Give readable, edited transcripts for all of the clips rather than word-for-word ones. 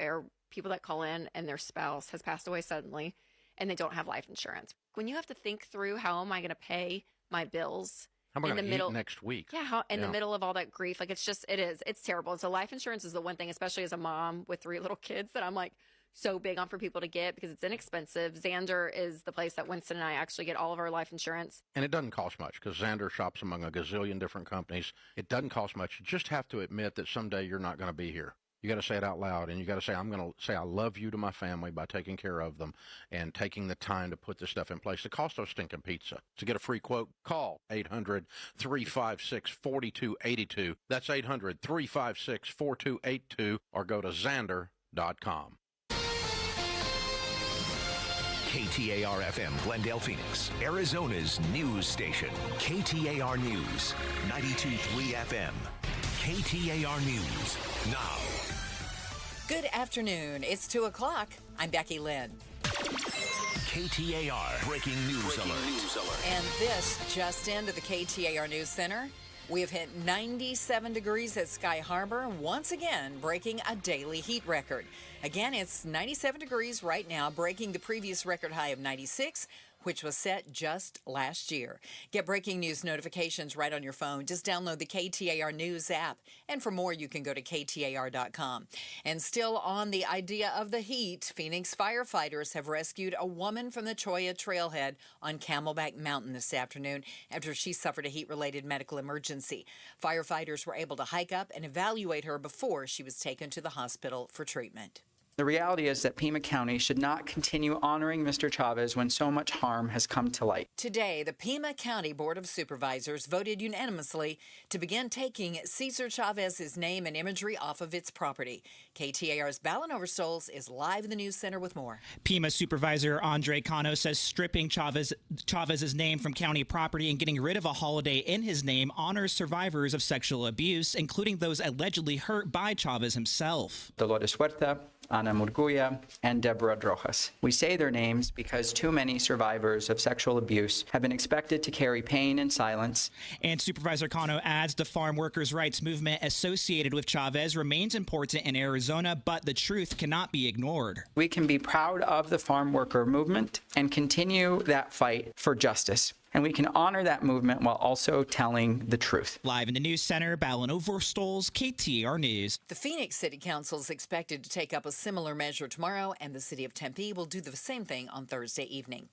are people that call in and their spouse has passed away suddenly and they don't have life insurance. When you have to think through, how am I going to pay my bills? How am I going to eat next week? Yeah, in the middle of all that grief, like it's terrible. And so life insurance is the one thing, especially as a mom with 3 little kids, that I'm like so big on for people to get because it's inexpensive. Xander is the place that Winston and I actually get all of our life insurance. And it doesn't cost much because Xander shops among a gazillion different companies. It doesn't cost much. You just have to admit that someday you're not going to be here. You got to say it out loud, and you got to say, I'm going to say I love you to my family by taking care of them and taking the time to put this stuff in place. The cost of stinking pizza. To get a free quote, call 800-356-4282. That's 800-356-4282, or go to Xander.com. KTAR-FM, Glendale, Phoenix, Arizona's news station. KTAR News, 92.3 FM. KTAR News, now. Good afternoon. It's 2 o'clock. I'm Becky Lynn. KTAR Breaking News Alert. And this just into the KTAR News Center. We have hit 97 degrees at Sky Harbor, once again breaking a daily heat record. Again, it's 97 degrees right now, breaking the previous record high of 96, which was set just last year. Get breaking news notifications right on your phone. Just download the KTAR News app. And for more, you can go to KTAR.com. And still on the idea of the heat, Phoenix firefighters have rescued a woman from the Cholla trailhead on Camelback Mountain this afternoon after she suffered a heat-related medical emergency. Firefighters were able to hike up and evaluate her before she was taken to the hospital for treatment. The reality is that Pima County should not continue honoring Mr. Chavez when so much harm has come to light. Today, the Pima County Board of Supervisors voted unanimously to begin taking Cesar Chavez's name and imagery off of its property. KTAR's Ballin Overstoles is live in the news center with more. Pima Supervisor Andre Cano says stripping Chavez's name from county property and getting rid of a holiday in his name honors survivors of sexual abuse, including those allegedly hurt by Chavez himself. Dolores Huerta, Ana Murguia, and Deborah Drojas. We say their names because too many survivors of sexual abuse have been expected to carry pain in silence. And Supervisor Cano adds the farm workers' rights movement associated with Chavez remains important in Arizona, but the truth cannot be ignored. We can be proud of the farm worker movement and continue that fight for justice. And we can honor that movement while also telling the truth. Live in the news center, Ballin Overstoles, KTAR News. The Phoenix City Council is expected to take up a similar measure tomorrow, and the city of Tempe will do the same thing on Thursday evening.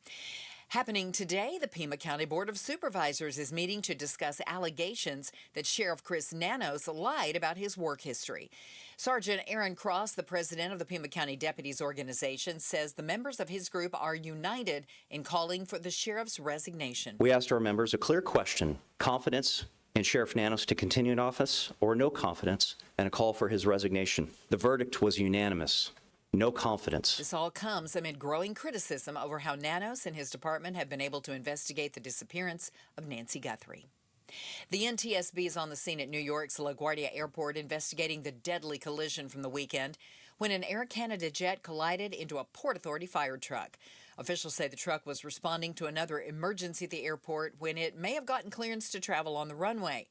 Happening today, the Pima County Board of Supervisors is meeting to discuss allegations that Sheriff Chris Nanos lied about his work history. Sergeant Aaron Cross, the president of the Pima County Deputies Organization, says the members of his group are united in calling for the sheriff's resignation. We asked our members a clear question: confidence in Sheriff Nanos to continue in office, or no confidence and a call for his resignation. The verdict was unanimous. No confidence. This all comes amid growing criticism over how Nanos and his department have been able to investigate the disappearance of Nancy Guthrie. The NTSB is on the scene at New York's LaGuardia Airport investigating the deadly collision from the weekend when an Air Canada jet collided into a Port Authority fire truck. Officials say the truck was responding to another emergency at the airport when it may have gotten clearance to travel on the runway.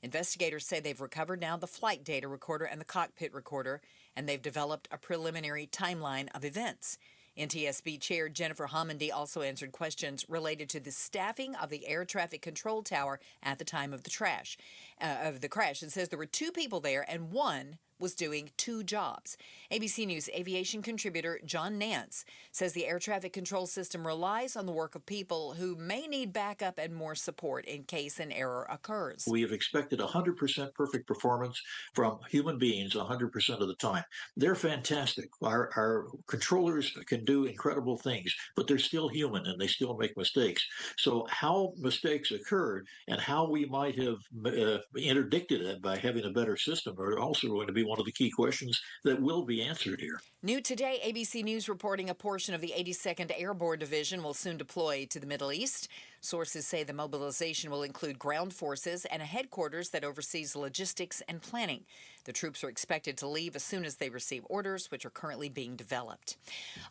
Investigators say they've recovered now the flight data recorder and the cockpit recorder, and they've developed a preliminary timeline of events. NTSB Chair Jennifer Homendy also answered questions related to the staffing of the air traffic control tower at the time of the crash. It says there were 2 people there and one was doing 2 jobs. ABC News aviation contributor John Nance says the air traffic control system relies on the work of people who may need backup and more support in case an error occurs. We have expected 100% perfect performance from human beings 100% of the time. They're fantastic. Our controllers can do incredible things, but they're still human and they still make mistakes. So how mistakes occurred and how we might have interdicted it by having a better system are also going to be one of the key questions that will be answered here. New today, ABC News reporting a portion of the 82nd Airborne Division will soon deploy to the Middle East. Sources say the mobilization will include ground forces and a headquarters that oversees logistics and planning. The troops are expected to leave as soon as they receive orders, which are currently being developed.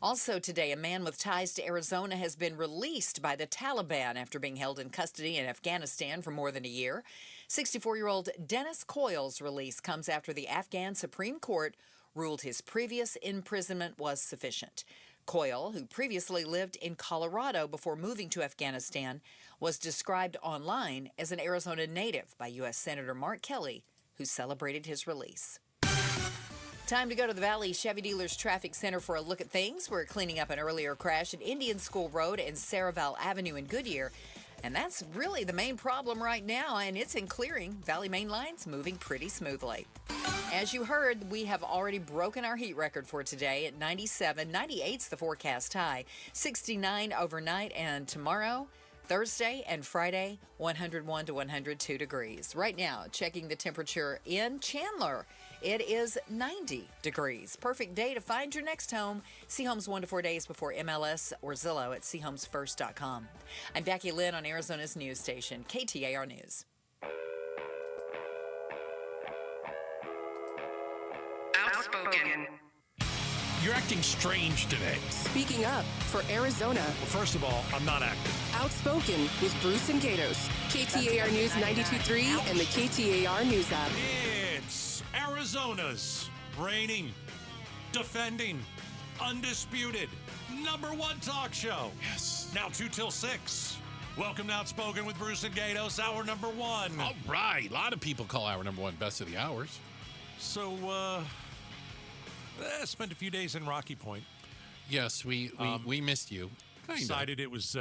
Also today, a man with ties to Arizona has been released by the Taliban after being held in custody in Afghanistan for more than a year. 64-year-old Dennis Coyle's release comes after the Afghan Supreme Court ruled his previous imprisonment was sufficient. Coyle, who previously lived in Colorado before moving to Afghanistan, was described online as an Arizona native by U.S. Senator Mark Kelly, who celebrated his release. Time to go to the Valley Chevy Dealers Traffic Center for a look at things. We're cleaning up an earlier crash at Indian School Road and Saraval Avenue in Goodyear. And that's really the main problem right now, and it's in clearing. Valley Main Line's moving pretty smoothly. As you heard, we have already broken our heat record for today at 97. 98's the forecast high. 69 overnight, and tomorrow, Thursday and Friday, 101 to 102 degrees. Right now, checking the temperature in Chandler, it is 90 degrees. Perfect day to find your next home. See homes 1 to 4 days before MLS or Zillow at seehomesfirst.com. I'm Becky Lynn on Arizona's news station, KTAR News. Outspoken. You're acting strange today. Speaking up for Arizona. Well, first of all, I'm not acting. Outspoken with Bruce and Gatos. KTAR News 92.3 and the KTAR News app. It's Arizona's reigning, defending, undisputed #1 talk show. Yes. Now 2 till 6. Welcome to Outspoken with Bruce and Gatos, hour #1. All right. A lot of people call hour #1 best of the hours. So, spent a few days in Rocky Point. Yes, we missed you. Kinda. Decided it was,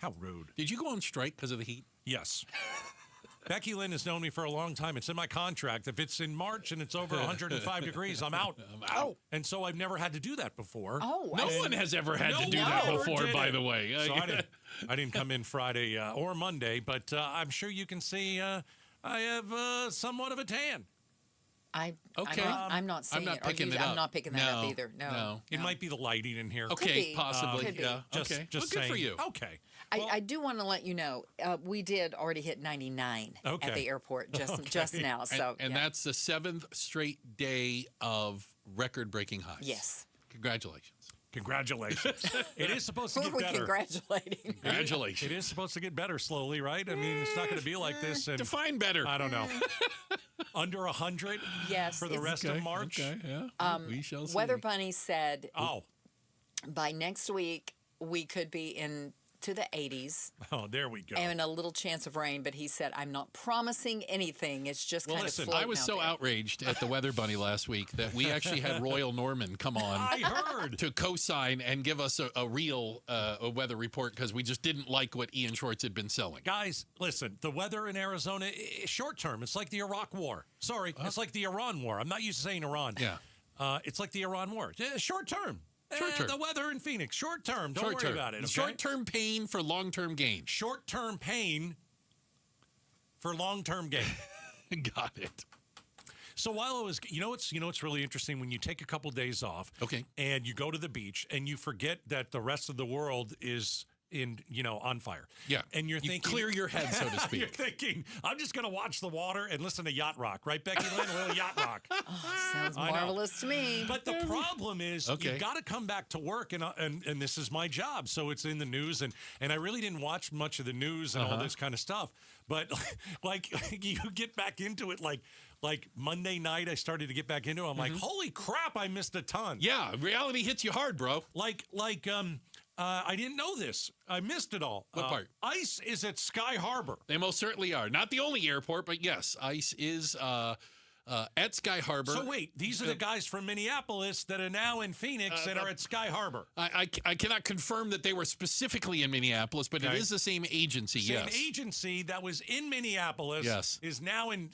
how rude. Did you go on strike because of the heat? Yes. Becky Lynn has known me for a long time. It's in my contract. If it's in March and it's over 105 degrees, I'm out. I'm out. Oh. And so I've never had to do that before. Oh, No one has ever had to do that before, by the way. So I didn't come in Friday or Monday, but I'm sure you can see I have somewhat of a tan. Okay. I'm not seeing I'm not it. picking it up. I'm not picking that up either. No. It might be the lighting in here. Okay, be. possibly. Could be. Yeah. Just okay. just Well, good saying. for you. Okay. Well, I do want to let you know, we did already hit 99 at Okay. the airport just now. So And yeah. that's the 7th straight day of record-breaking highs. Yes. Congratulations. Congratulations. It is supposed to Who get are we better. congratulating? Congratulations. It is supposed to get better slowly, right? I mean, it's not going to be like this. And Define better. I don't know. Under 100 Yes. for the rest of March? Okay, yeah. We shall see. Weather Bunny said Oh, by next week we could be into the 80s there we go. and a little chance of rain, but he said, I'm not promising anything. It's just Well, kind listen, of floating I was out so there. outraged at the Weather Bunny last week that we actually had Royal Norman come on I heard. to co-sign and give us a real weather report because we just didn't like what Ian Schwartz had been selling. Guys, listen, the weather in Arizona is short term. It's like the Iraq War. Sorry, it's like the Iran War. I'm not used to saying Iran. Yeah. It's like the Iran War. Short term. Short term. The weather in Phoenix, short term. Don't Short worry term. about it. Okay? Short-term pain for long-term gain. Short-term pain for long-term gain. Got it. So while I was, you know what's really interesting when you take a couple days off, Okay. and you go to the beach and you forget that the rest of the world is on fire. Yeah. And you're You thinking, clear your head, so to speak. You're thinking, I'm just going to watch the water and listen to yacht rock, right, Becky Lynn? A little yacht rock. Sounds I know. marvelous to me. But the problem is, Okay. you got to come back to work, and this is my job, so it's in the news, and I really didn't watch much of the news and all this kind of stuff. But like you get back into it, like Monday night, I started to get back into it. I'm like, holy crap, I missed a ton. Yeah, reality hits you hard, bro. I didn't know this. I missed it all. What part? ICE is at Sky Harbor. They most certainly are. Not the only airport, but yes, ICE is at Sky Harbor. So wait, these are the guys from Minneapolis that are now in Phoenix and are at Sky Harbor. I cannot confirm that they were specifically in Minneapolis, but it is the same agency, Same yes. agency that was in Minneapolis Yes. is now in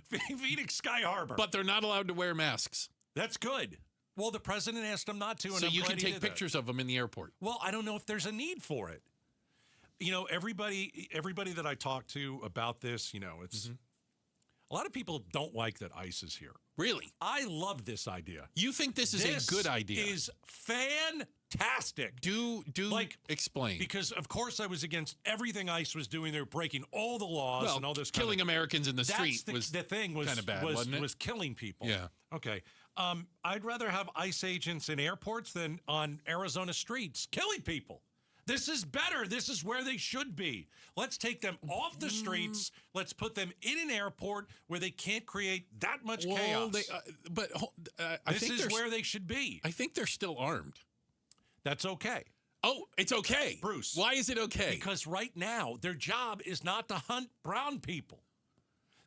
Phoenix Sky Harbor. But they're not allowed to wear masks. That's good. Well, the president asked them not to, and So I'm you glad can he take did that. pictures of them in the airport. Well, I don't know if there's a need for it. Everybody that I talk to about this, it's a lot of people don't like that ICE is here. Really? I love this idea. You think this is a good idea? This is fantastic. Do explain. Because, of course, I was against everything ICE was doing. They were breaking all the laws and all this kind killing Americans in the street was the thing kind of bad, wasn't it? Was killing people. Yeah. Okay. I'd rather have ICE agents in airports than on Arizona streets killing people. This is better. This is where they should be. Let's take them off the streets. Let's put them in an airport where they can't create that much chaos. I this think is where they should be. I think they're still armed. That's okay. Oh, it's okay. Bruce. Why is it okay? Because right now, their job is not to hunt brown people.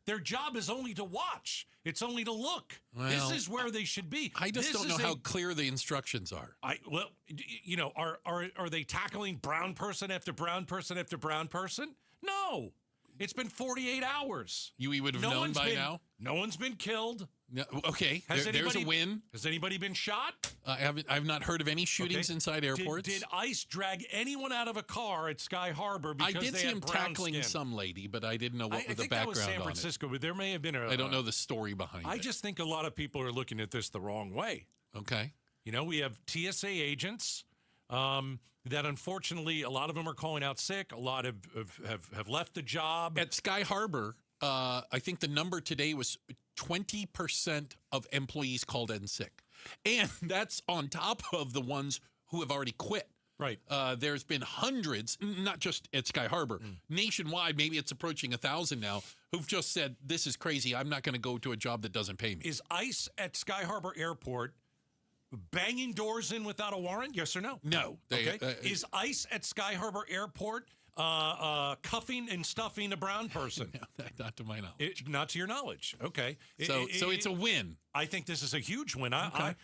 Their job is only to watch. It's only to look. Well, this is where they should be. I just don't know how clear the instructions are. Are they tackling brown person after brown person after brown person? No. It's been 48 hours. You would have known by now? No one's been killed. No, okay, there's a win. Has anybody been shot? I've not heard of any shootings inside airports. Did ICE drag anyone out of a car at Sky Harbor because I did they see had him brown tackling skin? some lady, but I didn't know what was the I think background that was San on Francisco, but there may have been I don't know the story behind it. I just think a lot of people are looking at this the wrong way. Okay. We have TSA agents that unfortunately a lot of them are calling out sick. A lot have left the job. At Sky Harbor, I think the number today was 20% of employees called in sick. And that's on top of the ones who have already quit. Right. There's been hundreds, not just at Sky Harbor, nationwide, maybe it's approaching 1,000 now, who've just said, this is crazy. I'm not going to go to a job that doesn't pay me. Is ICE at Sky Harbor Airport banging doors in without a warrant? Yes or no? No. Is ICE at Sky Harbor Airport cuffing and stuffing a brown person? No, not to my knowledge. Not to your knowledge. Okay. So it's a win. I think this is a huge win. I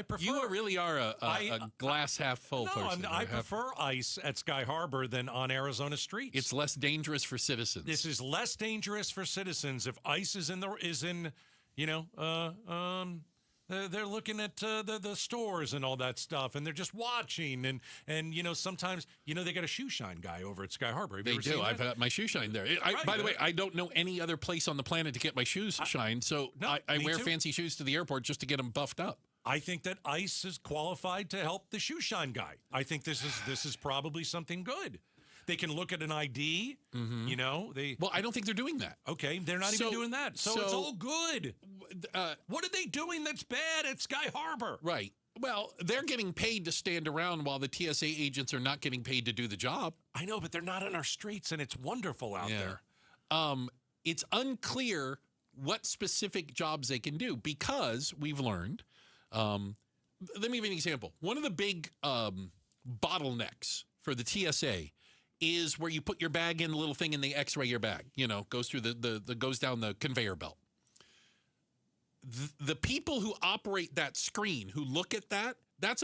prefer. You really are a glass half full person. I prefer ICE at Sky Harbor than on Arizona streets. It's less dangerous for citizens. This is less dangerous for citizens if ICE they're looking at the stores and all that stuff, and they're just watching. And sometimes, they got a shoe shine guy over at Sky Harbor. They do. I've had my shoe shine there. By the way, I don't know any other place on the planet to get my shoes shined, so I wear fancy shoes to the airport just to get them buffed up. I think that ICE is qualified to help the shoe shine guy. I think this is probably something good. They can look at an ID, Well, I don't think they're doing that. Okay, they're not even doing that. So it's all good. What are they doing that's bad at Sky Harbor? Right. Well, they're getting paid to stand around while the TSA agents are not getting paid to do the job. I know, but they're not in our streets, and it's wonderful out there. It's unclear what specific jobs they can do because we've learned. Let me give you an example. One of the big bottlenecks for the TSA is where you put your bag in the little thing and they x-ray your bag, goes through goes down the conveyor belt. The people who operate that screen, who look at that's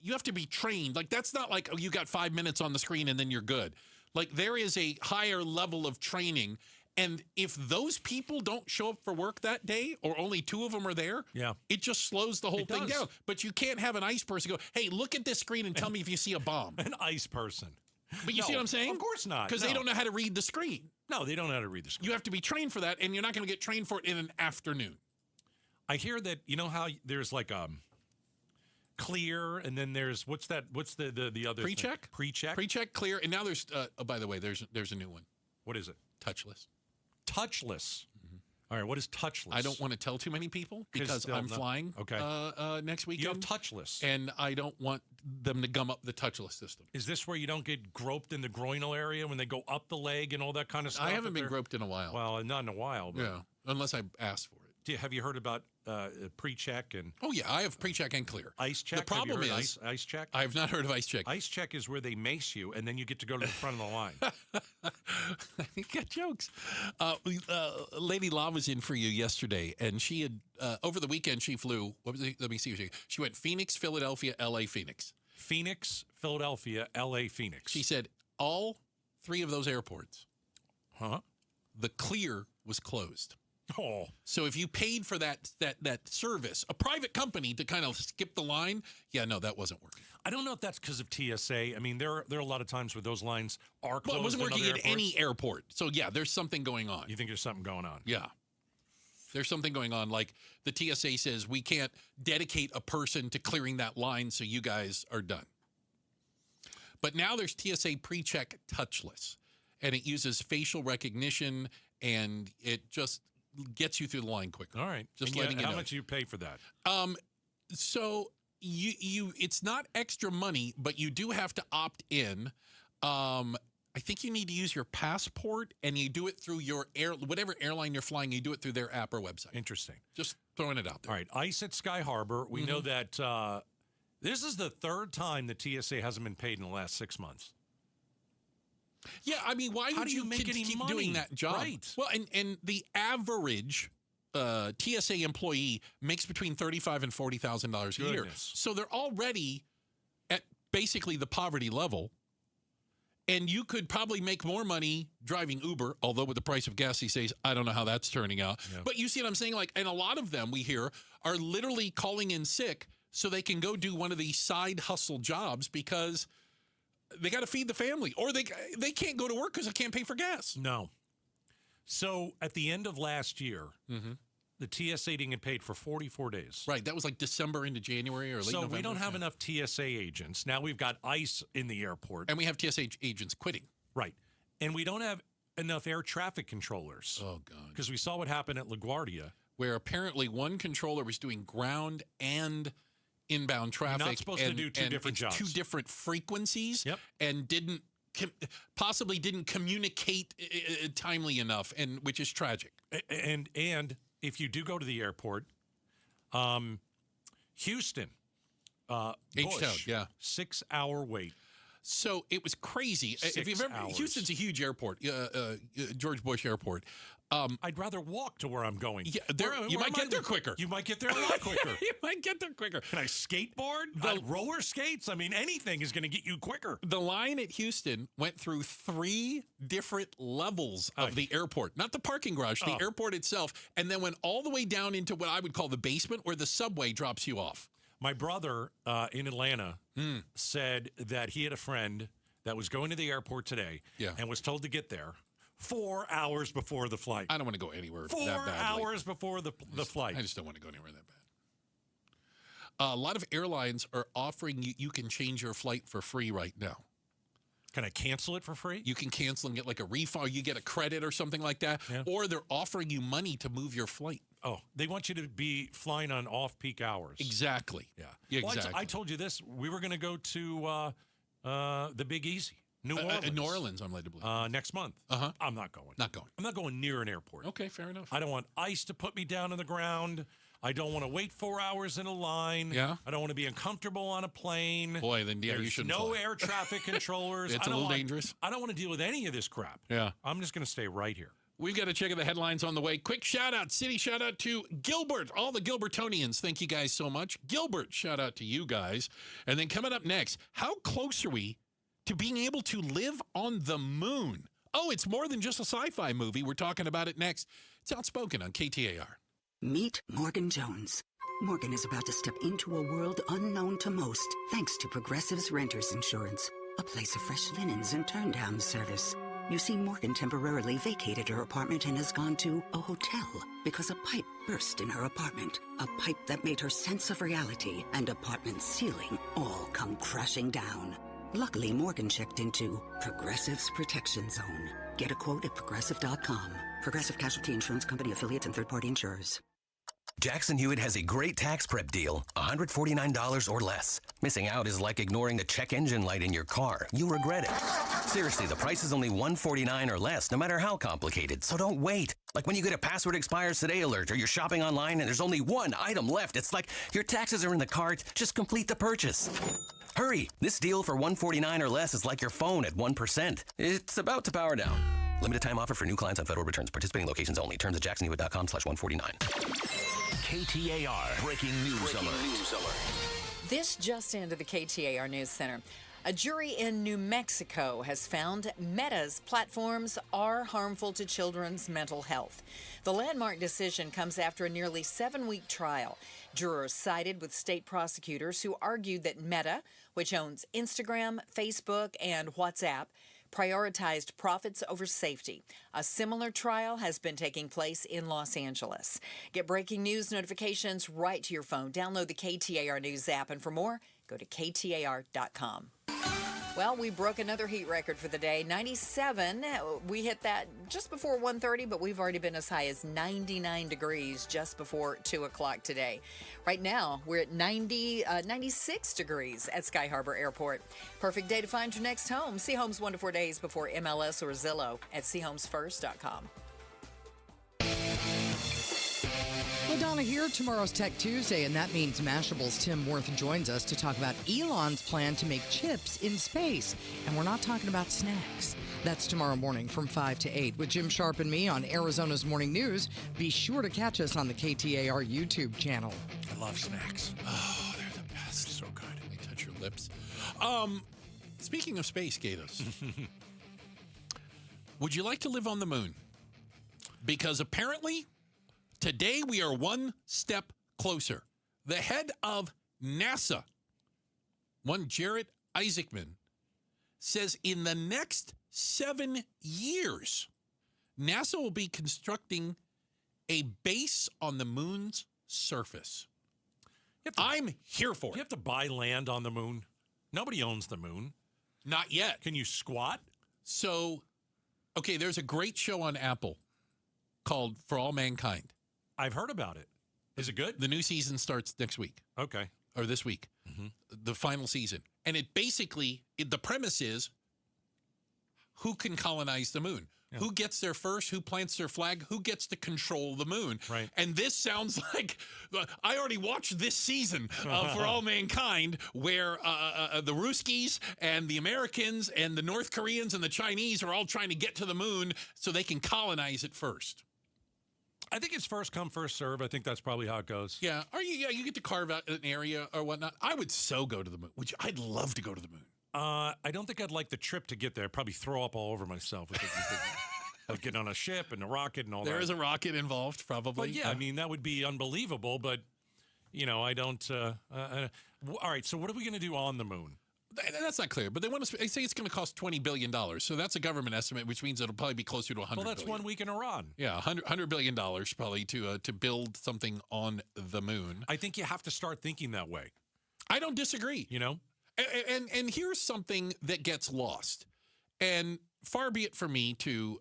you have to be trained. Like, that's not like, you got 5 minutes on the screen and then you're good. Like, there is a higher level of training. And if those people don't show up for work that day, or only 2 of them are there, it just slows the whole thing down. But you can't have an ICE person go, hey, look at this screen and tell me if you see a bomb. An ICE person. But you see what I'm saying? Of course not. Because they don't know how to read the screen. No, they don't know how to read the screen. You have to be trained for that, and you're not going to get trained for it in an afternoon. I hear that, how there's like clear, and then there's, what's the other Pre-check? Thing? Pre-check? Pre-check, clear, and now there's, by the way, there's a new one. What is it? Touchless. Touchless. All right, what is touchless? I don't want to tell too many people because I'm flying next weekend. You have touchless. And I don't want them to gum up the touchless system. Is this where you don't get groped in the groinal area when they go up the leg and all that kind of stuff? I haven't been groped in a while. Well, not in a while. But yeah, unless I ask for it. Have you heard about pre-check? Oh, yeah, I have pre-check and clear. ICE check? The problem is ICE check? I have not heard of ICE check. ICE check is where they mace you, and then you get to go to the front of the line. You got jokes. Lady La was in for you yesterday, and she had, over the weekend, she flew, let me see. She went Phoenix, Philadelphia, L.A., Phoenix. Phoenix, Philadelphia, L.A., Phoenix. She said all 3 of those airports, the clear was closed. Oh. So if you paid for that service, a private company to kind of skip the line, that wasn't working. I don't know if that's because of TSA. I mean, there are a lot of times where those lines are closed. Well, it wasn't working at any airport. So, there's something going on. You think there's something going on? Yeah. There's something going on. Like, the TSA says we can't dedicate a person to clearing that line, so you guys are done. But now there's TSA pre-check touchless, and it uses facial recognition, and it just gets you through the line quicker. All right. Just letting you know. How much do you pay for that? So it's not extra money, but you do have to opt in. I think you need to use your passport, and you do it through your whatever airline you're flying. You do it through their app or website. Interesting. Just throwing it out there. All right, ICE at Sky Harbor. We know that this is the third time the TSA hasn't been paid in the last 6 months. Yeah, I mean, why would you keep doing that job? Right. Well, and the average TSA employee makes between $35,000 and $40,000 a year. So they're already at basically the poverty level. And you could probably make more money driving Uber, although with the price of gas these days, I don't know how that's turning out. Yeah. But you see what I'm saying? Like, and a lot of them we hear are literally calling in sick so they can go do one of these side hustle jobs because they got to feed the family, or they can't go to work because they can't pay for gas. No. So at the end of last year, the TSA didn't get paid for 44 days. Right. That was like December into January or late November. So we don't have enough TSA agents. Now we've got ICE in the airport. And we have TSA agents quitting. Right. And we don't have enough air traffic controllers. Oh, God. Because we saw what happened at LaGuardia. Where apparently one controller was doing ground and inbound traffic. You're not supposed to do two different jobs. Two different frequencies. Yep. And possibly didn't communicate timely enough, and which is tragic. And if you do go to the airport, Houston, Bush, 6-hour wait. So it was crazy. 6 if you remember, hours. Houston's a huge airport, George Bush Airport. I'd rather walk to where I'm going. Yeah, you might get there quicker. You might get there a lot quicker. You might get there quicker. Can I skateboard? Roller skates? I mean, anything is going to get you quicker. The line at Houston went through 3 different levels of the airport. Not the parking garage, the airport itself, and then went all the way down into what I would call the basement where the subway drops you off. My brother in Atlanta said that he had a friend that was going to the airport today and was told to get there 4 hours before the flight. I don't want to go anywhere 4 that badly. hours before the flight. I just don't want to go anywhere that bad. A lot of airlines are offering you can change your flight for free right now. Can I cancel it for free? You can cancel and get like a refund. You get a credit or something like that. Yeah. Or they're offering you money to move your flight. Oh, they want you to be flying on off-peak hours. Exactly. Yeah. Well, exactly. I told you this. We were going to go to the Big Easy. New Orleans, I'm led to believe. Next month. I'm not going. Not going. I'm not going near an airport. Okay, fair enough. I don't want ICE to put me down on the ground. I don't want to wait 4 hours in a line. Yeah. I don't want to be uncomfortable on a plane. Boy, then you shouldn't no fly. air traffic controllers. It's a little dangerous. I don't want to deal with any of this crap. Yeah. I'm just going to stay right here. We've got to check out the headlines on the way. Quick shout out, city shout out to Gilbert, all the Gilbertonians. Thank you guys so much. Gilbert, shout out to you guys. And then coming up next, how close are we to being able to live on the moon? Oh, it's more than just a sci-fi movie. We're talking about it next. It's Outspoken on KTAR. Meet Morgan Jones. Morgan is about to step into a world unknown to most, thanks to Progressive's Renters Insurance, a place of fresh linens and turn-down service. You see, Morgan temporarily vacated her apartment and has gone to a hotel because a pipe burst in her apartment. A pipe that made her sense of reality and apartment ceiling all come crashing down. Luckily, Morgan checked into Progressive's Protection Zone. Get a quote at Progressive.com. Progressive Casualty Insurance Company affiliates and third-party insurers. Jackson Hewitt has a great tax prep deal, $149 or less. Missing out is like ignoring the check engine light in your car. You'll regret it. Seriously, the price is only $149 or less, no matter how complicated, so don't wait. Like when you get a password expires today alert or you're shopping online and there's only one item left. It's like your taxes are in the cart, just complete the purchase. Hurry! This deal for $149 or less is like your phone at 1%. It's about to power down. Limited time offer for new clients on federal returns. Participating locations only. Terms at jacksonhewitt.com/149. KTAR Breaking News Alert. This just into the KTAR News Center. A jury in New Mexico has found Meta's platforms are harmful to children's mental health. The landmark decision comes after a nearly 7-week trial. Jurors sided with state prosecutors who argued that Meta, which owns Instagram, Facebook, and WhatsApp, prioritized profits over safety. A similar trial has been taking place in Los Angeles. Get breaking news notifications right to your phone. Download the KTAR News app, and for more, go to KTAR.com. Well, we broke another heat record for the day, 97. We hit that just before 1:30, but we've already been as high as 99 degrees just before 2 o'clock today. Right now, we're at 96 degrees at Sky Harbor Airport. Perfect day to find your next home. See homes 1 to 4 days before MLS or Zillow at seehomesfirst.com. Well, Donna here, tomorrow's Tech Tuesday, and that means Mashable's Tim Worth joins us to talk about Elon's plan to make chips in space. And we're not talking about snacks. That's tomorrow morning from 5 to 8 with Jim Sharp and me on Arizona's Morning News. Be sure to catch us on the KTAR YouTube channel. I love snacks. Oh, they're the best. So good. They touch your lips. Speaking of space, Gatos, would you like to live on the moon? Because apparently, today we are one step closer. The head of NASA, one Jared Isaacman, says in the next 7 years, NASA will be constructing a base on the moon's surface. I'm here for it. You have to buy land on the moon. Nobody owns the moon. Not yet. Can you squat? So, okay, there's a great show on Apple called For All Mankind. I've heard about it. Is it good? The new season starts next week. Okay. Or this week. Mm-hmm. The final season. And it basically, the premise is, who can colonize the moon? Yeah. Who gets there first? Who plants their flag? Who gets to control the moon? Right. And this sounds like, I already watched this season For All Mankind, where the Ruskies and the Americans and the North Koreans and the Chinese are all trying to get to the moon so they can colonize it first. I think it's first come, first serve. I think that's probably how it goes. Yeah. You get to carve out an area or whatnot. I would so go to the moon. I'd love to go to the moon. I don't think I'd like the trip to get there. I'd probably throw up all over myself. Like getting on a ship and a rocket and all that. There is a rocket involved, probably. But yeah, I mean, that would be unbelievable. But, I don't. All right, so what are we going to do on the moon? That's not clear, but they say it's going to cost $20 billion. So that's a government estimate, which means it'll probably be closer to $100 billion. Well, that's 1 week in Iran. Yeah, $100 billion probably to build something on the moon. I think you have to start thinking that way. I don't disagree. And here's something that gets lost. And far be it for me to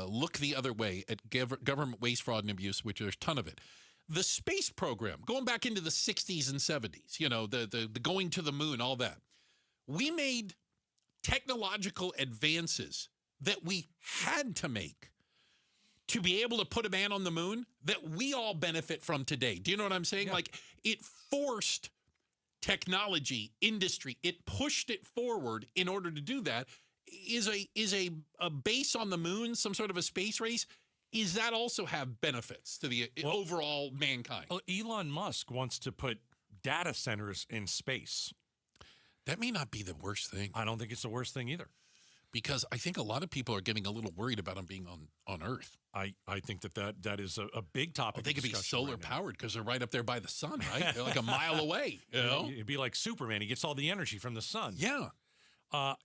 look the other way at government waste, fraud, and abuse, which there's a ton of it. The space program, going back into the 60s and 70s, the going to the moon, all that. We made technological advances that we had to make to be able to put a man on the moon that we all benefit from today. Do you know what I'm saying? Yeah. Like, it forced technology, industry, it pushed it forward in order to do that. Is a base on the moon some sort of a space race? Is that also have benefits to the overall mankind? Well, Elon Musk wants to put data centers in space. That may not be the worst thing. I don't think it's the worst thing either. Because I think a lot of people are getting a little worried about them being on Earth. I think that is a big topic. They could be solar powered because they're right up there by the sun, right? They're like a mile away. It'd be like Superman. He gets all the energy from the sun. Yeah.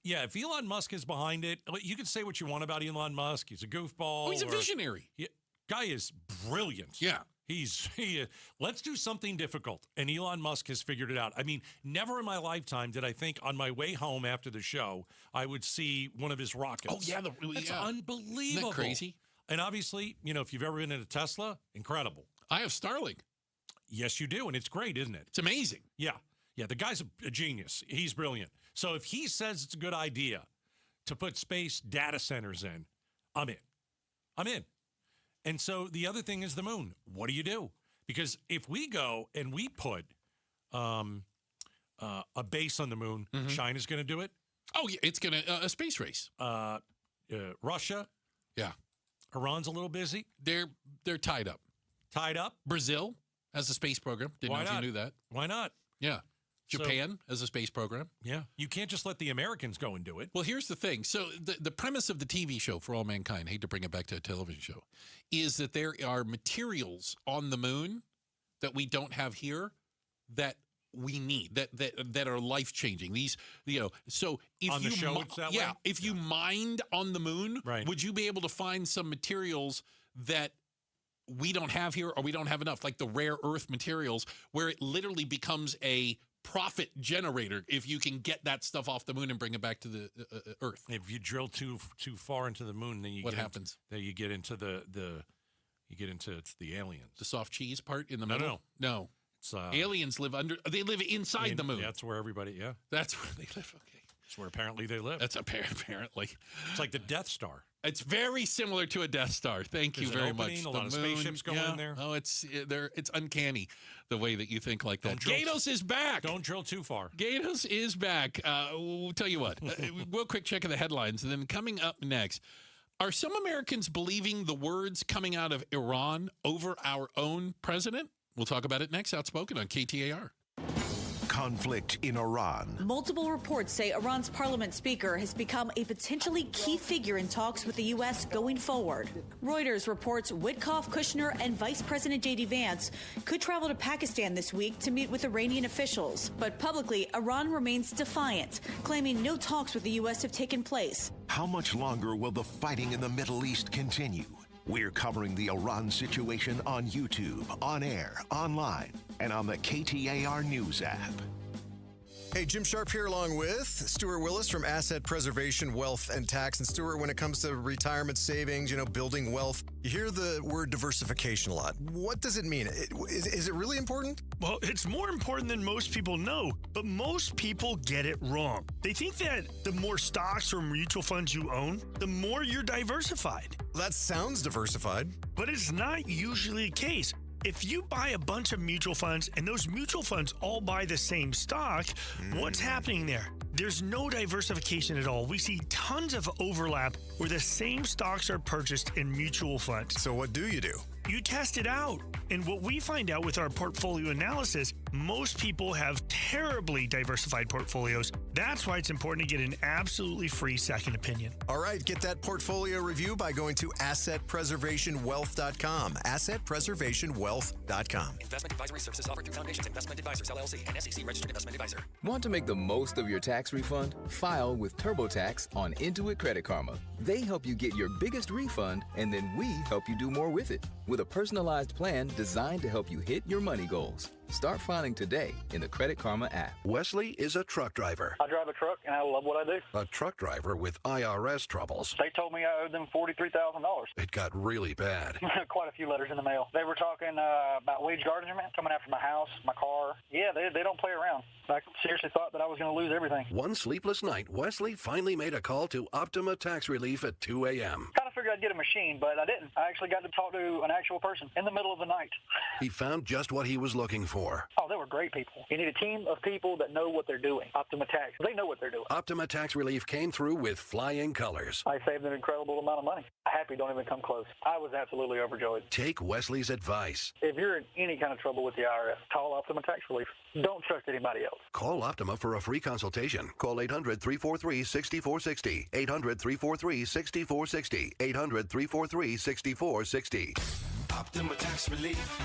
If Elon Musk is behind it, you can say what you want about Elon Musk. He's a goofball. Oh, he's a visionary. Guy is brilliant. Yeah. Let's do something difficult. And Elon Musk has figured it out. I mean, never in my lifetime did I think on my way home after the show, I would see one of his rockets. Oh, yeah. That's unbelievable. Isn't that crazy? And obviously, if you've ever been in a Tesla, incredible. I have Starlink. Yes, you do. And it's great, isn't it? It's amazing. Yeah. Yeah, the guy's a genius. He's brilliant. So if he says it's a good idea to put space data centers in, I'm in. And so the other thing is the moon. What do you do? Because if we go and we put a base on the moon, China's going to do it. Oh, yeah, it's going to a space race. Russia. Yeah. Iran's a little busy. They're tied up. Tied up? Brazil has a space program. Didn't know if you knew that. Why not? Yeah. Japan has a space program. Yeah. You can't just let the Americans go and do it. Well, here's the thing. So the premise of the TV show For All Mankind, I hate to bring it back to a television show, is that there are materials on the moon that we don't have here that we need, that are life-changing. These, so if on the show it's that way? If you mined on the moon, right, would you be able to find some materials that we don't have here or we don't have enough, like the rare earth materials, where it literally becomes a profit generator if you can get that stuff off the moon and bring it back to the Earth. If you drill too far into the moon, then what happens? Then you get into the it's the aliens. The soft cheese part in the middle? No. It's, aliens live inside the moon. That's where everybody, That's where they live, okay. That's where apparently they live. That's apparently. It's like the Death Star. It's very similar to a Death Star. Thank you very much. A lot of spaceships going in there. Oh, it's uncanny the way that you think like that. Gatos is back. Don't drill too far. Gatos is back. We'll tell you what. Real quick check of the headlines, and then coming up next. Are some Americans believing the words coming out of Iran over our own president? We'll talk about it next. Outspoken on KTAR. Conflict in Iran. Multiple reports say Iran's parliament speaker has become a potentially key figure in talks with the U.S. going forward. Reuters reports Witkoff, Kushner, and Vice President J.D. Vance could travel to Pakistan this week to meet with Iranian officials. But publicly, Iran remains defiant, claiming no talks with the U.S. have taken place. How much longer will the fighting in the Middle East continue? We're covering the Iran situation on YouTube, on air, online, and on the KTAR News app. Hey, Jim Sharp here along with Stuart Willis from Asset Preservation, Wealth, and Tax. And Stuart, when it comes to retirement savings, building wealth, you hear the word diversification a lot. What does it mean? Is it really important? Well, it's more important than most people know, but most people get it wrong. They think that the more stocks or mutual funds you own, the more you're diversified. That sounds diversified. But it's not usually the case. If you buy a bunch of mutual funds and those mutual funds all buy the same stock, what's happening there? There's no diversification at all. We see tons of overlap where the same stocks are purchased in mutual funds. So what do? You test it out. And what we find out with our portfolio analysis, most people have terribly diversified portfolios. That's why it's important to get an absolutely free second opinion. All right, get that portfolio review by going to AssetPreservationWealth.com. AssetPreservationWealth.com. Investment advisory services offered through Foundations Investment Advisors, LLC, and SEC Registered Investment Advisor. Want to make the most of your tax refund? File with TurboTax on Intuit Credit Karma. They help you get your biggest refund, and then we help you do more with it. With a personalized plan designed to help you hit your money goals. Start filing today in the Credit Karma app. Wesley is a truck driver. I drive a truck, and I love what I do. A truck driver with IRS troubles. They told me I owed them $43,000. It got really bad. Quite a few letters in the mail. They were talking about wage garnishment coming after my house, my car. Yeah, they don't play around. I seriously thought that I was going to lose everything. One sleepless night, Wesley finally made a call to Optima Tax Relief at 2 a.m. Kind of figured I'd get a machine, but I didn't. I actually got to talk to an actual person in the middle of the night. He found just what he was looking for. Oh, they were great people. You need a team of people that know what they're doing. Optima Tax, they know what they're doing. Optima Tax Relief came through with flying colors. I saved an incredible amount of money. Happy don't even come close. I was absolutely overjoyed. Take Wesley's advice. If you're in any kind of trouble with the IRS, call Optima Tax Relief. Don't trust anybody else. Call Optima for a free consultation. Call 800-343-6460. 800-343-6460. 800-343-6460. Optima Tax Relief.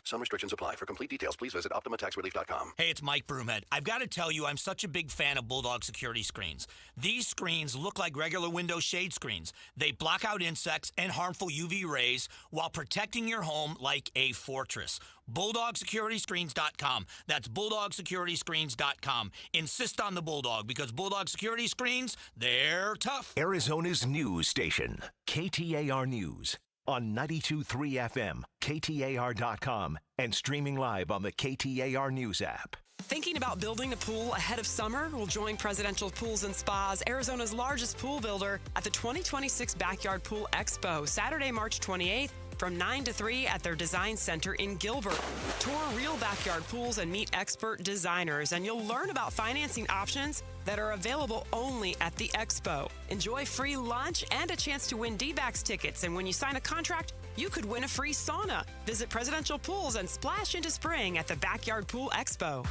Some restrictions apply. For complete details, please visit OptimaTaxRelief.com. Hey, it's Mike Broomhead. I've got to tell you, I'm such a big fan of Bulldog security screens. These screens look like regular window shade screens. They block out insects and harmful UV rays while protecting your home like a fortress. BulldogSecurityScreens.com. That's BulldogSecurityScreens.com. Insist on the Bulldog because Bulldog security screens, they're tough. Arizona's news station, KTAR News. On 92.3 FM, KTAR.com, and streaming live on the KTAR News app. Thinking about building a pool ahead of summer? We'll join Presidential Pools and Spas, Arizona's largest pool builder, at the 2026 Backyard Pool Expo, Saturday, March 28th, from 9 to 3 at their design center in Gilbert. Tour real backyard pools and meet expert designers, and you'll learn about financing options that are available only at the expo. Enjoy free lunch and a chance to win D-Backs tickets, and when you sign a contract, you could win a free sauna. Visit Presidential Pools and splash into spring at the Backyard Pool Expo.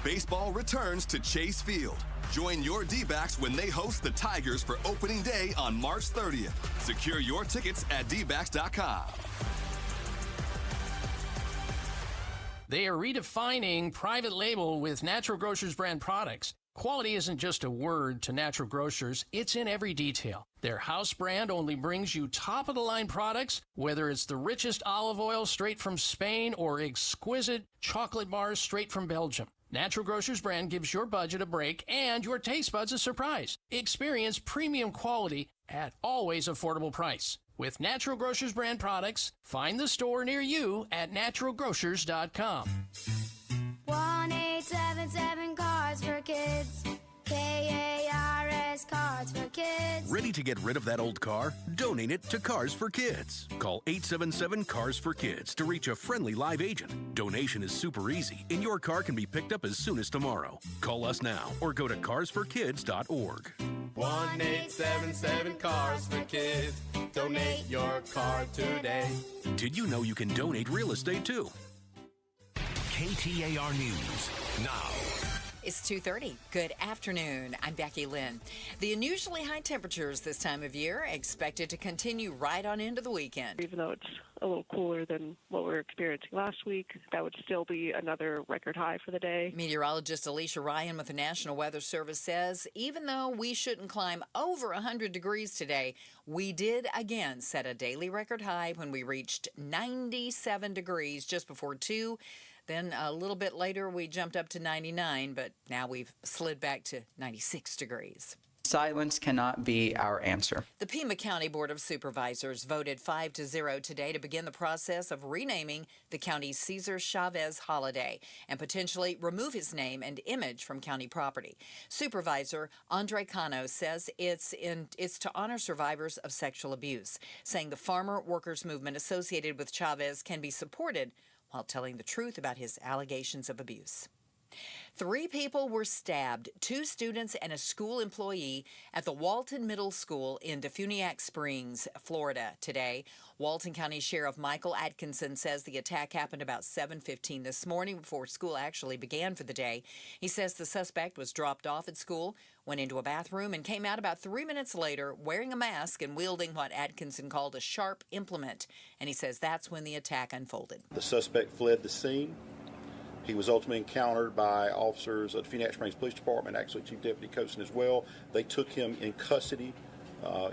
Baseball returns to Chase Field. Join your D-backs when they host the Tigers for opening day on March 30th. Secure your tickets at dbacks.com. They are redefining private label with Natural Grocers brand products. Quality isn't just a word to Natural Grocers, it's in every detail. Their house brand only brings you top-of-the-line products, whether it's the richest olive oil straight from Spain or exquisite chocolate bars straight from Belgium. Natural Grocers brand gives your budget a break and your taste buds a surprise. Experience premium quality at always affordable price. With Natural Grocers brand products, find the store near you at naturalgrocers.com. 1-877 Cars for Kids. KARS Cars for Kids. Ready to get rid of that old car? Donate it to Cars for Kids. Call 877 Cars for Kids to reach a friendly live agent. Donation is super easy, and your car can be picked up as soon as tomorrow. Call us now or go to carsforkids.org. 1-877 Cars for Kids. Donate your car today. Did you know you can donate real estate too? KTAR News now. It's 2:30. Good afternoon. I'm Becky Lynn. The unusually high temperatures this time of year are expected to continue right on into the weekend. Even though it's a little cooler than what we were experiencing last week, that would still be another record high for the day. Meteorologist Alicia Ryan with the National Weather Service says even though we shouldn't climb over 100 degrees today, we did again set a daily record high when we reached 97 degrees just before 2. Then a little bit later, we jumped up to 99, but now we've slid back to 96 degrees. Silence cannot be our answer. The Pima County Board of Supervisors voted 5-0 today to begin the process of renaming the county's Cesar Chavez holiday and potentially remove his name and image from county property. Supervisor Andre Cano says it's to honor survivors of sexual abuse, saying the farmer workers movement associated with Chavez can be supported while telling the truth about his allegations of abuse. 3 people were stabbed, 2 students and a school employee at the Walton Middle School in Defuniak Springs, Florida today. Walton County Sheriff Michael Atkinson says the attack happened about 7:15 this morning before school actually began for the day. He says the suspect was dropped off at school, went into a bathroom, and came out about 3 minutes later wearing a mask and wielding what Atkinson called a sharp implement. And he says that's when the attack unfolded. The suspect fled the scene. He was ultimately encountered by officers of the Phoenix Springs Police Department, actually Chief Deputy Coason as well. They took him in custody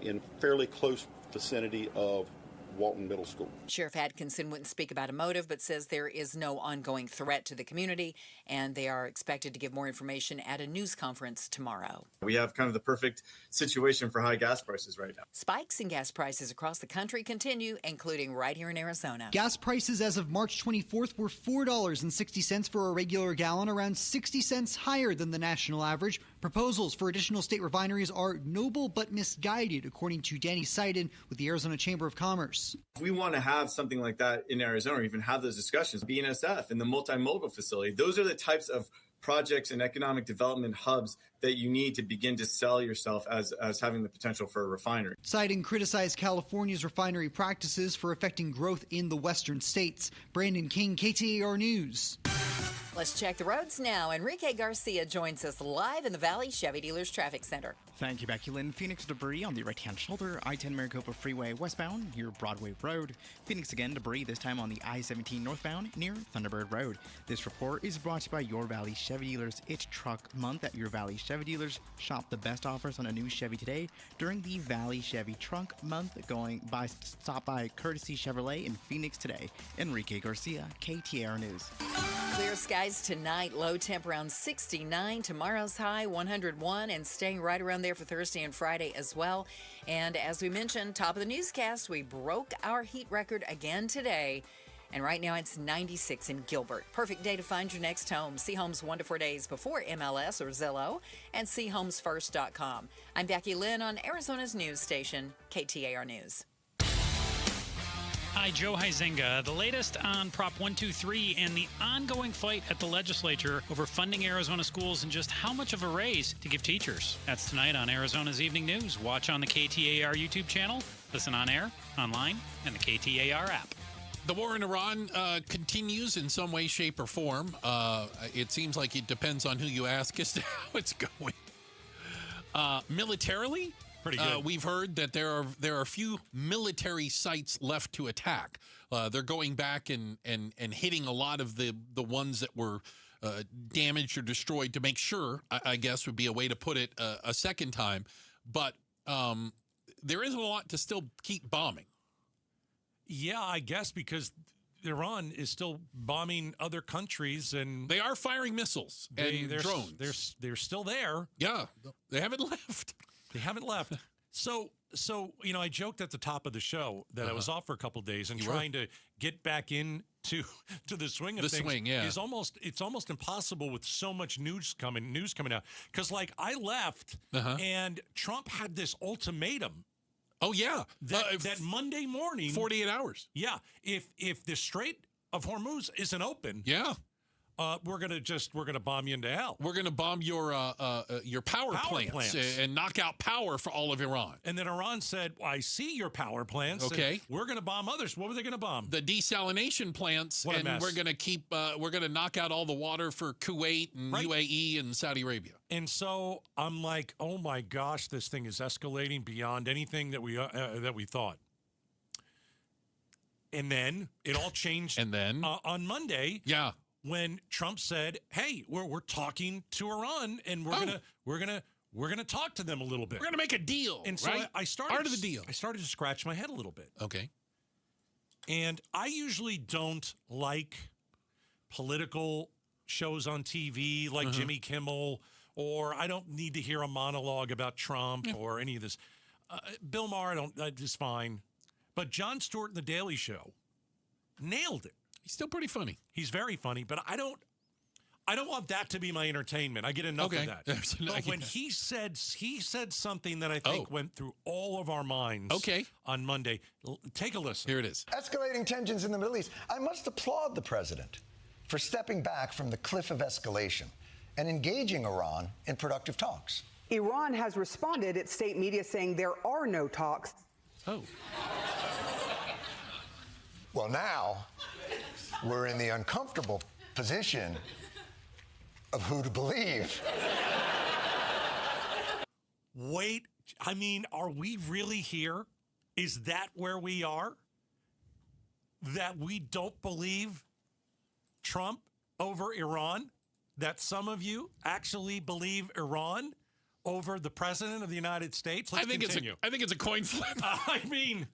in fairly close vicinity of Walton Middle School. Sheriff Atkinson wouldn't speak about a motive, but says there is no ongoing threat to the community, and they are expected to give more information at a news conference tomorrow. We have kind of the perfect situation for high gas prices right now. Spikes in gas prices across the country continue, including right here in Arizona. Gas prices as of March 24th were $4.60 for a regular gallon, around 60 cents higher than the national average. Proposals for additional state refineries are noble but misguided, according to Danny Seiden with the Arizona Chamber of Commerce. If we want to have something like that in Arizona, or even have those discussions, BNSF and the multimodal facility, those are the types of projects and economic development hubs that you need to begin to sell yourself as having the potential for a refinery. Seiden criticized California's refinery practices for affecting growth in the western states. Brandon King, KTAR News. Let's check the roads now. Enrique Garcia joins us live in the Valley Chevy Dealers Traffic Center. Thank you, Becky Lynn. Phoenix debris on the right-hand shoulder, I-10 Maricopa Freeway westbound near Broadway Road. Phoenix again, debris this time on the I-17 northbound near Thunderbird Road. This report is brought to you by Your Valley Chevy Dealers. It's Truck Month at Your Valley Chevy Dealers. Shop the best offers on a new Chevy today during the Valley Chevy Truck Month. Stop by Courtesy Chevrolet in Phoenix today. Enrique Garcia, KTAR News. Clear skies tonight, low temp around 69. Tomorrow's high 101 and staying right around there for Thursday and Friday as well. And as we mentioned, top of the newscast, we broke our heat record again today. And right now it's 96 in Gilbert. Perfect day to find your next home. See homes 1 to 4 days before MLS or Zillow and seehomesfirst.com. I'm Becky Lynn on Arizona's news station, KTAR News. Hi, Joe Huizenga. The latest on Prop 123 and the ongoing fight at the legislature over funding Arizona schools and just how much of a raise to give teachers. That's tonight on Arizona's Evening News. Watch on the KTAR YouTube channel, listen on air, online, and the KTAR app. The war in Iran continues in some way, shape, or form. It seems like it depends on who you ask as to how it's going. Militarily, pretty good. We've heard that there are a few military sites left to attack. They're going back and hitting a lot of the ones that were damaged or destroyed, to make sure, I guess would be a way to put it a second time. But there isn't a lot to still keep bombing. Yeah, I guess because Iran is still bombing other countries, and they are firing missiles and drones. They're still there. Yeah, they haven't left. They haven't left. So I joked at the top of the show that I was off for a couple of days and trying to get back into the swing of things. It's almost impossible with so much news coming out. Because I left and Trump had this ultimatum. Oh yeah, that Monday morning, 48 hours. Yeah, if the Strait of Hormuz isn't open, we're gonna bomb you into hell. We're gonna bomb your power plants and knock out power for all of Iran. And then Iran said, well, "I see your power plants. Okay, we're gonna bomb others." What were they gonna bomb? The desalination plants, and we're gonna knock out all the water for Kuwait and UAE and Saudi Arabia. And so I'm like, "Oh my gosh, this thing is escalating beyond anything that we thought." And then it all changed. And then on Monday, when Trump said, "Hey, we're talking to Iran, and we're gonna talk to them a little bit. We're gonna make a deal." And so I started part of the deal. I started to scratch my head a little bit. Okay. And I usually don't like political shows on TV like Jimmy Kimmel, or I don't need to hear a monologue about Trump or any of this. Bill Maher, is fine, but Jon Stewart in The Daily Show nailed it. He's still pretty funny. He's very funny, but I don't want that to be be my entertainment. I get enough of that. But when he said something that I think went through all of our minds on Monday. Take a listen. Here it is. Escalating tensions in the Middle East. I must applaud the president for stepping back from the cliff of escalation and engaging Iran in productive talks. Iran has responded, its state media saying there are no talks. Oh. Well, now we're in the uncomfortable position of who to believe. Wait, I mean, are we really here? Is that where we are? That we don't believe Trump over Iran? That some of you actually believe Iran over the president of the United States? Let's continue. I think it's a coin flip. I mean,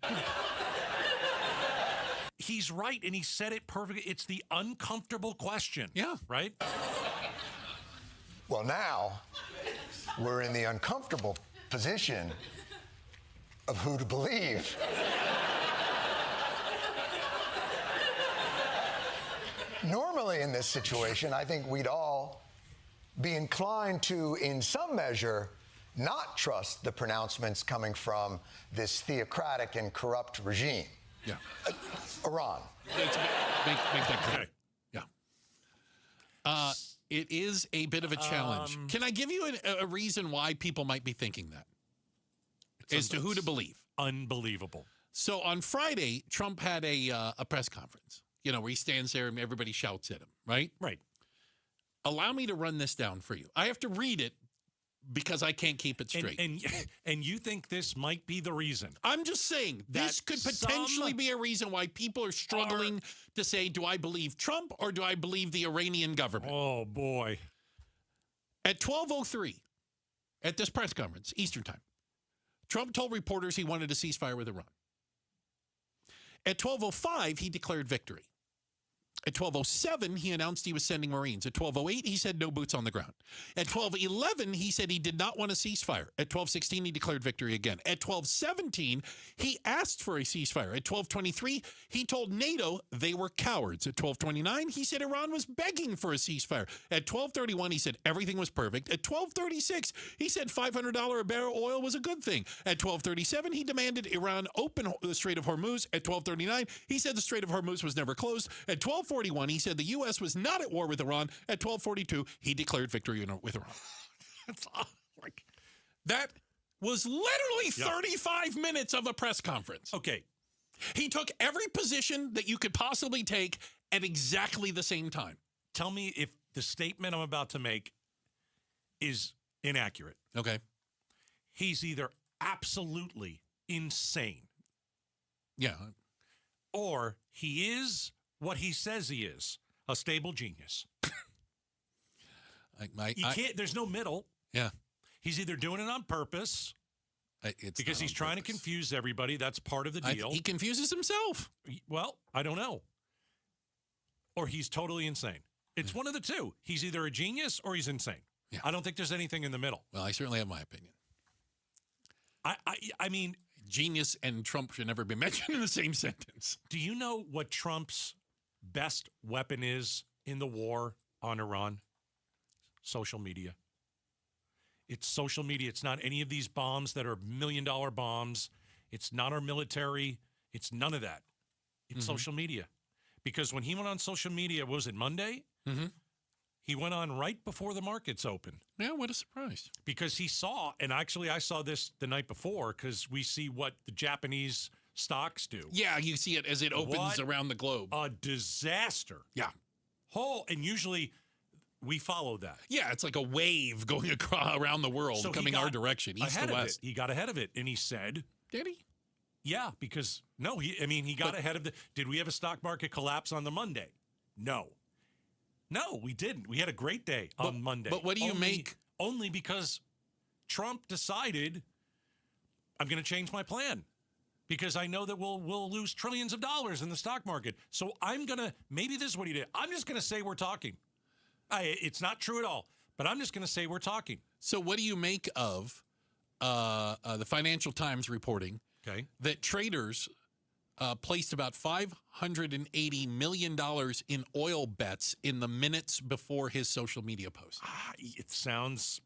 he's right, and he said it perfectly. It's the uncomfortable question. Yeah. Right? Well, now we're in the uncomfortable position of who to believe. Normally in this situation, I think we'd all be inclined to, in some measure, not trust the pronouncements coming from this theocratic and corrupt regime. Yeah. Iran. Make that clear. Okay. Yeah. It is a bit of a challenge. Can I give you a reason why people might be thinking that? As to who to believe. Unbelievable. So on Friday, Trump had a press conference, where he stands there and everybody shouts at him, right? Right. Allow me to run this down for you. I have to read it because I can't keep it straight. And you think this might be the reason? I'm just saying this could potentially be a reason why people are struggling to say, do I believe Trump or do I believe the Iranian government? Oh, boy. At 12:03, at this press conference, Eastern Time, Trump told reporters he wanted a ceasefire with Iran. At 12:05, he declared victory. At 12:07, he announced he was sending Marines. At 12:08, he said no boots on the ground. At 12:11, he said he did not want a ceasefire. At 12:16, he declared victory again. At 12:17, he asked for a ceasefire. At 12:23, he told NATO they were cowards. At 12:29, he said Iran was begging for a ceasefire. At 12:31, he said everything was perfect. At 12:36, he said $500 a barrel oil was a good thing. At 12:37, he demanded Iran open the Strait of Hormuz. At 12:39, he said the Strait of Hormuz was never closed. At 12:41, he said the U.S. was not at war with Iran. At 12:42, he declared victory with Iran. That was literally 35 minutes of a press conference. Okay. He took every position that you could possibly take at exactly the same time. Tell me if the statement I'm about to make is inaccurate. Okay. He's either absolutely insane. Yeah. Or he is what he says he is, a stable genius. You can't. There's no middle. Yeah. He's either doing it on purpose because he's trying to confuse everybody. That's part of the deal. He confuses himself. Well, I don't know. Or he's totally insane. It's one of the two. He's either a genius or he's insane. Yeah. I don't think there's anything in the middle. Well, I certainly have my opinion. I mean, genius and Trump should never be mentioned in the same sentence. Do you know what Trump's best weapon is in the war on Iran? Social media. It's social media. It's not any of these bombs that are $1 million bombs. It's not our military. It's none of that. It's social media. Because when he went on social media, was it Monday? He went on right before the markets opened. Yeah, what a surprise. Because he saw, and actually I saw this the night before because we see what the Japanese stocks do. Yeah, you see it as it opens around the globe. A disaster. Yeah. And usually we follow that. Yeah, it's like a wave going around the world, coming our direction, east to west. He got ahead of it, and he said... Did he? Yeah, because, he got ahead of the... Did we have a stock market collapse on the Monday? No, we didn't. We had a great day on Monday. But what do you make? Only because Trump decided, I'm going to change my plan because I know that we'll lose trillions of dollars in the stock market. So I'm going to, maybe this is what he did. I'm just going to say we're talking. It's not true at all, but I'm just going to say we're talking. So what do you make of the Financial Times reporting that traders placed about $580 million in oil bets in the minutes before his social media post? It sounds,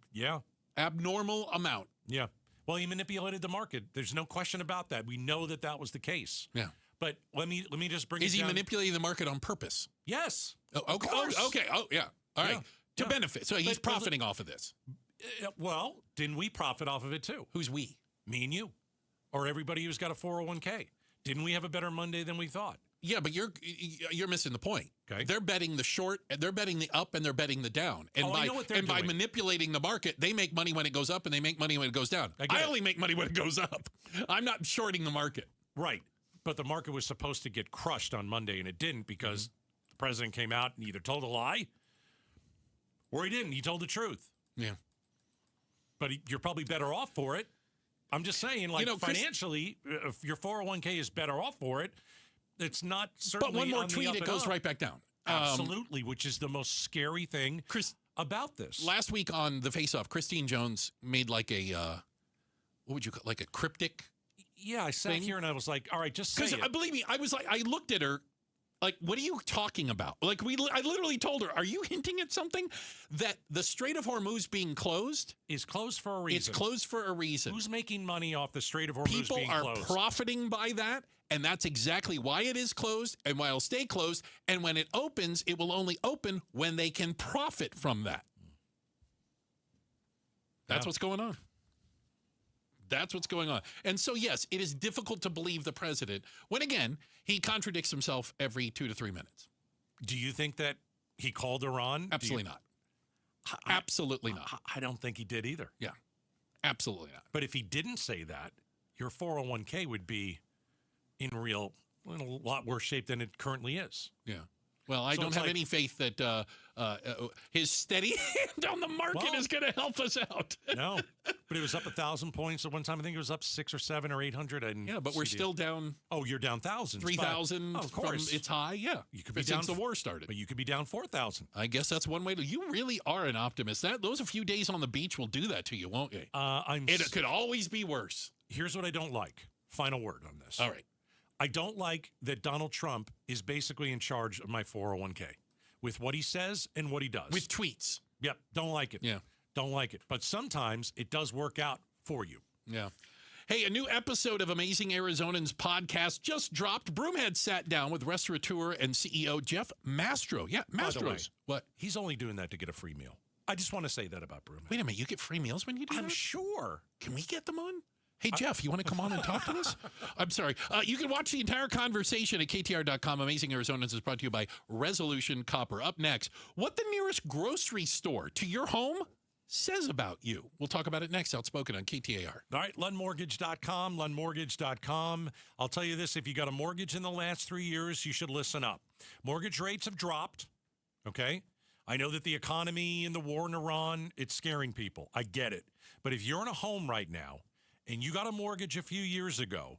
abnormal amount. Yeah. Well, he manipulated the market. There's no question about that. We know that was the case. Yeah. But let me just bring Is it he down. manipulating the market on purpose? Yes. Oh, okay. Okay. Oh, yeah. All right. To benefit. So he's profiting off of this. Well, didn't we profit off of it too? Who's we? Me and you. Or everybody who's got a 401k. Didn't we have a better Monday than we thought? Yeah, but you're missing the point. Okay. They're betting the short, they're betting the up, and they're betting the down. And by manipulating the market, they make money when it goes up and they make money when it goes down. I only make money when it goes up. I'm not shorting the market. Right. But the market was supposed to get crushed on Monday, and it didn't because the president came out and either told a lie or he didn't. He told the truth. Yeah. But you're probably better off for it. I'm just saying, financially, if your 401k is better off for it, it's not certainly. But one more on the tweet, up it and goes up. right back down. Absolutely, which is the most scary thing about this. Last week on the Face Off, Christine Jones made like a, what would you call, like a cryptic? Yeah, I sat here and I was like, all right, just say it. Because believe me, I was like, I looked at her. Like, what are you talking about? Like, I literally told her, are you hinting at something? That the Strait of Hormuz being closed is closed for a reason. It's closed for a reason. Who's making money off the Strait of Hormuz being closed? People are profiting by that, and that's exactly why it is closed and why it'll stay closed. And when it opens, it will only open when they can profit from that. That's what's going on. That's what's going on. And so, yes, it is difficult to believe the president when, again, he contradicts himself every 2 to 3 minutes. Do you think that he called Iran? Absolutely not. Absolutely not. I don't think he did either. Yeah, absolutely not. But if he didn't say that, your 401k would be in a lot worse shape than it currently is. Yeah. Well, I don't have any faith that his steady hand on the market is going to help us out. No, but it was up 1,000 points at one time. I think it was up 600 or 700 or 800. Yeah, but we're still down. Oh, you're down thousands. 3,000 of course. From its high. Yeah, you could be down since the war started. But you could be down 4,000. I guess that's one way to. You really are an optimist. Those a few days on the beach will do that to you, won't they? It could always be worse. Here's what I don't like. Final word on this. All right. I don't like that Donald Trump is basically in charge of my 401k with what he says and what he does. With tweets. Yep. Don't like it. Yeah. Don't like it. But sometimes it does work out for you. Yeah. Hey, a new episode of Amazing Arizonans podcast just dropped. Broomhead sat down with restaurateur and CEO Jeff Mastro. Yeah, Mastro's. What? He's only doing that to get a free meal. I just want to say that about Broomhead. Wait a minute. You get free meals when you do that? I'm sure. Can we get them on? Hey, Jeff, you want to come on and talk to us? I'm sorry. You can watch the entire conversation at KTAR.com. Amazing Arizonans is brought to you by Resolution Copper. Up next, what the nearest grocery store to your home says about you. We'll talk about it next. Outspoken on KTAR. All right, LundMortgage.com, LundMortgage.com. I'll tell you this, if you got a mortgage in the last 3 years, you should listen up. Mortgage rates have dropped, okay? I know that the economy and the war in Iran, it's scaring people. I get it. But if you're in a home right now and you got a mortgage a few years ago,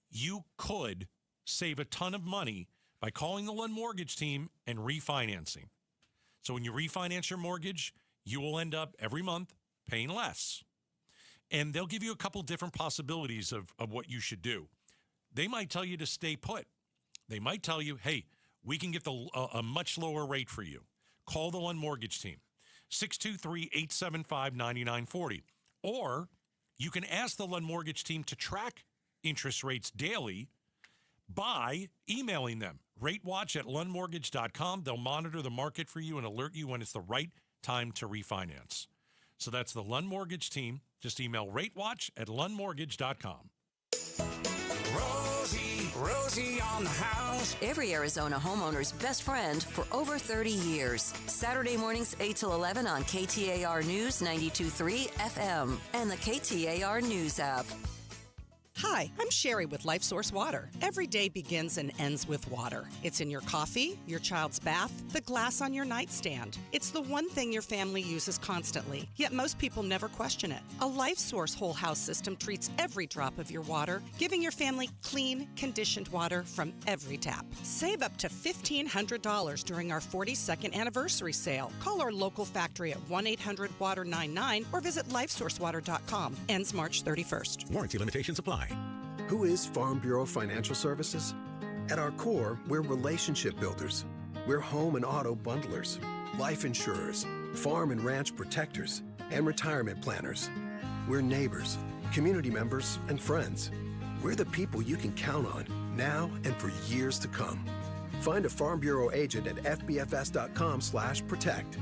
you could save a ton of money by calling the Lund Mortgage team and refinancing. So when you refinance your mortgage, you will end up every month paying less. And they'll give you a couple different possibilities of what you should do. They might tell you to stay put. They might tell you, hey, we can get a much lower rate for you. Call the Lund Mortgage team, 623-875-9940. Or you can ask the Lund Mortgage team to track interest rates daily by emailing them. RateWatch@LundMortgage.com. They'll monitor the market for you and alert you when it's the right time to refinance. So that's the Lund Mortgage team. Just email RateWatch@LundMortgage.com. Rosie on the house. Every Arizona homeowner's best friend for over 30 years. Saturday mornings 8 till 11 on KTAR News 92.3 FM and the KTAR News app. Hi, I'm Sherry with Life Source Water. Every day begins and ends with water. It's in your coffee, your child's bath, the glass on your nightstand. It's the one thing your family uses constantly, yet most people never question it. A Life Source whole house system treats every drop of your water, giving your family clean, conditioned water from every tap. Save up to $1,500 during our 42nd anniversary sale. Call our local factory at 1-800-WATER-99 or visit lifesourcewater.com. Ends March 31st. Warranty limitations apply. Who is Farm Bureau Financial Services? At our core, we're relationship builders. We're home and auto bundlers, life insurers, farm and ranch protectors, and retirement planners. We're neighbors, community members, and friends. We're the people you can count on now and for years to come. Find a Farm Bureau agent at fbfs.com/protect.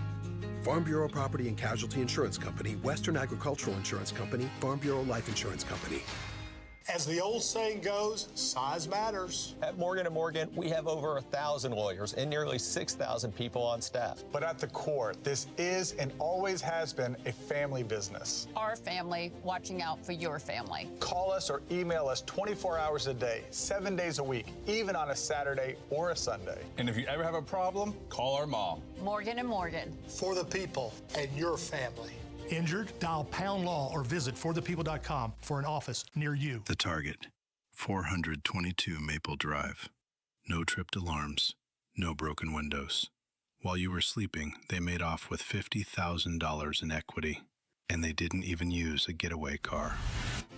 Farm Bureau Property and Casualty Insurance Company, Western Agricultural Insurance Company, Farm Bureau Life Insurance Company. As the old saying goes, size matters. At Morgan & Morgan, we have over 1,000 lawyers and nearly 6,000 people on staff. But at the core, this is and always has been a family business. Our family watching out for your family. Call us or email us 24 hours a day, 7 days a week, even on a Saturday or a Sunday. And if you ever have a problem, call our mom. Morgan & Morgan. For the people and your family. Injured? Dial Pound Law or visit forthepeople.com for an office near you. The target, 422 Maple Drive. No tripped alarms, no broken windows. While you were sleeping, they made off with $50,000 in equity, and they didn't even use a getaway car.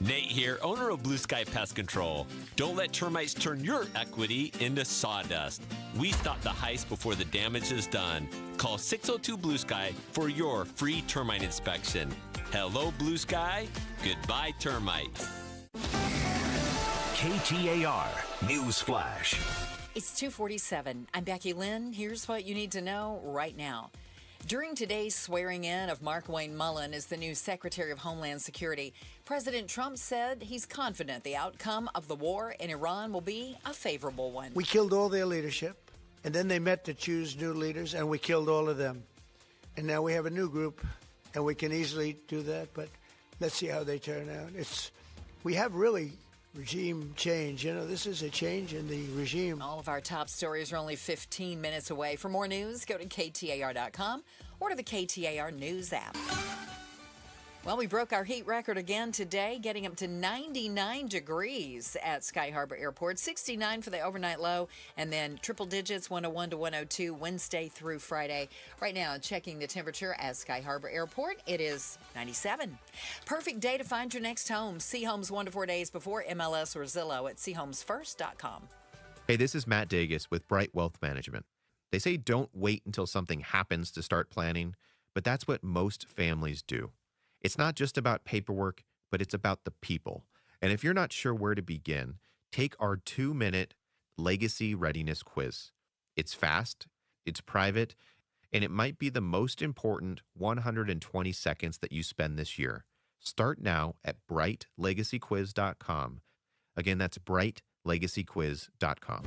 Nate here, owner of Blue Sky Pest Control. Don't let termites turn your equity into sawdust. We stop the heist before the damage is done. Call 602 Blue Sky for your free termite inspection. Hello, Blue Sky. Goodbye, termites. KTAR News Flash. It's 2:47. I'm Becky Lynn. Here's what you need to know right now. During today's swearing in of Mark Wayne Mullen as the new Secretary of Homeland Security, President Trump said he's confident the outcome of the war in Iran will be a favorable one. We killed all their leadership, and then they met to choose new leaders, and we killed all of them. And now we have a new group, and we can easily do that, but let's see how they turn out. We have really regime change. You know, this is a change in the regime. All of our top stories are only 15 minutes away. For more news, go to KTAR.com or to the KTAR News app. Well, we broke our heat record again today, getting up to 99 degrees at Sky Harbor Airport, 69 for the overnight low, and then triple digits, 101 to 102, Wednesday through Friday. Right now, checking the temperature at Sky Harbor Airport, it is 97. Perfect day to find your next home. See homes 1 to 4 days before MLS or Zillow at seehomesfirst.com. Hey, this is Matt Dagus with Bright Wealth Management. They say don't wait until something happens to start planning, but that's what most families do. It's not just about paperwork, but it's about the people. And if you're not sure where to begin, take our 2-minute legacy readiness quiz. It's fast, it's private, and it might be the most important 120 seconds that you spend this year. Start now at brightlegacyquiz.com. Again, that's brightlegacyquiz.com.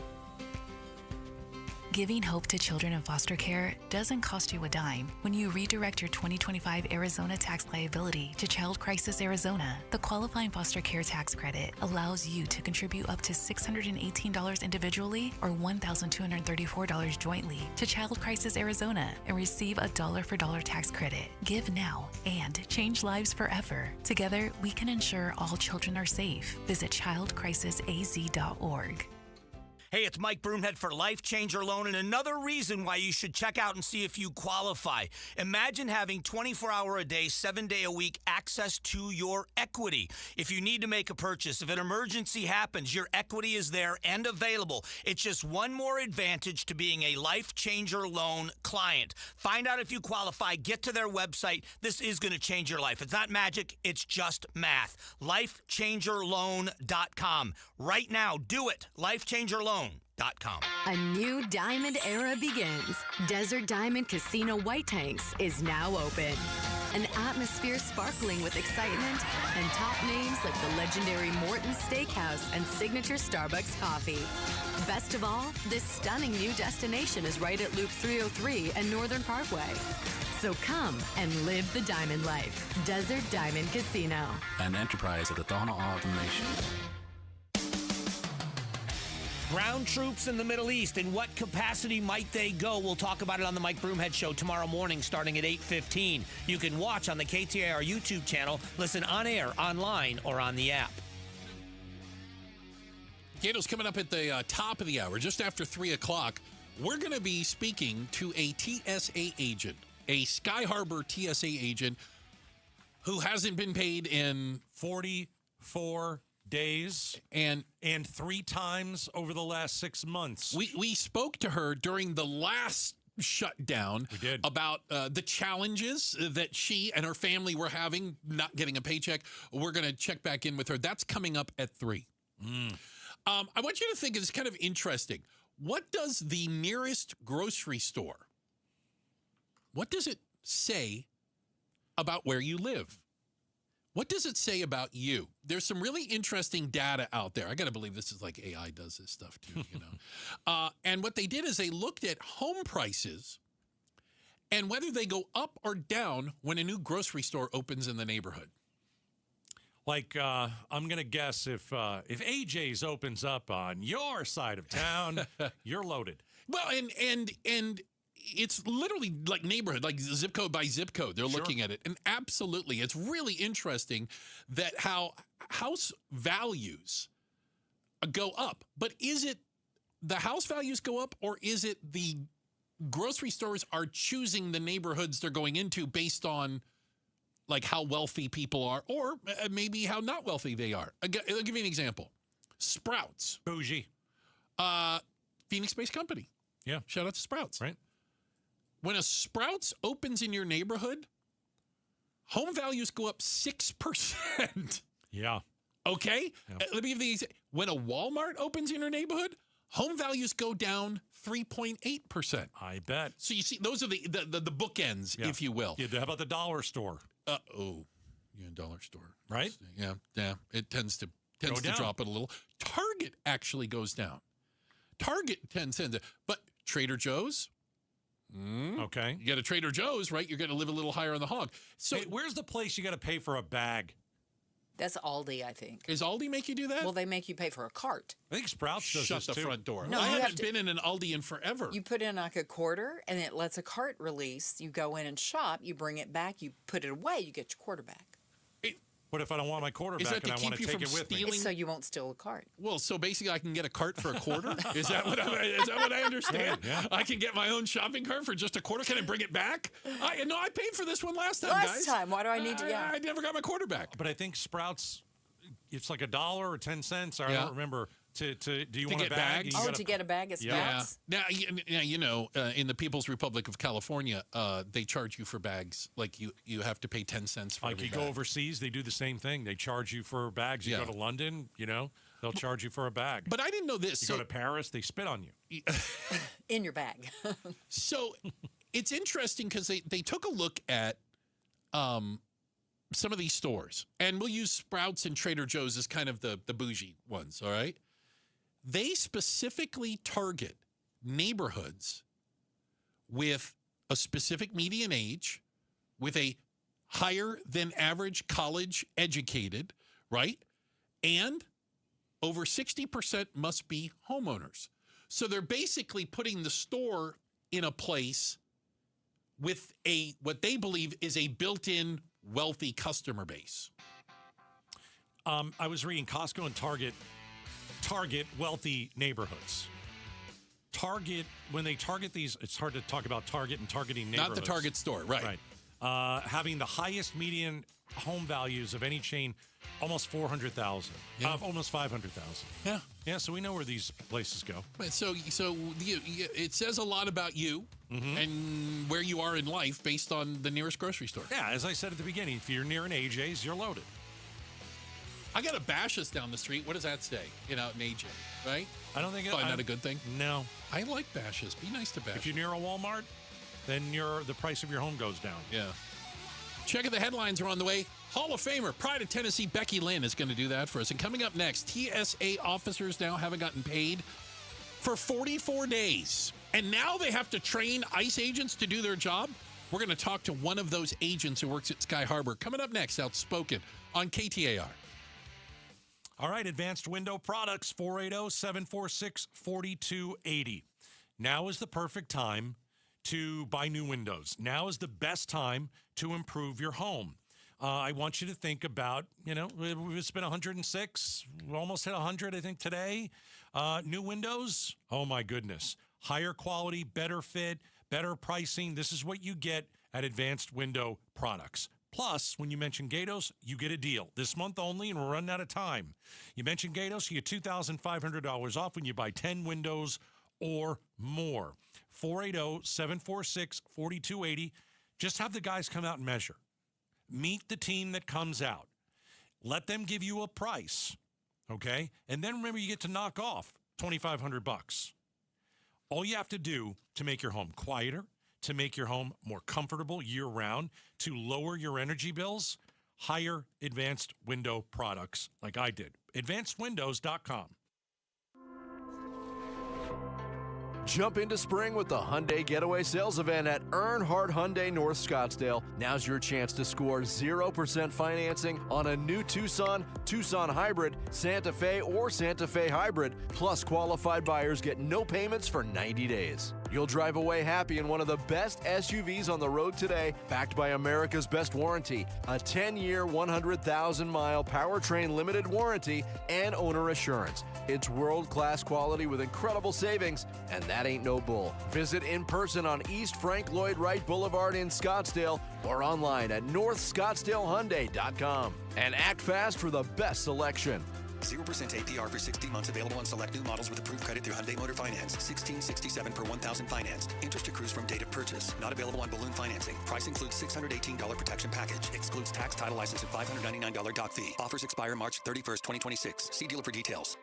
Giving hope to children in foster care doesn't cost you a dime when you redirect your 2025 Arizona tax liability to Child Crisis Arizona. The qualifying foster care tax credit allows you to contribute up to $618 individually or $1,234 jointly to Child Crisis Arizona and receive a dollar-for-dollar tax credit. Give now and change lives forever. Together, we can ensure all children are safe. Visit childcrisisaz.org. Hey, it's Mike Broomhead for Life Changer Loan, and another reason why you should check out and see if you qualify. Imagine having 24-hour-a-day, 7-day-a-week access to your equity. If you need to make a purchase, if an emergency happens, your equity is there and available. It's just one more advantage to being a Life Changer Loan client. Find out if you qualify. Get to their website. This is going to change your life. It's not magic. It's just math. LifeChangerLoan.com. Right now, do it. LifeChangerLoan.com. A new diamond era begins. Desert Diamond Casino White Tanks is now open. An atmosphere sparkling with excitement and top names like the legendary Morton's Steakhouse and signature Starbucks coffee. Best of all, this stunning new destination is right at Loop 303 and Northern Parkway. So come and live the diamond life. Desert Diamond Casino. An enterprise of the Tohono O'odham Nation. Ground troops in the Middle East, in what capacity might they go? We'll talk about it on the Mike Broomhead Show tomorrow morning starting at 8:15. You can watch on the KTAR YouTube channel, listen on air, online, or on the app. Gatos, coming up at the top of the hour, just after 3 o'clock, we're going to be speaking to a TSA agent, a Sky Harbor TSA agent who hasn't been paid in 44 days and 3 times over the last 6 months. We spoke to her during the last shutdown. We did. About the challenges that she and her family were having, not getting a paycheck. We're going to check back in with her. That's coming up at 3. I want you to think, it's kind of interesting. What does the nearest grocery store, what does it say about where you live? What does it say about you? There's some really interesting data out there. I got to believe this is like AI does this stuff too, you know. And what they did is they looked at home prices and whether they go up or down when a new grocery store opens in the neighborhood. Like, I'm going to guess if AJ's opens up on your side of town, you're loaded. Well, and it's literally like neighborhood, like zip code by zip code. They're looking at it. And absolutely, it's really interesting that how house values go up. But is it the house values go up, or is it the grocery stores are choosing the neighborhoods they're going into based on like how wealthy people are, or maybe how not wealthy they are? I'll give you an example. Sprouts. Bougie. Phoenix-based company. Yeah. Shout out to Sprouts. Right. When a Sprouts opens in your neighborhood, home values go up 6%. Yeah. Okay? Yeah. Let me give you the example. When a Walmart opens in your neighborhood, home values go down 3.8%. I bet. So you see, those are the bookends, if you will. Yeah, how about the dollar store? Dollar store. Right? Yeah. It tends to drop it a little. Target actually goes down. Target tends to, but Trader Joe's. Okay. You got a Trader Joe's, right? You're going to live a little higher on the hog. So hey, where's the place you got to pay for a bag? That's Aldi, I think. Does Aldi make you do that? Well, they make you pay for a cart. I think Sprouts does Shut this the too. front door. No, I you haven't have to- been in an Aldi in forever. You put in like a quarter, and it lets a cart release. You go in and shop. You bring it back. You put it away. You get your quarter back. What if I don't want my quarter Is back that and to I want keep to you take from it with me? stealing? It's so you won't steal a cart. Well, so basically I can get a cart for a quarter? Is that what I understand? Yeah. I can get my own shopping cart for just a quarter? Can I bring it back? I paid for this one last time, guys. Last time. Why do I need to? Yeah. I never got my quarter back. But I think Sprouts, it's like $1 or 10 cents. I don't remember. Do you want get a bag? bags? To get a bag at Sprouts? Now, in the People's Republic of California, they charge you for bags. Like you have to pay 10 cents for Like you go overseas, they do the same thing. They charge you for bags. You go to London, they'll charge you for a bag. But I didn't know this. You go to Paris, they spit on you. In your bag. So it's interesting because they took a look at some of these stores. And we'll use Sprouts and Trader Joe's as kind of the bougie ones, all right? They specifically target neighborhoods with a specific median age, with a higher than average college educated, right? And over 60% must be homeowners. So they're basically putting the store in a place with what they believe is a built-in wealthy customer base. I was reading Costco and target wealthy neighborhoods. Target, when they target these, it's hard to talk about Target and targeting neighborhoods. Not the Target store, right. Having the highest median home values of any chain, almost 400,000, almost 500,000. Yeah. Yeah, so we know where these places go. So it says a lot about you and where you are in life based on the nearest grocery store. Yeah, as I said at the beginning, if you're near an AJ's, you're loaded. I got a Bashas' down the street. What does that say? Out in AJ, right? I don't think it's not a good thing. No. I like Bashas'. Be nice to Bashas'. If you're near a Walmart, then the price of your home goes down. Yeah. Checking the headlines are on the way. Hall of Famer, Pride of Tennessee, Becky Lynn is going to do that for us. And coming up next, TSA officers now haven't gotten paid for 44 days. And now they have to train ICE agents to do their job. We're going to talk to one of those agents who works at Sky Harbor. Coming up next, Outspoken on KTAR. All right, Advanced Window Products, 480-746-4280. Now is the perfect time to buy new windows. Now is the best time to improve your home. I want you to think about, it's been 106, we almost hit 100, I think, today. New windows, oh my goodness. Higher quality, better fit, better pricing. This is what you get at Advanced Window Products. Plus, when you mention Gatos, you get a deal. This month only, and we're running out of time. You mention Gatos, you get $2,500 off when you buy 10 windows or more. 480-746-4280. Just have the guys come out and measure. Meet the team that comes out. Let them give you a price, okay? And then remember, you get to knock off $2,500. All you have to do to make your home quieter, to make your home more comfortable year-round, to lower your energy bills, hire Advanced Window Products like I did. AdvancedWindows.com. Jump into spring with the Hyundai Getaway Sales Event at Earnhardt Hyundai North Scottsdale. Now's your chance to score 0% financing on a new Tucson, Tucson Hybrid, Santa Fe, or Santa Fe Hybrid. Plus, qualified buyers get no payments for 90 days. You'll drive away happy in one of the best SUVs on the road today, backed by America's best warranty, a 10-year, 100,000-mile powertrain limited warranty, and owner assurance. It's world-class quality with incredible savings, and that ain't no bull. Visit in person on East Frank Lloyd Wright Boulevard in Scottsdale or online at NorthScottsdaleHyundai.com. And act fast for the best selection. 0% APR for 60 months available on select new models with approved credit through Hyundai Motor Finance. $1,667 per $1,000 financed. Interest accrues from date of purchase. Not available on balloon financing. Price includes $618 protection package. Excludes tax, title, license, and $599 doc fee. Offers expire March 31st, 2026. See dealer for details.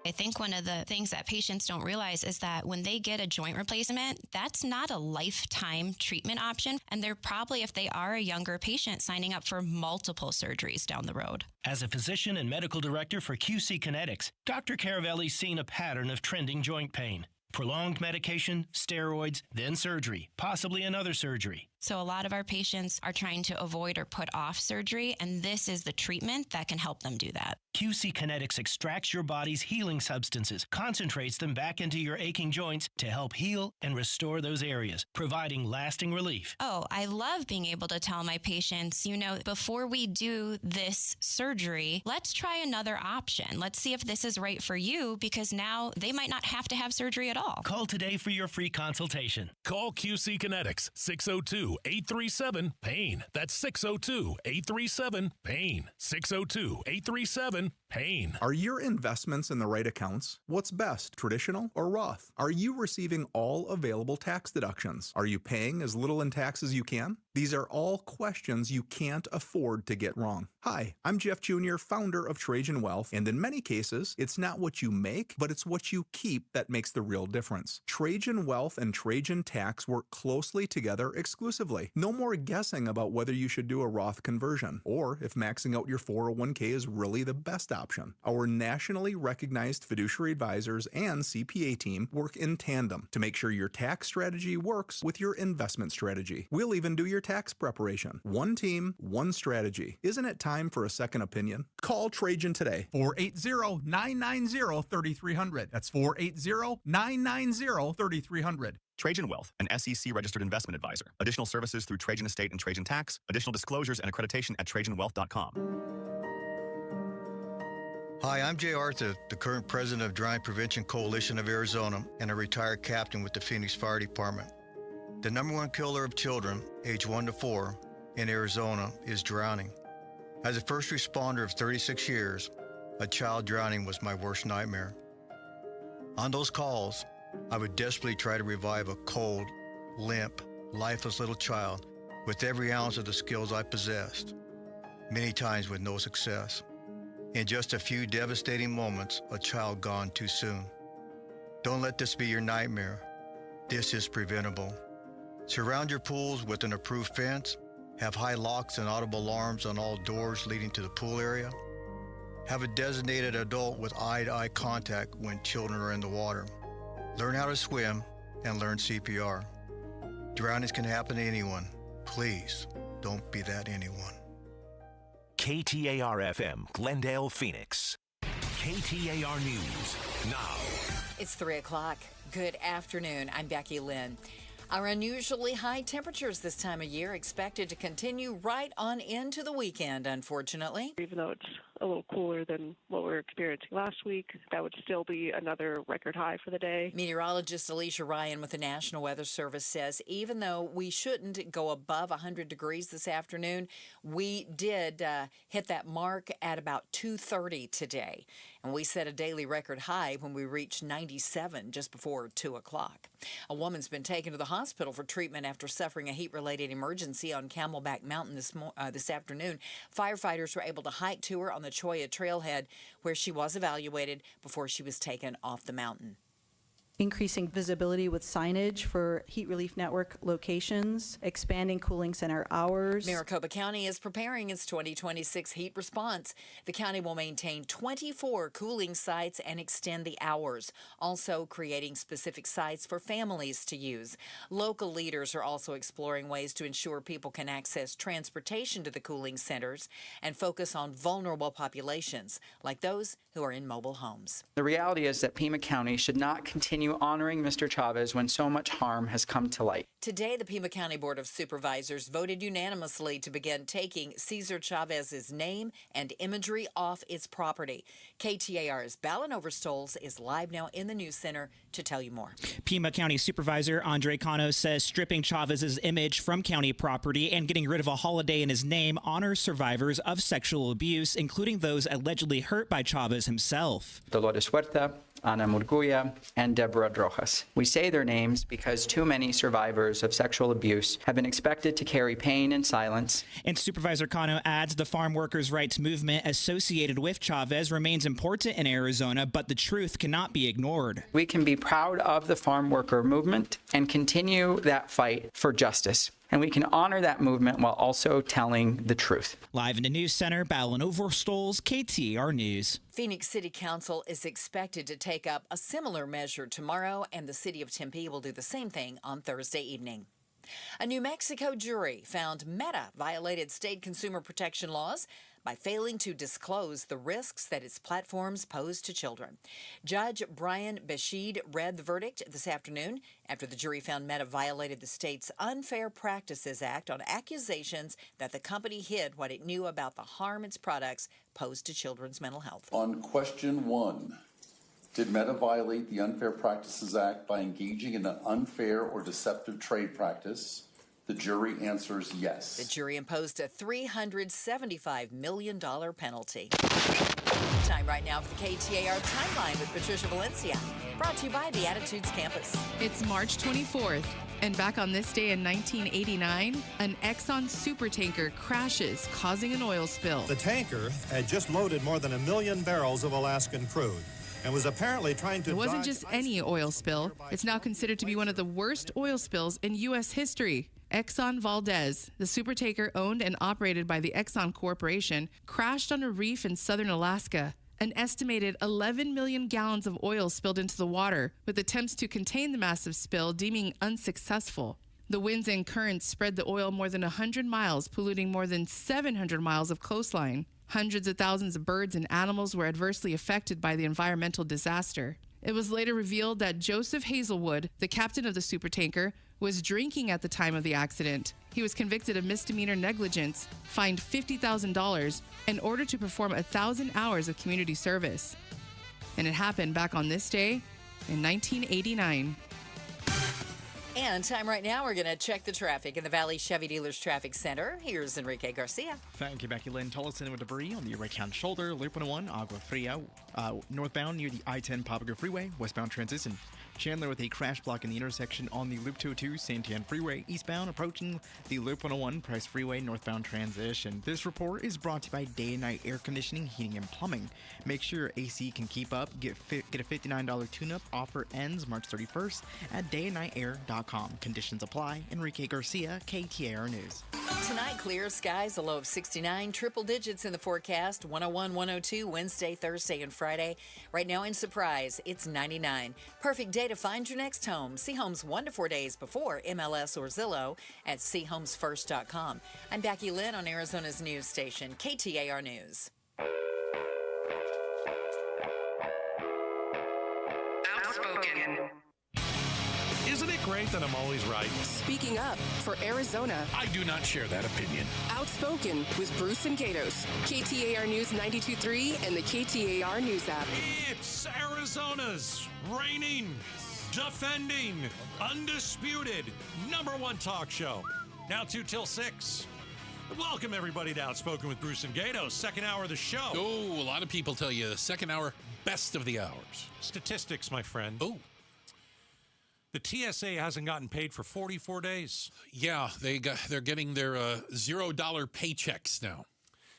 I think one of the things that patients don't realize is that when they get a joint replacement, that's not a lifetime treatment option. And they're probably, if they are a younger patient, signing up for multiple surgeries down the road. As a physician and medical director for QC Kinetics, Dr. Caravelli's seen a pattern of trending joint pain. Prolonged medication, steroids, then surgery, possibly another surgery. So a lot of our patients are trying to avoid or put off surgery, and this is the treatment that can help them do that. QC Kinetics extracts your body's healing substances, concentrates them back into your aching joints to help heal and restore those areas, providing lasting relief. Oh, I love being able to tell my patients, before we do this surgery, let's try another option. Let's see if this is right for you, because now they might not have to have surgery at all. Call today for your free consultation. Call QC Kinetics, 602-837-PAIN. That's 602-837-PAIN. 602-837-PAIN. Are your investments in the right accounts? What's best, traditional or Roth? Are you receiving all available tax deductions? Are you paying as little in tax as you can? These are all questions you can't afford to get wrong. Hi, I'm Jeff Jr., founder of Trajan Wealth, and in many cases, it's not what you make, but it's what you keep that makes the real difference. Trajan Wealth and Trajan Tax work closely together exclusively. No more guessing about whether you should do a Roth conversion, or if maxing out your 401k is really the best best option. Our nationally recognized fiduciary advisors and CPA team work in tandem to make sure your tax strategy works with your investment strategy. We'll even do your tax preparation. One team, one strategy. Isn't it time for a second opinion? Call Trajan today. 480-990-3300. That's 480-990-3300. Trajan Wealth, an SEC-registered investment advisor. Additional services through Trajan Estate and Trajan Tax. Additional disclosures and accreditation at TrajanWealth.com. Hi, I'm Jay Arthur, the current president of Drowning Prevention Coalition of Arizona and a retired captain with the Phoenix Fire Department. The number one killer of children, age 1 to 4, in Arizona is drowning. As a first responder of 36 years, a child drowning was my worst nightmare. On those calls, I would desperately try to revive a cold, limp, lifeless little child with every ounce of the skills I possessed, many times with no success. In just a few devastating moments, a child gone too soon. Don't let this be your nightmare. This is preventable. Surround your pools with an approved fence. Have high locks and audible alarms on all doors leading to the pool area. Have a designated adult with eye-to-eye contact when children are in the water. Learn how to swim and learn CPR. Drownings can happen to anyone. Please, don't be that anyone. KTAR-FM, Glendale, Phoenix. KTAR News, now. It's 3 o'clock. Good afternoon. I'm Becky Lynn. Our unusually high temperatures this time of year expected to continue right on into the weekend, unfortunately. Even though it's a little cooler than what we were experiencing last week, that would still be another record high for the day. Meteorologist Alicia Ryan with the National Weather Service says even though we shouldn't go above 100 degrees this afternoon, we did hit that mark at about 2:30 today. And we set a daily record high when we reached 97 just before 2 o'clock. A woman's been taken to the hospital for treatment after suffering a heat-related emergency on Camelback Mountain this afternoon. Firefighters were able to hike to her on the Cholla trailhead where she was evaluated before she was taken off the mountain. Increasing visibility with signage for heat relief network locations, expanding cooling center hours. Maricopa County is preparing its 2026 heat response. The county will maintain 24 cooling sites and extend the hours, also creating specific sites for families to use. Local leaders are also exploring ways to ensure people can access transportation to the cooling centers and focus on vulnerable populations, like those who are in mobile homes. The reality is that Pima County should not continue honoring Mr. Chavez when so much harm has come to light. Today, the Pima County Board of Supervisors voted unanimously to begin taking Cesar Chavez's name and imagery off its property. KTAR's Ballin Overstoles is live now in the News Center to tell you more. Pima County Supervisor Andre Cano says stripping Chavez's image from county property and getting rid of a holiday in his name honors survivors of sexual abuse, including those allegedly hurt by Chavez himself. Dolores Huerta, Ana Murguia, and Deborah Rojas. We say their names because too many survivors of sexual abuse have been expected to carry pain in silence. And Supervisor Cano adds the farm workers' rights movement associated with Chavez remains important in Arizona, but the truth cannot be ignored. We can be proud of the farm worker movement and continue that fight for justice. And we can honor that movement while also telling the truth. Live in the News Center, Ballin Overstoles, KTAR News. Phoenix City Council is expected to take up a similar measure tomorrow, and the city of Tempe will do the same thing on Thursday evening. A New Mexico jury found Meta violated state consumer protection laws by failing to disclose the risks that its platforms pose to children. Judge Brian Beshid read the verdict this afternoon after the jury found Meta violated the state's Unfair Practices Act on accusations that the company hid what it knew about the harm its products pose to children's mental health. On question 1, did Meta violate the Unfair Practices Act by engaging in an unfair or deceptive trade practice? The jury answers yes. The jury imposed a $375 million penalty. Time right now for the KTAR Timeline with Patricia Valencia. Brought to you by the Attitudes Campus. It's March 24th, and back on this day in 1989, an Exxon supertanker crashes, causing an oil spill. The tanker had just loaded more than 1 million barrels of Alaskan crude and was apparently trying to... It wasn't just any oil spill. It's now considered to be one of the worst oil spills in U.S. history. Exxon Valdez, the supertanker owned and operated by the Exxon Corporation, crashed on a reef in southern Alaska. An estimated 11 million gallons of oil spilled into the water, with attempts to contain the massive spill deeming unsuccessful. The winds and currents spread the oil more than 100 miles, polluting more than 700 miles of coastline. Hundreds of thousands of birds and animals were adversely affected by the environmental disaster. It was later revealed that Joseph Hazelwood, the captain of the supertanker, was drinking at the time of the accident. He was convicted of misdemeanor negligence, fined $50,000, and ordered to perform 1,000 hours of community service. And it happened back on this day in 1989. And time right now, we're going to check the traffic in the Valley Chevy Dealers Traffic Center. Here's Enrique Garcia. Thank you, Becky Lynn. Tolleson with debris on the right-hand shoulder, Loop 101, Agua Fria, northbound near the I-10 Papago Freeway, westbound transition. Chandler with a crash block in the intersection on the Loop 202 Santiago Freeway, eastbound, approaching the Loop 101 Price Freeway, northbound transition. This report is brought to you by Day and Night Air Conditioning, Heating, and Plumbing. Make sure your AC can keep up. Get a $59 tune-up. Offer ends March 31st at dayandnightair.com. Conditions apply. Enrique Garcia, KTAR News. Tonight, clear skies, a low of 69, triple digits in the forecast, 101, 102, Wednesday, Thursday, and Friday. Right now in Surprise, it's 99. Perfect day to find your next home. See homes 1 to 4 days before MLS or Zillow at seehomesfirst.com. I'm Becky Lynn on Arizona's news station, KTAR News. Outspoken. Isn't it great that I'm always right? Speaking up for Arizona. I do not share that opinion. Outspoken with Bruce and Gatos. KTAR News 92.3 and the KTAR News app. It's Arizona's reigning, defending, undisputed #1 talk show. Now 2 till 6. Welcome, everybody, to Outspoken with Bruce and Gatos. Second hour of the show. Oh, a lot of people tell you the second hour, best of the hours. Statistics, my friend. Oh. The TSA hasn't gotten paid for 44 days. Yeah, they're getting their $0 paychecks now.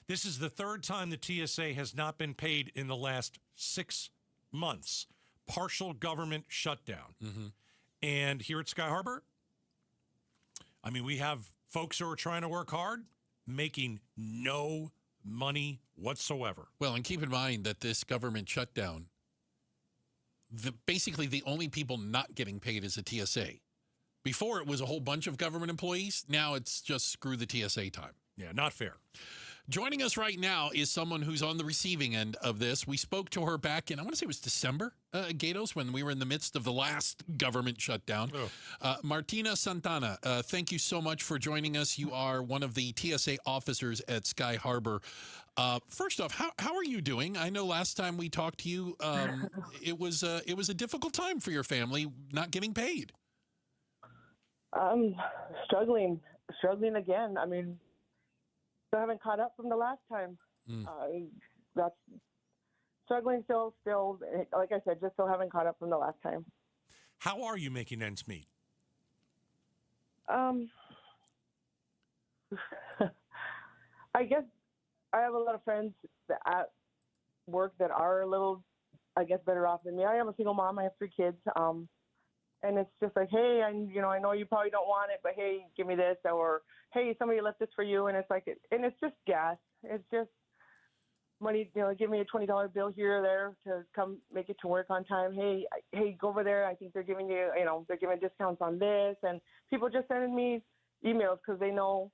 This is the third time the TSA has not been paid in the last 6 months. Partial government shutdown. Mm-hmm. And here at Sky Harbor, I mean, we have folks who are trying to work hard, making no money whatsoever. Well, and keep in mind that this government shutdown, basically the only people not getting paid is the TSA. Before it was a whole bunch of government employees. Now it's just screw the TSA time. Yeah, not fair. Joining us right now is someone who's on the receiving end of this. We spoke to her back in, I want to say it was December, Gatos, when we were in the midst of the last government shutdown. Martina Santana, thank you so much for joining us. You are one of the TSA officers at Sky Harbor. First off, how are you doing? I know last time we talked to you, it was a difficult time for your family not getting paid. Struggling again. I mean, still haven't caught up from the last time. That's struggling still. Like I said, just still haven't caught up from the last time. How are you making ends meet? I guess I have a lot of friends at work that are a little, I guess, better off than me. I am a single mom. I have 3 kids. And it's just like, hey, I know you probably don't want it, but hey, give me this, or hey, somebody left this for you, and it's like, and it's just gas. It's just money. Give me a $20 bill here or there to come make it to work on time. Hey, go over there. I think they're giving you, they're giving discounts on this, and people just sending me emails because they know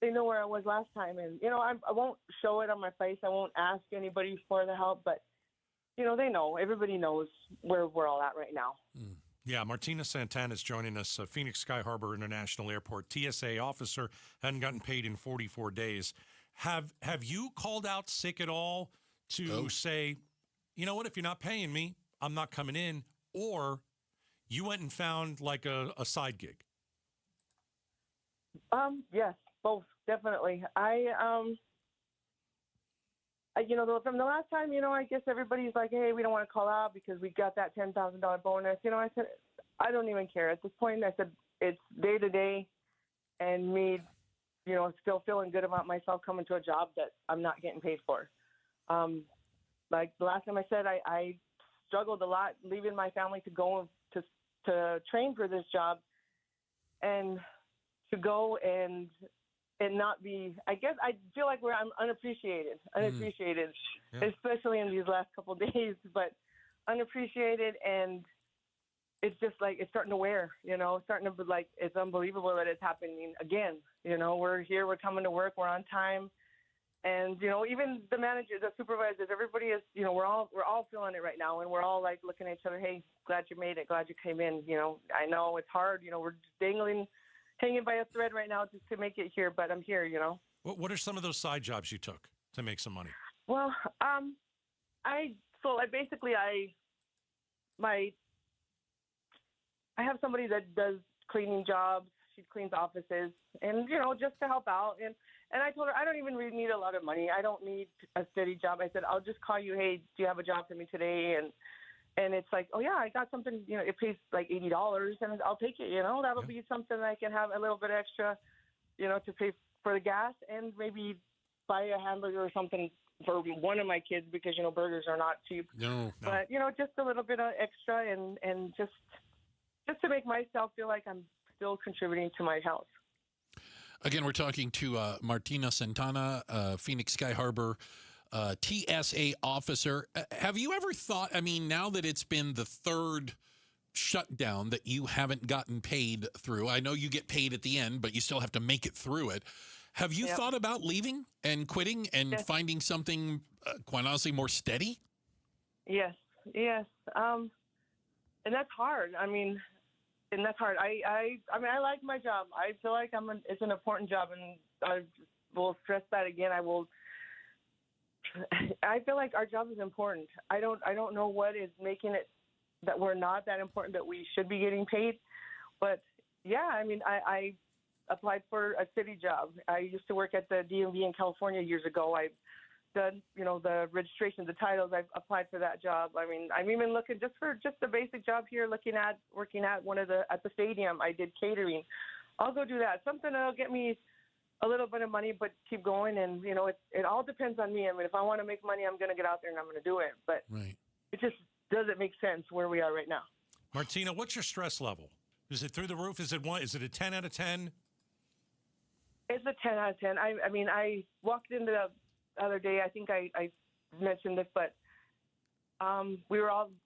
where I was last time, and I won't show it on my face. I won't ask anybody for the help, but they know. Everybody knows where we're all at right now. Yeah, Martina Santana is joining us, Phoenix Sky Harbor International Airport. TSA officer, hadn't gotten paid in 44 days. Have you called out sick at all to say, you know what, if you're not paying me, I'm not coming in, or you went and found like a side gig? Yes, both, definitely. From the last time, I guess everybody's like, hey, we don't want to call out because we got that $10,000 bonus. I said, I don't even care. At this point, I said, it's day to day, and me, still feeling good about myself coming to a job that I'm not getting paid for. Like the last time I said, I struggled a lot leaving my family to go to train for this job, and to go and not be, I guess I feel like I'm unappreciated, especially in these last couple of days, but unappreciated, and it's just like, it's starting to wear, starting to be like, it's unbelievable that it's happening again. We're here, we're coming to work, we're on time. And, even the managers, the supervisors, everybody is, we're all feeling it right now. And we're all like looking at each other. Hey, glad you made it. Glad you came in. I know it's hard. We're just hanging by a thread right now just to make it here, but I'm here, What are some of those side jobs you took to make some money? Well, I have somebody that does cleaning jobs. She cleans offices and, just to help out. And I told her, I don't even really need a lot of money. I don't need a steady job. I said, I'll just call you. Hey, do you have a job for me today? And it's like, oh yeah, I got something, it pays like $80 and I'll take it, that'll be something I can have a little bit extra, to pay for the gas and maybe buy a hamburger or something for one of my kids because, burgers are not cheap. No. But, just a little bit of extra and just to make myself feel like I'm still contributing to my house. Again, we're talking to Martina Santana, Phoenix Sky Harbor TSA officer. Have you ever thought, now that it's been the third shutdown that you haven't gotten paid through, I know you get paid at the end, but you still have to make it through it. Have you thought about leaving and quitting and finding something, quite honestly, more steady? Yes. And that's hard. And that's hard. I like my job. I feel like it's an important job, and I will stress that again. I feel like our job is important. I don't know what is making it that we're not that important, that we should be getting paid. But yeah, I applied for a city job. I used to work at the DMV in California years ago. I've done, the registration, the titles. I've applied for that job. I'm even looking for the basic job here, working at at the stadium. I did catering. I'll go do that. Something that'll get me a little bit of money, but keep going. And, it all depends on me. If I want to make money, I'm going to get out there and I'm going to do it. But It just doesn't make sense where we are right now. Martina, what's your stress level? Is it through the roof? Is it a 10 out of 10? It's a 10 out of 10. I walked into the other day, I think I mentioned this, but we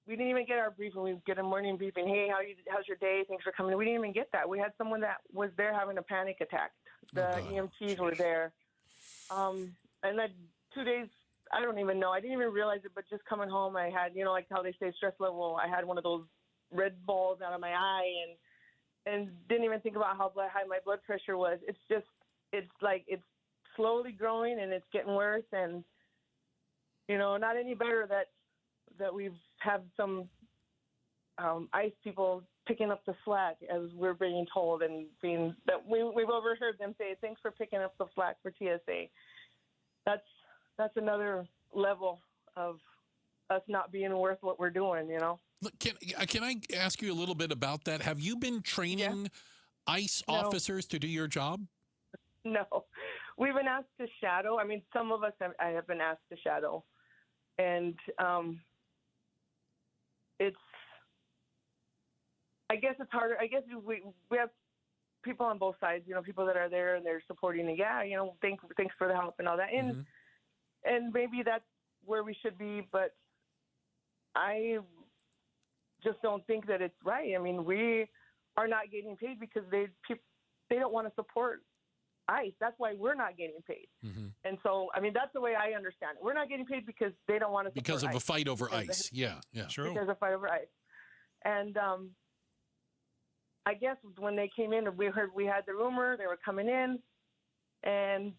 didn't even get our briefing. We get a morning briefing. Hey, how's your day? Thanks for coming. We didn't even get that. We had someone that was there having a panic attack. The EMTs were there. And then 2 days, I don't even know. I didn't even realize it, but just coming home, I had, like how they say stress level, I had one of those red balls out of my eye and didn't even think about how high my blood pressure was. It's slowly growing and it's getting worse, and not any better that we've had some ICE people picking up the slack, as we're being told, and we've overheard them say, thanks for picking up the slack for TSA. That's another level of us not being worth what we're doing. Look, can I ask you a little bit about that? Have you been training ICE officers to do your job? No. We've been asked to shadow. Some of us I have been asked to shadow. And I guess it's harder. I guess we have people on both sides, people that are there and they're supporting it. Yeah, thanks for the help and all that. And maybe that's where we should be, but I just don't think that it's right. We are not getting paid because they don't want to support ICE. That's why we're not getting paid. And so, that's the way I understand it. We're not getting paid because they don't want to support because of ICE. a fight over ICE. Yeah. True. Because of a fight over ICE. And I guess when they came in, we had the rumor they were coming in, and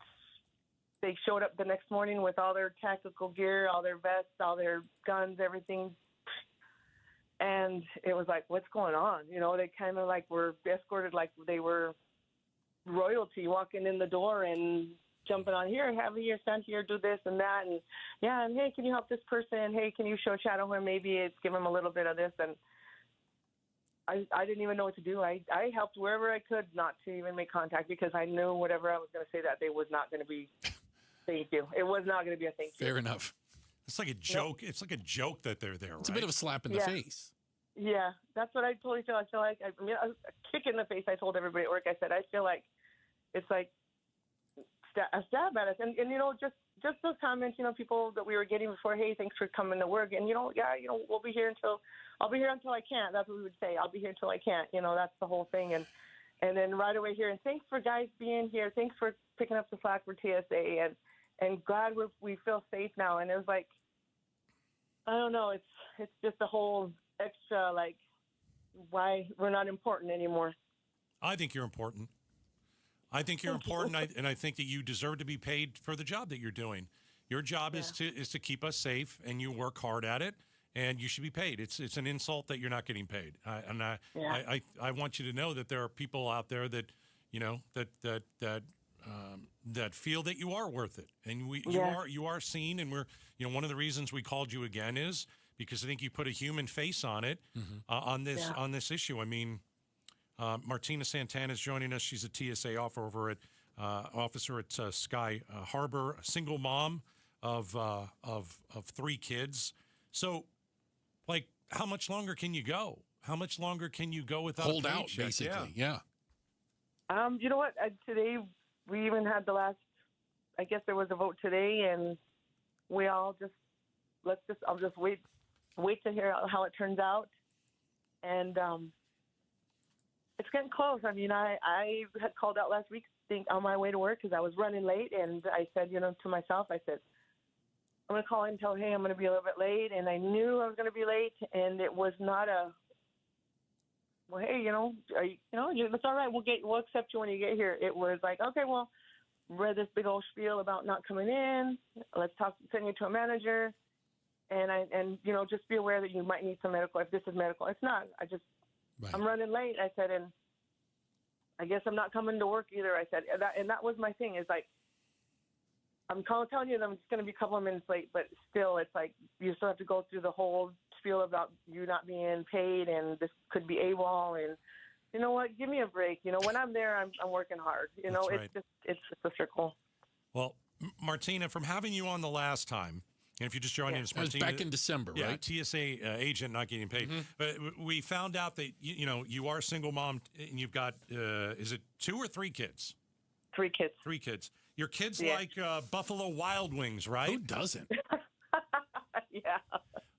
they showed up the next morning with all their tactical gear, all their vests, all their guns, everything. And it was like, what's going on? They kind of were escorted like they were royalty, walking in the door and jumping on here, stand here, do this and that, and hey, can you help this person? Hey, can you shadow him? Maybe it's give him a little bit of this. And I didn't even know what to do. I helped wherever I could not to even make contact, because I knew whatever I was going to say that day was not going to be thank you. It was not going to be a thank you. Fair enough. It's like a joke. It's like a joke that they're there. It's a bit of a slap in the face. Yeah, that's what I totally feel. I feel like a kick in the face. I told everybody at work. I said I feel like it's like a stab at us. And just those comments, people that we were getting before, hey, thanks for coming to work. And, we'll be here I'll be here until I can't. That's what we would say. I'll be here until I can't. That's the whole thing. And then right away here, and thanks for guys being here. Thanks for picking up the slack for TSA. And glad we feel safe now. And it was like, I don't know. It's just a whole extra, like, why we're not important anymore. I think you're important. I think you're important, and I think that you deserve to be paid for the job that you're doing. Your job is to keep us safe, and you work hard at it, and you should be paid. It's an insult that you're not getting paid. I want you to know that there are people out there that that feel that you are worth it, and you are seen. And we're one of the reasons we called you again is because I think you put a human face on it on this issue. I mean. Martina Santana is joining us. She's a TSA officer at Sky Harbor, a single mom of 3 kids. So, like, how much longer can you go? How much longer can you go without hold a out? paycheck? Basically, yeah. You know what? Today we even had the last. I guess there was a vote today, and we all I'll just wait to hear how it turns out, and. It's getting close. I mean, I had called out last week on my way to work because I was running late, and I said, to myself, I said, I'm going to call in and tell, hey, I'm going to be a little bit late, and I knew I was going to be late, and it was not well, hey, it's all right. We'll accept you when you get here. It was like, okay, well, read this big old spiel about not coming in. Let's send you to a manager, and just be aware that you might need some medical. If this is medical, it's not. Right. I'm running late. I said, and I guess I'm not coming to work either. I said, and that was my thing. Is like, I'm telling you that I'm just going to be a couple of minutes late, but still, it's like you still have to go through the whole spiel about you not being paid, and this could be AWOL, and you know what? Give me a break. When I'm there, I'm working hard. That's right. It's just a circle. Well, Martina, from having you on the last time. And if you just joined us, Martina, back in December, right? TSA agent not getting paid. But we found out that you are a single mom, and you've got is it 2 or 3 kids? 3 kids. 3 kids. Your kids like Buffalo Wild Wings, right? Who doesn't? Yeah.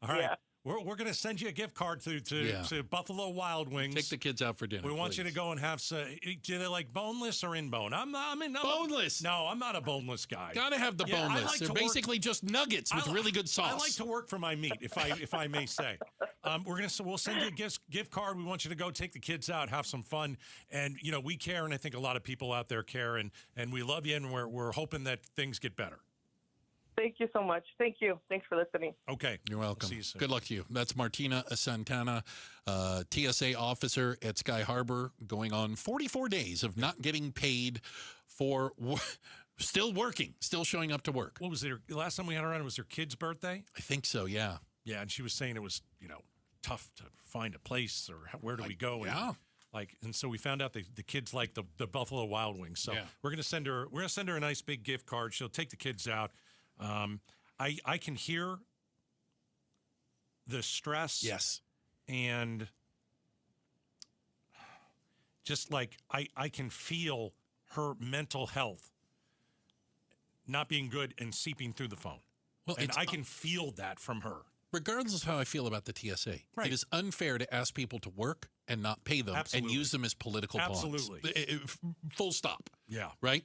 All right. Yeah. We're going to send you a gift card to Buffalo Wild Wings. Take the kids out for dinner. We want you to go and have some. Do they like boneless or in bone? I'm boneless. No, I'm not a boneless guy. Gotta have the boneless. They're basically just nuggets with really good sauce. I like to work for my meat, if I may say. We'll send you a gift card. We want you to go take the kids out, have some fun, and we care, and I think a lot of people out there care, and we love you, and we're hoping that things get better. Thank you so much. Thank you. Thanks for listening. Okay. You're welcome. See you soon. Good luck to you. That's Martina Santana, TSA officer at Sky Harbor, going on 44 days of not getting paid for still working, still showing up to work. What was it? Last time we had her on, it was her kid's birthday? I think so, yeah. Yeah, and she was saying it was, tough to find a place or where do we go? Yeah. And so we found out the kids like the Buffalo Wild Wings. So we're gonna send her a nice big gift card. She'll take the kids out. I can hear the stress. Yes. And just like I can feel her mental health not being good and seeping through the phone. Well, and I can feel that from her. Regardless of how I feel about the TSA, it is unfair to ask people to work and not pay them and use them as political pawns. Absolutely. Full stop. Yeah. Right?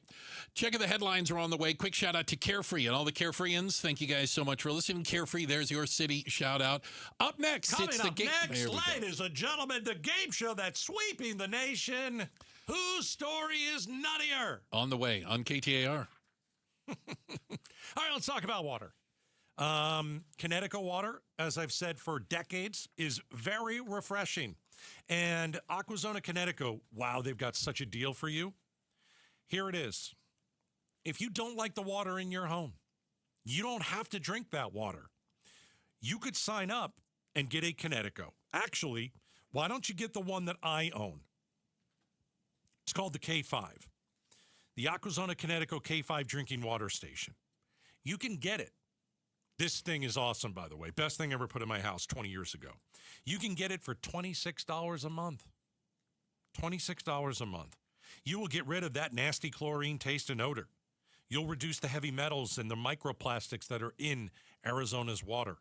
Checking the headlines are on the way. Quick shout out to Carefree and all the Carefreeans. Thank you guys so much for listening. Carefree, there's your city shout out. Up next, it's the game. Next, ladies and gentlemen, the game show that's sweeping the nation. Whose story is nuttier? On the way on KTAR. All right, let's talk about water. Connecticut water, as I've said for decades, is very refreshing. And Aquazona Connecticut, wow, they've got such a deal for you. Here it is. If you don't like the water in your home, you don't have to drink that water. You could sign up and get a Connecticut. Actually, why don't you get the one that I own? It's called the K5. The Aquazona Connecticut K5 drinking water station. You can get it. This thing is awesome, by the way. Best thing ever put in my house 20 years ago. You can get it for $26 a month. $26 a month. You will get rid of that nasty chlorine taste and odor. You'll reduce the heavy metals and the microplastics that are in Arizona's water.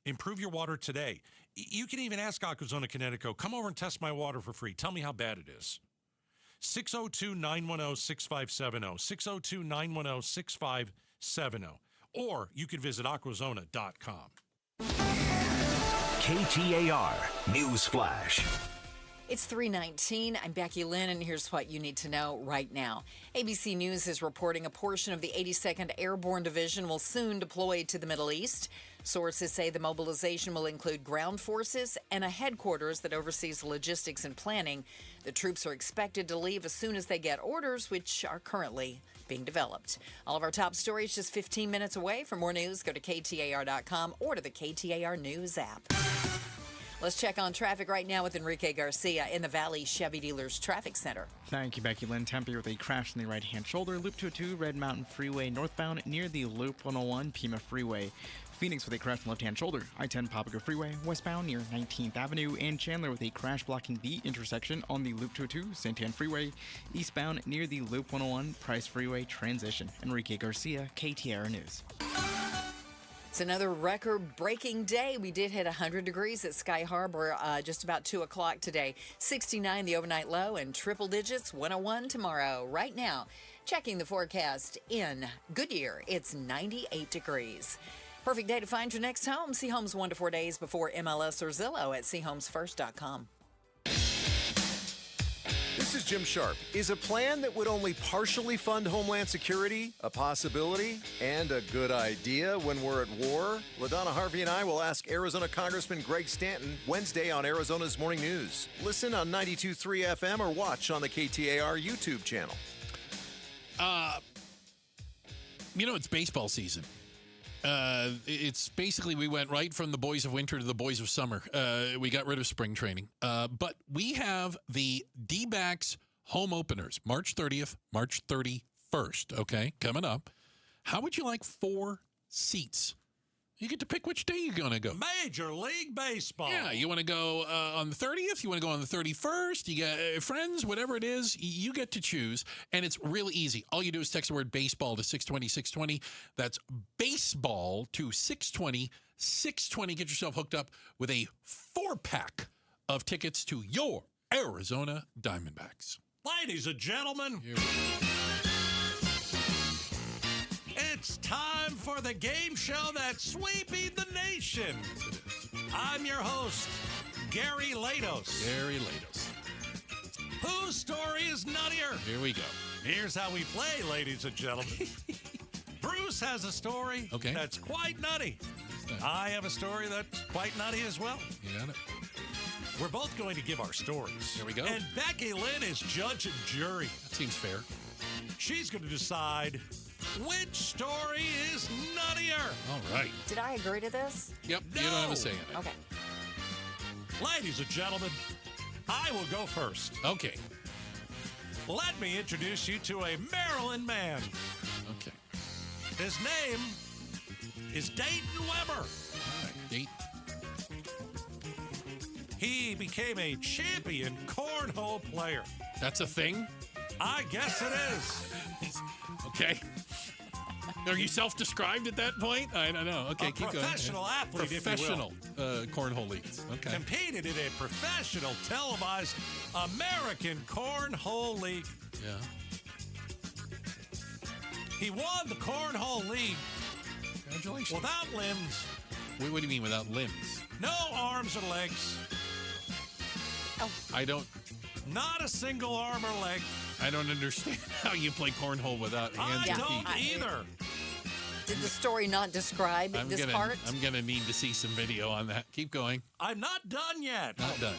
Improve your water today. You can even ask Aquazona Connecticut, come over and test my water for free. Tell me how bad it is. 602-910-6570. 602-910-6570. Or you could visit aquazona.com. KTAR News Flash. It's 3:19. I'm Becky Lynn, and here's what you need to know right now. ABC News is reporting a portion of the 82nd Airborne Division will soon deploy to the Middle East. Sources say the mobilization will include ground forces and a headquarters that oversees logistics and planning. The troops are expected to leave as soon as they get orders, which are currently being developed. All of our top stories just 15 minutes away. For more news, go to KTAR.com or to the KTAR News app. Let's check on traffic right now with Enrique Garcia in the Valley Chevy Dealers Traffic Center. Thank you, Becky Lynn. Tempe with a crash in the right-hand shoulder. Loop 202, Red Mountain Freeway northbound near the Loop 101 Pima Freeway. Phoenix with a crash in the left-hand shoulder. I-10 Papago Freeway westbound near 19th Avenue. And Chandler with a crash blocking the intersection on the Loop 202 Santiago Freeway eastbound near the Loop 101 Price Freeway transition. Enrique Garcia, KTAR News. It's another record-breaking day. We did hit 100 degrees at Sky Harbor just about 2 o'clock today. 69 the overnight low and triple digits, 101 tomorrow. Right now, checking the forecast in Goodyear, it's 98 degrees. Perfect day to find your next home. See homes 1 to 4 days before MLS or Zillow at seehomesfirst.com. This is Jim Sharp. Is a plan that would only partially fund Homeland Security a possibility and a good idea when we're at war? LaDonna Harvey and I will ask Arizona Congressman Greg Stanton Wednesday on Arizona's Morning News. Listen on 92.3 FM or watch on the KTAR YouTube channel. It's baseball season. It's basically we went right from the boys of winter to the boys of summer. We got rid of spring training. But we have the D-backs home openers, March 30th, March 31st, okay, coming up. How would you like 4 seats? You get to pick which day you're going to go. Major League Baseball. Yeah, you want to go on the 30th? You want to go on the 31st? You got friends, whatever it is, you get to choose. And it's really easy. All you do is text the word baseball to 620, 620. That's baseball to 620, 620. Get yourself hooked up with a 4-pack of tickets to your Arizona Diamondbacks. Ladies and gentlemen, it's time for the game show that's sweeping the nation. I'm your host, Gary Latos. Gary Latos. Whose story is nuttier? Here we go. Here's how we play, ladies and gentlemen. Bruce has a story that's quite nutty. I have a story that's quite nutty as well. You got it. We're both going to give our stories. Here we go. And Becky Lynn is judge and jury. That seems fair. She's going to decide which story is nuttier. All right. Did I agree to this? Yep. No. You don't have a say in it. Okay. Ladies and gentlemen, I will go first. Okay. Let me introduce you to a Maryland man. Okay. His name is Dayton Weber. All right, Dayton. He became a champion cornhole player. That's a thing? I guess it is. Okay. Are you self-described at that point? I don't know. Okay, keep going. Professional athlete, professional cornhole leagues. Okay. Competed in a professional televised American Cornhole League. Yeah. He won the Cornhole League. Congratulations. Without limbs. What do you mean without limbs? No arms or legs. I don't. Not a single arm or leg. I don't understand how you play cornhole without hands I and don't feet. either. Did the story not describe this part? I'm gonna need to see some video on that. Keep going. I'm not done yet. Not done.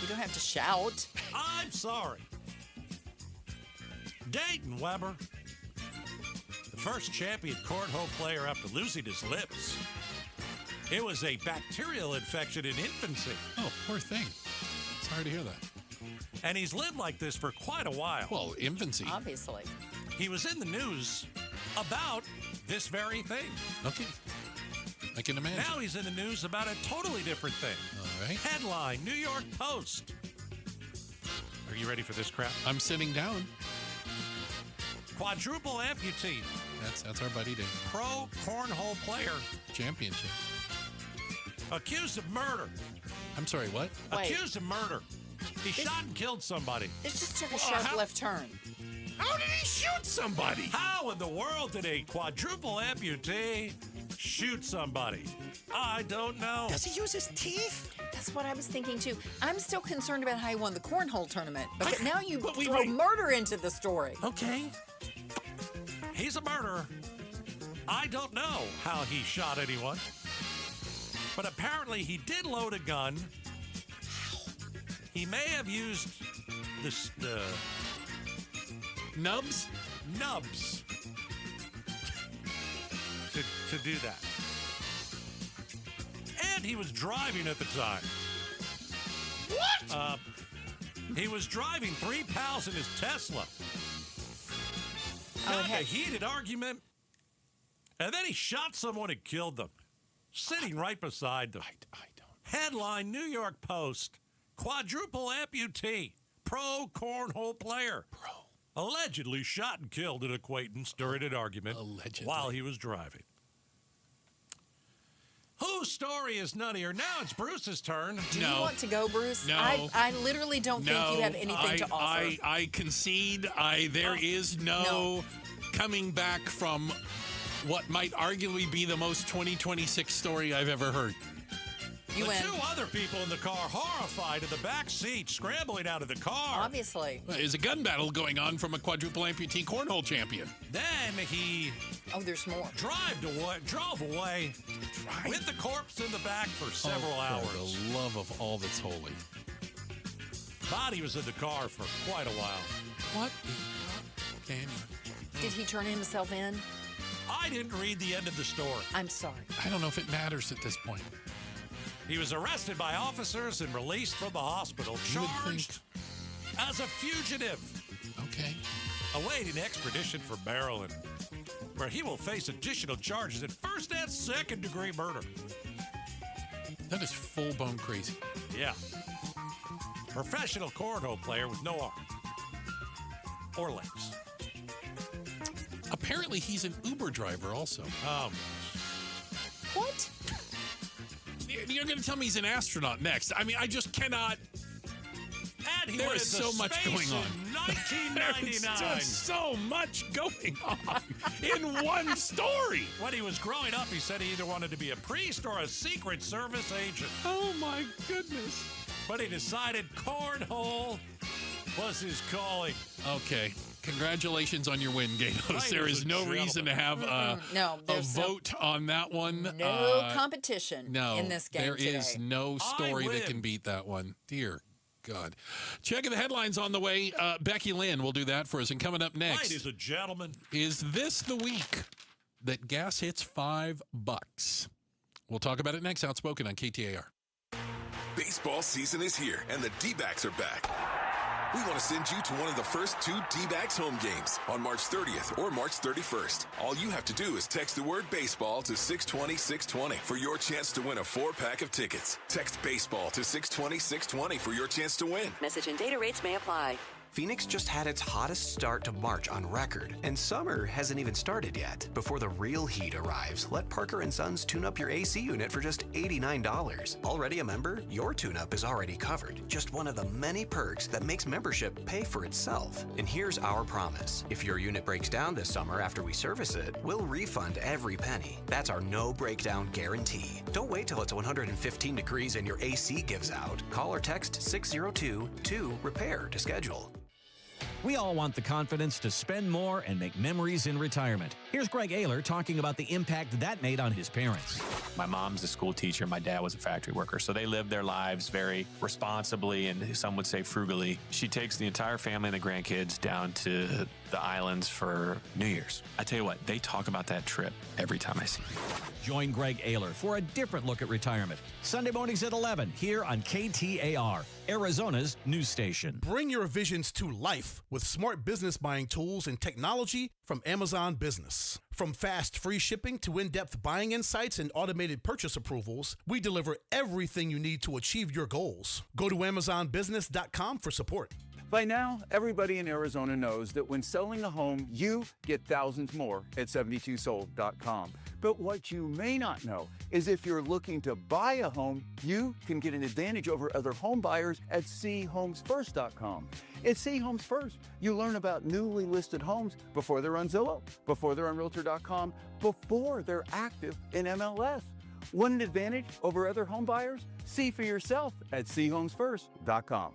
You don't have to shout. I'm sorry. Dayton Weber, the first champion cornhole player after losing his lips. It was a bacterial infection in infancy. Oh, poor thing. Sorry to hear that. And he's lived like this for quite a while. Well, infancy. Obviously. He was in the news about this very thing. Okay. I can imagine. Now he's in the news about a totally different thing. All right. Headline, New York Post. Are you ready for this crap? I'm sitting down. Quadruple amputee. That's our buddy Dave. Pro cornhole player. Championship. Accused of murder. I'm sorry, what? Wait. Accused of murder. He shot and killed somebody. This just took a sharp left turn. How did he shoot somebody? How in the world did a quadruple amputee shoot somebody? I don't know. Does he use his teeth? That's what I was thinking too. I'm still concerned about how he won the cornhole tournament. But now you but throw murder into the story. Okay. He's a murderer. I don't know how he shot anyone. But apparently he did load a gun. He may have used the nubs to do that. And he was driving at the time. What? He was driving 3 pals in his Tesla. Got in a heated argument, and then he shot someone and killed them, sitting right beside them. I don't. Headline: New York Post: Quadruple amputee, pro cornhole player, allegedly shot and killed an acquaintance during an argument while he was driving. Whose story is nuttier? Now it's Bruce's turn. Do you want to go, Bruce? No. I literally don't think you have anything to offer. I concede. There is no coming back from what might arguably be the most 2026 story I've ever heard. The 2 other people in the car horrified in the back seat, scrambling out of the car. Obviously. There's a gun battle going on from a quadruple amputee cornhole champion. Then he... Oh, there's more. Drove away with the corpse in the back for several hours. For the love of all that's holy. Body was in the car for quite a while. What? Okay. Did he turn himself in? I didn't read the end of the story. I'm sorry. I don't know if it matters at this point. He was arrested by officers and released from the hospital, charged as a fugitive. Okay. Awaiting extradition from Maryland, where he will face additional charges in first and second degree murder. That is full-blown crazy. Yeah. Professional cornhole player with no arm or legs. Apparently, he's an Uber driver also. What? You're going to tell me he's an astronaut next. I mean, I just cannot. And he there is so much going on. 1999. There's just so much going on in one story. When he was growing up, he said he either wanted to be a priest or a Secret Service agent. Oh, my goodness. But he decided cornhole was his calling. Okay. Congratulations on your win, Gatos. There is no reason to have a vote on that one. No competition in this game there today. is no story that can beat that one. Dear God. Checking the headlines on the way. Becky Lynn will do that for us. And coming up next. Ladies and gentlemen. Is this the week that gas hits $5? We'll talk about it next. Outspoken on KTAR. Baseball season is here, and the D-backs are back. We want to send you to one of the first 2 D-backs home games on March 30th or March 31st. All you have to do is text the word baseball to 620-620 for your chance to win a 4-pack of tickets. Text baseball to 620-620 for your chance to win. Message and data rates may apply. Phoenix just had its hottest start to March on record, and summer hasn't even started yet. Before the real heat arrives, let Parker & Sons tune up your AC unit for just $89. Already a member? Your tune-up is already covered. Just one of the many perks that makes membership pay for itself. And here's our promise. If your unit breaks down this summer after we service it, we'll refund every penny. That's our no breakdown guarantee. Don't wait till it's 115 degrees and your AC gives out. Call or text 602-2-REPAIR to schedule. We all want the confidence to spend more and make memories in retirement. Here's Greg Ayler talking about the impact that made on his parents. My mom's a school teacher. My dad was a factory worker. So they lived their lives very responsibly and some would say frugally. She takes the entire family and the grandkids down to the islands for New Year's. I tell you what, they talk about that trip every time I see them. Join Greg Ayler for a different look at retirement. Sunday mornings at 11 here on KTAR, Arizona's news station. Bring your visions to life with smart business buying tools and technology from Amazon Business. From fast free shipping to in-depth buying insights and automated purchase approvals, we deliver everything you need to achieve your goals. Go to AmazonBusiness.com for support. By now, everybody in Arizona knows that when selling a home, you get thousands more at 72sold.com. But what you may not know is if you're looking to buy a home, you can get an advantage over other home buyers at chomesfirst.com. At See Homes First, you learn about newly listed homes before they're on Zillow, before they're on Realtor.com, before they're active in MLS. Want an advantage over other home buyers? See for yourself at SeeHomesFirst.com.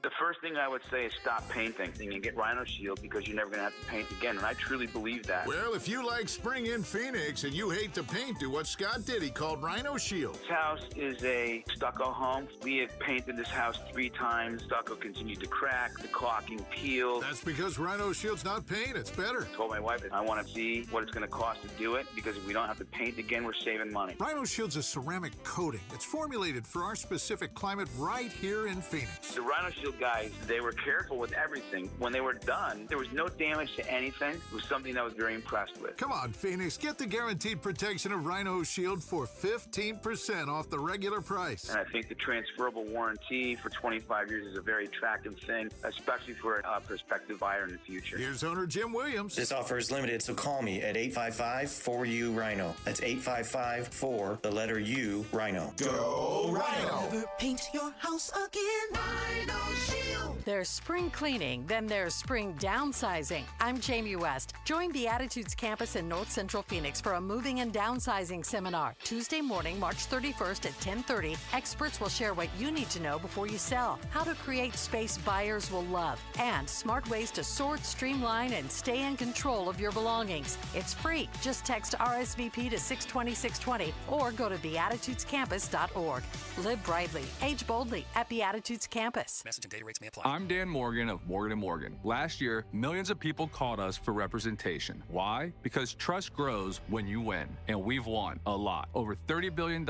The first thing I would say is stop painting and get Rhino Shield because you're never going to have to paint again, and I truly believe that. Well, if you like spring in Phoenix and you hate to paint, do what Scott did. He called Rhino Shield. This house is a stucco home. We have painted this house 3 times. Stucco continued to crack. The caulking peeled. That's because Rhino Shield's not paint. It's better. I told my wife that I want to see what it's going to cost to do it because if we don't have to paint again, we're saving money. Rhino Shield's a ceramic coating. It's formulated for our specific climate right here in Phoenix. The Rhino Shield guys, they were careful with everything. When they were done, there was no damage to anything. It was something I was very impressed with. Come on, Phoenix, get the guaranteed protection of Rhino Shield for 15% off the regular price. And I think the transferable warranty for 25 years is a very attractive thing, especially for a prospective buyer in the future. Here's owner Jim Williams. This offer is limited, so call me at 855-4U-RHINO. That's 855-4-U-RHINO. Go Rhino! Never paint your house again. Rhino Shield. There's spring cleaning, then there's spring downsizing. I'm Jamie West. Join Beatitudes Campus in North Central Phoenix for a moving and downsizing seminar. Tuesday morning, March 31st at 10:30. Experts will share what you need to know before you sell, how to create space buyers will love, and smart ways to sort, streamline, and stay in control of your belongings. It's free. Just text RSVP to 620-620 or go to beatitudescampus.org. Live brightly. Age boldly at Beatitudes Campus. Message and data rates may apply. I'm Dan Morgan of Morgan & Morgan. Last year, millions of people called us for representation. Why? Because trust grows when you win, and we've won a lot. Over $30 billion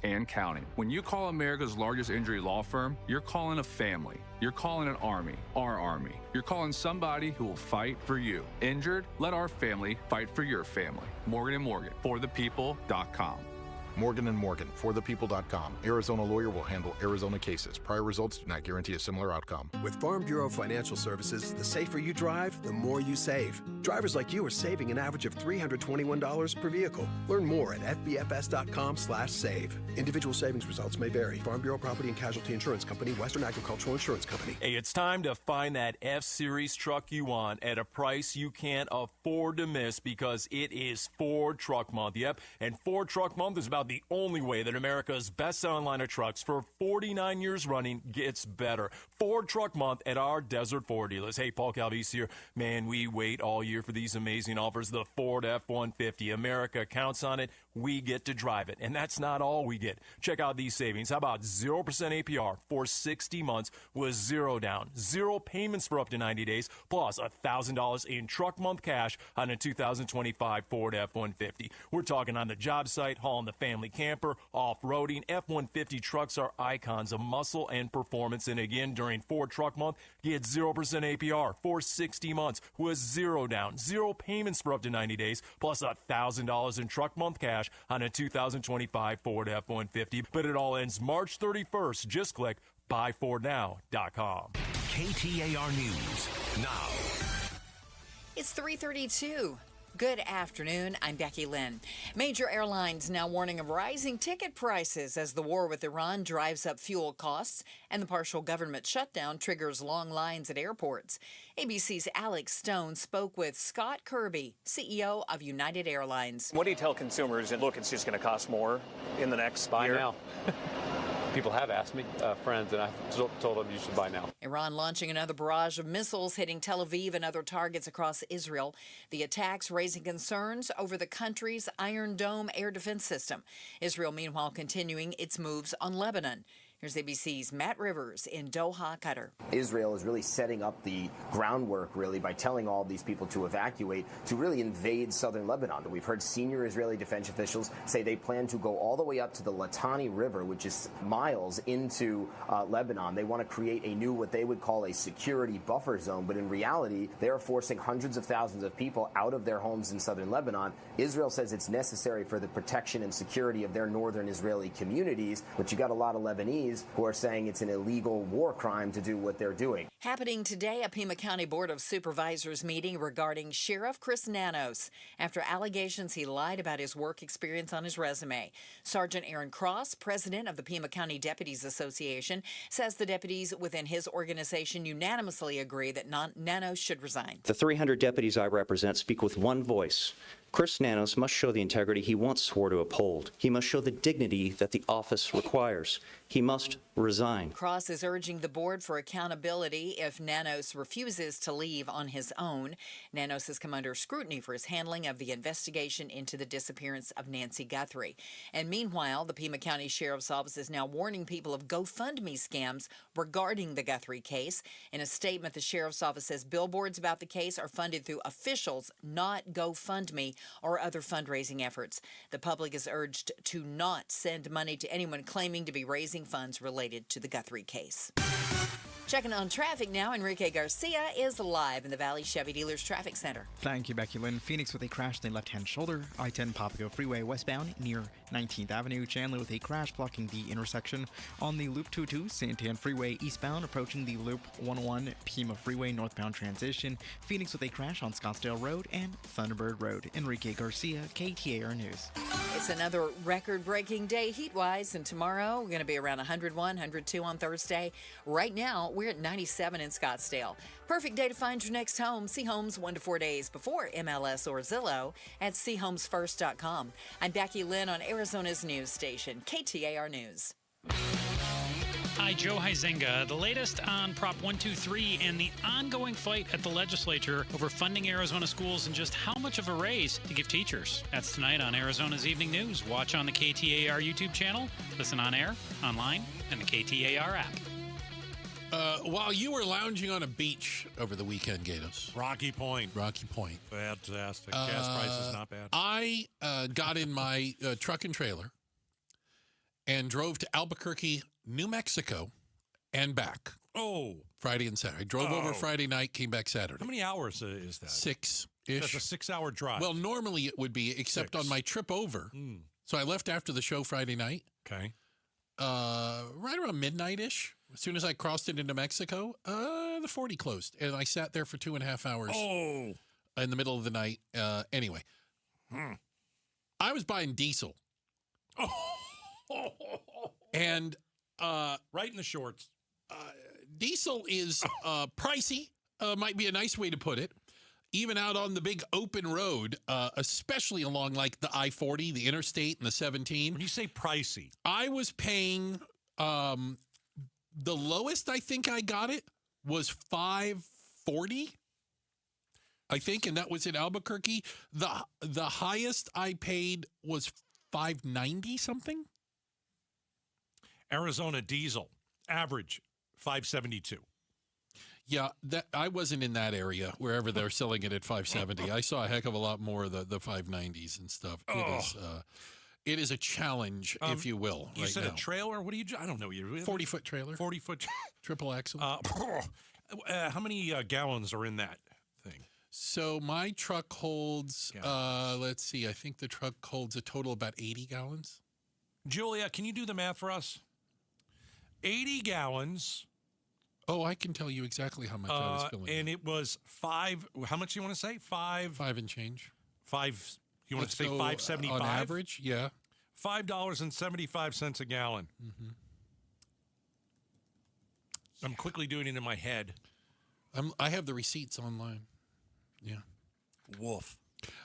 and counting. When you call America's largest injury law firm, you're calling a family. You're calling an army, our army. You're calling somebody who will fight for you. Injured? Let our family fight for your family. Morgan & Morgan, forthepeople.com. Morgan & Morgan, forthepeople.com. Arizona lawyer will handle Arizona cases. Prior results do not guarantee a similar outcome. With Farm Bureau Financial Services, the safer you drive, the more you save. Drivers like you are saving an average of $321 per vehicle. Learn more at fbfs.com/save. Individual savings results may vary. Farm Bureau Property and Casualty Insurance Company, Western Agricultural Insurance Company. Hey, it's time to find that F-Series truck you want at a price you can't afford to miss because it is Ford Truck Month. Yep, and Ford Truck Month is about the only way that America's best-selling line of trucks for 49 years running gets better. Ford Truck Month at our Desert Ford dealers. Hey, Paul Calvise here. Man, we wait all year for these amazing offers. The Ford F-150. America counts on it. We get to drive it. And that's not all we get. Check out these savings. How about 0% APR for 60 months with 0 down, 0 payments for up to 90 days, plus $1,000 in truck month cash on a 2025 Ford F-150. We're talking on the job site, hauling the family camper, off-roading. F-150 trucks are icons of muscle and performance. And again, during Ford Truck Month, get 0% APR for 60 months with 0 down, 0 payments for up to 90 days, plus $1,000 in truck month cash on a 2025 Ford F-150. But it all ends March 31st. Just click buyfordnow.com. KTAR News now. It's 3:32. Good afternoon. I'm Becky Lynn. Major airlines now warning of rising ticket prices as the war with Iran drives up fuel costs and the partial government shutdown triggers long lines at airports. ABC's Alex Stone spoke with Scott Kirby, CEO of United Airlines. What do you tell consumers? And look, it's just going to cost more in the next buy year. Now. People have asked me, friends, and I told them you should buy now. Iran launching another barrage of missiles hitting Tel Aviv and other targets across Israel. The attacks raising concerns over the country's Iron Dome air defense system. Israel, meanwhile, continuing its moves on Lebanon. Here's ABC's Matt Rivers in Doha, Qatar. Israel is really setting up the groundwork, really, by telling all these people to evacuate, to really invade southern Lebanon. We've heard senior Israeli defense officials say they plan to go all the way up to the Litani River, which is miles into Lebanon. They want to create a new, what they would call a security buffer zone, but in reality, they are forcing hundreds of thousands of people out of their homes in southern Lebanon. Israel says it's necessary for the protection and security of their northern Israeli communities, but you got a lot of Lebanese Israelis who are saying it's an illegal war crime to do what they're doing. Happening today, a Pima County Board of Supervisors meeting regarding Sheriff Chris Nanos after allegations he lied about his work experience on his resume. Sergeant Aaron Cross, president of the Pima County Deputies Association, says the deputies within his organization unanimously agree that Nanos should resign. The 300 deputies I represent speak with one voice. Chris Nanos must show the integrity he once swore to uphold. He must show the dignity that the office requires. He must resign. Cross is urging the board for accountability if Nanos refuses to leave on his own. Nanos has come under scrutiny for his handling of the investigation into the disappearance of Nancy Guthrie. And meanwhile, the Pima County Sheriff's Office is now warning people of GoFundMe scams regarding the Guthrie case. In a statement, the Sheriff's Office says billboards about the case are funded through officials, not GoFundMe or other fundraising efforts. The public is urged to not send money to anyone claiming to be raising funds related to the Guthrie case. Checking on traffic now, Enrique Garcia is live in the Valley Chevy Dealers Traffic Center. Thank you, Becky Lynn. Phoenix with a crash in the left-hand shoulder. I-10 Papago Freeway westbound near 19th Avenue. Chandler with a crash blocking the intersection. On the Loop 22, Santan Freeway eastbound approaching the Loop 101 Pima Freeway northbound transition. Phoenix with a crash on Scottsdale Road and Thunderbird Road. Enrique Garcia, KTAR News. It's another record-breaking day heat-wise, and tomorrow we're going to be around 101, 102 on Thursday. Right now, we're at 97 in Scottsdale. Perfect day to find your next home. See homes 1 to 4 days before MLS or Zillow at seehomesfirst.com. I'm Becky Lynn on Arizona's news station, KTAR News. Hi, Joe Huizenga. The latest on Prop 123 and the ongoing fight at the legislature over funding Arizona schools and just how much of a raise to give teachers. That's tonight on Arizona's Evening News. Watch on the KTAR YouTube channel, listen on air, online, and the KTAR app. While you were lounging on a beach over the weekend, Gatos. Rocky Point. Fantastic. Gas prices not bad. I got in my truck and trailer and drove to Albuquerque, New Mexico, and back. Oh. Friday and Saturday. I drove over Friday night, came back Saturday. How many hours is that? 6-ish. That's a 6-hour drive. Well, normally it would be, except on my trip over. So I left after the show Friday night. Okay. Right around midnight-ish. As soon as I crossed it into Mexico, the 40 closed. And I sat there for 2.5 hours in the middle of the night. Anyway, I was buying diesel. And right in the shorts. Diesel is pricey, might be a nice way to put it. Even out on the big open road, especially along like the I-40, the interstate, and the 17. When you say pricey, I was paying the lowest I think I got it was $5.40, I think, and that was in Albuquerque. The highest I paid was $5.90 something. Arizona diesel average $5.72. Yeah, that I wasn't in that area, wherever they're selling it at $5.70. I saw a heck of a lot more of the $5.90s and stuff. It is a challenge, if you will. You said a trailer? What do you? I don't know. 40-foot trailer. 40-foot triple axle. How many gallons are in that thing? So my truck holds. Let's see. I think the truck holds a total of about 80 gallons. Julia, can you do the math for us? 80 gallons. Oh, I can tell you exactly how much I was filling. And it was 5. How much do you want to say? 5 and change. 5. You want to say $5.75 on average? Yeah. $5.75 a gallon. Mm-hmm. I'm quickly doing it in my head. I have the receipts online. Yeah. Woof.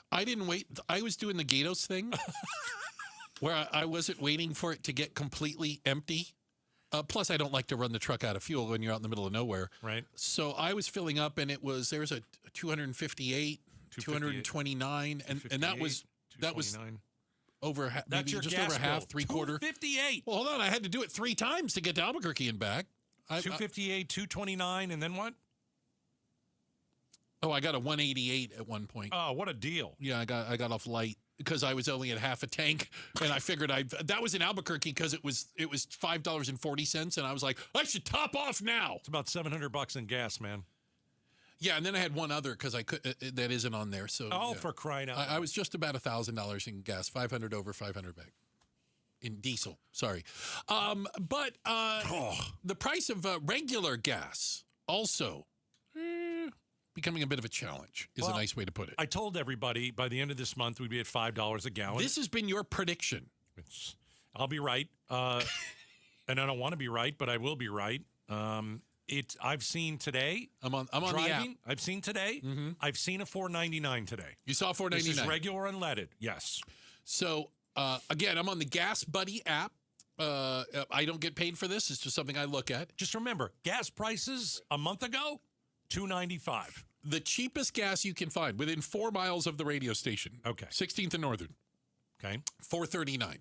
I didn't wait. I was doing the Gatos thing where I wasn't waiting for it to get completely empty. Plus, I don't like to run the truck out of fuel when you're out in the middle of nowhere. Right. So I was filling up, and there's a 258, 229, and that was over maybe just over half, 3/4. 258. Well, hold on, I had to do it 3 times to get to Albuquerque and back. 258, 229, and then what? Oh, I got a 188 at one point. Oh, what a deal! Yeah, I got off light because I was only at half a tank, and I figured that was in Albuquerque because it was $5.40, and I was like, I should top off now. It's about $700 in gas, man. Yeah, and then I had one other because I could that isn't on there. So for crying out loud! I was just about $1,000 in gas, 500 over, 500 back. in diesel. Sorry. But the price of regular gas also becoming a bit of a challenge is a nice way to put it. I told everybody by the end of this month we'd be at $5 a gallon. This has been your prediction. I'll be right. And I don't want to be right, but I will be right. I've seen today. I'm on driving, the app. I've seen today. Mm-hmm. I've seen a $4.99 today. You saw $4.99. This is regular unleaded. Yes. So again, I'm on the Gas Buddy app. I don't get paid for this. It's just something I look at. Just remember, gas prices a month ago, $2.95. The cheapest gas you can find within 4 miles of the radio station. Okay. 16th and Northern. Okay. $4.39.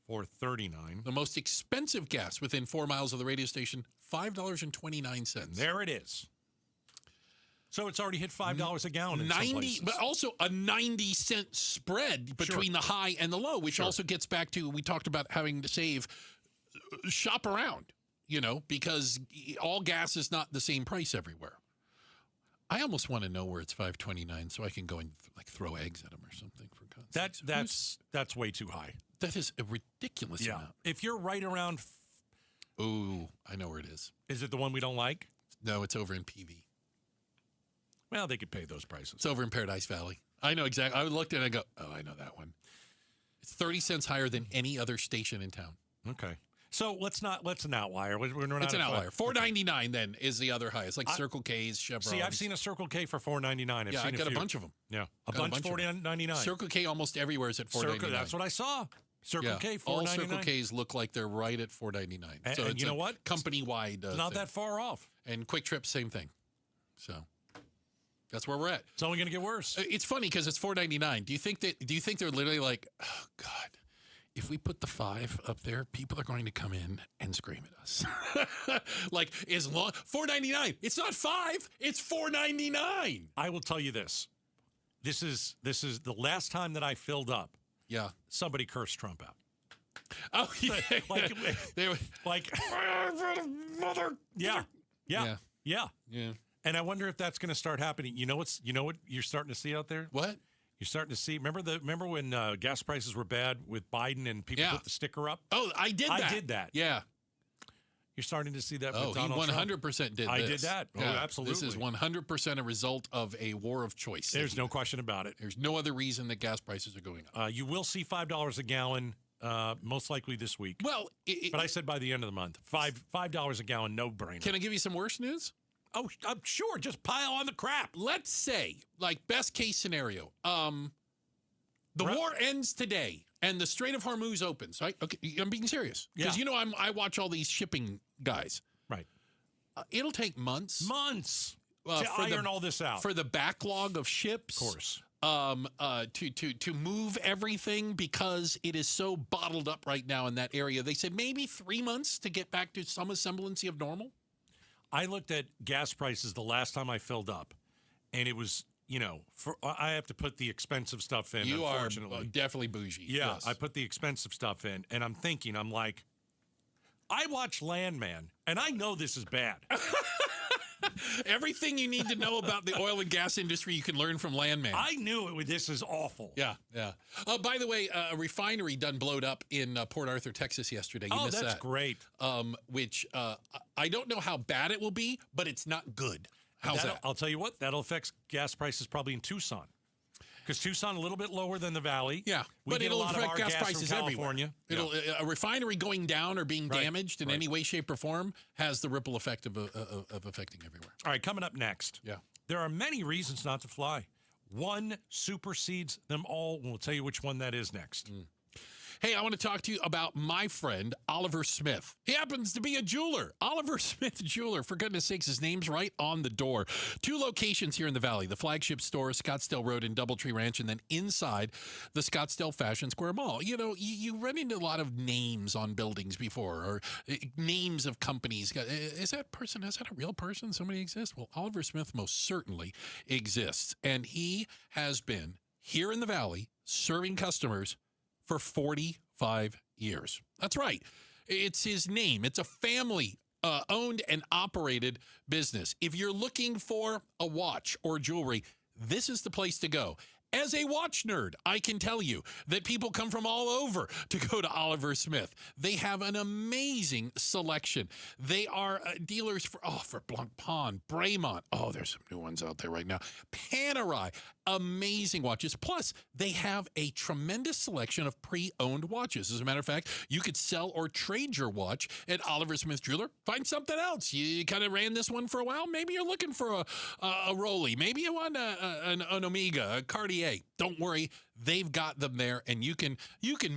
$4.39. The most expensive gas within 4 miles of the radio station, $5.29. There it is. So it's already hit $5 a gallon in some 90, places. but also a 90-cent spread between the high and the low, which also gets back to, we talked about having to save, shop around, because all gas is not the same price everywhere. I almost want to know where it's $5.29 so I can go and throw eggs at them or something, for God's sakes. That's way too high. That is a ridiculous amount. If you're right around... Ooh, I know where it is. Is it the one we don't like? No, it's over in PV. Well, they could pay those prices. It's over in Paradise Valley. I know exactly. I looked at it and I go, oh, I know that one. It's 30 cents higher than any other station in town. Okay. So let's an outlier. We're not it's an outlier. $4.99 then is the other highest, like Circle K's, Chevron's. See, I've seen a Circle K for $4.99. I've got a bunch of them. Yeah, a bunch $4.99. Circle K almost everywhere is at $4.99. That's what I saw. Circle K, $4.99. All Circle K's look like they're right at $4.99. So and you know what? Company-wide It's not that far off. And Quick Trip, same thing. So that's where we're at. It's only going to get worse. It's funny because it's $4.99. Do you think they're literally like, oh God, if we put the 5 up there, people are going to come in and scream at us? Like, as long $4.99. It's not 5. It's $4.99. I will tell you this. This is the last time that I filled up. Yeah. Somebody cursed Trump out. Oh yeah. Mother. Yeah. And I wonder if that's going to start happening. You know what you're starting to see out there? What? You're starting to see. Remember when gas prices were bad with Biden and people put the sticker up? Oh, I did that. Yeah. You're starting to see that with Donald Trump. Trump. 100% did I this. did that. Yeah. Oh, absolutely. This is 100% a result of a war of choice. There's no question about it. There's no other reason that gas prices are going up. You will see $5 a gallon most likely this week. Well, but I said by the end of the month. $5 a gallon, no brainer. Can I give you some worse news? Oh, I'm sure. Just pile on the crap. Let's say, best case scenario, the war ends today and the Strait of Hormuz opens. Right? Okay, I'm being serious because I watch all these shipping guys. Right. It'll take months to iron all this out for the backlog of ships. Of course. To move everything because it is so bottled up right now in that area. They said maybe 3 months to get back to some semblance of normal. I looked at gas prices the last time I filled up, and it was, I have to put the expensive stuff in. You are definitely bougie. Yeah, yes. I put the expensive stuff in, and I'm like, I watch Landman, and I know this is bad. Everything you need to know about the oil and gas industry, you can learn from Landman. I knew it. This is awful. Yeah. By the way, a refinery done blowed up in Port Arthur, Texas yesterday. You missed that's that. Great. Which I don't know how bad it will be, but it's not good. How's that? I'll tell you what, that'll affect gas prices probably in Tucson. Because Tucson a little bit lower than the Valley. Yeah, but it'll affect gas prices everywhere. A refinery going down or being damaged in any way, shape, or form has the ripple effect of affecting everywhere. All right, coming up next. Yeah, there are many reasons not to fly. One supersedes them all. We'll tell you which one that is next. Hey, I want to talk to you about my friend, Oliver Smith. He happens to be a jeweler. Oliver Smith Jeweler. For goodness sakes, his name's right on the door. 2 locations here in the Valley. The flagship store, Scottsdale Road in Doubletree Ranch, and then inside the Scottsdale Fashion Square Mall. You run into a lot of names on buildings before, or names of companies. Is that a real person? Somebody exists? Well, Oliver Smith most certainly exists. And he has been here in the Valley serving customers for 45 years. That's right. It's his name. It's a family owned and operated business. If you're looking for a watch or jewelry, this is the place to go. As a watch nerd, I can tell you that people come from all over to go to Oliver Smith. They have an amazing selection. They are dealers for Blancpain, Bremont. Oh, there's some new ones out there right now. Panerai, amazing watches. Plus, they have a tremendous selection of pre-owned watches. As a matter of fact, you could sell or trade your watch at Oliver Smith Jeweler. Find something else. You kind of ran this one for a while. Maybe you're looking for a Rolly. Maybe you want an Omega, a Cartier. Don't worry, they've got them there, and you can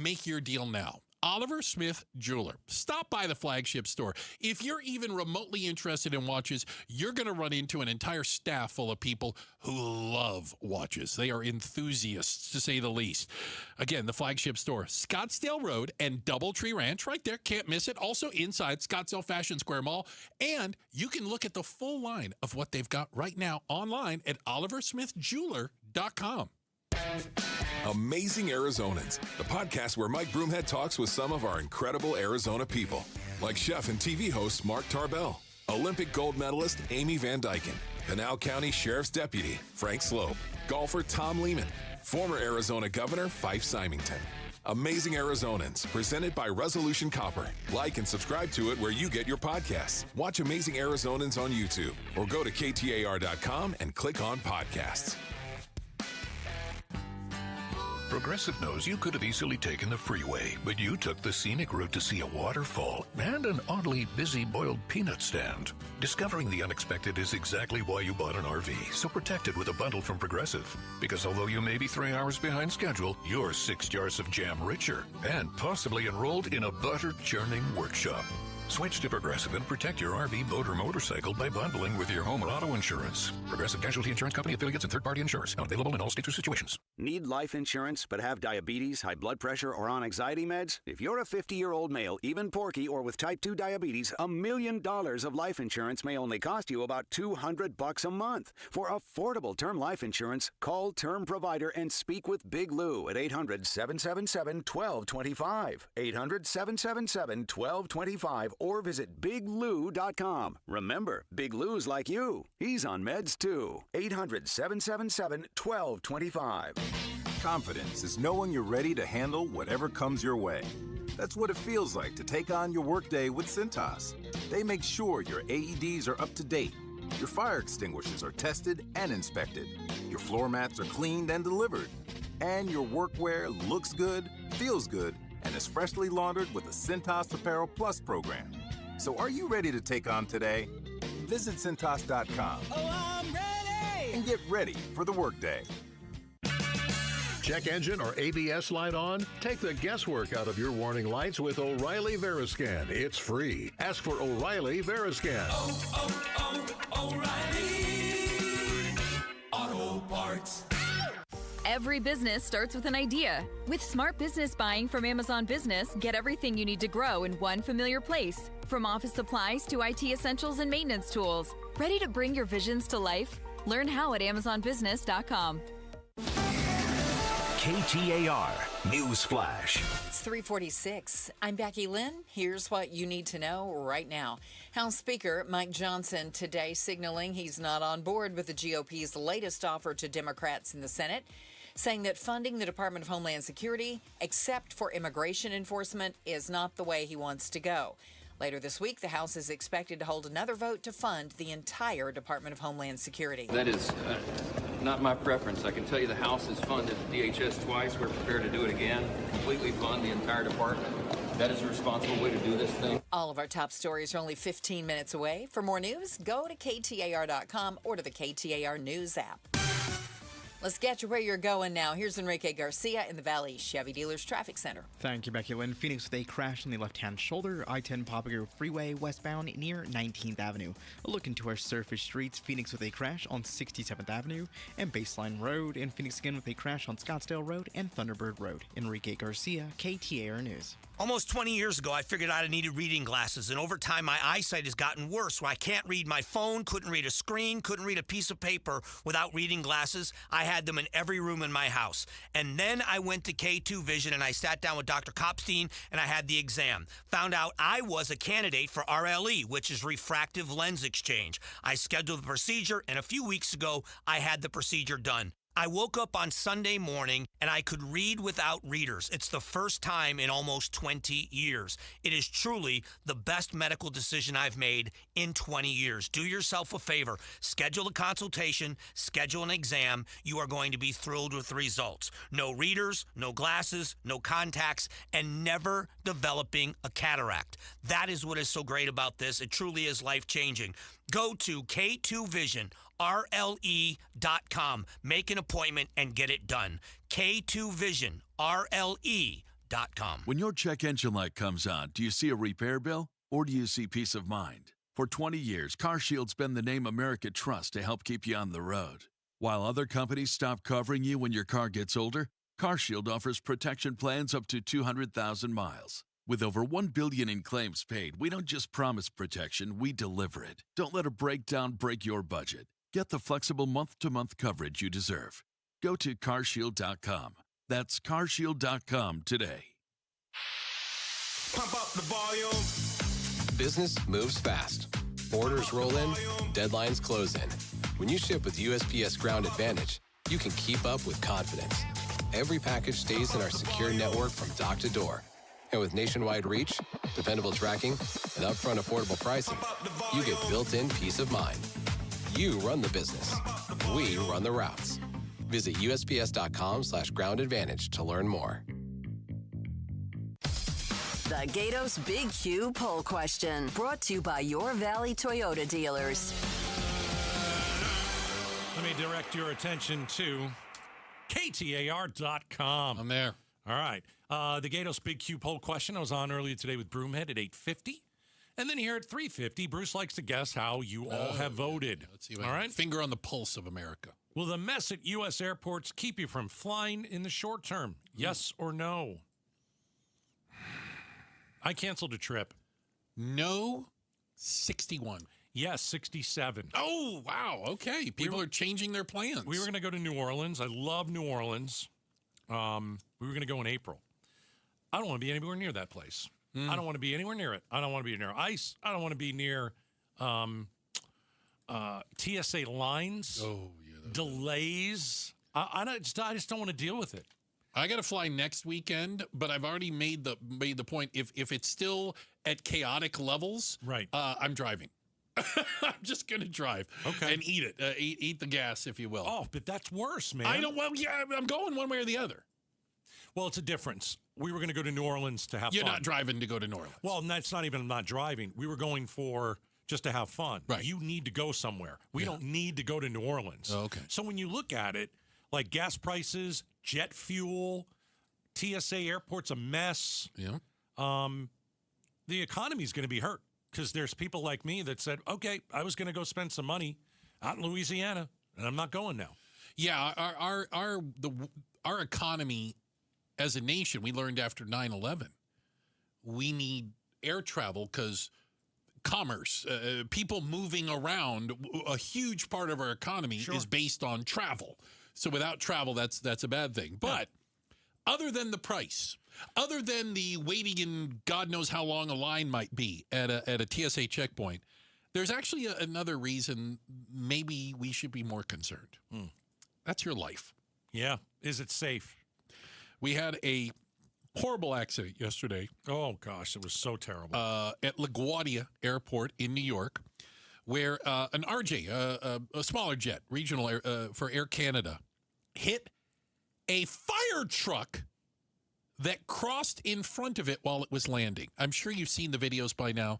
make your deal now. Oliver Smith Jeweler. Stop by the flagship store. If you're even remotely interested in watches, you're going to run into an entire staff full of people who love watches. They are enthusiasts, to say the least. Again, the flagship store, Scottsdale Road and Doubletree Ranch, right there. Can't miss it. Also inside Scottsdale Fashion Square Mall. And you can look at the full line of what they've got right now online at oliversmithjeweler.com. Amazing Arizonans, the podcast where Mike Broomhead talks with some of our incredible Arizona people, like chef and TV host Mark Tarbell, Olympic gold medalist Amy Van Dyken, Pinal County Sheriff's Deputy Frank Slope, golfer Tom Lehman, former Arizona Governor Fife Symington. Amazing Arizonans, presented by Resolution Copper. Like and subscribe to it where you get your podcasts. Watch Amazing Arizonans on YouTube or go to KTAR.com and click on podcasts. Progressive knows you could have easily taken the freeway, but you took the scenic route to see a waterfall and an oddly busy boiled peanut stand. Discovering the unexpected is exactly why you bought an RV, so protect it with a bundle from Progressive. Because although you may be 3 hours behind schedule, you're 6 jars of jam richer and possibly enrolled in a butter-churning workshop. Switch to Progressive and protect your RV, boat, or motorcycle by bundling with your home and auto insurance. Progressive Casualty Insurance Company affiliates and third-party insurers. Not available in all states or situations. Need life insurance but have diabetes, high blood pressure, or on anxiety meds? If you're a 50-year-old male, even porky, or with type 2 diabetes, $1 million of life insurance may only cost you about $200 a month. For affordable term life insurance, call Term Provider and speak with Big Lou at 800-777-1225. 800-777-1225. Or visit biglou.com. Remember, Big Lou's like you. He's on meds too. 800-777-1225. Confidence is knowing you're ready to handle whatever comes your way. That's what it feels like to take on your workday with Cintas. They make sure your AEDs are up to date, your fire extinguishers are tested and inspected, your floor mats are cleaned and delivered, and your workwear looks good, feels good, and is freshly laundered with the Cintas Apparel Plus program. So are you ready to take on today? Visit Cintas.com. Oh, I'm ready! And get ready for the workday. Check engine or ABS light on? Take the guesswork out of your warning lights with O'Reilly Veriscan. It's free. Ask for O'Reilly Veriscan. O'Reilly Auto Parts. Every business starts with an idea. With smart business buying from Amazon Business, get everything you need to grow in one familiar place. From office supplies to IT essentials and maintenance tools. Ready to bring your visions to life? Learn how at AmazonBusiness.com. KTAR News Flash. It's 3:46. I'm Becky Lynn. Here's what you need to know right now. House Speaker Mike Johnson today signaling he's not on board with the GOP's latest offer to Democrats in the Senate, saying that funding the Department of Homeland Security, except for immigration enforcement, is not the way he wants to go. Later this week, the House is expected to hold another vote to fund the entire Department of Homeland Security. That is not my preference. I can tell you the House has funded DHS twice. We're prepared to do it again, completely fund the entire department. That is a responsible way to do this thing. All of our top stories are only 15 minutes away. For more news, go to KTAR.com or to the KTAR News app. Let's get you where you're going now. Here's Enrique Garcia in the Valley Chevy Dealers Traffic Center. Thank you, Becky Lynn. Phoenix with a crash on the left-hand shoulder, I-10 Papago Freeway westbound near 19th Avenue. A look into our surface streets, Phoenix with a crash on 67th Avenue and Baseline Road, and Phoenix again with a crash on Scottsdale Road and Thunderbird Road. Enrique Garcia, KTAR News. Almost 20 years ago, I figured out I needed reading glasses, and over time, my eyesight has gotten worse, where I can't read my phone, couldn't read a screen, couldn't read a piece of paper without reading glasses. I had them in every room in my house. And then I went to K2 Vision, and I sat down with Dr. Kopstein, and I had the exam. Found out I was a candidate for RLE, which is refractive lens exchange. I scheduled the procedure, and a few weeks ago, I had the procedure done. I woke up on Sunday morning and I could read without readers. It's the first time in almost 20 years. It is truly the best medical decision I've made in 20 years. Do yourself a favor. Schedule a consultation, schedule an exam. You are going to be thrilled with the results. No readers, no glasses, no contacts, and never developing a cataract. That is what is so great about this. It truly is life-changing. Go to K2VisionRLE.com. Make an appointment and get it done. K2VisionRLE.com. When your check engine light comes on, do you see a repair bill or do you see peace of mind? For 20 years, CarShield's been the name America trusts to help keep you on the road. While other companies stop covering you when your car gets older, CarShield offers protection plans up to 200,000 miles. With over $1 billion in claims paid, we don't just promise protection, we deliver it. Don't let a breakdown break your budget. Get the flexible month-to-month coverage you deserve. Go to carshield.com. That's carshield.com today. Pump up the volume. Business moves fast. Orders roll in, deadlines close in. When you ship with USPS Ground Advantage, you can keep up with confidence. Every package stays in our secure network from dock to door. And with nationwide reach, dependable tracking, and upfront affordable pricing, you get built-in peace of mind. You run the business. We run the routes. Visit USPS.com/Ground Advantage to learn more. The Gatos Big Q poll question, brought to you by your Valley Toyota dealers. Let me direct your attention to KTAR.com. I'm there. All right. The Gatos Big Q poll question I was on earlier today with Broomhead at 8:50. And then here at 3:50, Bruce likes to guess how you all have voted. Let's see. All right. Finger on the pulse of America. Will the mess at U.S. airports keep you from flying in the short term? Yes or no? I canceled a trip. No, 61. Yes, 67. Oh, wow. Okay. People are changing their plans. We were going to go to New Orleans. I love New Orleans. We were going to go in April. I don't want to be anywhere near that place. I don't want to be anywhere near it. I don't want to be near ice. I don't want to be near TSA lines. Oh, yeah. Delays. I just don't want to deal with it. I got to fly next weekend, but I've already made the point. If it's still at chaotic levels, right? I'm driving. I'm just going to drive and eat it. Eat the gas, if you will. Oh, but that's worse, man. I don't. Well, yeah, I'm going one way or the other. Well, it's a difference. We were going to go to New Orleans to have You're fun. not driving to go to New Orleans. Well, that's not even not driving. We were going for just to have fun. Right. You need to go somewhere. We don't need to go to New Orleans. Oh, okay. So when you look at it, like gas prices, jet fuel, TSA airport's a mess. Yeah. The economy's going to be hurt because there's people like me that said, okay, I was going to go spend some money out in Louisiana, and I'm not going now. Yeah, our economy as a nation, we learned after 9/11, we need air travel because commerce, people moving around, a huge part of our economy is based on travel. So without travel, that's a bad thing. But other than the price, other than the waiting in God knows how long a line might be at a TSA checkpoint, there's actually another reason maybe we should be more concerned. That's your life. Yeah. Is it safe? We had a horrible accident yesterday. Oh, gosh. It was so terrible. At LaGuardia Airport in New York, where an RJ, a smaller jet, regional for Air Canada, hit a fire truck that crossed in front of it while it was landing. I'm sure you've seen the videos by now.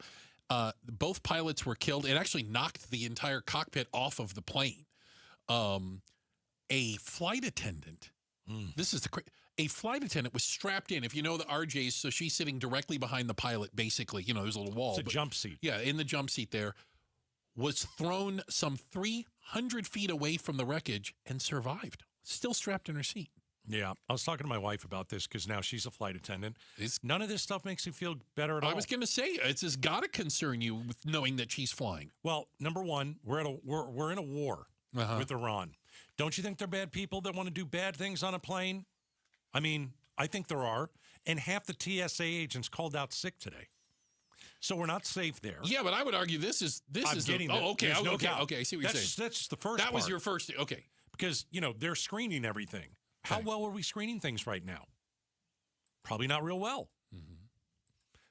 Both pilots were killed. It actually knocked the entire cockpit off of the plane. A flight attendant, this is a flight attendant was strapped in. If you know the RJs, so she's sitting directly behind the pilot, basically. You know, there's a little wall. It's a jump seat. Yeah, in the jump seat there. Was thrown some 300 feet away from the wreckage and survived. Still strapped in her seat. Yeah. I was talking to my wife about this because now she's a flight attendant. None of this stuff makes you feel better at all. I was going to say, it's just got to concern you with knowing that she's flying. Well, number one, we're in a war with Iran. Don't you think they're bad people that want to do bad things on a plane? I mean, I think there are. And half the TSA agents called out sick today. So we're not safe there. Yeah, but I would argue this is getting that. okay. There's no doubt. Okay. I see what you're saying. That's just the first That part. was your first. Okay. because, they're screening everything. How well are we screening things right now? Probably not real well.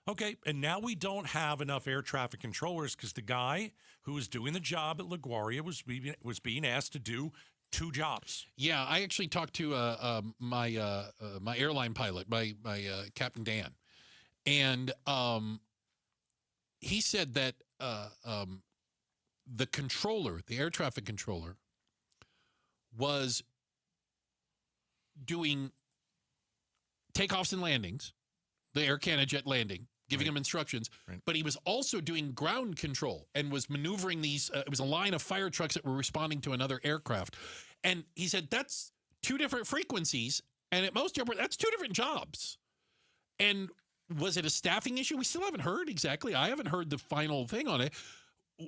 Okay, and now we don't have enough air traffic controllers because the guy who was doing the job at LaGuardia was being asked to do 2 jobs. Yeah, I actually talked to my airline pilot, my Captain Dan, and he said that the controller, the air traffic controller, was doing takeoffs and landings, the Air Canada jet landing, giving him instructions, but he was also doing ground control and was maneuvering these. It was a line of fire trucks that were responding to another aircraft. And he said, that's 2 different frequencies. And at most airports, that's 2 different jobs. And was it a staffing issue? We still haven't heard exactly. I haven't heard the final thing on it.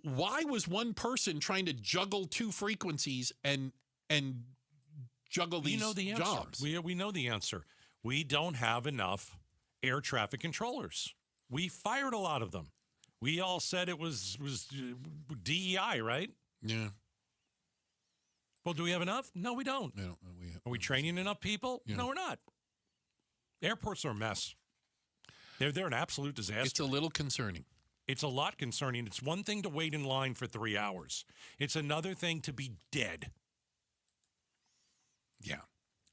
Why was one person trying to juggle 2 frequencies and juggle these jobs? We know the answer. We don't have enough air traffic controllers. We fired a lot of them. We all said it was DEI, right? Yeah. Well, do we have enough? No, we don't. Are we training enough people? Yeah. No, we're not. Airports are a mess. They're an absolute disaster. It's a little concerning. It's a lot concerning. It's one thing to wait in line for 3 hours. It's another thing to be dead. Yeah.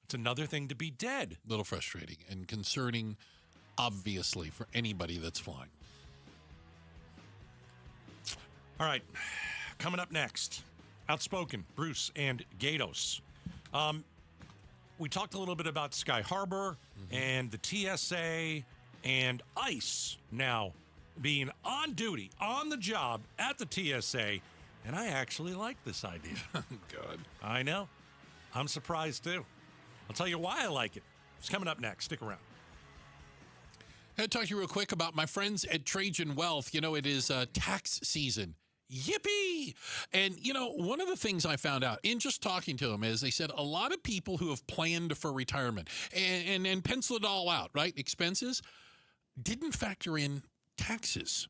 It's another thing to be dead. A little frustrating and concerning, obviously, for anybody that's flying. All right. Coming up next, Outspoken, Bruce and Gatos. We talked a little bit about Sky Harbor and the TSA and ICE now being on duty, on the job at the TSA. And I actually like this idea. God. I know. I'm surprised, too. I'll tell you why I like it. It's coming up next. Stick around. I had to talk to you real quick about my friends at Trajan Wealth. It is tax season. Yippee! And, one of the things I found out in just talking to them is they said a lot of people who have planned for retirement and pencil it all out, right? Expenses didn't factor in taxes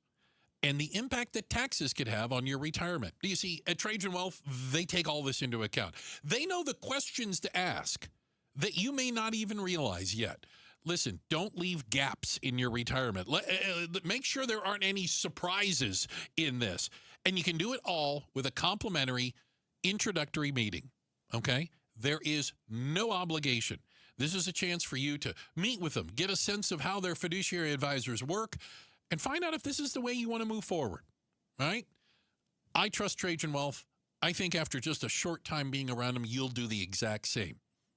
and the impact that taxes could have on your retirement. Do you see, at Trajan Wealth, they take all this into account. They know the questions to ask that you may not even realize yet. Listen, don't leave gaps in your retirement. Make sure there aren't any surprises in this. And you can do it all with a complimentary introductory meeting, okay? There is no obligation. This is a chance for you to meet with them, get a sense of how their fiduciary advisors work, and find out if this is the way you want to move forward, right? I trust Trajan Wealth. I think after just a short time being around them, you'll do the exact same.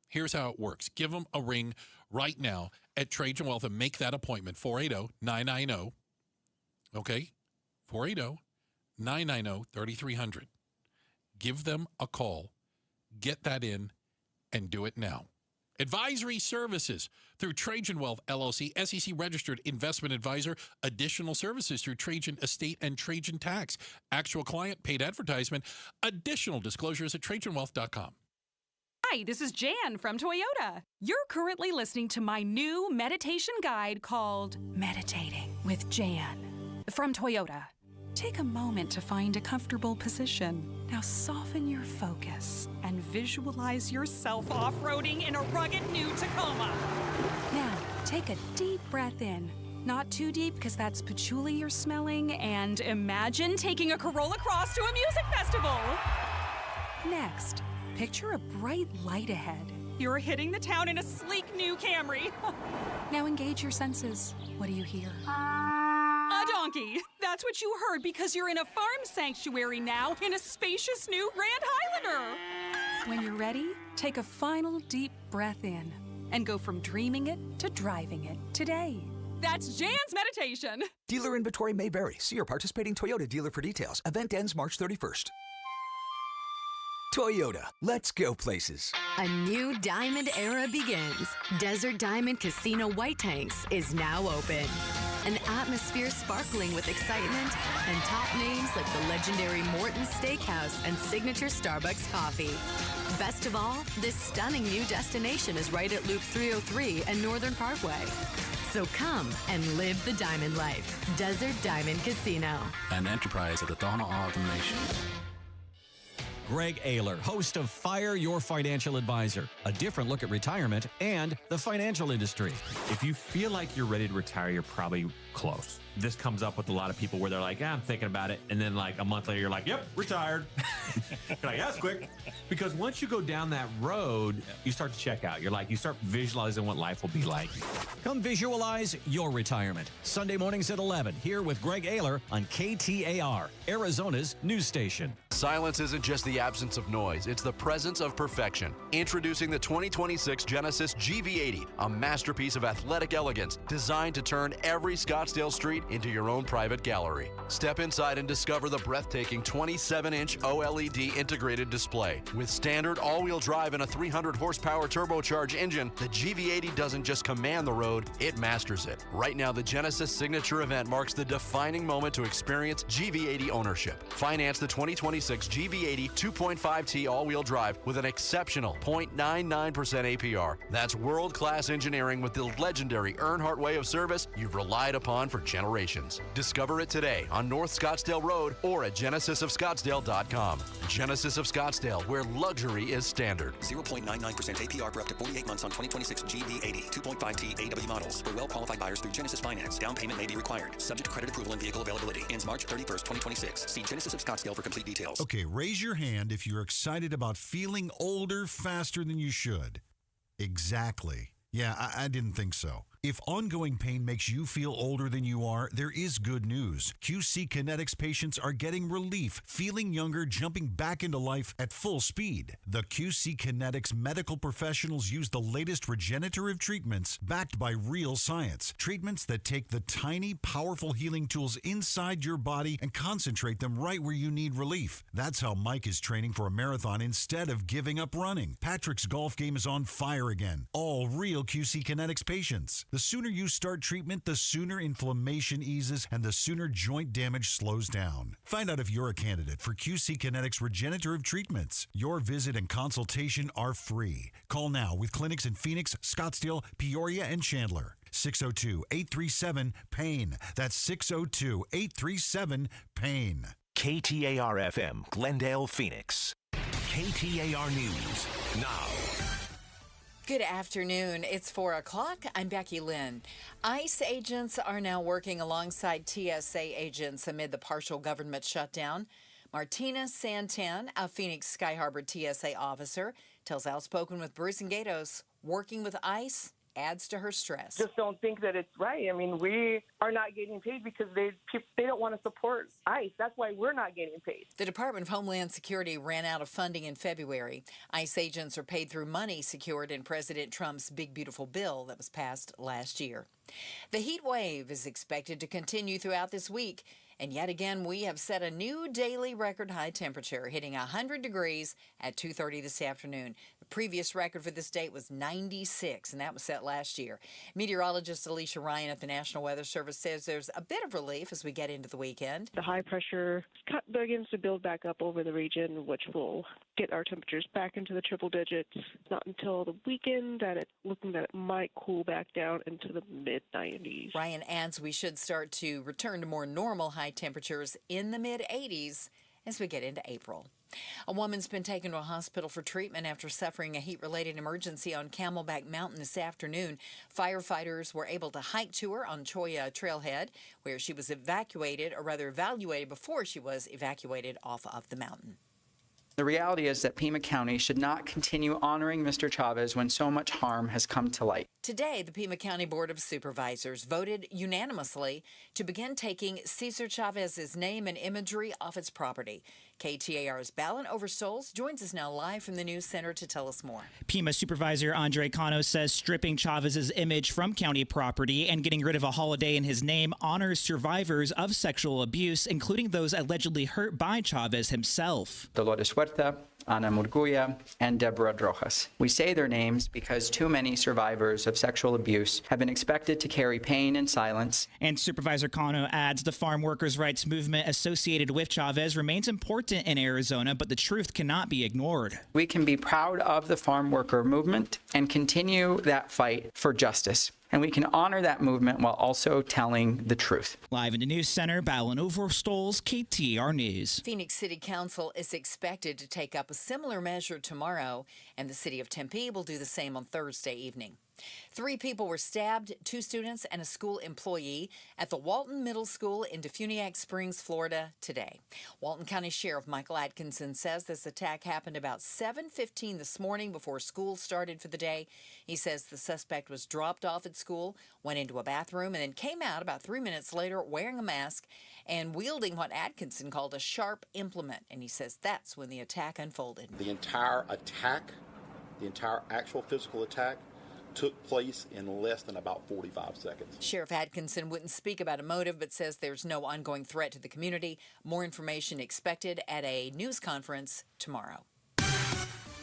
Here's how it works. Give them a ring right now at Trajan Wealth and make that appointment, 480-990. Okay? 480-990-3300. Give them a call. Get that in and do it now. Advisory services through Trajan Wealth, LLC, SEC-registered investment advisor. Additional services through Trajan Estate and Trajan Tax. Actual client, paid advertisement. Additional disclosures at TrajanWealth.com. Hi, this is Jan from Toyota. You're currently listening to my new meditation guide called Meditating with Jan from Toyota. Take a moment to find a comfortable position. Now soften your focus and visualize yourself off-roading in a rugged new Tacoma. Now, take a deep breath in. Not too deep because that's patchouli you're smelling, and imagine taking a Corolla Cross to a music festival. Next, picture a bright light ahead. You're hitting the town in a sleek new Camry. Now engage your senses. What do you hear? A donkey. That's what you heard because you're in a farm sanctuary now in a spacious new Grand Highlander. When you're ready, take a final deep breath in and go from dreaming it to driving it today. That's Jan's meditation. Dealer inventory may vary. See your participating Toyota dealer for details. Event ends March 31st. Toyota, let's go places. A new diamond era begins. Desert Diamond Casino White Tanks is now open. An atmosphere sparkling with excitement and top names like the legendary Morton's Steakhouse and signature Starbucks coffee. Best of all, this stunning new destination is right at Loop 303 and Northern Parkway. So come and live the diamond life. Desert Diamond Casino. An enterprise of the Donald Alden Nation. Greg Ayler, host of Fire Your Financial Advisor, a different look at retirement and the financial industry. If you feel like you're ready to retire, you're probably close. This comes up with a lot of people where they're like, I'm thinking about it. And then like a month later, you're like, yep, retired. You're like, that's quick. Because once you go down that road, you start to check out. You're like, you start visualizing what life will be like. Come visualize your retirement. Sunday mornings at 11 here with Greg Ayler on KTAR, Arizona's news station. Silence isn't just the absence of noise, it's the presence of perfection. Introducing the 2026 Genesis GV80, a masterpiece of athletic elegance designed to turn every Scottsdale street into your own private gallery. Step inside and discover the breathtaking 27-inch OLED integrated display. With standard all-wheel drive and a 300 horsepower turbocharged engine, the GV80 doesn't just command the road, it masters it. Right now, the Genesis Signature event marks the defining moment to experience GV80 ownership. Finance the 2026 GV80 2.5T all-wheel drive with an exceptional 0.99% APR. That's world-class engineering with the legendary Earnhardt way of service you've relied upon for generations. Discover it today on North Scottsdale Road or at genesisofscottsdale.com. Genesis of Scottsdale, where luxury is standard. 0.99% APR for up to 48 months on 2026 GV80 2.5T AW models. For well-qualified buyers through Genesis Finance, down payment may be required. Subject to credit approval and vehicle availability. Ends March 31st, 2026. See Genesis of Scottsdale for complete details. Okay, raise your hand if you're excited about feeling older faster than you should. Exactly. Yeah, I didn't think so. If ongoing pain makes you feel older than you are, there is good news. QC Kinetics patients are getting relief, feeling younger, jumping back into life at full speed. The QC Kinetics medical professionals use the latest regenerative treatments backed by real science. Treatments that take the tiny, powerful healing tools inside your body and concentrate them right where you need relief. That's how Mike is training for a marathon instead of giving up running. Patrick's golf game is on fire again. All real QC Kinetics patients. The sooner you start treatment, the sooner inflammation eases and the sooner joint damage slows down. Find out if you're a candidate for QC Kinetics regenerative treatments. Your visit and consultation are free. Call now with clinics in Phoenix, Scottsdale, Peoria, and Chandler. 602-837-PAIN. That's 602-837-PAIN. KTAR-FM, Glendale, Phoenix. KTAR News now. Good afternoon. It's 4 o'clock. I'm Becky Lynn. ICE agents are now working alongside TSA agents amid the partial government shutdown. Martina Santan, a Phoenix Sky Harbor TSA officer, tells Outspoken with Bruce and Gatos working with ICE adds to her stress. Just don't think that it's right. I mean, we are not getting paid because they don't want to support ICE. That's why we're not getting paid. The Department of Homeland Security ran out of funding in February. ICE agents are paid through money secured in President Trump's Big Beautiful Bill that was passed last year. The heat wave is expected to continue throughout this week. And yet again, we have set a new daily record high temperature, hitting 100 degrees at 2:30 this afternoon. The previous record for this date was 96, and that was set last year. Meteorologist Alicia Ryan at the National Weather Service says there's a bit of relief as we get into the weekend. The high pressure begins to build back up over the region, which will get our temperatures back into the triple digits. Not until the weekend that it's looking that it might cool back down into the mid-90s. Ryan adds we should start to return to more normal high temperatures in the mid-80s as we get into April. A woman's been taken to a hospital for treatment after suffering a heat-related emergency on Camelback Mountain this afternoon. Firefighters were able to hike to her on Cholla Trailhead, where she was evacuated before she was evacuated off of the mountain. The reality is that Pima County should not continue honoring Mr. Chavez when so much harm has come to light. Today, the Pima County Board of Supervisors voted unanimously to begin taking Cesar Chavez's name and imagery off its property. KTAR's Balin Overstoles joins us now live from the News Center to tell us more. Pima Supervisor Andre Cano says stripping Chavez's image from county property and getting rid of a holiday in his name honors survivors of sexual abuse, including those allegedly hurt by Chavez himself. Dolores Huerta, Ana Murguia, and Deborah Rojas. We say their names because too many survivors of sexual abuse have been expected to carry pain in silence. And Supervisor Cano adds the farm workers' rights movement associated with Chavez remains important in Arizona, but the truth cannot be ignored. We can be proud of the farm worker movement and continue that fight for justice. And we can honor that movement while also telling the truth. Live in the News Center, Ballin Overstoles, KTAR News. Phoenix City Council is expected to take up a similar measure tomorrow, and the city of Tempe will do the same on Thursday evening. 3 people were stabbed, 2 students and a school employee at the Walton Middle School in Defuniak Springs, Florida today. Walton County Sheriff Michael Atkinson says this attack happened about 7:15 this morning before school started for the day. He says the suspect was dropped off at school, went into a bathroom, and then came out about 3 minutes later wearing a mask and wielding what Atkinson called a sharp implement. And he says that's when the attack unfolded. The entire actual physical attack took place in less than about 45 seconds. Sheriff Atkinson wouldn't speak about a motive, but says there's no ongoing threat to the community. More information expected at a news conference tomorrow.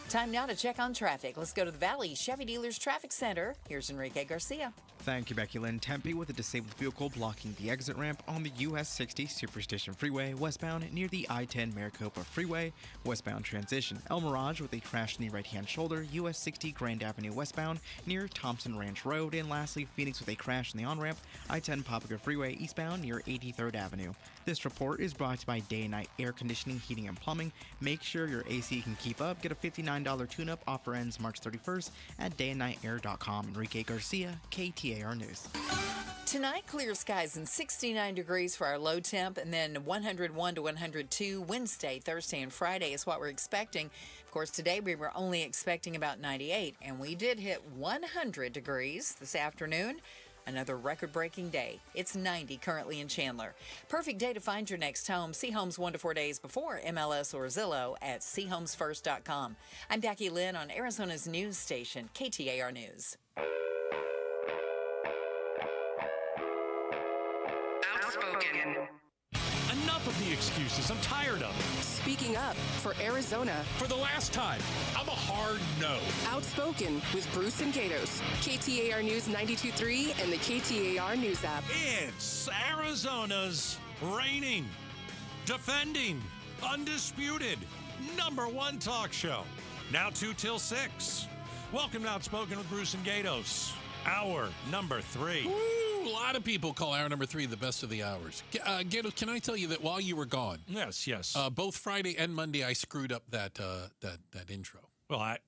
Time now to check on traffic. Let's go to the Valley Chevy Dealers Traffic Center. Here's Enrique Garcia. Thank you, Becky Lynn. Tempe with a disabled vehicle blocking the exit ramp on the US 60 Superstition Freeway westbound near the I-10 Maricopa Freeway westbound transition. El Mirage with a crash in the right-hand shoulder, US 60 Grand Avenue westbound near Thompson Ranch Road. And lastly, Phoenix with a crash in the on-ramp, I-10 Papago Freeway eastbound near 83rd Avenue. This report is brought to you by Day and Night Air Conditioning, Heating, and Plumbing. Make sure your AC can keep up. Get a $59 tune-up. Offer ends March 31st at dayandnightair.com. Enrique Garcia, KTAR News. Tonight, clear skies and 69 degrees for our low temp, and then 101 to 102 Wednesday, Thursday, and Friday is what we're expecting. Of course, today we were only expecting about 98, and we did hit 100 degrees this afternoon. Another record-breaking day. It's 90 currently in Chandler. Perfect day to find your next home. See homes 1 to 4 days before MLS or Zillow at seehomesfirst.com. I'm Becky Lynn on Arizona's news station, KTAR News. Outspoken. Enough of the excuses. I'm tired of it. Speaking up for Arizona. For the last time, I'm a hard no. Outspoken with Bruce and Gatos. KTAR News 92.3 and the KTAR News app. It's Arizona's reigning, defending, undisputed #1 talk show. Now 2 till 6. Welcome to Outspoken with Bruce and Gatos. Hour number 3. Woo, a lot of people call hour number 3 the best of the hours. Gatos, can I tell you that while you were gone? Yes. Both Friday and Monday, I screwed up that intro. Well, I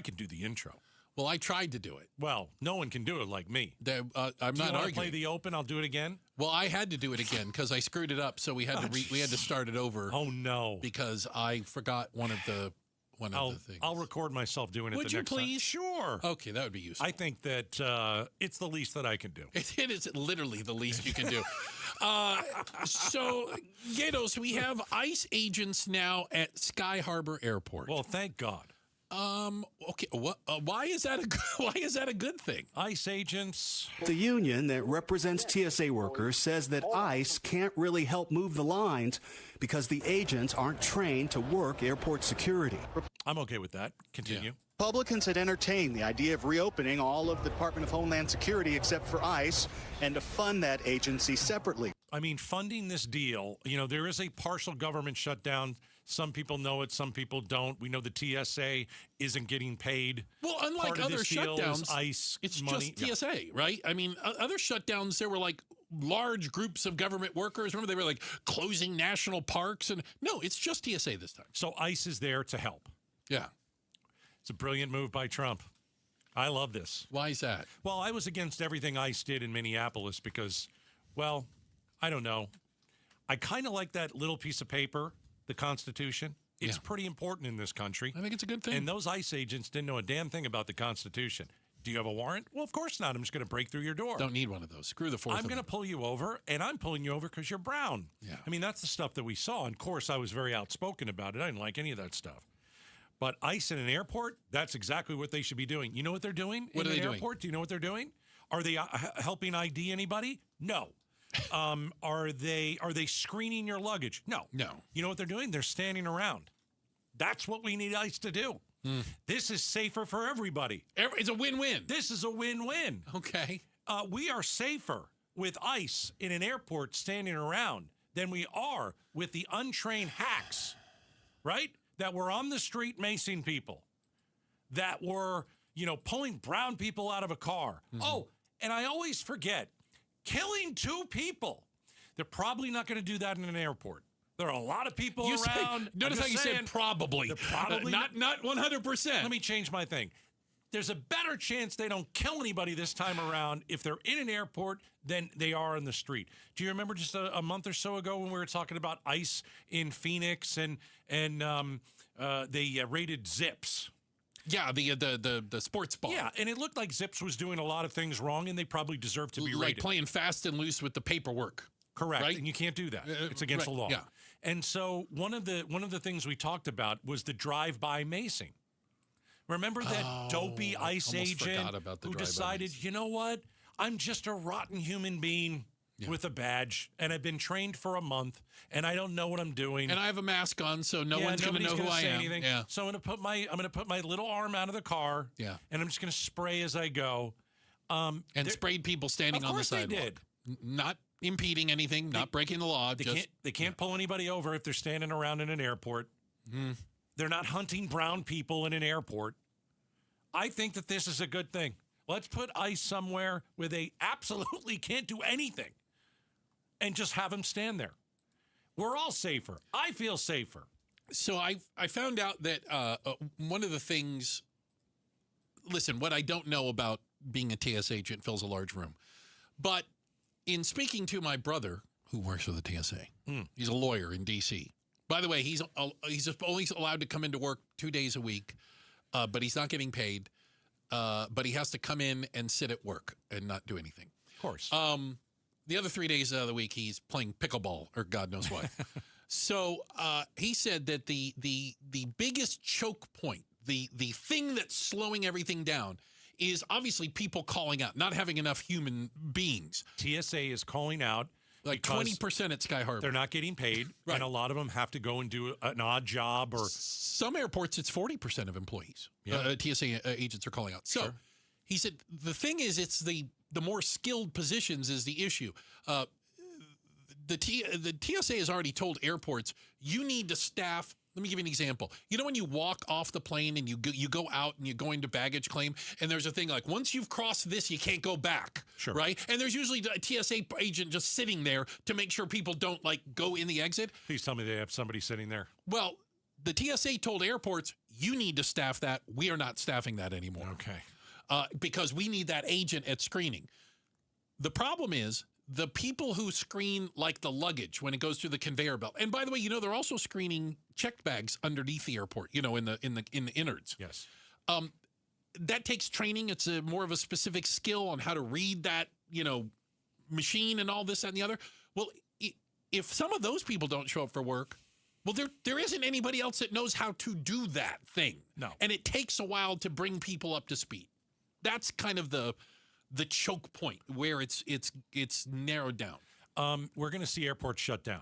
can do the intro. Well, I tried to do it. Well, no one can do it like me. I'm do not you want arguing. to play the open? I'll do it again. Well, I had to do it again because I screwed it up, so we had to start it over. Oh no! Because I forgot one of the things. I'll record myself doing it. Would the you next please? Time. Sure. Okay, that would be useful. I think that it's the least that I can do. It is literally the least you can do. So, Gatos, we have ICE agents now at Sky Harbor Airport. Well, thank God. Okay. Why is that a good thing? ICE agents. The union that represents TSA workers says that ICE can't really help move the lines because the agents aren't trained to work airport security. I'm okay with that. Continue. Yeah. Republicans had entertained the idea of reopening all of the Department of Homeland Security except for ICE and to fund that agency separately. I mean, funding this deal, there is a partial government shutdown. Some people know it, some people don't. We know the TSA isn't getting paid. Well, unlike other shutdowns, ICE it's money. just TSA, right? I mean, other shutdowns, there were like large groups of government workers. Remember, they were like closing national parks. And no, it's just TSA this time. So ICE is there to help. Yeah. It's a brilliant move by Trump. I love this. Why is that? Well, I was against everything ICE did in Minneapolis because, well, I don't know. I kind of like that little piece of paper, the Constitution. It's pretty important in this country. I think it's a good thing. And those ICE agents didn't know a damn thing about the Constitution. Do you have a warrant? Well, of course not. I'm just going to break through your door. Don't need one of those. Screw the Fourth I'm going to pull you over, and I'm pulling you over because you're brown. Yeah. I mean, that's the stuff that we saw. And, of course, I was very outspoken about it. I didn't like any of that stuff. But ICE in an airport, that's exactly what they should be doing. You know what they're doing in an airport? Do you know what they're doing? Are they helping ID anybody? No. Are they screening your luggage? No. You know what they're doing? They're standing around. That's what we need ICE to do. This is safer for everybody. It's a win-win. This is a win-win. Okay. We are safer with ICE in an airport standing around than we are with the untrained hacks, right? That were on the street macing people, that were, pulling brown people out of a car. Oh, And I always forget, killing 2 people. They're probably not going to do that in an airport. There are a lot of people around. Notice how you said probably. Probably not 100%. Let me change my thing. There's a better chance they don't kill anybody this time around if they're in an airport than they are in the street. Do you remember just a month or so ago when we were talking about ICE in Phoenix and they raided Zips? Yeah, the sports bar. Yeah, and it looked like Zips was doing a lot of things wrong, and they probably deserve to be raided. Like playing fast and loose with the paperwork. Correct, right? And you can't do that. It's against the law. Yeah. And so one of the things we talked about was the drive-by macing. Remember that dopey ICE agent who decided, you know what? I'm just a rotten human being with a badge, and I've been trained for a month, and I don't know what I'm doing. And I have a mask on, so no one's going to know who I am. Anything. Yeah. So I'm going to put my little arm out of the car. Yeah. And I'm just going to spray as I go. And sprayed people standing on the sidewalk. Of course they did. Not impeding anything, not breaking the law. They can't pull anybody over if they're standing around in an airport. They're not hunting brown people in an airport. I think that this is a good thing. Let's put ICE somewhere where they absolutely can't do anything and just have them stand there. We're all safer. I feel safer. So I found out that one of the things, listen, what I don't know about being a TS agent fills a large room. But in speaking to my brother, who works for the TSA, he's a lawyer in D.C. By the way, he's only allowed to come into work 2 days a week, but he's not getting paid. But he has to come in and sit at work and not do anything. Of course. The other 3 days of the week, he's playing pickleball or God knows what. So he said that the biggest choke point, the thing that's slowing everything down, is obviously people calling out, not having enough human beings. TSA is calling out. Like 20% at Sky Harbor. They're not getting paid, and a lot of them have to go and do an odd job. Or some airports, it's 40% of employees. TSA agents are calling out. So he said the thing is, it's the more skilled positions is the issue. The TSA has already told airports, you need to staff. Let me give you an example. You know when you walk off the plane and you go out and you go into baggage claim, and there's a thing like, once you've crossed this, you can't go back, right? And there's usually a TSA agent just sitting there to make sure people don't, like, go in the exit. Please tell me they have somebody sitting there. Well, the TSA told airports, you need to staff that. We are not staffing that anymore. Okay. Because we need that agent at screening. The problem is, the people who screen, like, the luggage when it goes through the conveyor belt. And by the way, you know, they're also screening checked bags underneath the airport, you know, in the innards. Yes. That takes training. It's more of a specific skill on how to read that, you know, machine and all this, that, and the other. Well, if some of those people don't show up for work, well, there isn't anybody else that knows how to do that thing. No. And it takes a while to bring people up to speed. That's kind of the choke point where it's narrowed down. We're going to see airports shut down.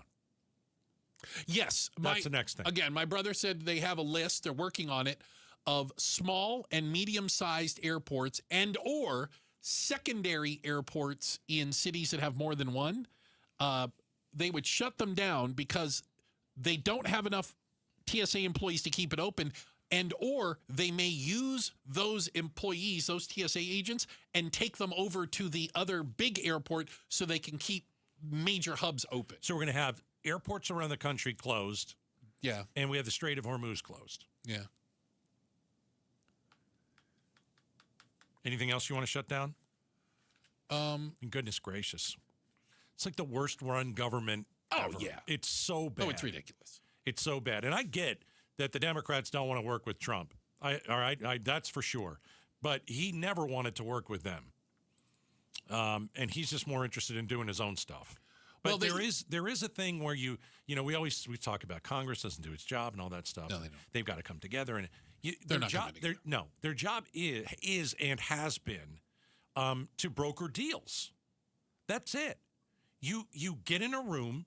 Yes. That's the next thing. Again, my brother said they have a list, they're working on it, of small and medium-sized airports and or secondary airports in cities that have more than one. They would shut them down because they don't have enough TSA employees to keep it open, and or they may use those employees, those TSA agents, and take them over to the other big airport so they can keep major hubs open. So we're going to have airports around the country closed. Yeah. And we have the Strait of Hormuz closed. Yeah. Anything else you want to shut down? Goodness gracious. It's like the worst run government ever. Yeah. It's so bad. Oh, it's ridiculous. It's so bad. And I get that the Democrats don't want to work with Trump. All right, that's for sure. But he never wanted to work with them. And he's just more interested in doing his own stuff. But there is a thing where we talk about Congress doesn't do its job and all that stuff. No, they don't. They've got to come together, and They're not coming together. their job is and has been to broker deals. That's it. You get in a room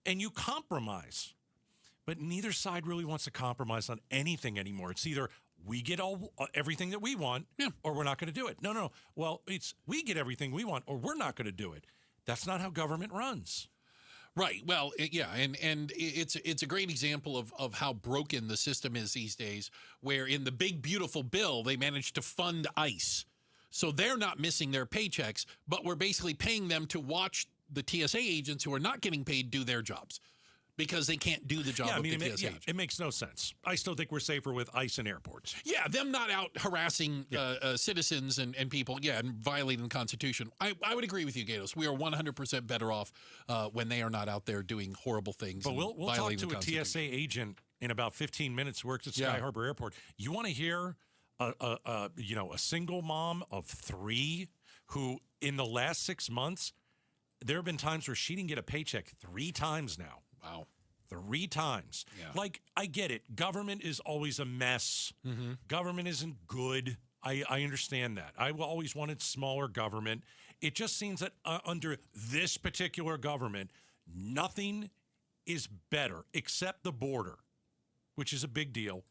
and you compromise. But neither side really wants to compromise on anything anymore. It's either we get everything that we want, or we're not going to do it. No. Well, it's we get everything we want, or we're not going to do it. That's not how government runs. Right. Well, and it's a great example of how broken the system is these days, where in the big, beautiful bill, they managed to fund ICE So they're not missing their paychecks, but we're basically paying them to watch the TSA agents who are not getting paid do their jobs because they can't do the job of the TSA agent. It makes no sense. I still think we're safer with ICE and airports. Yeah, them not out harassing citizens and people, and violating the Constitution. I would agree with you, Gatos. We are 100% better off when they are not out there doing horrible things. But we'll talk to a TSA agent in about 15 minutes, works at Sky Harbor Airport. You want to hear a single mom of 3 who in the last 6 months, there have been times where she didn't get a paycheck 3 times now. Wow. 3 times. Yeah. Like, I get it. Government is always a mess. Mm-hmm. Government isn't good. I understand that. I always wanted smaller government. It just seems that under this particular government, nothing is better except the border, which is a big deal.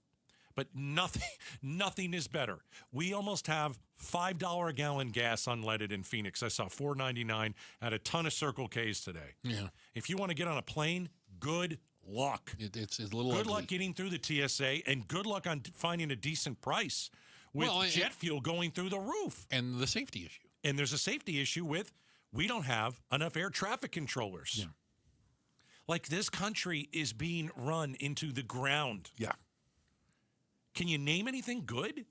But nothing is better. We almost have $5 a gallon gas unleaded in Phoenix. I saw $4.99 at a ton of Circle K's today. Yeah. If you want to get on a plane, good luck. It's a little good ugly. luck getting through the TSA, and good luck on finding a decent price with jet fuel going through the roof. And the safety issue. And there's a safety issue with we don't have enough air traffic controllers. Yeah. Like, this country is being run into the ground. Yeah. Can you name anything good?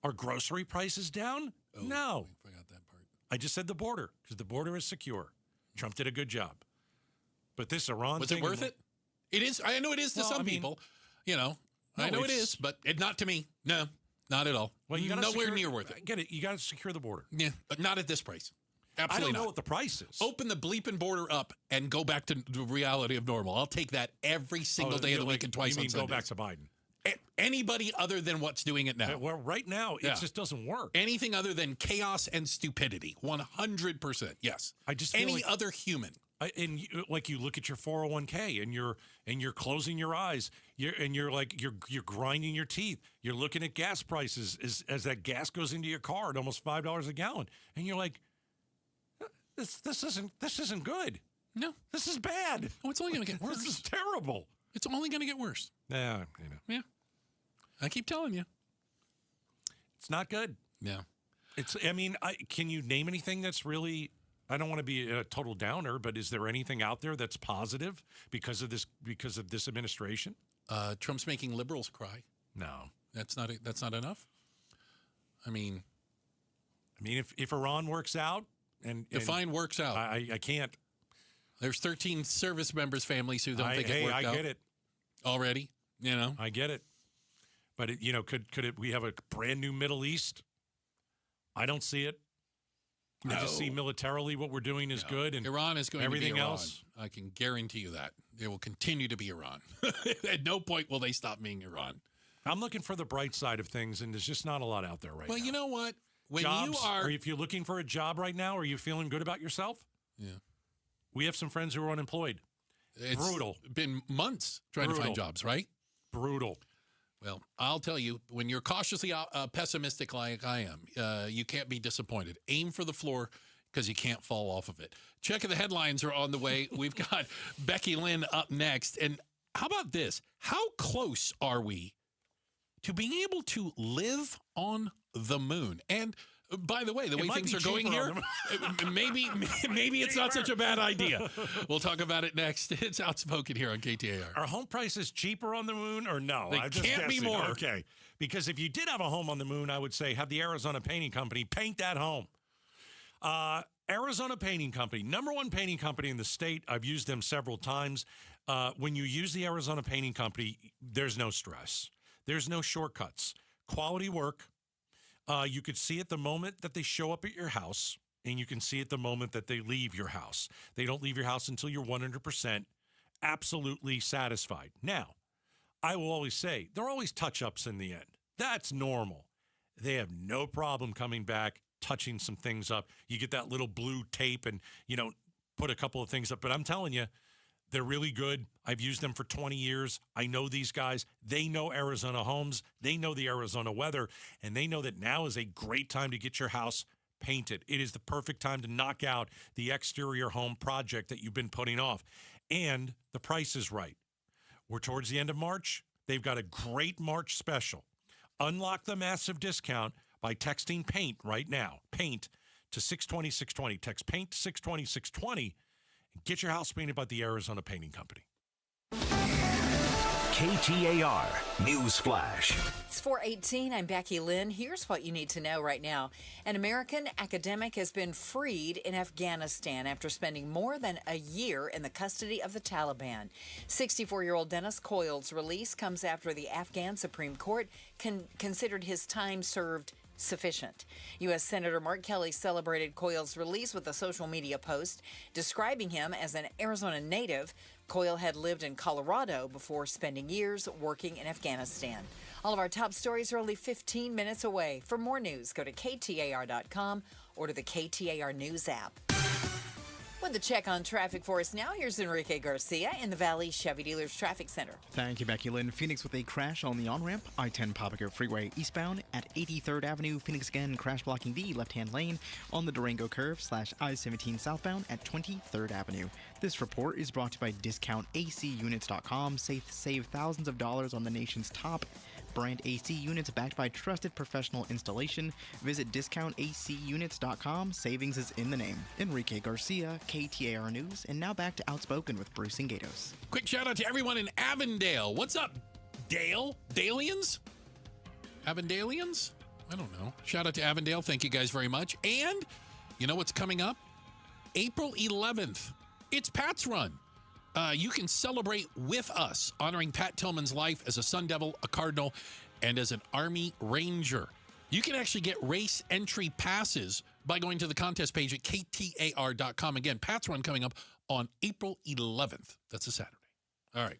Are grocery prices down? Oh, no. I forgot that part. I just said the border because the border is secure. Trump did a good job. But this Iran Was thing... it worth it? It is. I know it is to some people. I know it is, but not to me. No, not at all. Well, you gotta nowhere near worth it. I get it. You got to secure the border. Yeah, but not at this price. Absolutely I don't know not. what the price is. Open the bleeping border up and go back to the reality of normal. I'll take that every single day of the week and twice on You mean Sundays. go back to Biden? Anybody other than what's doing it now. Well, right now, it just doesn't work. Anything other than chaos and stupidity. 100%. Yes. I just feel any like, other human. You look at your 401k and you're closing your eyes. You're grinding your teeth. You're looking at gas prices as that gas goes into your car at almost $5 a gallon, and you're like, this isn't good. No, this is bad. Oh, it's only going to get worse. This is terrible. It's only going to get worse. Yeah, Yeah. I keep telling you. It's not good. Yeah. Can you name anything that's really, I don't want to be a total downer, but is there anything out there that's positive because of this administration? Trump's making liberals cry. No. That's not enough. If Iran works out and define works out. I can't. There's 13 service members' families who don't think it worked out. I get it. Already, I get it. But could we have a brand new Middle East? I don't see it. No. I just see militarily what we're doing is good, and Iran is going everything to be Iran. else. I can guarantee you that they will continue to be Iran. At no point will they stop being Iran. I'm looking for the bright side of things, and there's just not a lot out there right now. Well, you know what? When Jobs, you are, if you're looking for a job right now, are you feeling good about yourself? Yeah. We have some friends who are unemployed. It's brutal. Been months trying to find jobs, right? Brutal. Well, I'll tell you, when you're cautiously pessimistic like I am, you can't be disappointed. Aim for the floor because you can't fall off of it. Check the headlines are on the way. We've got Becky Lynn up next. And how about this? How close are we to being able to live on the moon? And by the way, the way things are going here, maybe it's not such a bad idea. We'll talk about it next. It's Outspoken here on KTAR. Are home prices cheaper on the moon or no? They can't be more. Okay. Because if you did have a home on the moon, I would say have the Arizona Painting Company paint that home. Arizona Painting Company, #1 painting company in the state. I've used them several times. When you use the Arizona Painting Company, there's no stress. There's no shortcuts. Quality work. You could see it the moment that they show up at your house, and you can see it the moment that they leave your house. They don't leave your house until you're 100% absolutely satisfied. Now, I will always say, there are always touch-ups in the end. That's normal. They have no problem coming back, touching some things up. You get that little blue tape and, put a couple of things up. But I'm telling you, they're really good. I've used them for 20 years. I know these guys. They know Arizona homes. They know the Arizona weather. And they know that now is a great time to get your house painted. It is the perfect time to knock out the exterior home project that you've been putting off. And the price is right. We're towards the end of March. They've got a great March special. Unlock the massive discount by texting PAINT right now. PAINT to 620-620. Text PAINT to 620-620 and get your house painted by the Arizona Painting Company. KTAR News Flash. It's 4:18. I'm Becky Lynn. Here's what you need to know right now. An American academic has been freed in Afghanistan after spending more than a year in the custody of the Taliban. 64-year-old Dennis Coyle's release comes after the Afghan Supreme Court considered his time served sufficient. U.S. Senator Mark Kelly celebrated Coyle's release with a social media post describing him as an Arizona native. Coyle had lived in Colorado before spending years working in Afghanistan. All of our top stories are only 15 minutes away. For more news, go to KTAR.com or to the KTAR News app. With the check on traffic for us now, here's Enrique Garcia in the Valley Chevy Dealers Traffic Center. Thank you, Becky Lynn. Phoenix with a crash on the on-ramp, I-10 Papago Freeway eastbound at 83rd Avenue. Phoenix again, crash blocking the left-hand lane on the Durango curve / I-17 southbound at 23rd Avenue. This report is brought to you by DiscountACUnits.com. Save thousands of dollars on the nation's top brand AC units backed by trusted professional installation. Visit DiscountACUnits.com. Savings is in the name. Enrique Garcia, KTAR News, and now back to Outspoken with Bruce and Gatos. Quick shout out to everyone in Avondale. What's up, Dale? Dalians? Avondalians? I don't know. Shout out to Avondale. Thank you guys very much. And you know what's coming up? April 11th. It's Pat's Run. You can celebrate with us, honoring Pat Tillman's life as a Sun Devil, a Cardinal, and as an Army Ranger. You can actually get race entry passes by going to the contest page at KTAR.com. Again, Pat's Run coming up on April 11th. That's a Saturday. All right.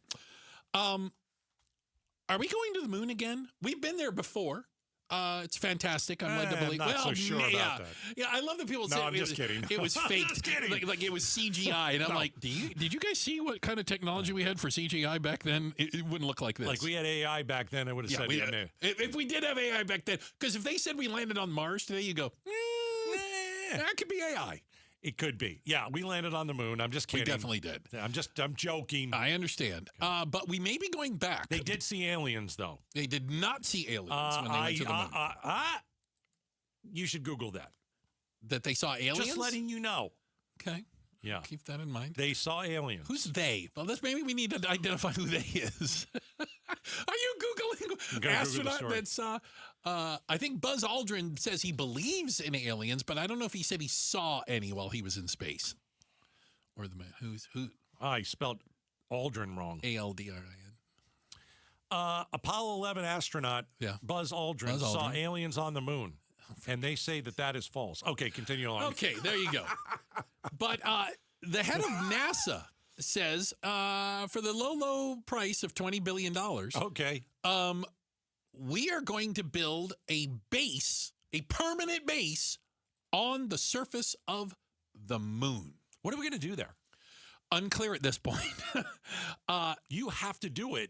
Are we going to the moon again? We've been there before. It's fantastic. I'm led to believe. I'm not so sure about that. Yeah, I love that people say I'm just kidding. It was faked. Just kidding. Like it was CGI. And I'm like, did you guys see what kind of technology we had for CGI back then? It wouldn't look like this. Like we had AI back then, I would have said, if we did have AI back then, because if they said we landed on Mars today, you go, that could be AI. It could be. Yeah, we landed on the moon. I'm just kidding. We definitely did. I'm joking. I understand. Okay. But we may be going back. They did see aliens, though. They did not see aliens when they went to the moon. You should Google that. That they saw aliens? Just letting you know. Okay. Yeah. Keep that in mind. They saw aliens. Who's they? Well, maybe we need to identify who they is. Are you Googling astronaut that saw? I think Buzz Aldrin says he believes in aliens, but I don't know if he said he saw any while he was in space. Or the man who? I spelled Aldrin wrong. Aldrin. Apollo 11 astronaut Buzz Aldrin saw aliens on the moon. And they say that is false. Okay, continue on. Okay, there you go. But the head of NASA says for the low price of $20 billion, we are going to build a permanent base on the surface of the moon. What are we going to do there? Unclear at this point. You have to do it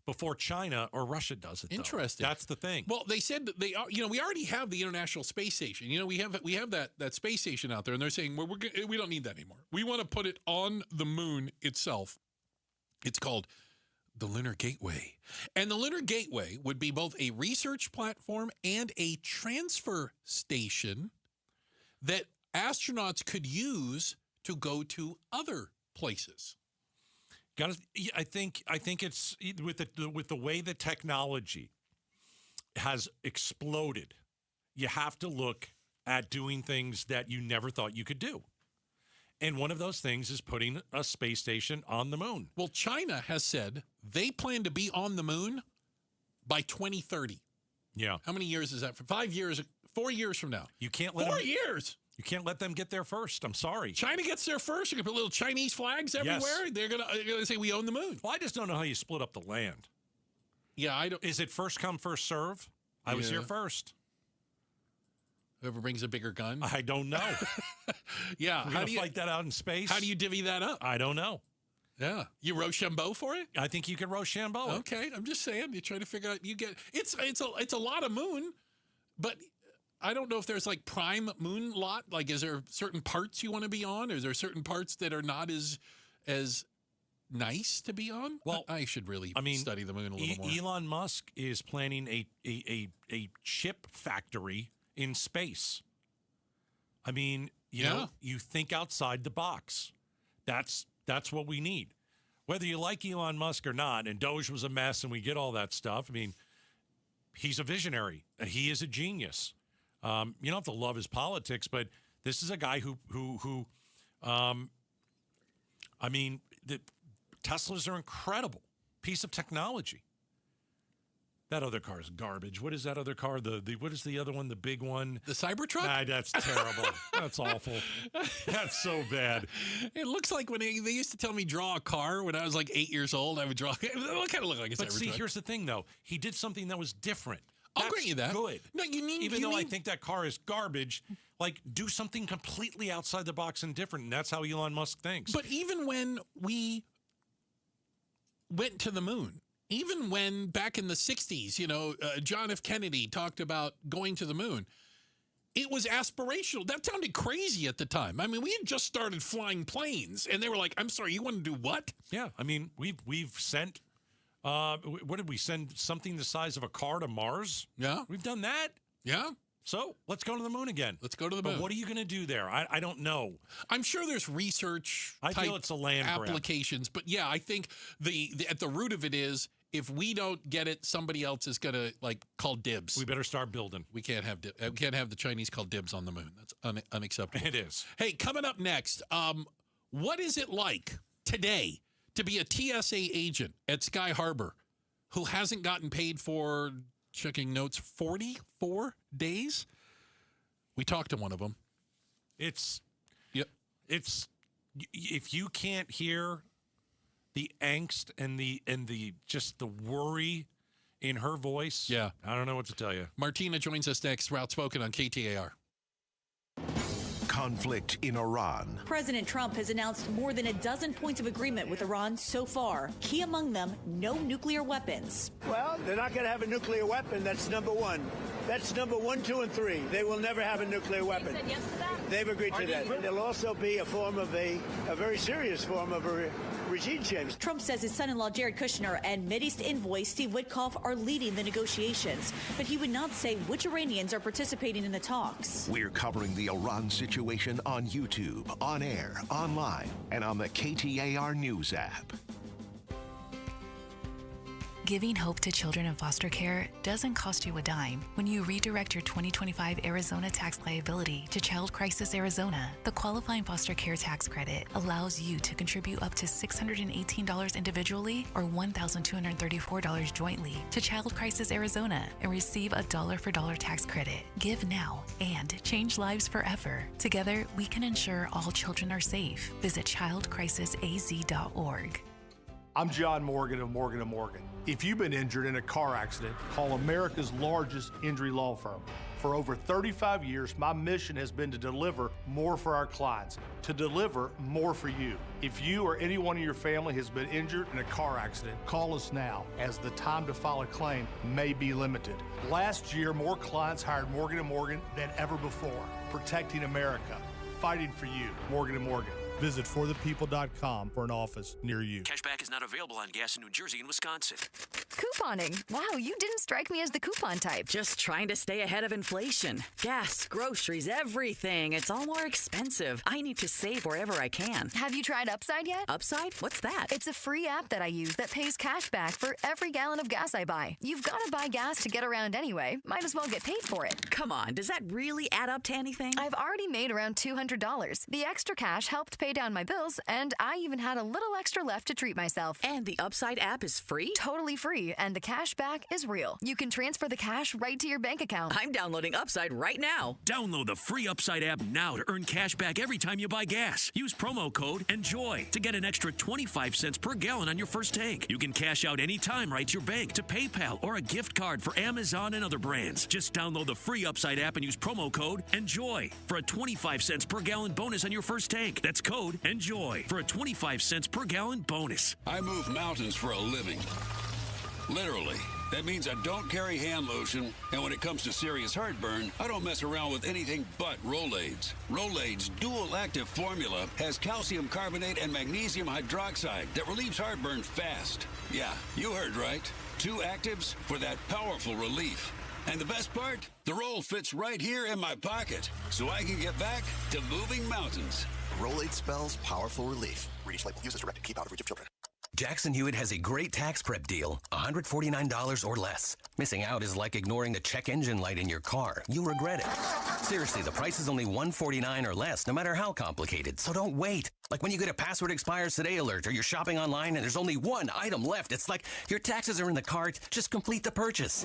before China or Russia does it. Interesting. That's the thing. Well, they said that they are. We already have the International Space Station. We have that space station out there, and they're saying we don't need that anymore. We want to put it on the moon itself. It's called the Lunar Gateway, and the Lunar Gateway would be both a research platform and a transfer station that astronauts could use to go to other places. I think it's with the way the technology has exploded. You have to look at doing things that you never thought you could do. And one of those things is putting a space station on the moon. Well, China has said they plan to be on the moon by 2030. Yeah. How many years is that? For 5 years, 4 years from now. You can't let 4 years. You can't let them get there first. I'm sorry. China gets there first. You can put little Chinese flags everywhere. Yes. They're gonna say we own the moon. Well, I just don't know how you split up the land. Yeah, I don't. Is it first come, first serve? I was here first. Whoever brings a bigger gun. I don't know. Yeah, how do you fight that out in space? How do you divvy that up? I don't know. Yeah, you Rochambeau for it? I think you can Rochambeau. Okay, I'm just saying. You try to figure out. It's a lot of moon, but I don't know if there's like prime moon lot. Like, is there certain parts you want to be on? Or is there certain parts that are not as nice to be on. Well, I should really study the moon a little more. Elon Musk is planning a chip factory in space. I mean, you know, you think outside the box. That's what we need. Whether you like Elon Musk or not, and Doge was a mess, and we get all that stuff. I mean, he's a visionary. He is a genius. You don't have to love his politics, but this is a guy who I mean, the Teslas are incredible piece of technology. That other car is garbage. What is that other car? What is the other one? The big one? The Cybertruck? Ah, that's terrible. That's awful. That's so bad. It looks like when they used to tell me draw a car when I was like 8 years old. I would draw. It kind of look like a Cybertruck. But see, here's the thing, though. He did something that was different. I'll grant you that. Good. No, Even though I think that car is garbage, like do something completely outside the box and different. And that's how Elon Musk thinks. But even when we went to the moon, even when back in the 60s, you know, John F. Kennedy talked about going to the moon, it was aspirational. That sounded crazy at the time. I mean, we had just started flying planes, and they were like, I'm sorry, you want to do what? Yeah, I mean, we've sent, what did we send? Something the size of a car to Mars? Yeah. We've done that. Yeah. So let's go to the moon again. Let's go to the moon. But what are you going to do there? I don't know. I'm sure there's research. I feel it's a land applications, but yeah, I think the at the root of it is if we don't get it, somebody else is going to like call dibs. We better start building. We can't have the Chinese call dibs on the moon. That's unacceptable. It is. Hey, coming up next, what is it like today to be a TSA agent at Sky Harbor who hasn't gotten paid for, checking notes, 44 days? We talked to one of them. It's if you can't hear the angst and the just the worry in her voice. Yeah. I don't know what to tell you. Martina joins us next. Outspoken on KTAR. Conflict in Iran. President Trump has announced more than a dozen points of agreement with Iran so far. Key among them, no nuclear weapons. Well, they're not going to have a nuclear weapon. That's number one. That's number 1, 2, and 3. They will never have a nuclear weapon. They said yes to that? They've agreed to that. There'll also be a form of a very serious form of a regime change. Trump says his son-in-law Jared Kushner and Mideast envoy Steve Witkoff are leading the negotiations, but he would not say which Iranians are participating in the talks. We're covering the Iran situation on YouTube, on air, online, and on the KTAR News app. Giving hope to children in foster care doesn't cost you a dime. When you redirect your 2025 Arizona tax liability to Child Crisis Arizona, the qualifying foster care tax credit allows you to contribute up to $618 individually or $1,234 jointly to Child Crisis Arizona and receive a dollar-for-dollar tax credit. Give now and change lives forever. Together, we can ensure all children are safe. Visit childcrisisaz.org. I'm John Morgan of Morgan & Morgan. If you've been injured in a car accident, call America's largest injury law firm. For over 35 years, my mission has been to deliver more for our clients, to deliver more for you. If you or anyone in your family has been injured in a car accident, call us now, as the time to file a claim may be limited. Last year, more clients hired Morgan & Morgan than ever before, protecting America, fighting for you. Morgan & Morgan. Visit forthepeople.com for an office near you. Cashback is not available on gas in New Jersey and Wisconsin. Couponing. Wow, you didn't strike me as the coupon type. Just trying to stay ahead of inflation. Gas, groceries, everything. It's all more expensive. I need to save wherever I can. Have you tried Upside yet? Upside? What's that? It's a free app that I use that pays cash back for every gallon of gas I buy. You've got to buy gas to get around anyway. Might as well get paid for it. Come on, does that really add up to anything? I've already made around $200. The extra cash helped pay down my bills, and I even had a little extra left to treat myself. And the Upside app is free? Totally free, and the cash back is real. You can transfer the cash right to your bank account. I'm downloading Upside right now. Download the free Upside app now to earn cash back every time you buy gas. Use promo code ENJOY to get an extra 25 cents per gallon on your first tank. You can cash out anytime right to your bank, to PayPal, or a gift card for Amazon and other brands. Just download the free Upside app and use promo code ENJOY for a 25 cents per gallon bonus on your first tank. That's code ENJOY for a 25 cents per gallon bonus. I move mountains for a living. Literally. That means I don't carry hand lotion, and when it comes to serious heartburn, I don't mess around with anything but Rolaids. Rolaids' dual-active formula has calcium carbonate and magnesium hydroxide that relieves heartburn fast. Yeah, you heard right. 2 actives for that powerful relief. And the best part? The roll fits right here in my pocket, so I can get back to moving mountains. Rolade spells powerful relief. Read each label. Use as directed. Keep out of reach of children. Jackson Hewitt has a great tax prep deal, $149 or less. Missing out is like ignoring the check engine light in your car. You'll regret it. Seriously, the price is only $149 or less, no matter how complicated, so don't wait. Like when you get a password expires today alert or you're shopping online and there's only one item left. It's like your taxes are in the cart, just complete the purchase.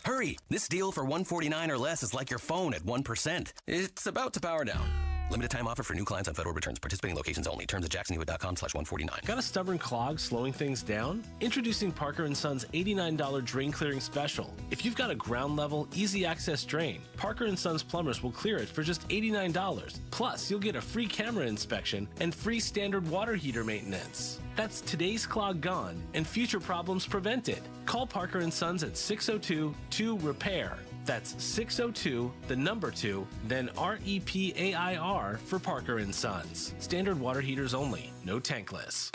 Hurry, this deal for $149 or less is like your phone at 1%. It's about to power down. Limited time offer for new clients on federal returns. Participating locations only. Terms at jacksonhewitt.com/149. Got a stubborn clog slowing things down? Introducing Parker & Son's $89 drain clearing special. If you've got a ground level, easy access drain, Parker & Son's plumbers will clear it for just $89. Plus, you'll get a free camera inspection and free standard water heater maintenance. That's today's clog gone and future problems prevented. Call Parker & Sons at 602-2-REPAIR. That's 602, the number 2, then REPAIR for Parker & Sons. Standard water heaters only, no tankless.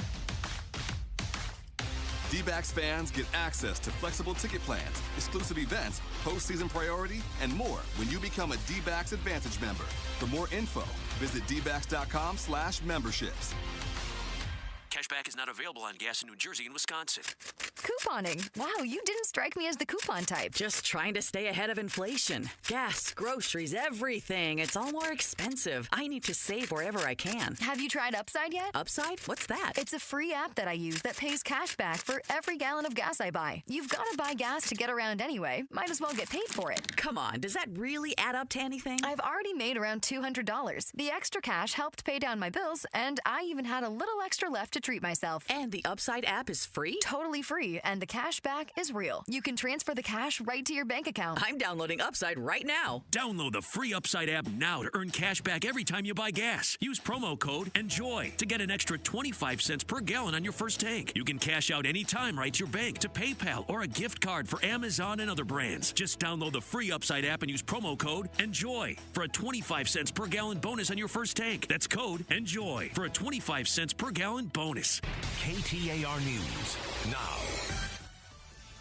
D-backs fans get access to flexible ticket plans, exclusive events, postseason priority, and more when you become a D-backs Advantage member. For more info, visit dbacks.com/memberships. Cashback is not available on gas in New Jersey and Wisconsin. Couponing. Wow, you didn't strike me as the coupon type. Just trying to stay ahead of inflation. Gas, groceries, everything. It's all more expensive. I need to save wherever I can. Have you tried Upside yet? Upside? What's that? It's a free app that I use that pays cash back for every gallon of gas I buy. You've got to buy gas to get around anyway. Might as well get paid for it. Come on, does that really add up to anything? I've already made around $200. The extra cash helped pay down my bills, and I even had a little extra left to treat myself. And the Upside app is free? Totally free, and the cash back is real. You can transfer the cash right to your bank account. I'm downloading Upside right now. Download the free Upside app now to earn cash back every time you buy gas. Use promo code ENJOY to get an extra 25 cents per gallon on your first tank. You can cash out anytime right to your bank, to PayPal, or a gift card for Amazon and other brands. Just download the free Upside app and use promo code ENJOY for a 25 cents per gallon bonus on your first tank. That's code ENJOY for a 25 cents per gallon bonus. KTAR News now.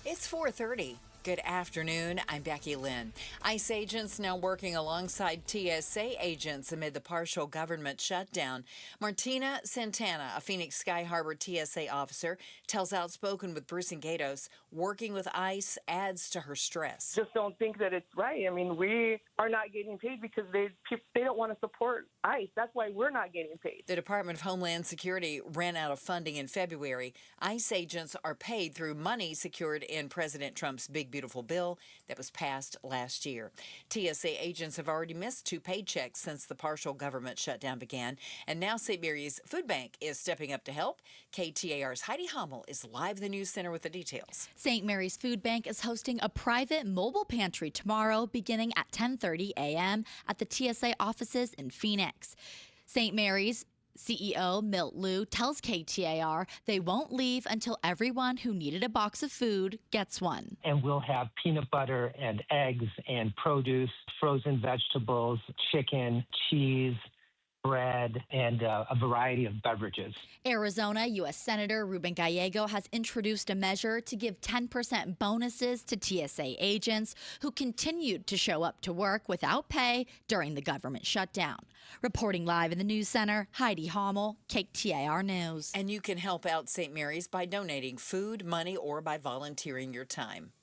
It's 4:30. Good afternoon. I'm Becky Lynn. ICE agents now working alongside TSA agents amid the partial government shutdown. Martina Santana, a Phoenix Sky Harbor TSA officer, tells Outspoken with Bruce and Gatos, working with ICE adds to her stress. Just don't think that it's right. I mean, we are not getting paid because they don't want to support ICE. That's why we're not getting paid. The Department of Homeland Security ran out of funding in February. ICE agents are paid through money secured in President Trump's big, beautiful bill that was passed last year. TSA agents have already missed 2 paychecks since the partial government shutdown began, and now St. Mary's Food Bank is stepping up to help. KTAR's Heidi Hommel is live in the news center with the details. St. Mary's Food Bank is hosting a private mobile pantry tomorrow beginning at 10:30 a.m. at the TSA offices in Phoenix. St. Mary's CEO Milt Liu tells KTAR they won't leave until everyone who needed a box of food gets one. And we'll have peanut butter and eggs and produce, frozen vegetables, chicken, cheese, bread, and a variety of beverages. Arizona U.S. Senator Ruben Gallego has introduced a measure to give 10% bonuses to TSA agents who continued to show up to work without pay during the government shutdown. Reporting live in the news center, Heidi Hommel, KTAR News. And you can help out St. Mary's by donating food, money, or by volunteering your time.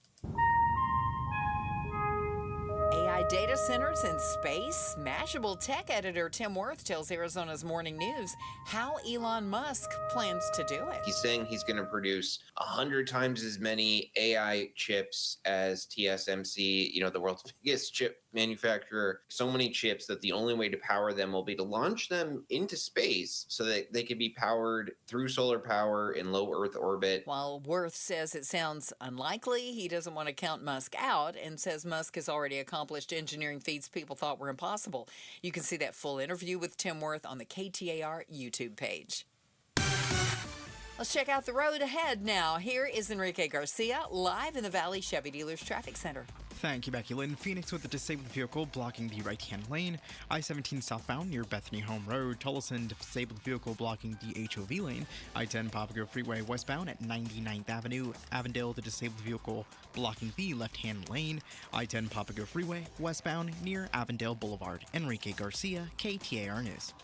AI data centers in space? Mashable tech editor Tim Worth tells Arizona's Morning News how Elon Musk plans to do it. He's saying he's going to produce 100 times as many AI chips as TSMC, the world's biggest chip manufacturer. So many chips that the only way to power them will be to launch them into space so that they can be powered through solar power in low Earth orbit. While Worth says it sounds unlikely, he doesn't want to count Musk out and says Musk has already accomplished engineering feats people thought were impossible. You can see that full interview with Tim Worth on the KTAR YouTube page. Let's check out the road ahead now. Here is Enrique Garcia live in the Valley Chevy Dealers Traffic Center. Thank you, Becky Lynn. Phoenix with a disabled vehicle blocking the right-hand lane. I-17 southbound near Bethany Home Road. Tullison, disabled vehicle blocking the HOV lane. I-10 Papago Freeway westbound at 99th Avenue. Avondale, the disabled vehicle blocking the left-hand lane. I-10 Papago Freeway westbound near Avondale Boulevard. Enrique Garcia, KTAR News.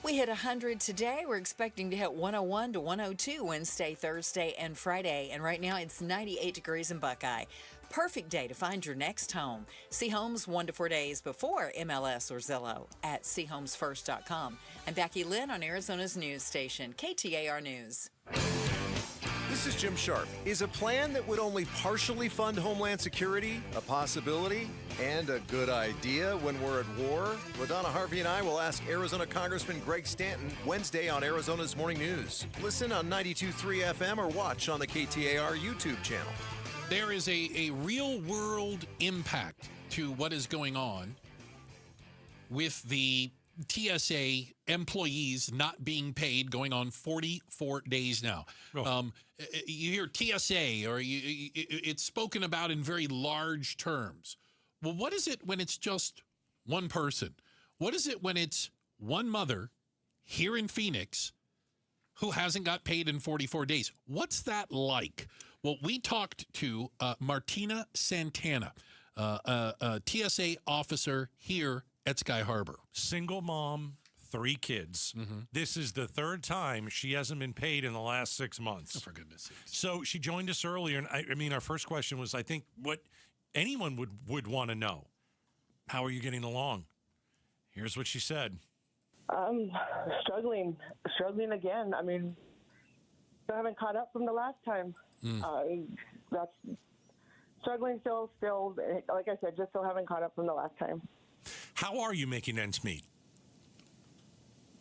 We hit 100 today. We're expecting to hit 101 to 102 Wednesday, Thursday, and Friday. And right now it's 98 degrees in Buckeye. Perfect day to find your next home. See homes 1 to 4 days before MLS or Zillow at seehomesfirst.com. I'm Becky Lynn on Arizona's news station, KTAR News. This is Jim Sharp. Is a plan that would only partially fund Homeland Security a possibility and a good idea when we're at war? LaDonna Harvey and I will ask Arizona Congressman Greg Stanton Wednesday on Arizona's Morning News. Listen on 92.3 FM or watch on the KTAR YouTube channel. There is a real-world impact to what is going on with the TSA employees not being paid, going on 44 days now. You hear TSA, or it's spoken about in very large terms. Well, what is it when it's just one person? What is it when it's one mother here in Phoenix who hasn't got paid in 44 days? What's that like? Well, we talked to Martina Santana, a TSA officer here at Sky Harbor. Single mom, 3 kids. Mm-hmm. This is the 3rd time she hasn't been paid in the last 6 months. Oh, for goodness sakes. So she joined us earlier, and I mean, our first question was, I think, what anyone would want to know. How are you getting along? Here's what she said. Struggling again. I mean, I haven't caught up from the last time. That's struggling still, like I said, just still haven't caught up from the last time. How are you making ends meet?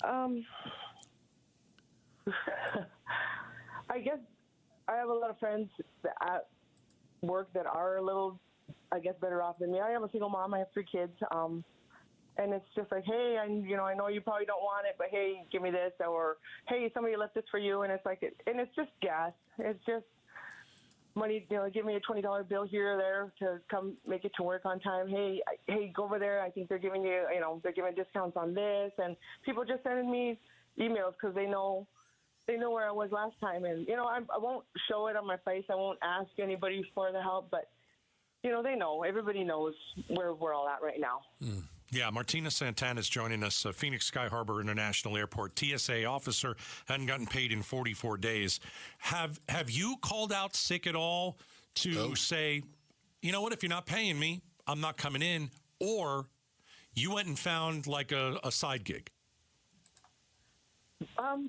I guess I have a lot of friends at work that are a little, I guess, better off than me. I am a single mom. I have 3 kids. And it's just like, hey, I know you probably don't want it, but hey, give me this, or hey, somebody left this for you, and it's like, and it's just gas. It's just money, give me a $20 bill here or there to come make it to work on time. Hey, go over there. I think they're giving you, they're giving discounts on this, and people just sending me emails because they know where I was last time, and I won't show it on my face. I won't ask anybody for the help, but they know. Everybody knows where we're all at right now. Yeah, Martina Santana is joining us, Phoenix Sky Harbor International Airport. TSA officer, hadn't gotten paid in 44 days. Have you called out sick at all to say, you know what, if you're not paying me, I'm not coming in, or you went and found like a side gig?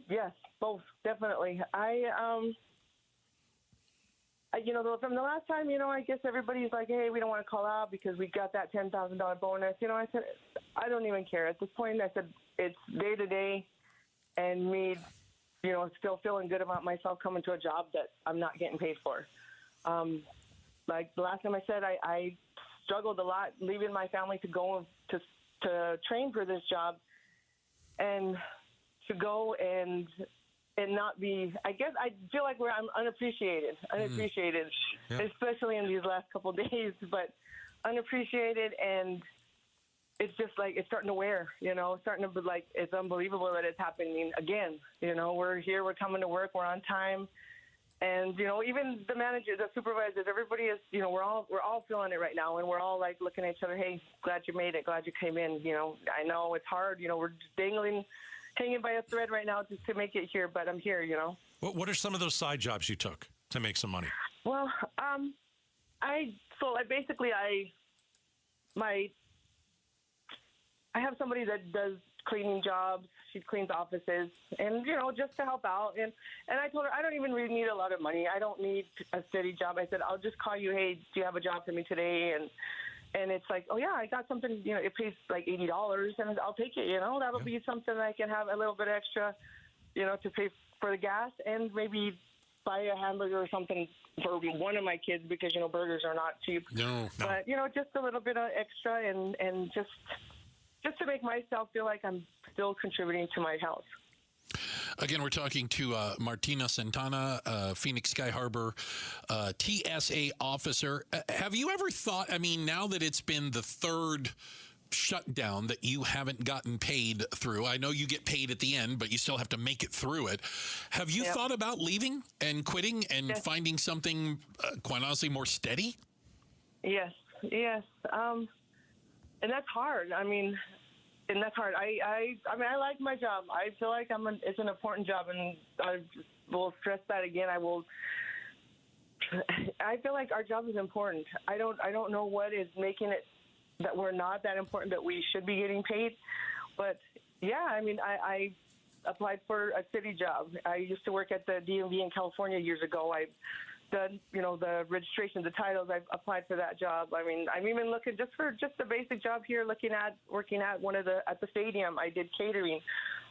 Yes, both, definitely. From the last time, I guess everybody's like, hey, we don't want to call out because we got that $10,000 bonus. I said, I don't even care. At this point, I said, it's day to day, and me, still feeling good about myself coming to a job that I'm not getting paid for. Like the last time I said, I struggled a lot leaving my family to go to train for this job, and to go and not be, I guess I feel like I'm unappreciated, especially in these last couple of days, but unappreciated, and it's just like, it's starting to wear, starting to be like, it's unbelievable that it's happening again. We're here, we're coming to work, we're on time, and, even the managers, the supervisors, everybody is, we're all feeling it right now, and we're all like looking at each other, hey, glad you made it, glad you came in, I know it's hard, we're just hanging by a thread right now just to make it here, but I'm here, What are some of those side jobs you took to make some money? Well, I have somebody that does cleaning jobs. She cleans offices, and just to help out. And I told her I don't even really need a lot of money. I don't need a steady job. I said I'll just call you. Hey, do you have a job for me today? And it's like, oh, yeah, I got something, it pays like $80, and I'll take it, That'll be something I can have a little bit extra, to pay for the gas, and maybe buy a hamburger or something for one of my kids because, burgers are not cheap. No. But, just a little bit of extra and just to make myself feel like I'm still contributing to my house. Again, we're talking to Martina Santana, Phoenix Sky Harbor TSA officer. Have you ever thought, I mean, now that it's been the third shutdown that you haven't gotten paid through, I know you get paid at the end, but you still have to make it through it. Have you thought about leaving and quitting and finding something, quite honestly, more steady? Yes. And that's hard. I mean, that's hard. I mean, I like my job. I feel like it's an important job, and I will stress that again. I feel like our job is important. I don't know what is making it that we're not that important, that we should be getting paid. But yeah, I mean, I applied for a city job. I used to work at the DMV in California years ago. I've done, the registration, the titles. I've applied for that job. I mean, I'm even looking for a basic job here, working at at the stadium. I did catering.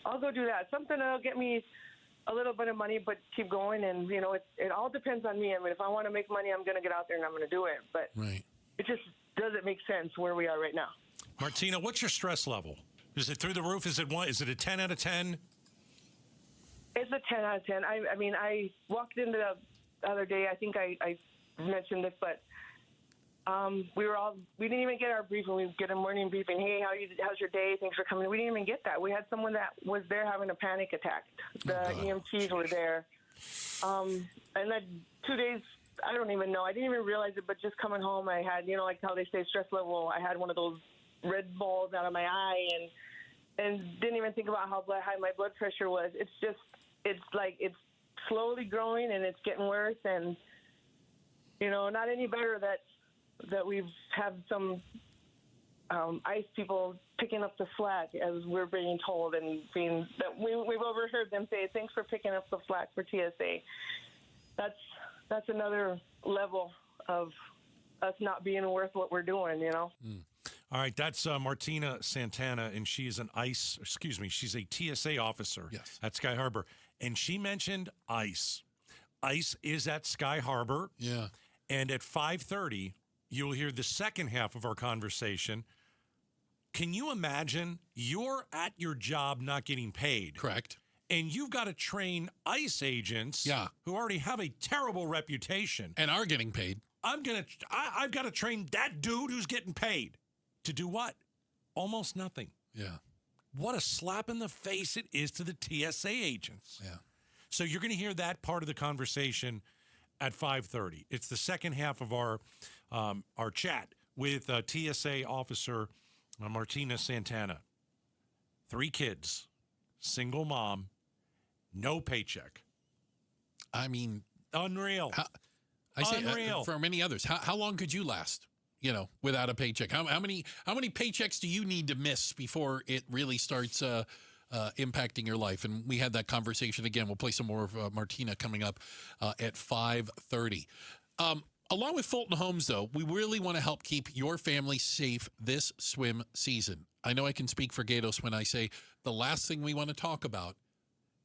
I'll go do that. Something that'll get me a little bit of money, but keep going. And, it all depends on me. I mean, if I want to make money, I'm going to get out there and I'm going to do it. But it just doesn't make sense where we are right now. Martina, what's your stress level? Is it through the roof? Is it a 10 out of 10? It's a 10 out of 10. I mean, I walked into the other day, I think I mentioned this, but we didn't even get our briefing. We get a morning briefing. Hey, how's your day? Thanks for coming. We didn't even get that. We had someone that was there having a panic attack. The EMTs were there. And then 2 days, I don't even know. I didn't even realize it, but just coming home, I had, like how they say stress level, I had one of those red balls out of my eye and didn't even think about how high my blood pressure was. It's slowly growing and it's getting worse, and, not any better that we've had some ICE people picking up the slack, as we're being told, and we've overheard them say, thanks for picking up the slack for TSA. That's another level of us not being worth what we're doing, All right, that's Martina Santana, and she's she's a TSA officer at Sky Harbor. And she mentioned ICE. ICE is at Sky Harbor. Yeah. And at 5:30, you'll hear the second half of our conversation. Can you imagine you're at your job not getting paid? Correct. And you've got to train ICE agents who already have a terrible reputation. And are getting paid. I've got to train that dude who's getting paid to do what? Almost nothing. Yeah. What a slap in the face it is to the TSA agents. Yeah. So you're going to hear that part of the conversation at 5:30. It's the second half of our chat with TSA officer Martina Santana. 3 kids, single mom, no paycheck. I mean, unreal. Unreal. For many others, how long could you last? Without a paycheck, how many paychecks do you need to miss before it really starts impacting your life? And we had that conversation again. We'll play some more of Martina coming up at 5:30. Along with Fulton Homes, though, we really want to help keep your family safe this swim season. I know I can speak for Gatos when I say the last thing we want to talk about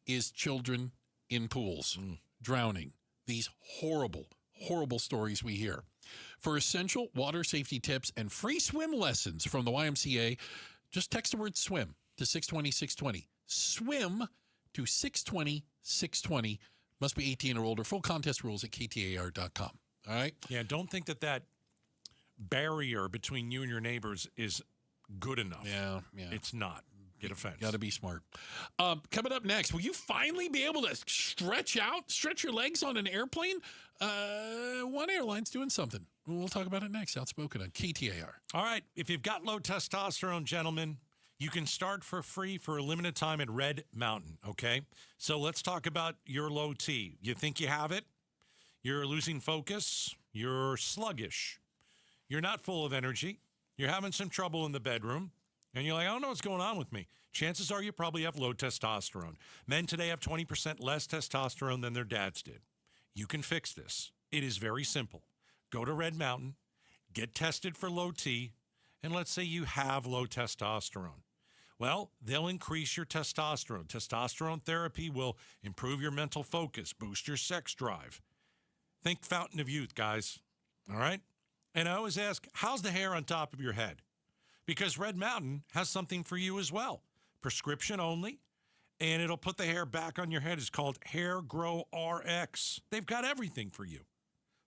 is children in pools, drowning. These horrible, horrible stories we hear. For essential water safety tips and free swim lessons from the YMCA, just text the word swim to 620-620. Swim to 620-620. Must be 18 or older. Full contest rules at KTAR.com. All right? Yeah, don't think that barrier between you and your neighbors is good enough. Yeah. It's not. Get a fence. Got to be smart. Coming up next, will you finally be able to stretch your legs on an airplane? One airline's doing something. We'll talk about it next. Outspoken on KTAR. All right. If you've got low testosterone, gentlemen, you can start for free for a limited time at Red Mountain, okay? So let's talk about your low T. You think you have it? You're losing focus. You're sluggish. You're not full of energy. You're having some trouble in the bedroom. And you're like, I don't know what's going on with me. Chances are you probably have low testosterone. Men today have 20% less testosterone than their dads did. You can fix this. It is very simple. Go to Red Mountain, get tested for low T, and let's say you have low testosterone. Well, they'll increase your testosterone. Testosterone therapy will improve your mental focus, boost your sex drive. Think fountain of youth, guys. All right? And I always ask, how's the hair on top of your head? Because Red Mountain has something for you as well. Prescription only, and it'll put the hair back on your head. It's called Hair Grow RX. They've got everything for you.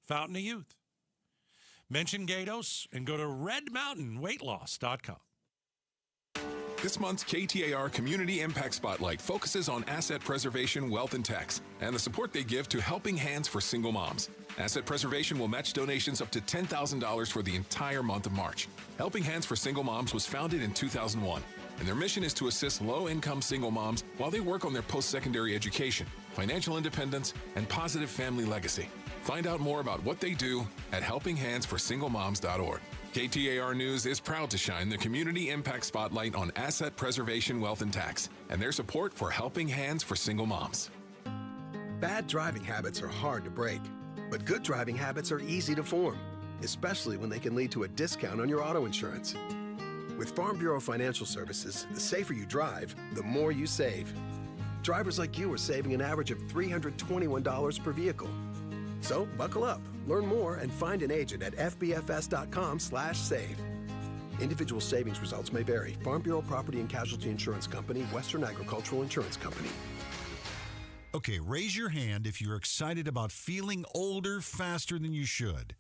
Fountain of Youth. Mention Gatos and go to redmountainweightloss.com. This month's KTAR Community Impact Spotlight focuses on asset preservation, wealth, and tax, and the support they give to Helping Hands for Single Moms. Asset Preservation will match donations up to $10,000 for the entire month of March. Helping Hands for Single Moms was founded in 2001, and their mission is to assist low-income single moms while they work on their post-secondary education, financial independence, and positive family legacy. Find out more about what they do at helpinghandsforsinglemoms.org. KTAR News is proud to shine the Community Impact Spotlight on asset preservation, wealth, and tax, and their support for Helping Hands for Single Moms. Bad driving habits are hard to break, but good driving habits are easy to form, especially when they can lead to a discount on your auto insurance. With Farm Bureau Financial Services, the safer you drive, the more you save. Drivers like you are saving an average of $321 per vehicle. So buckle up, learn more, and find an agent at fbfs.com/save. Individual savings results may vary. Farm Bureau Property and Casualty Insurance Company, Western Agricultural Insurance Company. Okay, raise your hand if you're excited about feeling older faster than you should.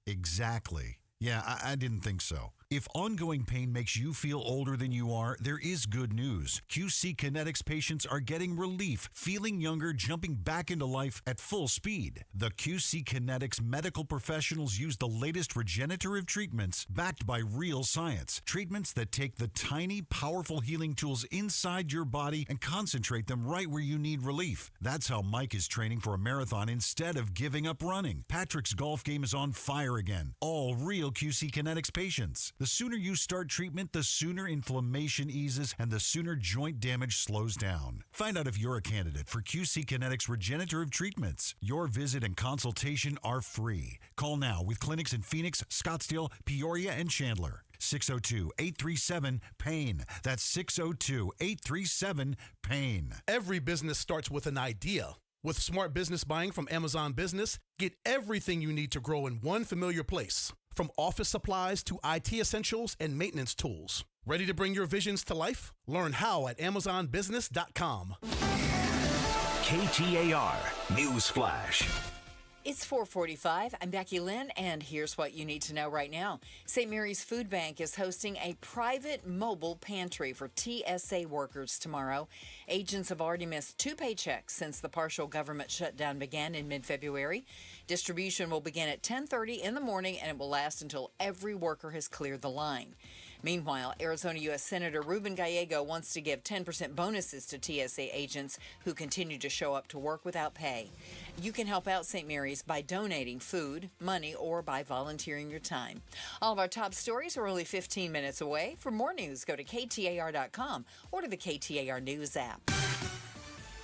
Exactly. Yeah, I didn't think so. If ongoing pain makes you feel older than you are, there is good news. QC Kinetics patients are getting relief, feeling younger, jumping back into life at full speed. The QC Kinetics medical professionals use the latest regenerative treatments backed by real science. Treatments that take the tiny, powerful healing tools inside your body and concentrate them right where you need relief. That's how Mike is training for a marathon instead of giving up running. Patrick's golf game is on fire again. All real QC Kinetics patients. The sooner you start treatment, the sooner inflammation eases and the sooner joint damage slows down. Find out if you're a candidate for QC Kinetics regenerative treatments. Your visit and consultation are free. Call now with clinics in Phoenix, Scottsdale, Peoria, and Chandler. 602-837-PAIN. That's 602-837-PAIN. Every business starts with an idea. With smart business buying from Amazon Business, get everything you need to grow in one familiar place. From office supplies to IT essentials and maintenance tools. Ready to bring your visions to life? Learn how at AmazonBusiness.com. KTAR News Flash. It's 4:45. I'm Becky Lynn, and here's what you need to know right now. St. Mary's Food Bank is hosting a private mobile pantry for TSA workers tomorrow. Agents have already missed 2 paychecks since the partial government shutdown began in mid-February. Distribution will begin at 10:30 in the morning, and it will last until every worker has cleared the line. Meanwhile, Arizona U.S. Senator Ruben Gallego wants to give 10% bonuses to TSA agents who continue to show up to work without pay. You can help out St. Mary's by donating food, money, or by volunteering your time. All of our top stories are only 15 minutes away. For more news, go to KTAR.com or to the KTAR News app.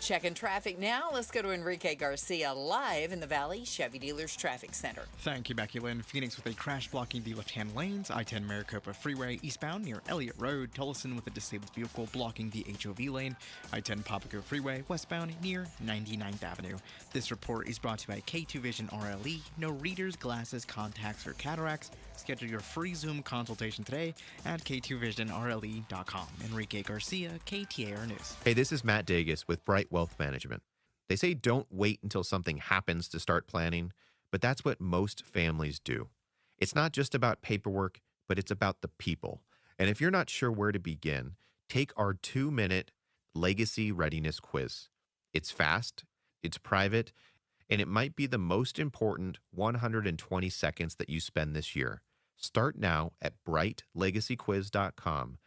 Checking traffic now. Let's go to Enrique Garcia live in the Valley Chevy Dealers Traffic Center. Thank you, Becky Lynn. Phoenix with a crash blocking the left-hand lanes. I-10 Maricopa Freeway eastbound near Elliott Road. Tullison with a disabled vehicle blocking the HOV lane. I-10 Papago Freeway westbound near 99th Avenue. This report is brought to you by K2 Vision RLE. No readers, glasses, contacts, or cataracts. Schedule your free Zoom consultation today at k2visionrle.com. Enrique Garcia, KTAR News. Hey, this is Matt Dagus with Bright Wealth Management. They say don't wait until something happens to start planning, but that's what most families do. It's not just about paperwork, but it's about the people. And if you're not sure where to begin, take our 2-minute Legacy Readiness Quiz. It's fast, it's private, and it might be the most important 120 seconds that you spend this year. Start now at brightlegacyquiz.com.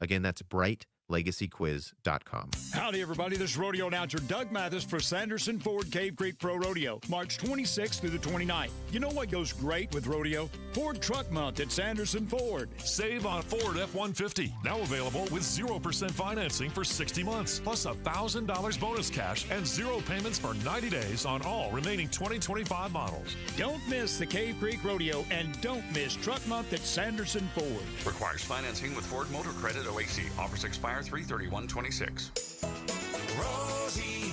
Again, that's brightlegacyquiz.com. Howdy, everybody. This is rodeo announcer Doug Mathis for Sanderson Ford Cave Creek Pro Rodeo, March 26th through the 29th. You know what goes great with rodeo? Ford Truck Month at Sanderson Ford. Save on a Ford F-150. Now available with 0% financing for 60 months, plus $1,000 bonus cash and 0 payments for 90 days on all remaining 2025 models. Don't miss the Cave Creek Rodeo, and don't miss Truck Month at Sanderson Ford. Requires financing with Ford Motor Credit OAC. Offers expire 3/31/26.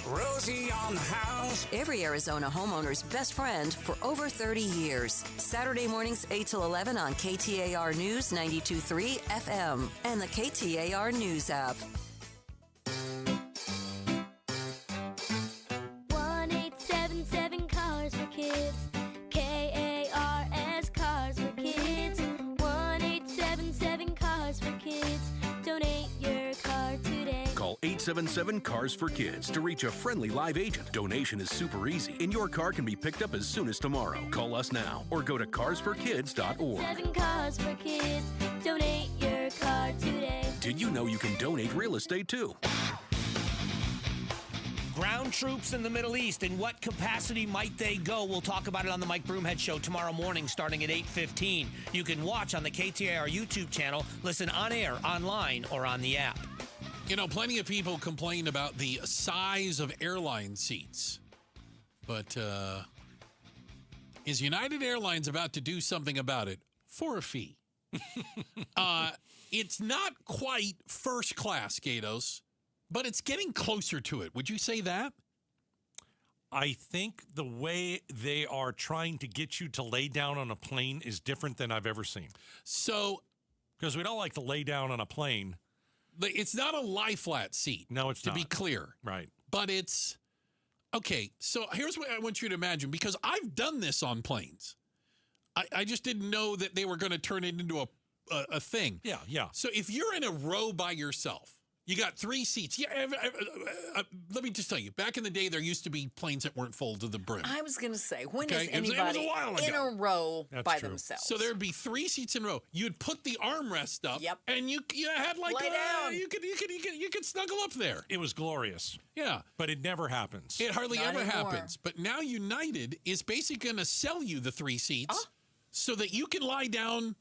Rosie on the house. Every Arizona homeowner's best friend for over 30 years. Saturday mornings 8 till 11 on KTAR News 92.3 FM and the KTAR News app. Donate your car today. Call 877-CARS-FOR-KIDS to reach a friendly live agent. Donation is super easy, and your car can be picked up as soon as tomorrow. Call us now or go to carsforkids.org. 7 Cars for Kids. Donate your car today. Did you know you can donate real estate too? Ground troops in the Middle East. In what capacity might they go? We'll talk about it on the Mike Broomhead Show tomorrow morning starting at 8:15. You can watch on the KTAR YouTube channel, listen on air, online, or on the app. You know, plenty of people complain about the size of airline seats. But is United Airlines about to do something about it for a fee? It's not quite first class, Gatos, but it's getting closer to it. Would you say that? I think the way they are trying to get you to lay down on a plane is different than I've ever seen. So, because we don't like to lay down on a plane. It's not a lie flat seat. No, it's not. To be clear. Right. But it's, okay, so here's what I want you to imagine, because I've done this on planes. I just didn't know that they were going to turn it into a thing. Yeah, yeah. So if you're in a row by yourself, you got 3 seats. Yeah, let me just tell you, back in the day, there used to be planes that weren't full to the brim. I was going to say, when is Okay, it was a anybody while in ago. a row That's by true. themselves? So there'd be 3 seats in a row. You'd put the armrest up. Yep. And you had like Lay down. you could snuggle up there. It was glorious. Yeah. But it never happens. It hardly Not ever anymore. happens. But now United is basically going to sell you the 3 seats so that you can lie down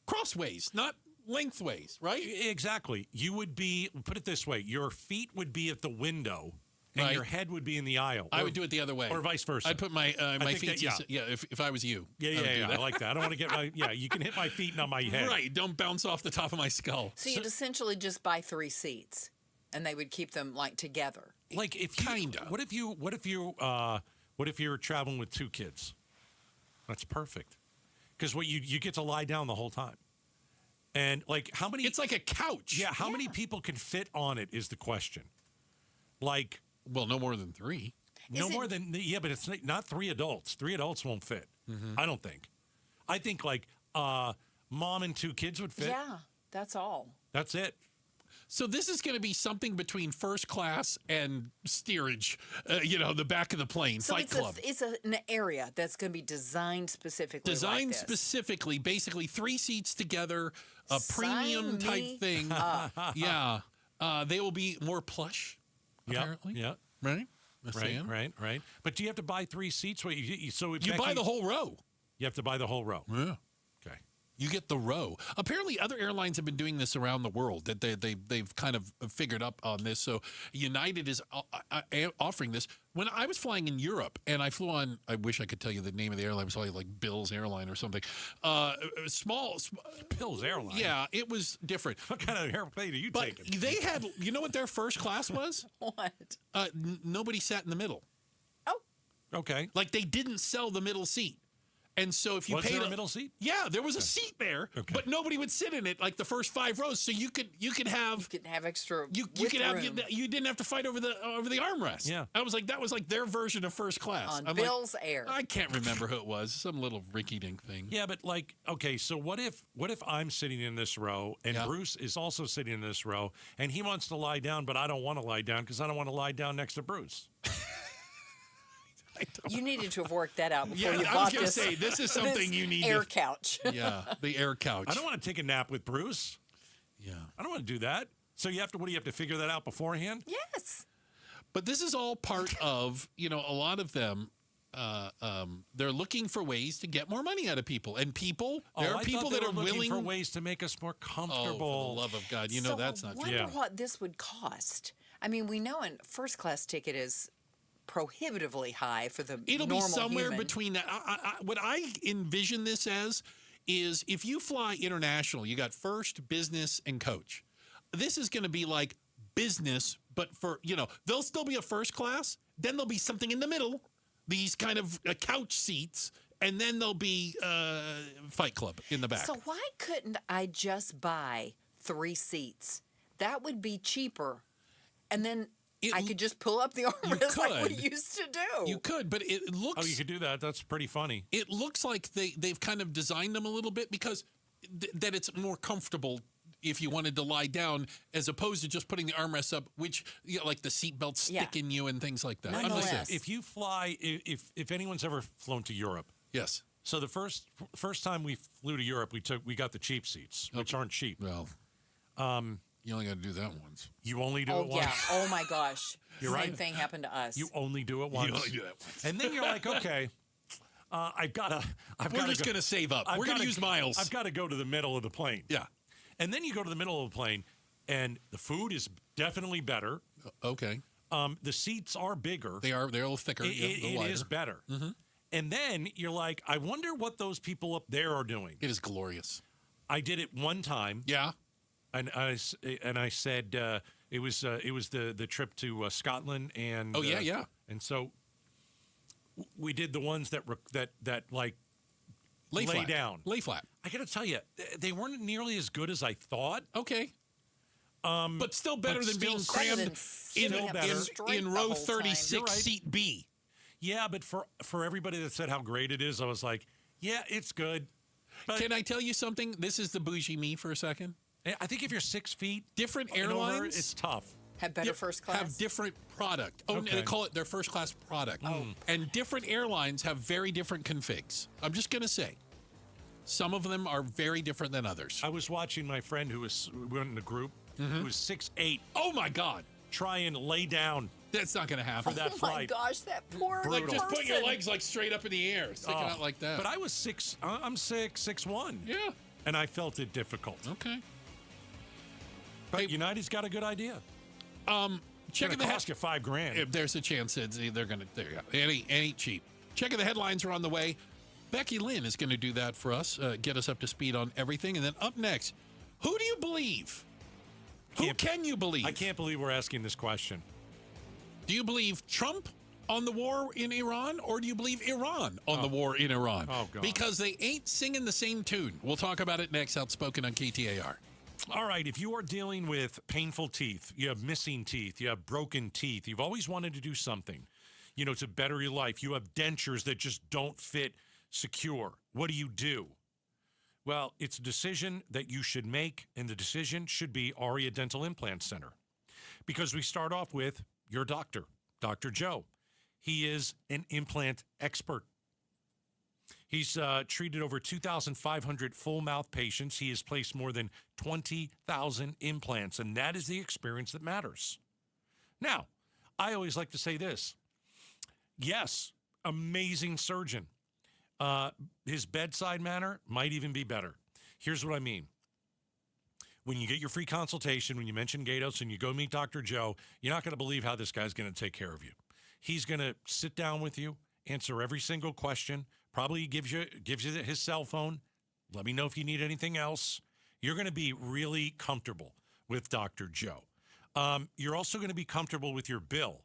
crossways, not lengthways, right? Exactly. You would be, put it this way, your feet would be at the window and Right. your head would be in the aisle. I would do it the other way. Or vice versa. I'd put my think feet, that- if I was you. I would do Yeah. that. I like that. I don't want to get my, you can hit my feet, not my head. Right, don't bounce off the top of my skull. So you'd essentially just buy 3 seats, and they would keep them like together. Like if you, Kinda. What if you're traveling with 2 kids? That's perfect. Because you get to lie down the whole time. And like how many? It's like a couch. Yeah. How many people can fit on it is the question. Like, well, no more than 3. No more than, but it's not 3 adults. 3 adults won't fit. I don't think. I think like mom and 2 kids would fit. Yeah, that's all. That's it. So this is going to be something between first class and steerage, the back of the plane, So Fight Club. it's an area that's going to be designed specifically Designed like this. specifically, basically 3 seats together, a premium Sign type me thing. up. Yeah. They will be more plush, apparently. Yeah. Right? Yes, I am. Right. But do you have to buy 3 seats? Wait, You buy the whole row. You have to buy the whole row. Yeah. Okay. You get the row. Apparently, other airlines have been doing this around the world. That they've kind of figured up on this. So United is offering this. When I was flying in Europe, and I flew on, I wish I could tell you the name of the airline. It was probably like Bill's Airline or something. Small Bill's Airline. Yeah, it was different. What kind of airplane are you But taking? they had, you know what their first class was? What? Nobody sat in the middle. Okay. Like they didn't sell the middle seat. And so if you Was paid there a middle seat? Yeah, there was a seat there, but nobody would sit in it like the first 5 rows. So you could have extra. You could have you didn't have to fight over the armrest. Yeah, that was like their version of first class On I'm Bill's like, Air. I can't remember who it was. Some little rinky-dink thing. Yeah, but like, okay, so what if I'm sitting in this row and Bruce is also sitting in this row and he wants to lie down, but I don't want to lie down because I don't want to lie down next to Bruce. You needed to have worked that out before you I was bought gonna this. say this is something this you need. air couch. Yeah, the air couch. I don't want to take a nap with Bruce. Yeah, I don't want to do that. So you have to figure that out beforehand? Yes. But this is all part of, a lot of them, they're looking for ways to get more money out of people. And there are people that are looking willing for ways to make us more comfortable. Oh, for the love of God. So That's not I wonder what this would cost. I mean, we know a first class ticket is prohibitively high for the It'll normal be somewhere human. between that. What I envision this as is if you fly international, you got first, business, and coach. This is going to be like business, but for, there'll still be a first class. Then there'll be something in the middle, these kind of couch seats. And then there'll be Fight Club in the back. So why couldn't I just buy 3 seats? That would be cheaper. And then I could just pull up the armrest like we used to do. You could, but it looks... Oh, you could do that. That's pretty funny. It looks like they've kind of designed them a little bit because that it's more comfortable if you wanted to lie down, as opposed to just putting the armrests up, which like the seatbelt stick in you and things like that. Nonetheless, if you fly, if anyone's ever flown to Europe, yes. So the first time we flew to Europe, we got the cheap seats, which aren't cheap. Well, you only got to do that once. You only do it once. Yeah. Oh my gosh. You're Same right. thing happened to us. You only do it once. You only do that once. And then you're like, okay, We're just going to save up. We're going to use miles. I've got to go to the middle of the plane. Yeah. And then you go to the middle of the plane, and the food is definitely better. Okay. The seats are bigger. They're a little thicker. It is better. Mm-hmm. And then you're like, I wonder what those people up there are doing. It is glorious. I did it one time. Yeah. And I said it was the trip to Scotland and yeah. And so we did the ones that like lay down, lay flat. I got to tell you, they weren't nearly as good as I thought. Okay. But still better than being crammed in row 36, seat B. Yeah, but for everybody that said how great it is, I was like, yeah, it's good. But can I tell you something? This is the bougie me for a second. I think if you're 6 feet, different airlines, over, it's tough. Have better first class? Have different product. Oh, Okay. they call it their first class product. Oh. And different airlines have very different configs. I'm just going to say. Some of them are very different than others. I was watching my friend we went in a group, who was 6'8". Oh, my God. Try and lay down. That's not going to happen. For that flight. Oh, my gosh, that poor Like, just put your person. legs, like, straight up in the air, sticking out like that. But I was 6'1". Yeah. And I felt it difficult. Okay. But United's got a good idea. Checking the cost you $5,000. If there's a chance that they're going to, there you go. It ain't cheap. Checking the headlines are on the way. Becky Lynn is going to do that for us, get us up to speed on everything. And then up next, who do you believe? Who can you believe? I can't believe we're asking this question. Do you believe Trump on the war in Iran, or do you believe Iran on the war in Iran? Oh, God. Because they ain't singing the same tune. We'll talk about it next, Outspoken on KTAR. All right, if you are dealing with painful teeth, you have missing teeth, you have broken teeth, you've always wanted to do something, to better your life, you have dentures that just don't fit secure. What do? Well, it's a decision that you should make, and the decision should be Aria Dental Implant Center. Because we start off with your doctor, Dr. Joe. He is an implant expert. He's treated over 2,500 full mouth patients. He has placed more than 20,000 implants, and that is the experience that matters. Now, I always like to say this. Yes, amazing surgeon. His bedside manner might even be better. Here's what I mean. When you get your free consultation, when you mention Gatos and you go meet Dr. Joe, you're not going to believe how this guy's going to take care of you. He's going to sit down with you, answer every single question, probably gives you his cell phone. Let me know if you need anything else. You're going to be really comfortable with Dr. Joe. You're also going to be comfortable with your bill.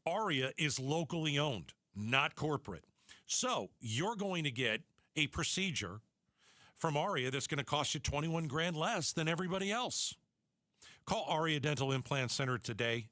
Aria is locally owned, not corporate. So you're going to get a procedure from Aria that's going to cost you $21,000 less than everybody else. Call Aria Dental Implant Center today.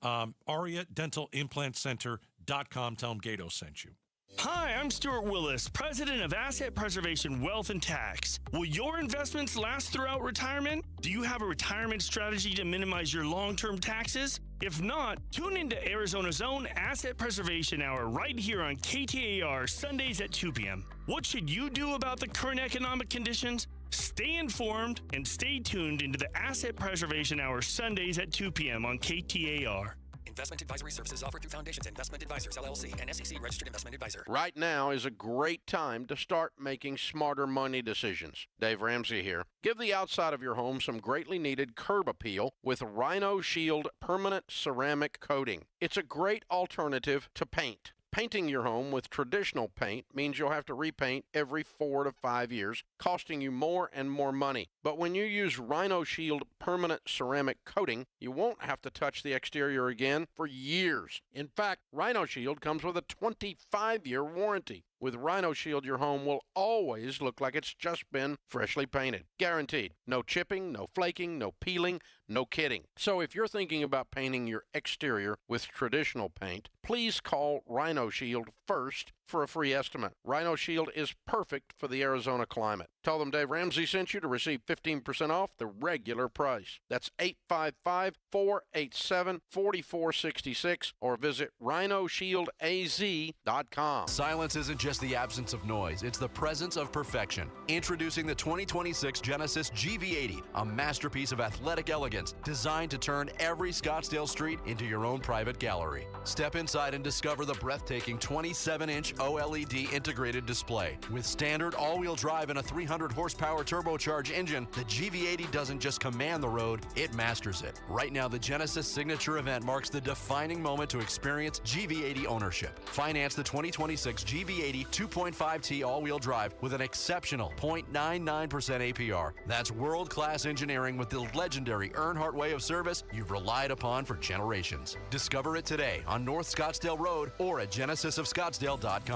AriaDentalImplantCenter.com. Tell them Gatos sent you. Hi, I'm Stuart Willis, president of Asset Preservation Wealth and Tax. Will your investments last throughout retirement? Do you have a retirement strategy to minimize your long-term taxes? If not, tune into Arizona's own Asset Preservation Hour right here on KTAR Sundays at 2 p.m. What should you do about the current economic conditions? Stay informed and stay tuned into the Asset Preservation Hour Sundays at 2 p.m. on KTAR. Investment advisory services offered through Foundations Investment Advisors, LLC, and SEC Registered Investment Advisor. Right now is a great time to start making smarter money decisions. Dave Ramsey here. Give the outside of your home some greatly needed curb appeal with Rhino Shield Permanent Ceramic Coating. It's a great alternative to paint. Painting your home with traditional paint means you'll have to repaint every 4 to 5 years, costing you more and more money. But when you use Rhino Shield Permanent Ceramic Coating, you won't have to touch the exterior again for years. In fact, Rhino Shield comes with a 25-year warranty. With Rhino Shield, your home will always look like it's just been freshly painted. Guaranteed. No chipping, no flaking, no peeling, no kidding. So if you're thinking about painting your exterior with traditional paint, please call Rhino Shield first for a free estimate. Rhino Shield is perfect for the Arizona climate. Tell them Dave Ramsey sent you to receive 15% off the regular price. That's 855-487-4466 or visit rhinoshieldaz.com. Silence isn't just the absence of noise, it's the presence of perfection. Introducing the 2026 Genesis GV80, a masterpiece of athletic elegance designed to turn every Scottsdale street into your own private gallery. Step inside and discover the breathtaking 27-inch OLED integrated display. With standard all-wheel drive and a 300 horsepower turbocharged engine, the GV80 doesn't just command the road, it masters it. Right now, the Genesis Signature event marks the defining moment to experience GV80 ownership. Finance the 2026 GV80 2.5T all-wheel drive with an exceptional 0.99% APR. That's world-class engineering with the legendary Earnhardt way of service you've relied upon for generations. Discover it today on North Scottsdale Road or at genesisofscottsdale.com.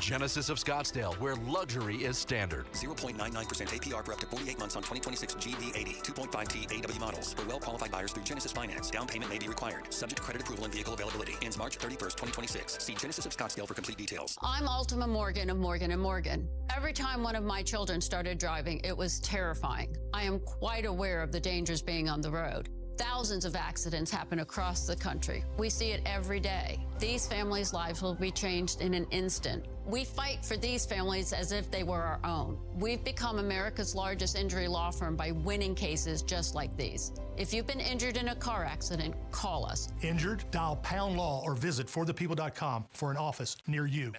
Genesis of Scottsdale, where luxury is standard. 0.99% APR for up to 48 months on 2026 GV80, 2.5T AW models. For well-qualified buyers through Genesis Finance, down payment may be required. Subject to credit approval and vehicle availability. Ends March 31st, 2026. See Genesis of Scottsdale for complete details. I'm Ultima Morgan of Morgan & Morgan. Every time one of my children started driving, it was terrifying. I am quite aware of the dangers being on the road. Thousands of accidents happen across the country. We see it every day. These families' lives will be changed in an instant. We fight for these families as if they were our own. We've become America's largest injury law firm by winning cases just like these. If you've been injured in a car accident, call us. Injured? Dial pound law or visit forthepeople.com for an office near you.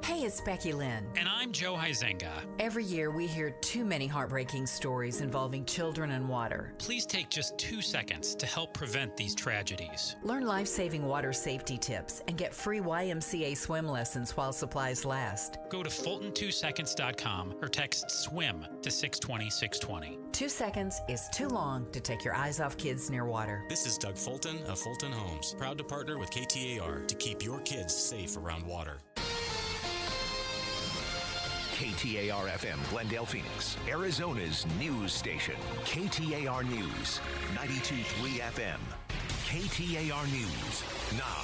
Hey, it's Becky Lynn. And I'm Joe Huizenga. Every year we hear too many heartbreaking stories involving children and water. Please take just 2 seconds to help prevent these tragedies. Learn life-saving water safety tips and get free YMCA swim lessons while supplies last. Go to Fulton2seconds.com or text SWIM to 620-620. 2 seconds is too long to take your eyes off kids near water. This is Doug Fulton of Fulton Homes, proud to partner with KTAR to keep your kids safe around water. KTAR-FM, Glendale, Phoenix, Arizona's news station. KTAR News, 92.3 FM. KTAR News, now.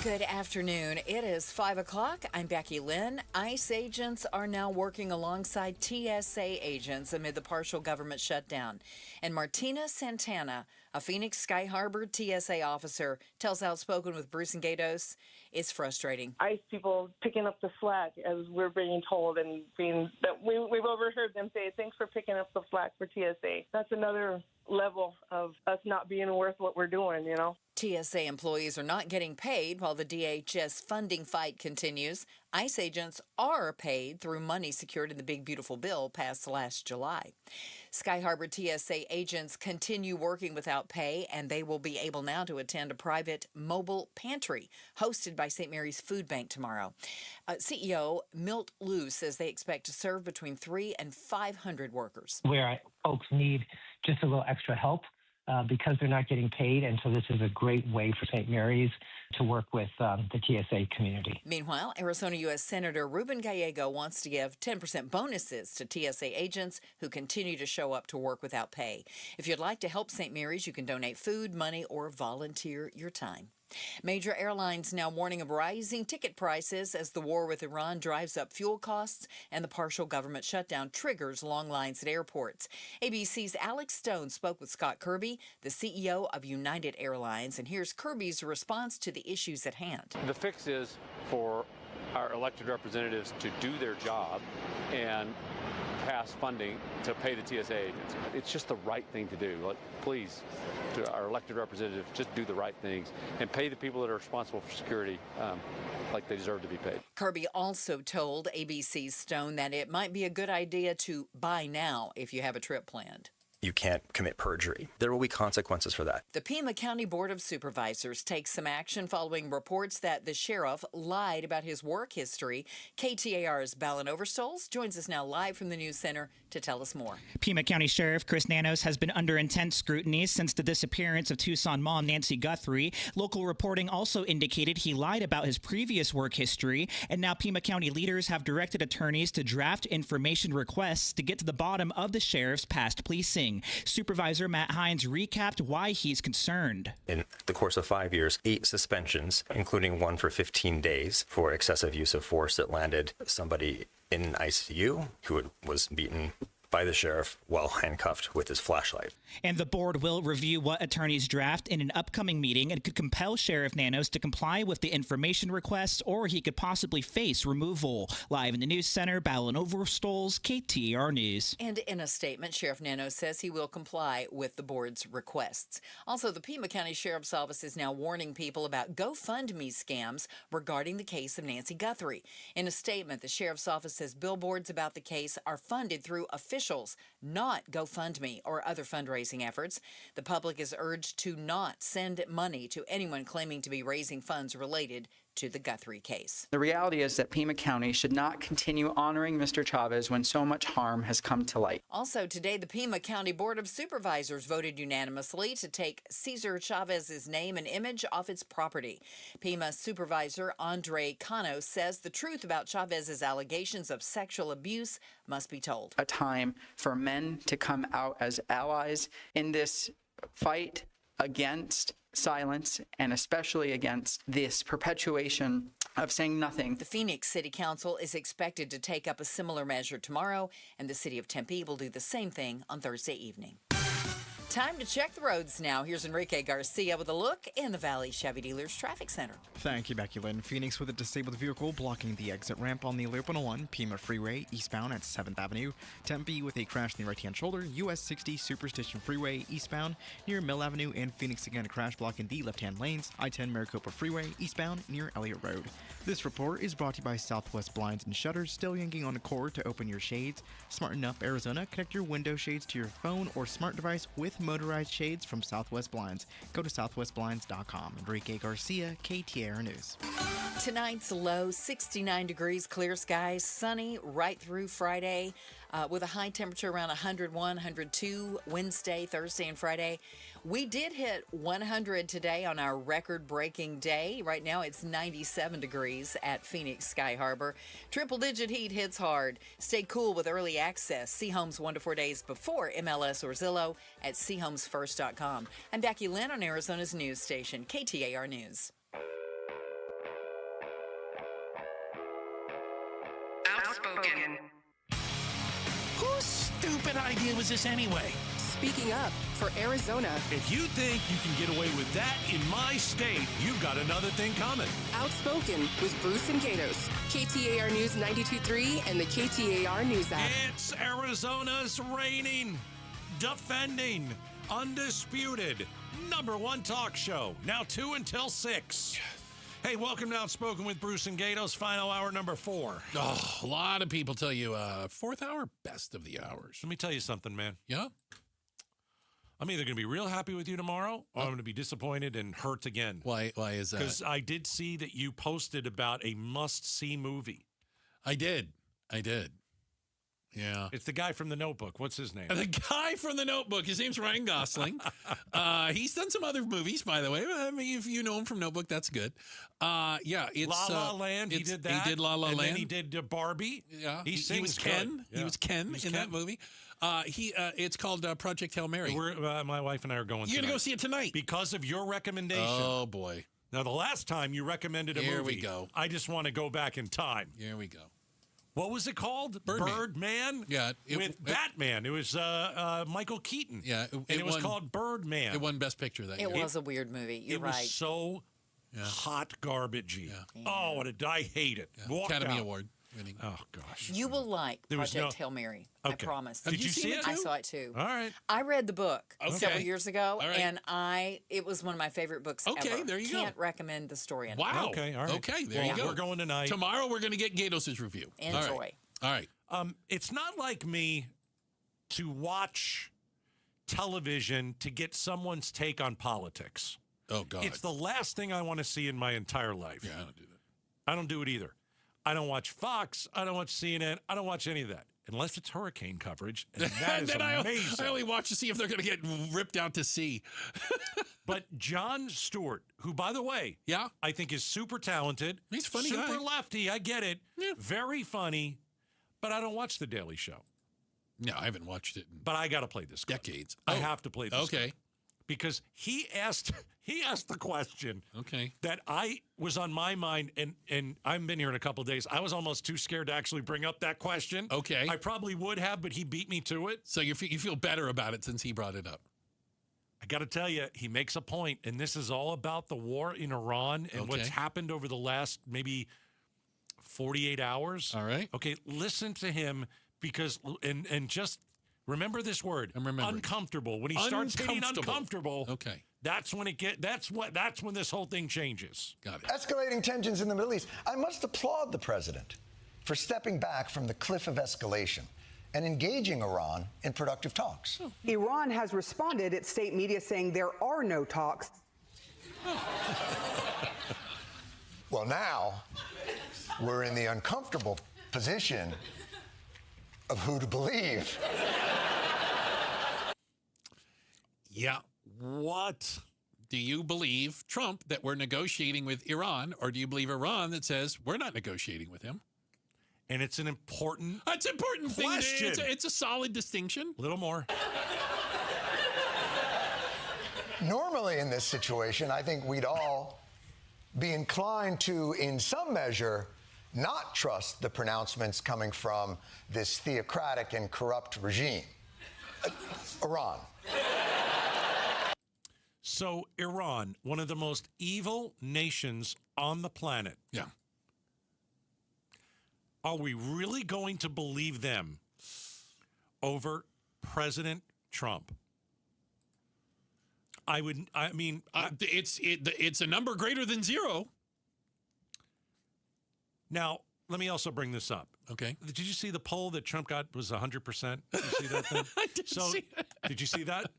Good afternoon. It is 5 o'clock. I'm Becky Lynn. ICE agents are now working alongside TSA agents amid the partial government shutdown. And Martina Santana, a Phoenix Sky Harbor TSA officer, tells Outspoken with Bruce and Gatos, it's frustrating. ICE people picking up the slack, as we're being told, and we've overheard them say, thanks for picking up the slack for TSA. That's another level of us not being worth what we're doing, you know. TSA employees are not getting paid while the DHS funding fight continues. ICE agents are paid through money secured in the Big Beautiful Bill passed last July. Sky Harbor TSA agents continue working without pay, and they will be able now to attend a private mobile pantry hosted by St. Mary's Food Bank tomorrow. CEO Milt Liu says they expect to serve between 300 and 500 workers. Where folks need just a little extra help because they're not getting paid, and so this is a great way for St. Mary's to work with the TSA community. Meanwhile, Arizona U.S. Senator Ruben Gallego wants to give 10% bonuses to TSA agents who continue to show up to work without pay. If you'd like to help St. Mary's, you can donate food, money, or volunteer your time. Major airlines now warning of rising ticket prices as the war with Iran drives up fuel costs and the partial government shutdown triggers long lines at airports. ABC's Alex Stone spoke with Scott Kirby, the CEO of United Airlines, and here's Kirby's response to the issues at hand. The fix is for our elected representatives to do their job and pass funding to pay the TSA agents. It's just the right thing to do. Please, to our elected representatives, just do the right things and pay the people that are responsible for security like they deserve to be paid. Kirby also told ABC's Stone that it might be a good idea to buy now if you have a trip planned. You can't commit perjury. There will be consequences for that. The Pima County Board of Supervisors takes some action following reports that the sheriff lied about his work history. KTAR's Ballin Overstoles joins us now live from the News Center to tell us more. Pima County Sheriff Chris Nanos has been under intense scrutiny since the disappearance of Tucson mom Nancy Guthrie. Local reporting also indicated he lied about his previous work history, and now Pima County leaders have directed attorneys to draft information requests to get to the bottom of the sheriff's past policing. Supervisor Matt Hines recapped why he's concerned. In the course of 5 years, 8 suspensions, including one for 15 days for excessive use of force that landed somebody in an ICU who was beaten by the sheriff while handcuffed with his flashlight. And the board will review what attorneys draft in an upcoming meeting and could compel Sheriff Nanos to comply with the information requests, or he could possibly face removal. Live in the news center, Ballin Overstoles, KTAR News. And in a statement, Sheriff Nanos says he will comply with the board's requests. Also, the Pima County Sheriff's Office is now warning people about GoFundMe scams regarding the case of Nancy Guthrie. In a statement, the Sheriff's Office says billboards about the case are funded through officials, not GoFundMe or other fundraising efforts. The public is urged to not send money to anyone claiming to be raising funds related to the Guthrie case. The reality is that Pima County should not continue honoring Mr. Chavez when so much harm has come to light. Also today, the Pima County Board of Supervisors voted unanimously to take Cesar Chavez's name and image off its property. Pima Supervisor Andre Cano says the truth about Chavez's allegations of sexual abuse must be told. A time for men to come out as allies in this fight against silence, and especially against this perpetuation of saying nothing. The Phoenix City Council is expected to take up a similar measure tomorrow, and the city of Tempe will do the same thing on Thursday evening. Time to check the roads now. Here's Enrique Garcia with a look in the Valley Chevy Dealers Traffic Center. Thank you, Becky Lynn. Phoenix with a disabled vehicle blocking the exit ramp on the Loop 101 Pima Freeway eastbound at 7th Avenue. Tempe with a crash in the right-hand shoulder. US 60 Superstition Freeway eastbound near Mill Avenue, and Phoenix again a crash blocking the left-hand lanes. I-10 Maricopa Freeway eastbound near Elliott Road. This report is brought to you by Southwest Blinds and Shutters. Still yanking on a cord to open your shades. Smarten Up Arizona. Connect your window shades to your phone or smart device with motorized shades from Southwest Blinds. Go to southwestblinds.com. Enrique Garcia, KTAR News. Tonight's low 69 degrees, clear skies, sunny right through Friday with a high temperature around 101, 102 Wednesday, Thursday, and Friday. We did hit 100 today on our record-breaking day. Right now it's 97 degrees at Phoenix Sky Harbor. Triple-digit heat hits hard. Stay cool with early access. See homes 1 to 4 days before MLS or Zillow at seehomesfirst.com. I'm Becky Lynn on Arizona's news station, KTAR News. Outspoken. Whose stupid idea was this anyway? Speaking up for Arizona. If you think you can get away with that in my state, you've got another thing coming. Outspoken with Bruce and Gatos. KTAR News 92.3 and the KTAR News app. It's Arizona's reigning, defending, undisputed #1 talk show. Now 2 until 6. Hey, welcome to Outspoken with Bruce and Gatos, final hour number 4. Oh, a lot of people tell you 4th hour, best of the hours. Let me tell you something, man. Yeah? I'm either going to be real happy with you tomorrow, or I'm going to be disappointed and hurt again. Why is that? Because I did see that you posted about a must-see movie. I did. Yeah. It's the guy from The Notebook. What's his name? The guy from The Notebook. His name's Ryan Gosling. He's done some other movies, by the way. I mean, if you know him from Notebook, that's good. Yeah, it's La La Land. He did that. He did La La Land. And then he did Barbie. Yeah, he was Ken. Yeah. He was Ken in that movie. It's called Project Hail Mary. My wife and I are going. You're gonna go see it tonight because of your recommendation. Oh boy! Now the last time you recommended a movie, here we go. I just want to go back in time. Here we go. What was it called? Birdman. Yeah, with Batman. It was Michael Keaton. Yeah, it was called Birdman. It won Best Picture that year. It was a weird movie. You're right. It was so hot garbagey. Yeah. Oh, I hate it. Yeah. Academy Award winning. Oh gosh. You will like Project Hail Mary. Okay. I promise. Did you see it? I saw it too. All right. I read the book several years ago, All right. and it was one of my favorite books ever. Okay, there you go. Can't recommend the story. Wow. Okay, all right. Okay, there you go. We're going tonight. Tomorrow we're going to get Gatos' review. Enjoy. All right. It's not like me to watch television to get someone's take on politics. Oh, God. It's the last thing I want to see in my entire life. Yeah, I don't do that. I don't do it either. I don't watch Fox. I don't watch CNN. I don't watch any of that. unless it's hurricane coverage, and that is amazing. I only watch to see if they're going to get ripped out to sea. But Jon Stewart, who, by the way, I think is super talented. He's a funny super guy. lefty, I get it. Yeah. Very funny, but I don't watch The Daily Show. No, I haven't watched it in but I got to play this decades. I have to play this. Okay. Because he asked the question okay. that I was on my mind, and I've been here in a couple of days. I was almost too scared to actually bring up that question. Okay. I probably would have, but he beat me to it. So you feel better about it since he brought it up. I got to tell you, he makes a point, and this is all about the war in Iran and what's happened over the last maybe 48 hours. All right. Okay, listen to him because and just remember this word. I'm remembering. Uncomfortable. When he starts getting uncomfortable, okay. That's when that's when this whole thing changes. Got it. Escalating tensions in the Middle East. I must applaud the president for stepping back from the cliff of escalation and engaging Iran in productive talks. Iran has responded, its state media saying there are no talks. Well, now we're in the uncomfortable position of who to believe. Yeah. What? Do you believe Trump that we're negotiating with Iran, or do you believe Iran that says we're not negotiating with him? And it's an important question. It's a solid distinction. A little more. Normally in this situation, I think we'd all be inclined to, in some measure, not trust the pronouncements coming from this theocratic and corrupt regime. Iran. So Iran, one of the most evil nations on the planet. Yeah. Are we really going to believe them over President Trump? It's a number greater than zero. Now, let me also bring this up. Okay. Did you see the poll that Trump got was 100%? Did you see that thing? I didn't see it. Did you see that?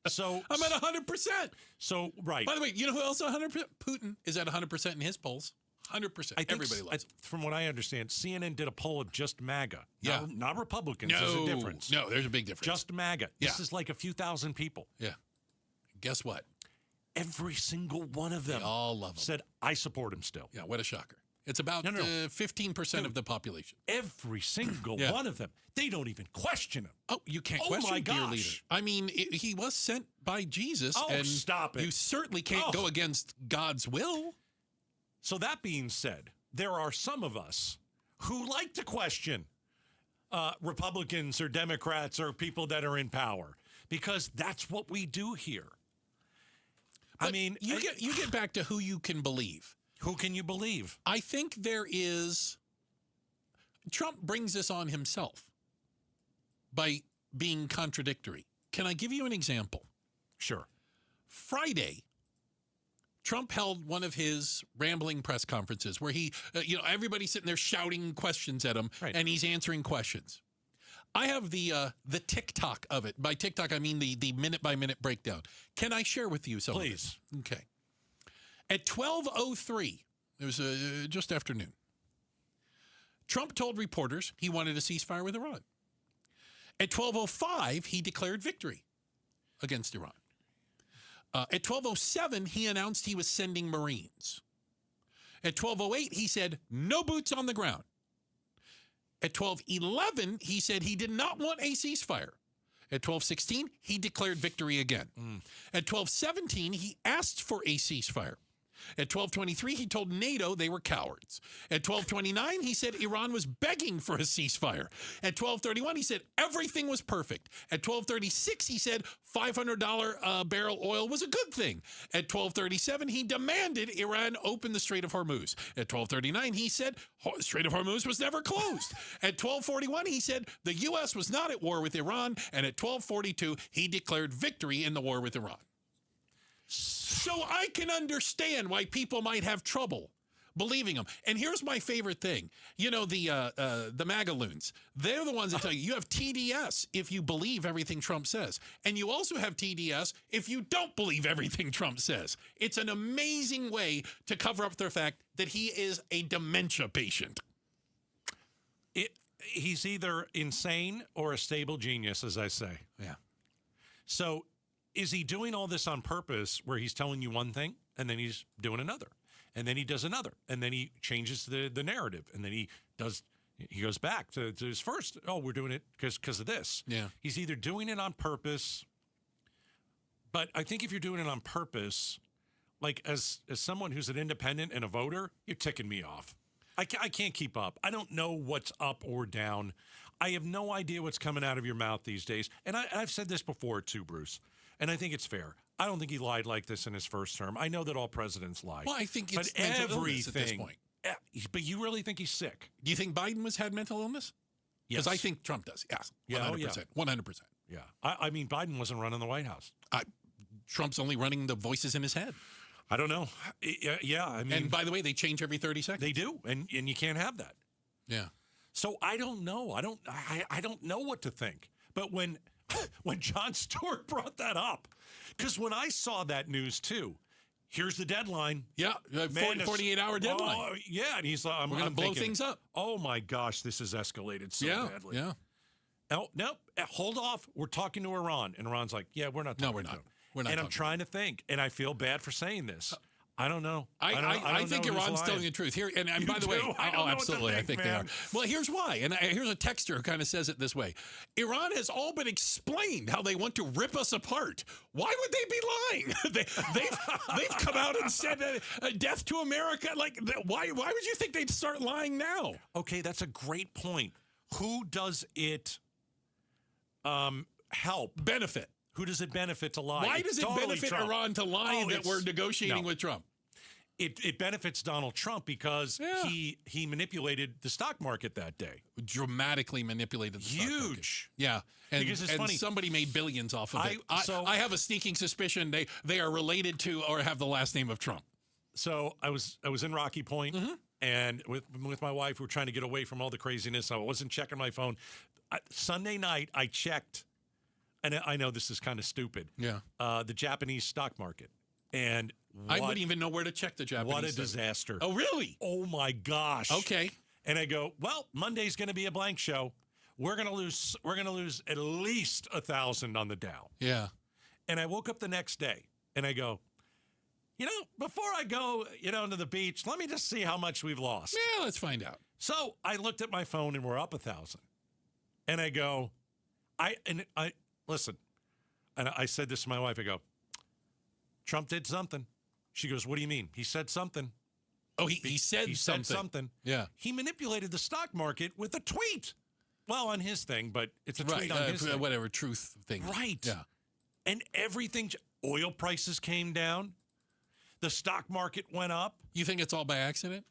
So I'm at 100%. So, right. By the way, you know who else 100%? Putin is at 100% in his polls. 100%. Everybody loves him. From what I understand, CNN did a poll of just MAGA. Yeah. Not Republicans. There's a difference. No, there's a big difference. Just MAGA. Yeah. This is like a few thousand people. Yeah. Guess what? Every single one of them they all love him. Said, I support him still. Yeah, what a shocker. It's about 15% of the population. Every single one of them. They don't even question him. Oh, you can't question your leader. I mean, he was sent by Jesus. Oh, and stop it. You certainly can't go against God's will. So that being said, there are some of us who like to question Republicans or Democrats or people that are in power because that's what we do here. But I mean, you get back to who you can believe. Who can you believe? I think there is. Trump brings this on himself by being contradictory. Can I give you an example? Sure. Friday, Trump held one of his rambling press conferences where he, everybody's sitting there shouting questions at him, and he's answering questions. I have the TikTok of it. By TikTok, I mean the minute-by-minute breakdown. Can I share with you some of this? Okay. At 12:03, it was just afternoon, Trump told reporters he wanted a ceasefire with Iran. At 12:05, he declared victory against Iran. At 12:07, he announced he was sending Marines. At 12:08, he said, no boots on the ground. At 12:11, he said he did not want a ceasefire. At 12:16, he declared victory again. At 12:17, he asked for a ceasefire. At 12:23, he told NATO they were cowards. At 12:29, he said Iran was begging for a ceasefire. At 12:31, he said everything was perfect. At 12:36, he said $500 barrel oil was a good thing. At 12:37, he demanded Iran open the Strait of Hormuz. At 12:39, he said Strait of Hormuz was never closed. At 12:41, he said the U.S. was not at war with Iran. And at 12:42, he declared victory in the war with Iran. So I can understand why people might have trouble believing him. And here's my favorite thing. You know, the MAGA loons, they're the ones that tell you have TDS if you believe everything Trump says. And you also have TDS if you don't believe everything Trump says. It's an amazing way to cover up the fact that he is a dementia patient. he's either insane or a stable genius, as I say. Yeah. So is he doing all this on purpose where he's telling you one thing and then he's doing another and then he does another and then he changes the narrative and then he goes back to his first, we're doing it because of this. Yeah. He's either doing it on purpose, but I think if you're doing it on purpose, like as someone who's an independent and a voter, you're ticking me off. I can't keep up. I don't know what's up or down. I have no idea what's coming out of your mouth these days. And I've said this before too, Bruce, and I think it's fair. I don't think he lied like this in his first term. I know that all presidents lie. Well, I think it's mental illness at this point. But you really think he's sick? Do you think Biden had mental illness? Yes. Because I think Trump does. Yeah, 100%. 100%. Yeah. I mean, Biden wasn't running the White House. Trump's only running the voices in his head. I don't know. Yeah, I mean, and by the way, they change every 30 seconds. They do, and you can't have that. Yeah. So I don't know. I don't know what to think. But when Jon Stewart brought that up, because when I saw that news too, here's the deadline. Yeah, 48-hour deadline. Yeah, and he's like, we're going to blow things up. Oh my gosh, this has escalated so badly. Yeah. Oh no, hold off. We're talking to Iran, and Iran's like, yeah, we're not. No, we're not. And I'm trying to think, and I feel bad for saying this. I don't know. I think Iran's telling the truth here. And by the way, absolutely, I think they are. Well, here's why. And here's a texter who kind of says it this way. Iran has all been explained how they want to rip us apart. Why would they be lying? they've come out and said death to America. Like, why would you think they'd start lying now? Okay, that's a great point. Who does it help? Benefit. Who does it benefit to lie? Why does it benefit Trump. Iran to lie that we're negotiating with Trump? It benefits Donald Trump because he manipulated the stock market that day. Dramatically manipulated the stock market. Yeah. And, because it's funny. Somebody made billions off of it. I have a sneaking suspicion they are related to or have the last name of Trump. So I was in Rocky Point, and with my wife, we were trying to get away from all the craziness. I wasn't checking my phone. Sunday night, I checked. And I know this is kind of stupid. Yeah. The Japanese stock market. And I wouldn't even know where to check the Japanese. What a disaster. Oh, really? Oh, my gosh. Okay. And I go, well, Monday's going to be a blank show. We're going to lose at least 1,000 on the Dow. Yeah. And I woke up the next day and I go, before I go, to the beach, let me just see how much we've lost. Yeah, let's find out. So I looked at my phone and we're up 1,000. And I go, listen, and I said this to my wife. I go, Trump did something. She goes, what do you mean? He said something. Oh, he said something. Yeah. He manipulated the stock market with a tweet. Well, on his thing, but it's a tweet on his thing. Whatever, truth thing. Right. Yeah. And everything, oil prices came down. The stock market went up. You think it's all by accident?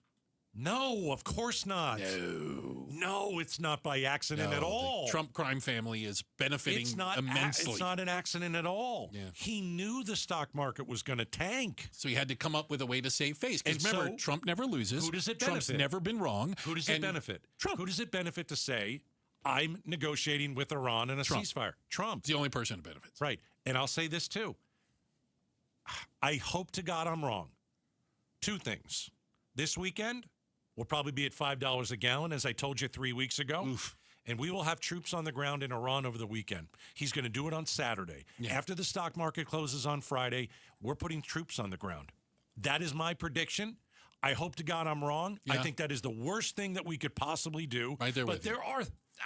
No, of course not. No, it's not by accident at all. The Trump crime family is benefiting immensely. It's not an accident at all. Yeah. He knew the stock market was going to tank. So he had to come up with a way to save face. Because remember, Trump never loses. Who does it benefit? Trump's never been wrong. Who does it benefit? Trump. Who does it benefit to say, I'm negotiating with Iran in a ceasefire? Trump. The only person who benefits. Right. And I'll say this too. I hope to God I'm wrong. Two things. This weekend, we'll probably be at $5 a gallon, as I told you 3 weeks ago. Oof. And we will have troops on the ground in Iran over the weekend. He's going to do it on Saturday. Yeah. After the stock market closes on Friday, we're putting troops on the ground. That is my prediction. I hope to God I'm wrong. Yeah. I think that is the worst thing that we could possibly do. Right there but there are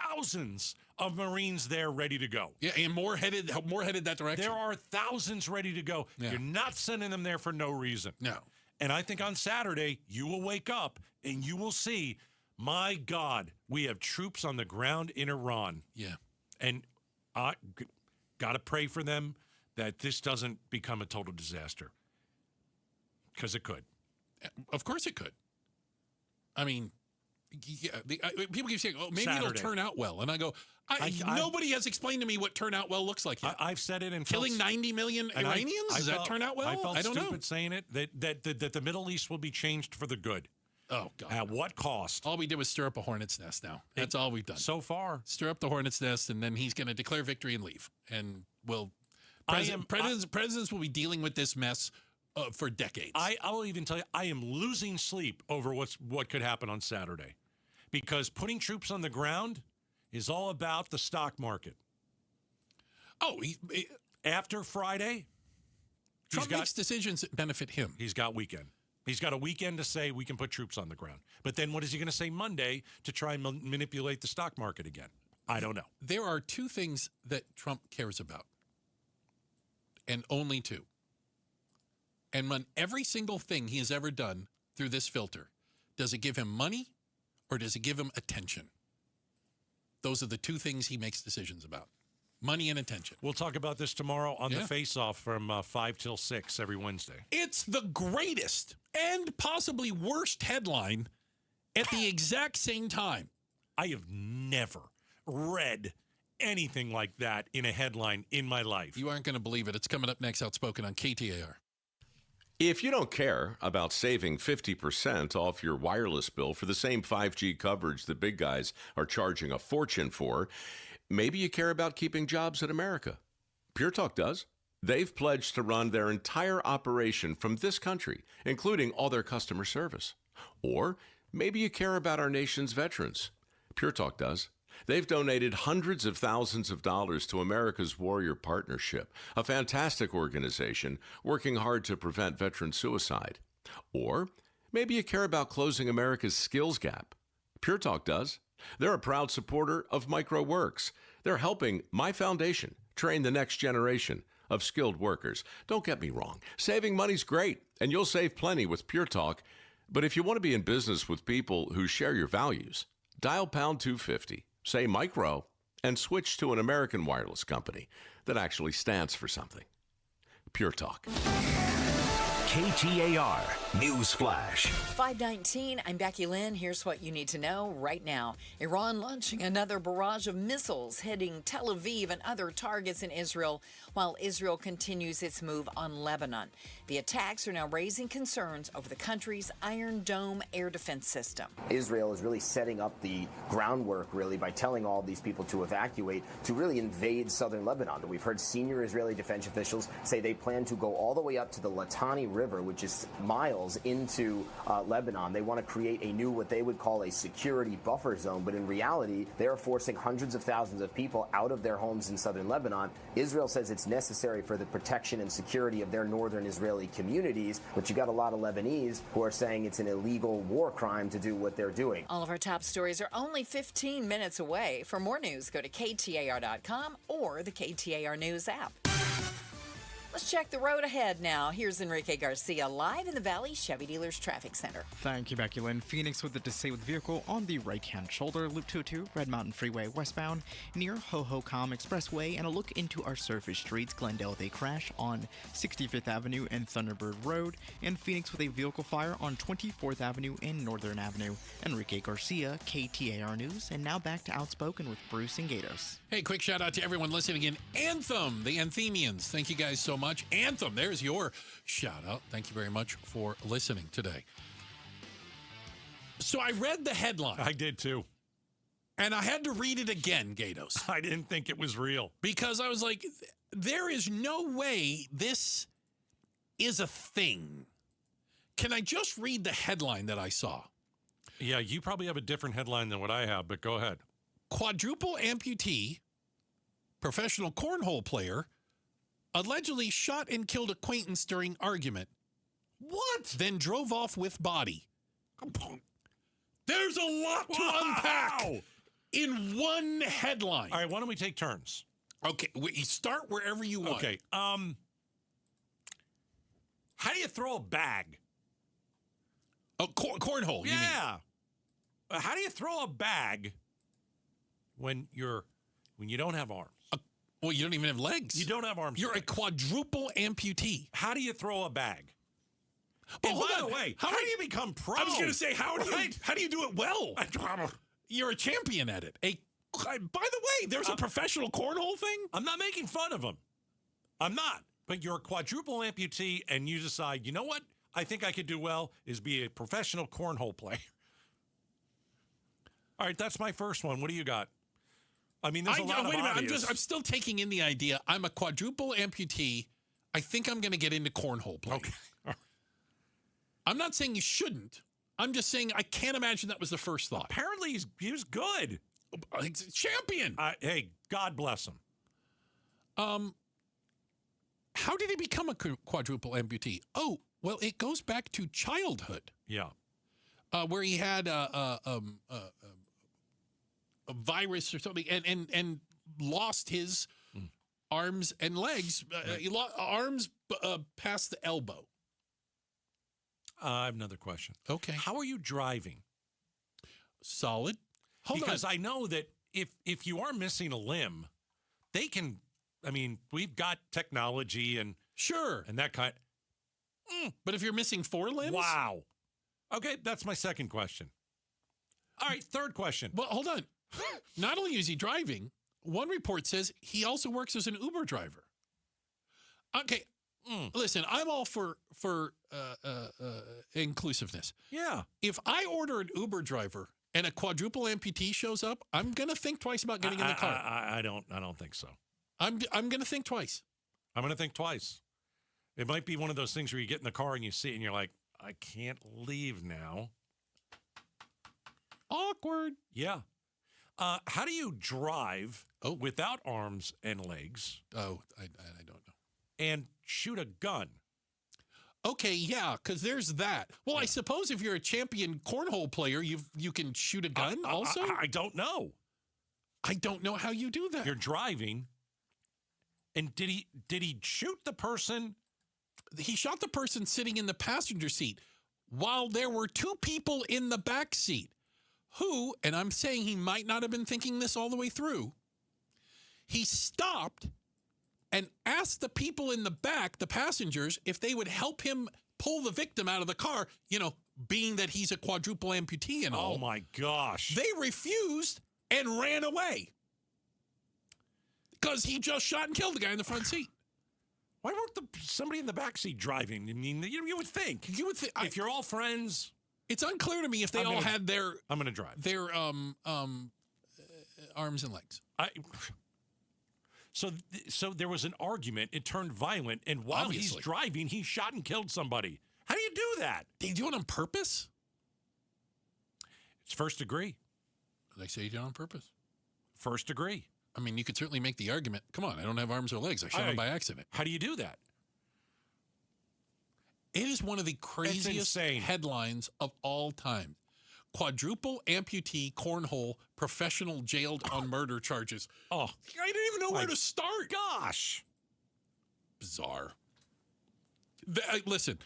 thousands of Marines there ready to go. Yeah, and more headed that direction. There are thousands ready to go. Yeah. You're not sending them there for no reason. No. And I think on Saturday, you will wake up and you will see, my God, we have troops on the ground in Iran. Yeah. And I got to pray for them that this doesn't become a total disaster. Because it could. Of course it could. I mean, people keep saying, oh, maybe it'll turn out well. And I go, nobody has explained to me what turn out well looks like yet. I've said it. And killing 90 million Iranians? Does that turn out well? I felt don't stupid know. saying it, that the Middle East will be changed for the good. Oh, God. At what cost? All we did was stir up a hornet's nest now. That's all we've done. So far. Stir up the hornet's nest, and then he's going to declare victory and leave. And presidents will be dealing with this mess for decades. I will even tell you, I am losing sleep over what could happen on Saturday. because putting troops on the ground is all about the stock market. Oh, after Friday, Trump makes decisions that benefit him. He's got weekend. He's got a weekend to say we can put troops on the ground. But then what is he going to say Monday to try and manipulate the stock market again? I don't know. There are two things that Trump cares about, and only two. And on every single thing he has ever done through this filter, does it give him money or does it give him attention? Those are the two things he makes decisions about. Money and attention. We'll talk about this tomorrow on the Face-Off from 5 till 6 every Wednesday. It's the greatest and possibly worst headline at the exact same time. I have never read anything like that in a headline in my life. You aren't going to believe it. It's coming up next, Outspoken on KTAR. If you don't care about saving 50% off your wireless bill for the same 5G coverage the big guys are charging a fortune for, maybe you care about keeping jobs in America. Pure Talk does. They've pledged to run their entire operation from this country, including all their customer service. Or maybe you care about our nation's veterans. Pure Talk does. They've donated hundreds of thousands of dollars to America's Warrior Partnership, a fantastic organization working hard to prevent veteran suicide. Or maybe you care about closing America's skills gap. Pure Talk does. They're a proud supporter of MicroWorks. They're helping my foundation train the next generation of skilled workers. Don't get me wrong. Saving money's great, and you'll save plenty with Pure Talk. But if you want to be in business with people who share your values, dial pound 250. Say micro, and switch to an American wireless company that actually stands for something. Pure Talk. KTAR News Flash. 5:19, I'm Becky Lynn. Here's what you need to know right now. Iran launching another barrage of missiles hitting Tel Aviv and other targets in Israel, while Israel continues its move on Lebanon. The attacks are now raising concerns over the country's Iron Dome air defense system. Israel is really setting up the groundwork, really, by telling all these people to evacuate, to really invade southern Lebanon. We've heard senior Israeli defense officials say they plan to go all the way up to the Litani River, which is miles into Lebanon. They want to create a new, what they would call a security buffer zone, but in reality, they are forcing hundreds of thousands of people out of their homes in southern Lebanon. Israel says it's necessary for the protection and security of their northern Israeli communities, but you got a lot of Lebanese who are saying it's an illegal war crime to do what they're doing. All of our top stories are only 15 minutes away. For more news, go to KTAR.com or the KTAR News app. Let's check the road ahead now. Here's Enrique Garcia live in the Valley Chevy Dealers Traffic Center. Thank you, Becky Lynn. Phoenix with a disabled vehicle on the right-hand shoulder, Loop 202, Red Mountain Freeway westbound, near Ho-Ho-Com Expressway, and a look into our surface streets. Glendale with a crash on 65th Avenue and Thunderbird Road, and Phoenix with a vehicle fire on 24th Avenue and Northern Avenue. Enrique Garcia, KTAR News, and now back to Outspoken with Bruce and Gatos. Hey, quick shout out to everyone listening in Anthem, the Anthemians. Thank you guys so much. Anthem, there's your shout out. Thank you very much for listening today. So I read the headline. I did too. And I had to read it again, Gatos. I didn't think it was real. Because I was like, there is no way this is a thing. Can I just read the headline that I saw? Yeah, you probably have a different headline than what I have, but go ahead. Quadruple amputee, professional cornhole player, allegedly shot and killed acquaintance during argument. What? Then drove off with body. There's a lot to unpack in one headline. All right, why don't we take turns? Okay, you start wherever you want. Okay. How do you throw a bag? Oh, cornhole, you mean? Yeah. How do you throw a bag when you don't have arms? Well, you don't even have legs. You don't have arms. You're a quadruple amputee. How do you throw a bag? But and by the way, how do you become pro? I was going to say, how do you do it well? You're a champion at it. By the way, there's a professional cornhole thing. I'm not making fun of him. I'm not. But you're a quadruple amputee, and you decide, you know what? I think I could do well is be a professional cornhole player. All right, that's my first one. What do you got? I mean, there's a lot of wait a minute. obvious. I'm still taking in the idea. I'm a quadruple amputee. I think I'm going to get into cornhole playing. Okay. I'm not saying you shouldn't. I'm just saying I can't imagine that was the first thought. Apparently, he was good. He's a champion. Hey, God bless him. How did he become a quadruple amputee? Oh, well, it goes back to childhood. Yeah. Where he had a virus or something and lost his arms and legs. He lost arms past the elbow. I have another question. Okay. How are you driving? Solid. Because I know that if you are missing a limb, they can. I mean, we've got technology and and that kind. But if you're missing 4 limbs, wow. Okay, that's my second question. All right, third question. Well, hold on. Not only is he driving, one report says he also works as an Uber driver. Okay, listen, I'm all for inclusiveness. Yeah. If I order an Uber driver and a quadruple amputee shows up, I'm gonna think twice about getting in the car. I don't think so. I'm gonna think twice. I'm gonna think twice. It might be one of those things where you get in the car and you see it and you're like, I can't leave now. Awkward. Yeah. How do you drive without arms and legs? Oh, I don't know. And shoot a gun. Okay, yeah, because there's that. Well, I suppose if you're a champion cornhole player, you can shoot a gun also? I don't know. I don't know how you do that. You're driving. And did he shoot the person? He shot the person sitting in the passenger seat while there were 2 people in the back seat who, and I'm saying he might not have been thinking this all the way through, he stopped and asked the people in the back, the passengers, if they would help him pull the victim out of the car, being that he's a quadruple amputee and all. Oh, my gosh. They refused and ran away because he just shot and killed the guy in the front seat. Why weren't somebody in the backseat driving? I mean, you would think. You would think. If you're all friends. It's unclear to me if they all had their... I'm going to drive. Their arms and legs. So there was an argument. It turned violent. And while he's driving, he shot and killed somebody. How do you do that? Did he do it on purpose? It's first degree. They say he did it on purpose. First degree. I mean, you could certainly make the argument, come on, I don't have arms or legs. I shot him by accident. How do you do that? It is one of the craziest headlines of all time. Quadruple amputee cornhole professional jailed on murder charges. Oh. I didn't even know where to start. Gosh. Bizarre. Listen,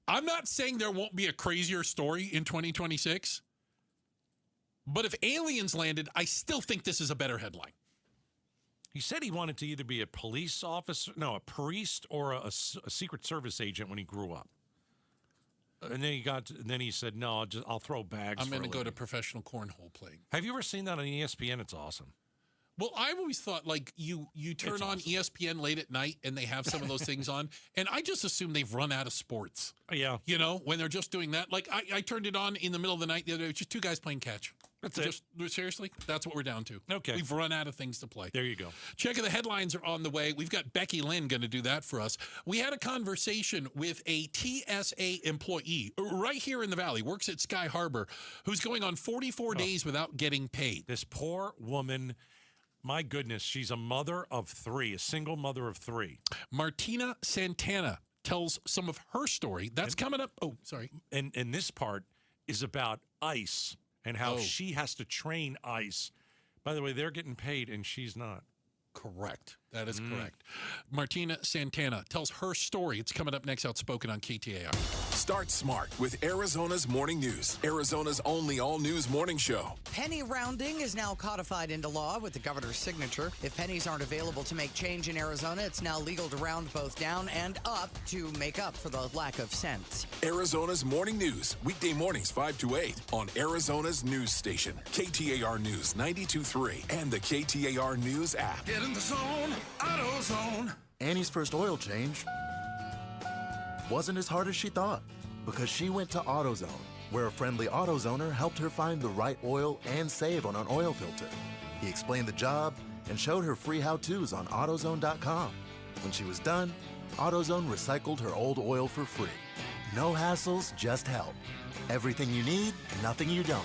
I'm not saying there won't be a crazier story in 2026. But if aliens landed, I still think this is a better headline. He said he wanted to either be a police officer, a priest, or a Secret Service agent when he grew up. And then he said, "No, I'll throw bags." I'm going to go to professional cornhole playing. Have you ever seen that on ESPN? It's awesome. Well, I've always thought you turn on ESPN late at night and they have some of those things on, and I just assume they've run out of sports. Yeah, when they're just doing that. Like I turned it on in the middle of the night the other day. It was just 2 guys playing catch. That's it. Seriously, that's what we're down to. Okay. We've run out of things to play. There you go. Check of the headlines are on the way. We've got Becky Lynn going to do that for us. We had a conversation with a TSA employee right here in the Valley, works at Sky Harbor, who's going on 44 days without getting paid. This poor woman, my goodness, she's a mother of 3, a single mother of 3. Martina Santana tells some of her story. That's coming up. Oh, sorry. And this part is about ICE. And how she has to train ICE. By the way, they're getting paid and she's not. Correct. That is correct. Martina Santana tells her story. It's coming up next, Outspoken on KTAR. Start smart with Arizona's Morning News, Arizona's only all-news morning show. Penny rounding is now codified into law with the governor's signature. If pennies aren't available to make change in Arizona, it's now legal to round both down and up to make up for the lack of cents. Arizona's Morning News, weekday mornings 5 to 8 on Arizona's news station, KTAR News 92.3 and the KTAR News app. Get in the zone. AutoZone. Annie's first oil change wasn't as hard as she thought because she went to AutoZone, where a friendly AutoZoner helped her find the right oil and save on an oil filter. He explained the job and showed her free how-tos on AutoZone.com. When she was done, AutoZone recycled her old oil for free. No hassles, just help. Everything you need, nothing you don't.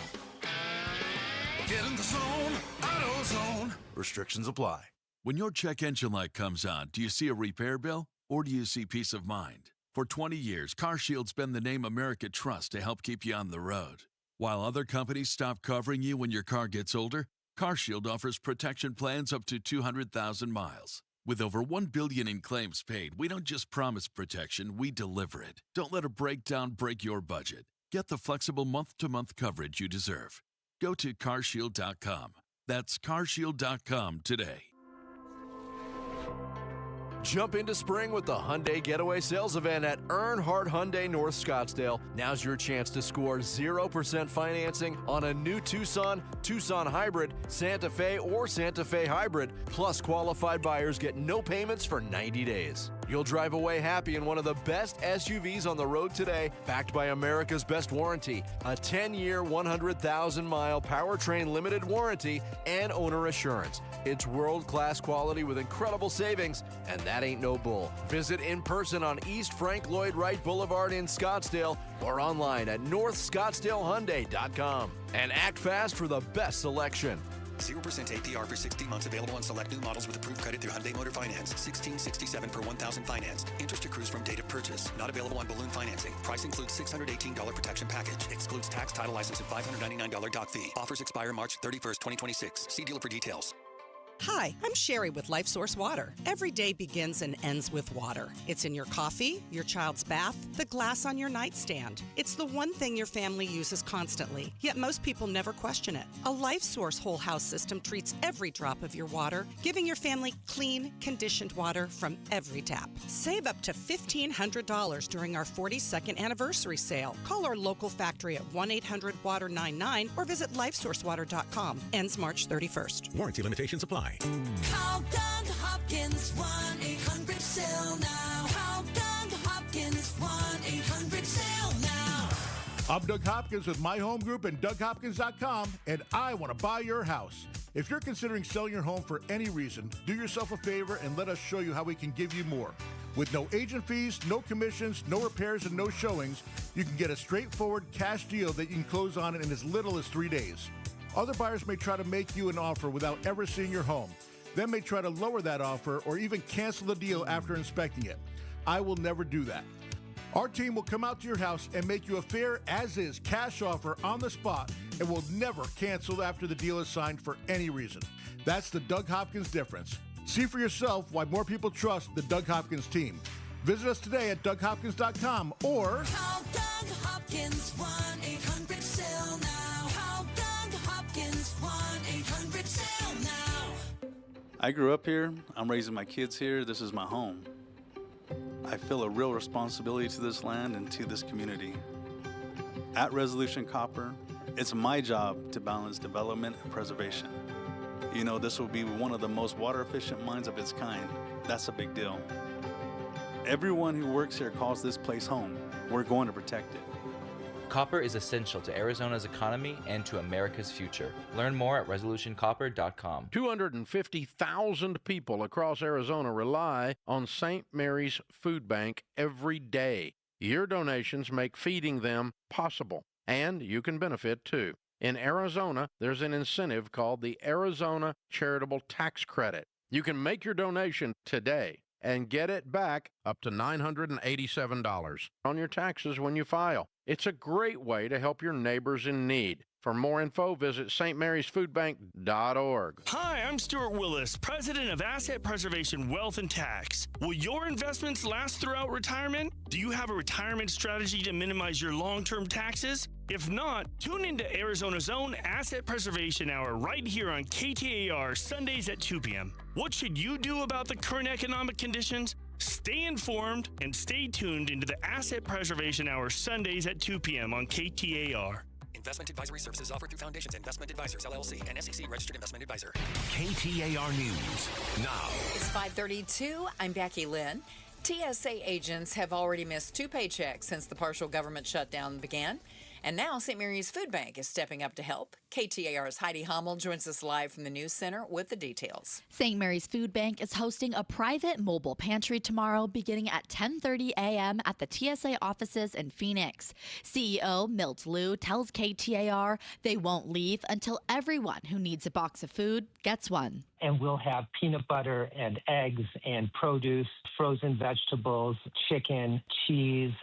Get in the zone, AutoZone. Restrictions apply. When your check engine light comes on, do you see a repair bill or do you see peace of mind? For 20 years, CarShield's been the name America trusts to help keep you on the road. While other companies stop covering you when your car gets older, CarShield offers protection plans up to 200,000 miles. With over $1 billion in claims paid, we don't just promise protection, we deliver it. Don't let a breakdown break your budget. Get the flexible month-to-month coverage you deserve. Go to carshield.com. That's carshield.com today. Jump into spring with the Hyundai Getaway Sales Event at Earnhardt Hyundai North Scottsdale. Now's your chance to score 0% financing on a new Tucson, Tucson Hybrid, Santa Fe, or Santa Fe Hybrid. Plus, qualified buyers get no payments for 90 days. You'll drive away happy in one of the best SUVs on the road today, backed by America's best warranty, a 10-year, 100,000-mile powertrain limited warranty, and owner assurance. It's world-class quality with incredible savings, and that ain't no bull. Visit in person on East Frank Lloyd Wright Boulevard in Scottsdale or online at northscottsdalehyundai.com. And act fast for the best selection. 0% APR for 60 months available on select new models with approved credit through Hyundai Motor Finance. $1,667 per $1,000 financed. Interest accrues from date of purchase. Not available on balloon financing. Price includes $618 protection package. Excludes tax, title, license, and $599 doc fee. Offers expire March 31st, 2026. See dealer for details. Hi, I'm Sherry with LifeSource Water. Every day begins and ends with water. It's in your coffee, your child's bath, the glass on your nightstand. It's the one thing your family uses constantly, yet most people never question it. A LifeSource whole house system treats every drop of your water, giving your family clean, conditioned water from every tap. Save up to $1,500 during our 42nd anniversary sale. Call our local factory at 1-800-WATER-99 or visit lifesourcewater.com. Ends March 31st. Warranty limitations apply. Call Doug Hopkins 1-800-SALE now. Call Doug Hopkins 1-800-SALE now. I'm Doug Hopkins with My Home Group and DougHopkins.com, and I want to buy your house. If you're considering selling your home for any reason, do yourself a favor and let us show you how we can give you more. With no agent fees, no commissions, no repairs, and no showings, you can get a straightforward cash deal that you can close on in as little as 3 days. Other buyers may try to make you an offer without ever seeing your home. They may try to lower that offer or even cancel the deal after inspecting it. I will never do that. Our team will come out to your house and make you a fair as-is cash offer on the spot and will never cancel after the deal is signed for any reason. That's the Doug Hopkins difference. See for yourself why more people trust the Doug Hopkins team. Visit us today at DougHopkins.com or call Doug Hopkins 1-800-SALE now. Call Doug Hopkins 1-800-SALE now. I grew up here. I'm raising my kids here. This is my home. I feel a real responsibility to this land and to this community. At Resolution Copper, it's my job to balance development and preservation. You know, this will be one of the most water-efficient mines of its kind. That's a big deal. Everyone who works here calls this place home. We're going to protect it. Copper is essential to Arizona's economy and to America's future. Learn more at resolutioncopper.com. 250,000 people across Arizona rely on St. Mary's Food Bank every day. Your donations make feeding them possible, and you can benefit too. In Arizona, there's an incentive called the Arizona Charitable Tax Credit. You can make your donation today and get it back up to $987 on your taxes when you file. It's a great way to help your neighbors in need. For more info, visit stmarysfoodbank.org. Hi, I'm Stuart Willis, president of Asset Preservation Wealth and Tax. Will your investments last throughout retirement? Do you have a retirement strategy to minimize your long-term taxes? If not, tune into Arizona's own Asset Preservation Hour right here on KTAR Sundays at 2 p.m. What should you do about the current economic conditions? Stay informed and stay tuned into the Asset Preservation Hour Sundays at 2 p.m. on KTAR. Investment advisory services offered through Foundations Investment Advisors, LLC, and SEC Registered Investment Advisor. KTAR News now. It's 5:32. I'm Becky Lynn. TSA agents have already missed 2 paychecks since the partial government shutdown began. And now St. Mary's Food Bank is stepping up to help. KTAR's Heidi Hommel joins us live from the News Center with the details. St. Mary's Food Bank is hosting a private mobile pantry tomorrow beginning at 10:30 a.m. at the TSA offices in Phoenix. CEO Milt Liu tells KTAR they won't leave until everyone who needs a box of food gets one. And we'll have peanut butter and eggs and produce, frozen vegetables, chicken, cheese,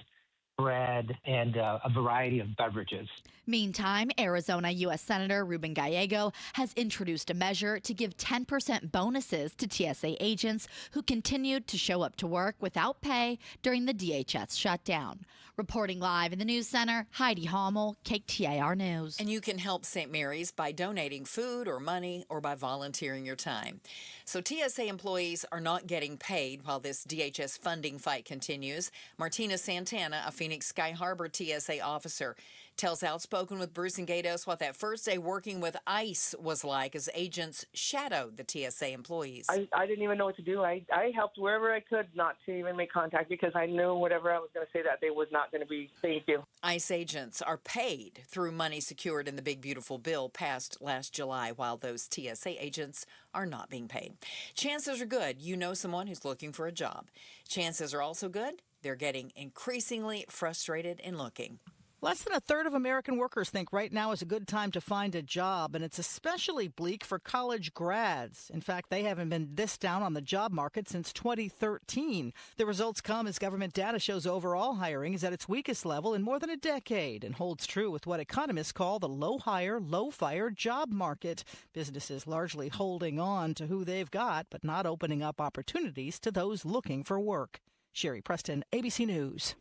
bread, and a variety of beverages. Meantime, Arizona U.S. Senator Ruben Gallego has introduced a measure to give 10% bonuses to TSA agents who continued to show up to work without pay during the DHS shutdown. Reporting live in the News Center, Heidi Hommel, KTAR News. And you can help St. Mary's by donating food or money or by volunteering your time. So TSA employees are not getting paid while this DHS funding fight continues. Martina Santana, a Phoenix Sky Harbor TSA officer, tells Outspoken with Bruce and Gatos what that first day working with ICE was like as agents shadowed the TSA employees. I didn't even know what to do. I helped wherever I could not to even make contact because I knew whatever I was going to say that day was not going to be thank you. ICE agents are paid through money secured in the Big Beautiful Bill passed last July, while those TSA agents are not being paid. Chances are good you know someone who's looking for a job. Chances are also good they're getting increasingly frustrated in looking. Less than a third of American workers think right now is a good time to find a job, and it's especially bleak for college grads. In fact, they haven't been this down on the job market since 2013. The results come as government data shows overall hiring is at its weakest level in more than a decade and holds true with what economists call the low hire, low fire job market. Businesses largely holding on to who they've got, but not opening up opportunities to those looking for work. Sherry Preston, ABC News.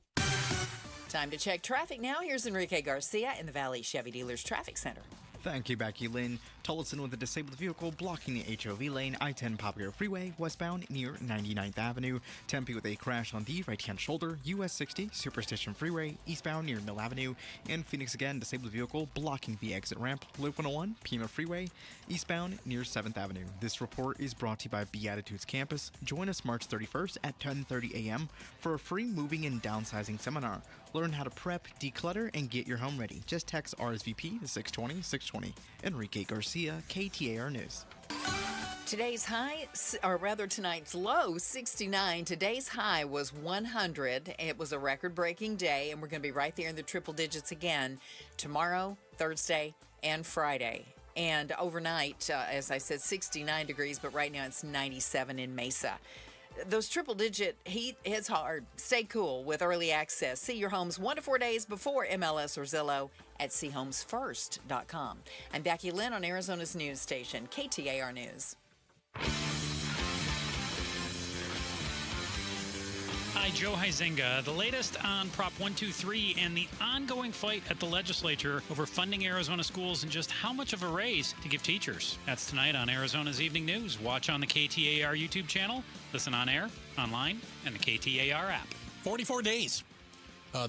Time to check traffic now. Here's Enrique Garcia in the Valley Chevy Dealers Traffic Center. Thank you, Becky Lynn. Tolleson with a disabled vehicle blocking the HOV lane, I-10 Popular Freeway, westbound near 99th Avenue. Tempe with a crash on the right-hand shoulder, US 60 Superstition Freeway, eastbound near Mill Avenue. And Phoenix again, disabled vehicle blocking the exit ramp, Loop 101, Pima Freeway, eastbound near 7th Avenue. This report is brought to you by Beatitudes Campus. Join us March 31st at 10:30 a.m. for a free moving and downsizing seminar. Learn how to prep, declutter, and get your home ready. Just text RSVP to 620-620. Enrique Garcia, KTAR News. Today's high, or rather tonight's low, 69. Today's high was 100. It was a record-breaking day, and we're going to be right there in the triple digits again tomorrow, Thursday, and Friday. And overnight, as I said, 69 degrees, but right now it's 97 in Mesa. Those triple-digit heat hits hard. Stay cool with early access. See your homes 1 to 4 days before MLS or Zillow at seehomesfirst.com. I'm Becky Lynn on Arizona's news station, KTAR News. Hi, Joe Huizenga. The latest on Prop 123 and the ongoing fight at the legislature over funding Arizona schools and just how much of a raise to give teachers. That's tonight on Arizona's Evening News. Watch on the KTAR YouTube channel, listen on air, online, and the KTAR app. 44 days.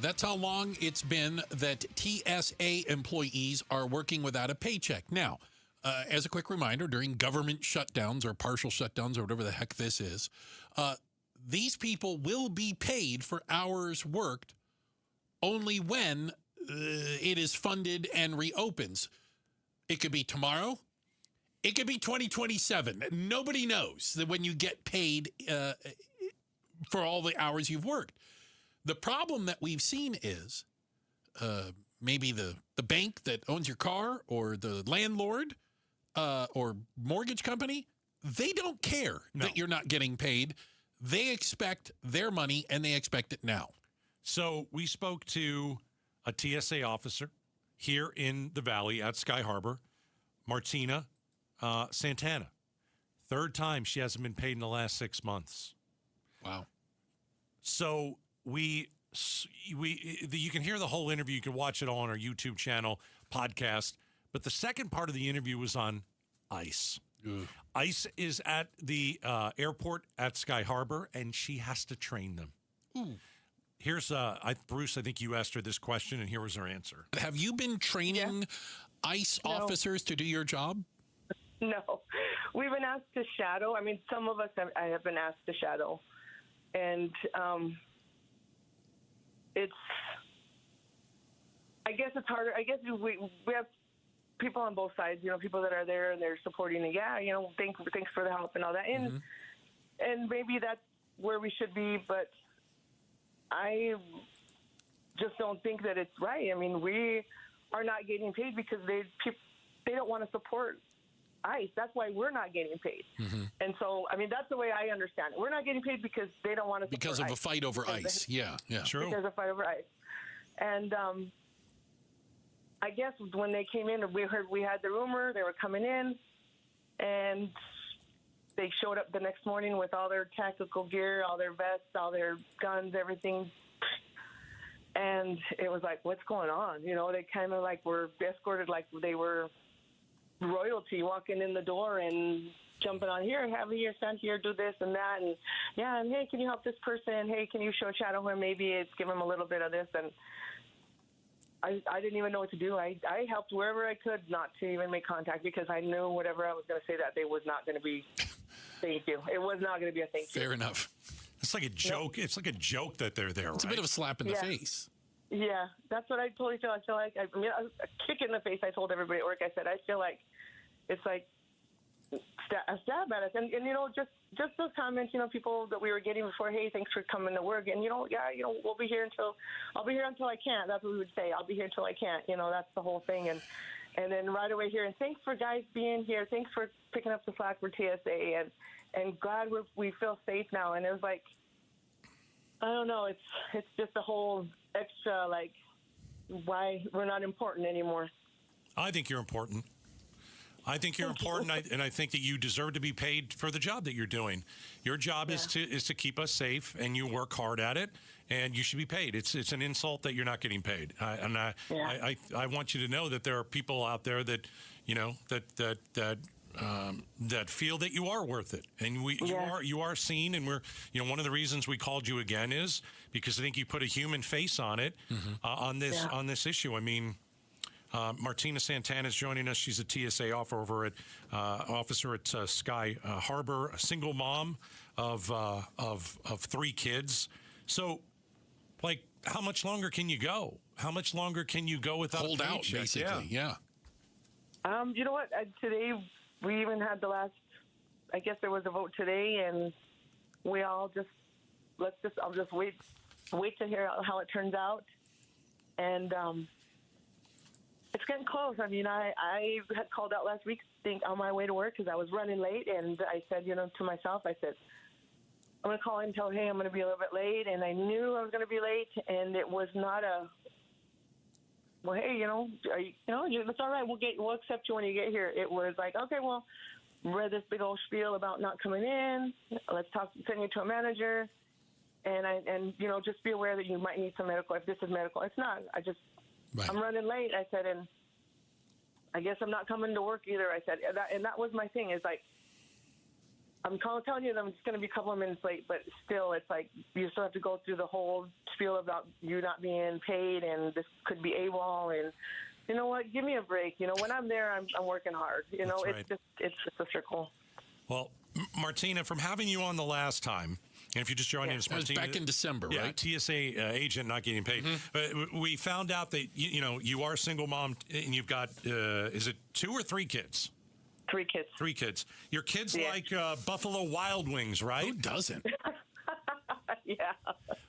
That's how long it's been that TSA employees are working without a paycheck. Now, as a quick reminder, during government shutdowns or partial shutdowns or whatever the heck this is, these people will be paid for hours worked only when it is funded and reopens. It could be tomorrow. It could be 2027. Nobody knows that when you get paid for all the hours you've worked. The problem that we've seen is maybe the bank that owns your car or the landlord or mortgage company, they don't care that you're not getting paid. They expect their money, and they expect it now. So we spoke to a TSA officer here in the Valley at Sky Harbor, Martina Santana. Third time she hasn't been paid in the last 6 months. Wow. So you can hear the whole interview. You can watch it all on our YouTube channel, podcast. But the second part of the interview was on ICE. Ugh. ICE is at the airport at Sky Harbor, and she has to train them. Ooh. Here's Bruce, I think you asked her this question, and here was her answer. Have you been training ICE officers to do your job? No. We've been asked to shadow. I mean, some of us I have been asked to shadow. And I guess it's harder. I guess we have people on both sides, people that are there and they're supporting and thanks for the help and all that. And and maybe that's where we should be, but I just don't think that it's right. I mean, we are not getting paid because they don't want to support ICE. That's why we're not getting paid. And so, I mean, that's the way I understand it. We're not getting paid because they don't want to support because of ICE. a fight over ICE. Yeah, True. Because of a fight over ICE. And I guess when they came in, we heard we had the rumor they were coming in, and they showed up the next morning with all their tactical gear, all their vests, all their guns, everything. And it was like, what's going on? They kind of like were escorted like they were royalty, walking in the door and jumping on here, have here, stand here, do this and that. And and hey, can you help this person? Hey, can you shadow him? Maybe it's give him a little bit of this. And I didn't even know what to do. I helped wherever I could not to even make contact because I knew whatever I was going to say that day was not going to be thank you. It was not going to be a thank you. Fair enough. It's like a joke. It's like a joke that they're there. It's a bit of a slap in the face. Yeah, that's what I totally feel. I feel like a kick in the face. I told everybody at work. I said I feel like it's like a stab at us. And just those comments. People that we were getting before. Hey, thanks for coming to work. And we'll be here until I can't. That's what we would say. I'll be here until I can't. That's the whole thing. And then right away here. And thanks for guys being here. Thanks for picking up the slack for TSA. And glad we feel safe now. And it was like, I don't know. It's just a whole extra, like, why we're not important anymore. I think you're important. I think you're important, and I think that you deserve to be paid for the job that you're doing. Your job is to keep us safe, and you work hard at it, and you should be paid. It's an insult that you're not getting paid. I want you to know that there are people out there that that feel that you are worth it, and you are seen, and we're one of the reasons we called you again is because I think you put a human face on it on this issue. I mean, Martina Santana is joining us. She's a TSA officer at Sky Harbor, a single mom of 3 kids. So, like, how much longer can you go? How much longer can you go without hold out? Basically, yeah. You know what? Today we even had I guess there was a vote today, and we all I'll just wait to hear how it turns out. And it's getting close. I mean, I had called out last week on my way to work because I was running late, and I said, to myself, I said, I'm going to call in and tell, hey, I'm going to be a little bit late, and I knew I was going to be late, and it was not well, hey, it's all right. We'll accept you when you get here. It was like, okay, well, read this big old spiel about not coming in. Let's send you to a manager, and just be aware that you might need some medical. If this is medical, it's not. I'm running late. I said, and I guess I'm not coming to work either. I said, and that was my thing. Is like, I'm telling you that I'm just going to be a couple of minutes late, but still, it's like you still have to go through the whole spiel about you not being paid, and this could be AWOL, and you know what? Give me a break. When I'm there, I'm working hard. It's just a circle. Well, Martina, from having you on the last time, and if you're just joining us, Martina, back in December, right? TSA agent not getting paid. We found out that you are a single mom, and you've got is it 2 or 3 kids? 3 kids. 3 kids. Your kids like Buffalo Wild Wings, right? Who doesn't? Yeah.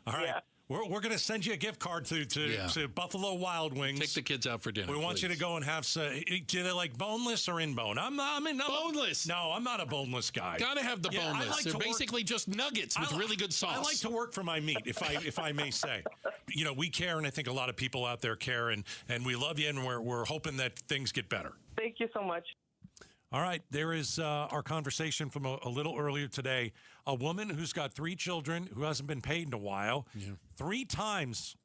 All right. Yeah. We're going to send you a gift card to Buffalo Wild Wings. Take the kids out for dinner. We want you to go and have some. Do they like boneless or in bone? I'm boneless. No, I'm not a boneless guy. Got to have the boneless. They're basically just nuggets with really good sauce. I like to work for my meat, if I may say. We care, and I think a lot of people out there care, and we love you, and we're hoping that things get better. Thank you so much. All right, there is our conversation from a little earlier today. A woman who's got 3 children who hasn't been paid in a while. 3 times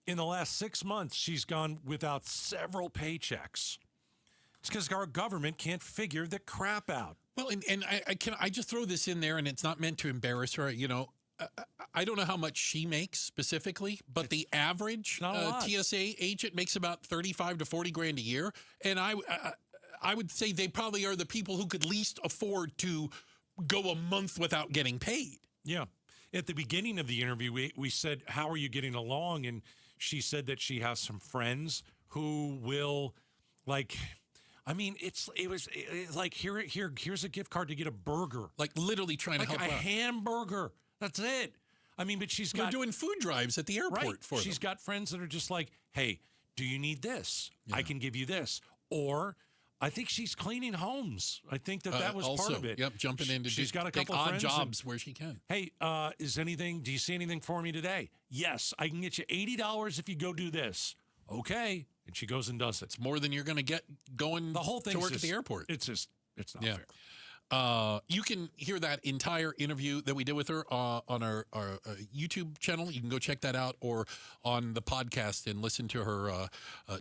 in the last 6 months, she's gone without several paychecks. It's because our government can't figure the crap out. Well, and I just throw this in there, and it's not meant to embarrass her. I don't know how much she makes specifically, but the average TSA agent makes about 35 to 40 grand a year, and I would say they probably are the people who could least afford to go a month without getting paid. Yeah. At the beginning of the interview, we said, how are you getting along? And She said that she has some friends who will, like, I mean, here's a gift card to get a burger. Like literally trying to help a out. hamburger. That's it. I mean, but They're doing food drives at the airport for them. She's got friends that are just like, hey, do you need this? I can give you this. Or I think she's cleaning homes. I think that was also, part of it. Yep, jumping in to she's got a couple odd friends jobs where she can. Hey, do you see anything for me today? Yes, I can get you $80 if you go do this. Okay. And she goes and does it. It's more than you're going to get going the whole thing to work at the airport. It's not fair. You can hear that entire interview that we did with her on our YouTube channel. You can go check that out, or on the podcast and listen to her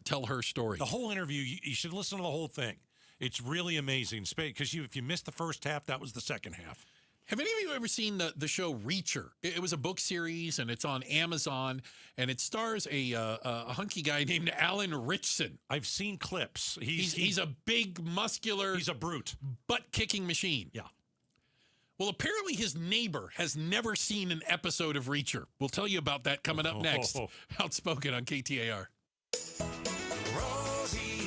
tell her story. The whole interview, you should listen to the whole thing. It's really amazing, because if you missed the first half, that was the second half. Have any of you ever seen the show Reacher? It was a book series, and it's on Amazon, and it stars a hunky guy named Alan Richson. I've seen clips. He's a big, muscular... He's a brute. Butt-kicking machine. Yeah. Well, apparently his neighbor has never seen an episode of Reacher. We'll tell you about that coming up next. Outspoken on KTAR.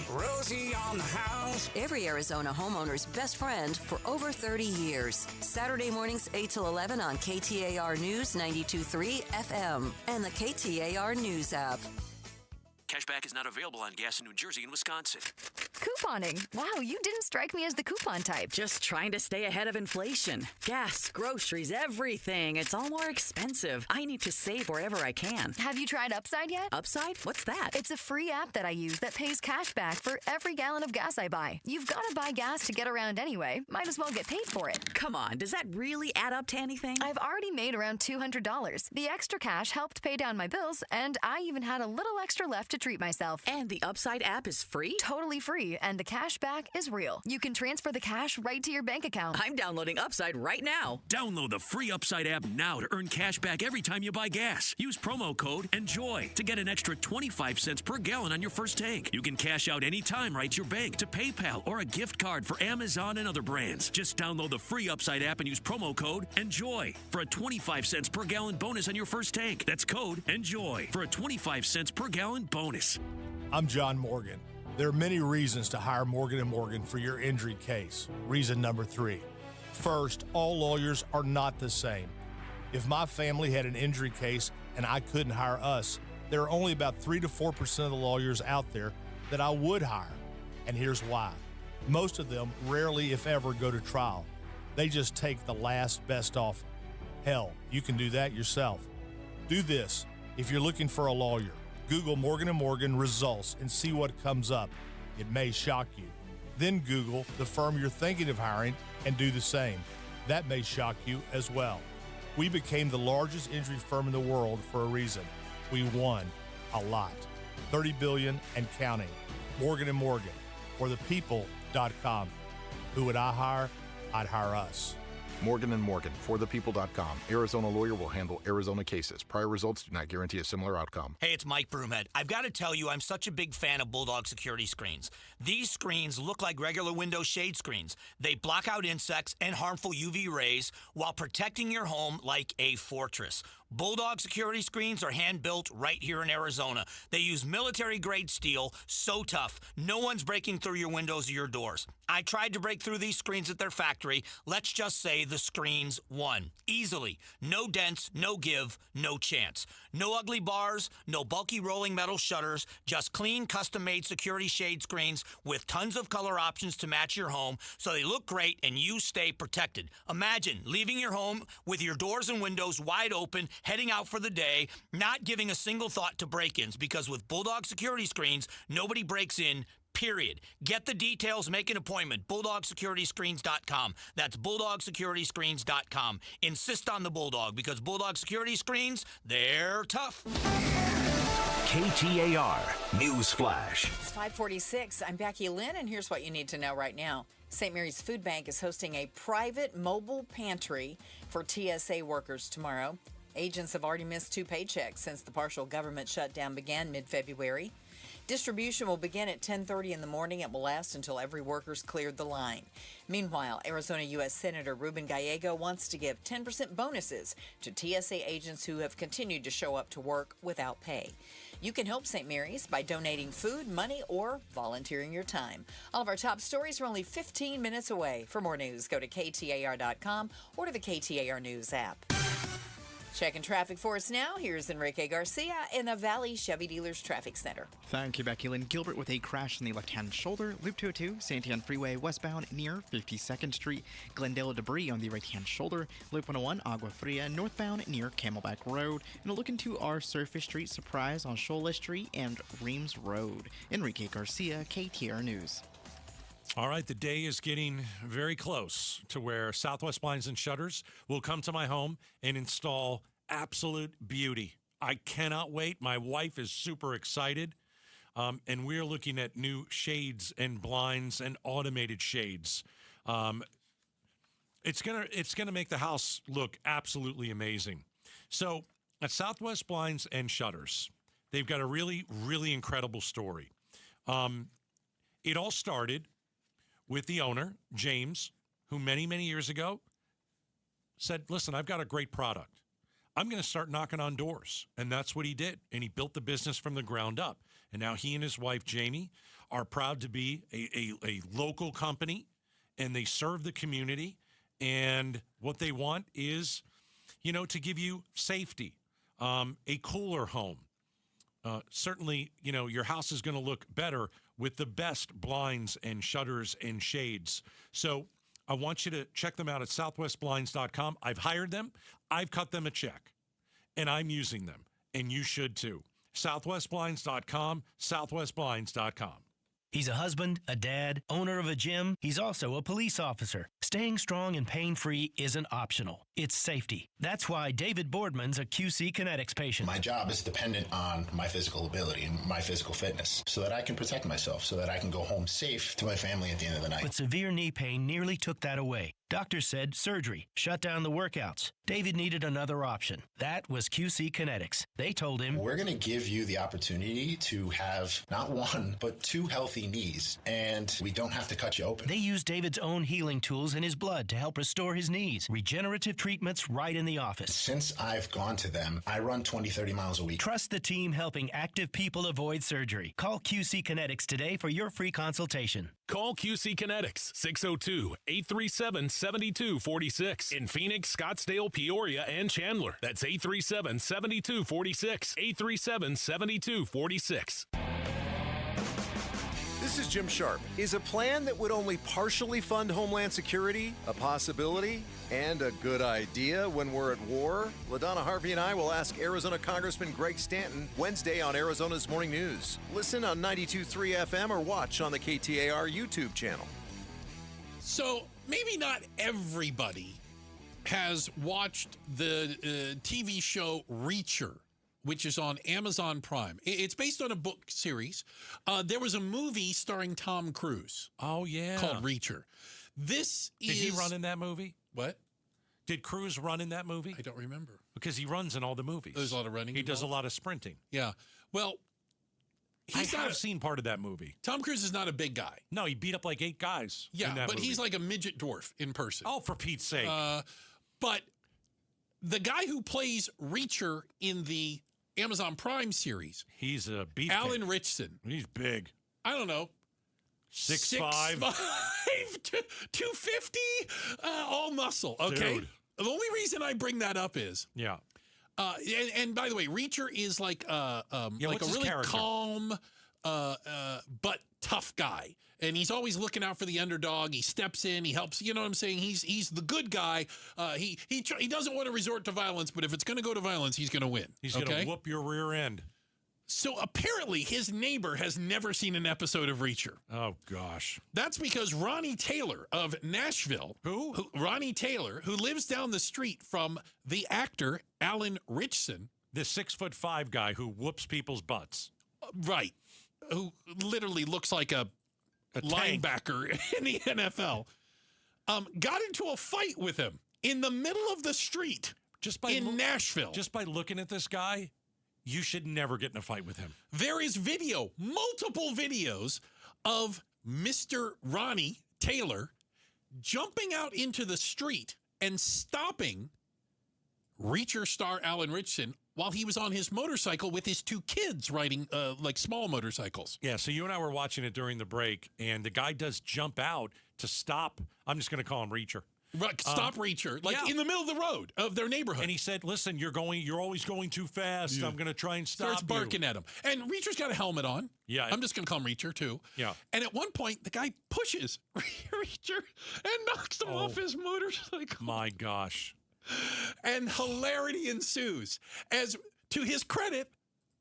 Rosie on the house. Every Arizona homeowner's best friend for over 30 years. Saturday mornings 8 till 11 on KTAR News 92.3 FM and the KTAR News app. Cashback is not available on gas in New Jersey and Wisconsin. Couponing. Wow, you didn't strike me as the coupon type. Just trying to stay ahead of inflation. Gas, groceries, everything. It's all more expensive. I need to save wherever I can. Have you tried Upside yet? Upside? What's that? It's a free app that I use that pays cash back for every gallon of gas I buy. You've got to buy gas to get around anyway. Might as well get paid for it. Come on, does that really add up to anything? I've already made around $200. The extra cash helped pay down my bills, and I even had a little extra left to treat myself. And the Upside app is free? Totally free, and the cash back is real. You can transfer the cash right to your bank account. I'm downloading Upside right now. Download the free Upside app now to earn cash back every time you buy gas. Use promo code ENJOY to get an extra 25 cents per gallon on your first tank. You can cash out anytime right to your bank, to PayPal, or a gift card for Amazon and other brands. Just download the free Upside app and use promo code ENJOY for a 25 cents per gallon bonus on your first tank. That's code ENJOY for a 25 cents per gallon bonus. I'm John Morgan. There are many reasons to hire Morgan & Morgan for your injury case. Reason number 3. First, all lawyers are not the same. If my family had an injury case and I couldn't hire us, there are only about 3 to 4% of the lawyers out there that I would hire. And here's why. Most of them rarely, if ever, go to trial. They just take the last best offer. Hell, you can do that yourself. Do this if you're looking for a lawyer. Google Morgan & Morgan results and see what comes up. It may shock you. Then Google the firm you're thinking of hiring and do the same. That may shock you as well. We became the largest injury firm in the world for a reason. We won a lot. $30 billion and counting. Morgan & Morgan. For the people.com. Who would I hire? I'd hire us. Morgan & Morgan, forthepeople.com. Arizona lawyer will handle Arizona cases. Prior results do not guarantee a similar outcome. Hey, it's Mike Broomhead. I've got to tell you, I'm such a big fan of Bulldog security screens. These screens look like regular window shade screens. They block out insects and harmful UV rays while protecting your home like a fortress. Bulldog security screens are hand-built right here in Arizona. They use military-grade steel, so tough, no one's breaking through your windows or your doors. I tried to break through these screens at their factory. Let's just say the screens won. Easily. No dents, no give, no chance. No ugly bars, no bulky rolling metal shutters, just clean, custom-made security shade screens with tons of color options to match your home so they look great and you stay protected. Imagine leaving your home with your doors and windows wide open, heading out for the day, not giving a single thought to break-ins, because with Bulldog security screens, nobody breaks in, period. Get the details, make an appointment. BulldogSecurityScreens.com. That's BulldogSecurityScreens.com. Insist on the Bulldog, because Bulldog security screens, they're tough. KTAR News Flash. It's 5:46. I'm Becky Lynn, and here's what you need to know right now. St. Mary's Food Bank is hosting a private mobile pantry for TSA workers tomorrow. Agents have already missed 2 paychecks since the partial government shutdown began mid-February. Distribution will begin at 10:30 in the morning. It will last until every worker's cleared the line. Meanwhile, Arizona U.S. Senator Ruben Gallego wants to give 10% bonuses to TSA agents who have continued to show up to work without pay. You can help St. Mary's by donating food, money, or volunteering your time. All of our top stories are only 15 minutes away. For more news, go to KTAR.com or to the KTAR News app. Checking traffic for us now. Here's Enrique Garcia in the Valley Chevy Dealers Traffic Center. Thank you, Becky Lynn. Gilbert with a crash in the left-hand shoulder. Loop 202, Santiago Freeway westbound near 52nd Street. Glendale debris on the right-hand shoulder. Loop 101, Agua Fria northbound near Camelback Road. And a look into our Surface Street surprise on Shola Street and Reams Road. Enrique Garcia, KTAR News. All right, the day is getting very close to where Southwest Blinds and Shutters will come to my home and install absolute beauty. I cannot wait. My wife is super excited. And we're looking at new shades and blinds and automated shades. It's gonna make the house look absolutely amazing. So at Southwest Blinds and Shutters, they've got a really, really incredible story. It all started with the owner, James, who many, many years ago said, listen, I've got a great product. I'm going to start knocking on doors. And that's what he did. And he built the business from the ground up. And now he and his wife, Jamie, are proud to be a local company, and they serve the community. And what they want is, to give you safety, a cooler home. Certainly, your house is going to look better with the best blinds and shutters and shades. So I want you to check them out at southwestblinds.com. I've hired them. I've cut them a check, and I'm using them, and you should too. southwestblinds.com, southwestblinds.com. He's a husband, a dad, owner of a gym. He's also a police officer. Staying strong and pain-free isn't optional. It's safety. That's why David Boardman's a QC Kinetics patient. My job is dependent on my physical ability and my physical fitness so that I can protect myself, so that I can go home safe to my family at the end of the night. But severe knee pain nearly took that away. Doctors said surgery, shut down the workouts. David needed another option. That was QC Kinetics. They told him, we're going to give you the opportunity to have not one, but two healthy knees, and we don't have to cut you open. They used David's own healing tools in his blood to help restore his knees. Regenerative treatments right in the office. Since I've gone to them, I run 20, 30 miles a week. Trust the team helping active people avoid surgery. Call QC Kinetics today for your free consultation. Call QC Kinetics, 602-837-7246. In Phoenix, Scottsdale, Peoria, and Chandler. That's 837-7246. 837-7246. This is Jim Sharp. Is a plan that would only partially fund Homeland Security a possibility and a good idea when we're at war? LaDonna Harvey and I will ask Arizona Congressman Greg Stanton Wednesday on Arizona's Morning News. Listen on 92.3 FM or watch on the KTAR YouTube channel. So maybe not everybody has watched the TV show Reacher, which is on Amazon Prime. It's based on a book series. There was a movie starring Tom Cruise. Oh, yeah. Called Reacher. Did he run in that movie? What? Did Cruise run in that movie? I don't remember. Because he runs in all the movies. There's a lot of running. He does a lot of sprinting. Yeah. Well, I have seen part of that movie. Tom Cruise is not a big guy. No, he beat up like 8 guys. Yeah, in that but movie. he's like a midget dwarf in person. Oh, for Pete's sake. But the guy who plays Reacher in the Amazon Prime series, he's a beefcake. Alan Richson. He's big. I don't know. 6'5", 250, all muscle. Okay. Dude. The only reason I bring that up is, and by the way, Reacher is like a really calm, but tough guy. And he's always looking out for the underdog. He steps in. He helps. You know what I'm saying? He's the good guy. He doesn't want to resort to violence, but if it's going to go to violence, he's going to win. He's going to whoop your rear end. So apparently his neighbor has never seen an episode of Reacher. Oh, gosh. That's because Ronnie Taylor of Nashville, Ronnie Taylor, who lives down the street from the actor Alan Richson. The 6'5" guy who whoops people's butts. Right. Who literally looks like a linebacker in the NFL, got into a fight with him in the middle of the street in Nashville. Just by looking at this guy, You should never get in a fight with him. There is video, multiple videos of Mr. Ronnie Taylor jumping out into the street and stopping Reacher star Alan Richson while he was on his motorcycle with his two kids riding like small motorcycles. Yeah, so you and I were watching it during the break, and the guy does jump out to stop. I'm just going to call him Reacher. Right, stop Reacher, like in the middle of the road of their neighborhood. And he said, listen, you're always going too fast. I'm going to try and stop Starts barking at him. And Reacher's got a helmet on. Yeah. I'm just going to call him Reacher, too. Yeah. And at one point, the guy pushes Reacher and knocks him off his motorcycle. My gosh. And hilarity ensues. As, to his credit,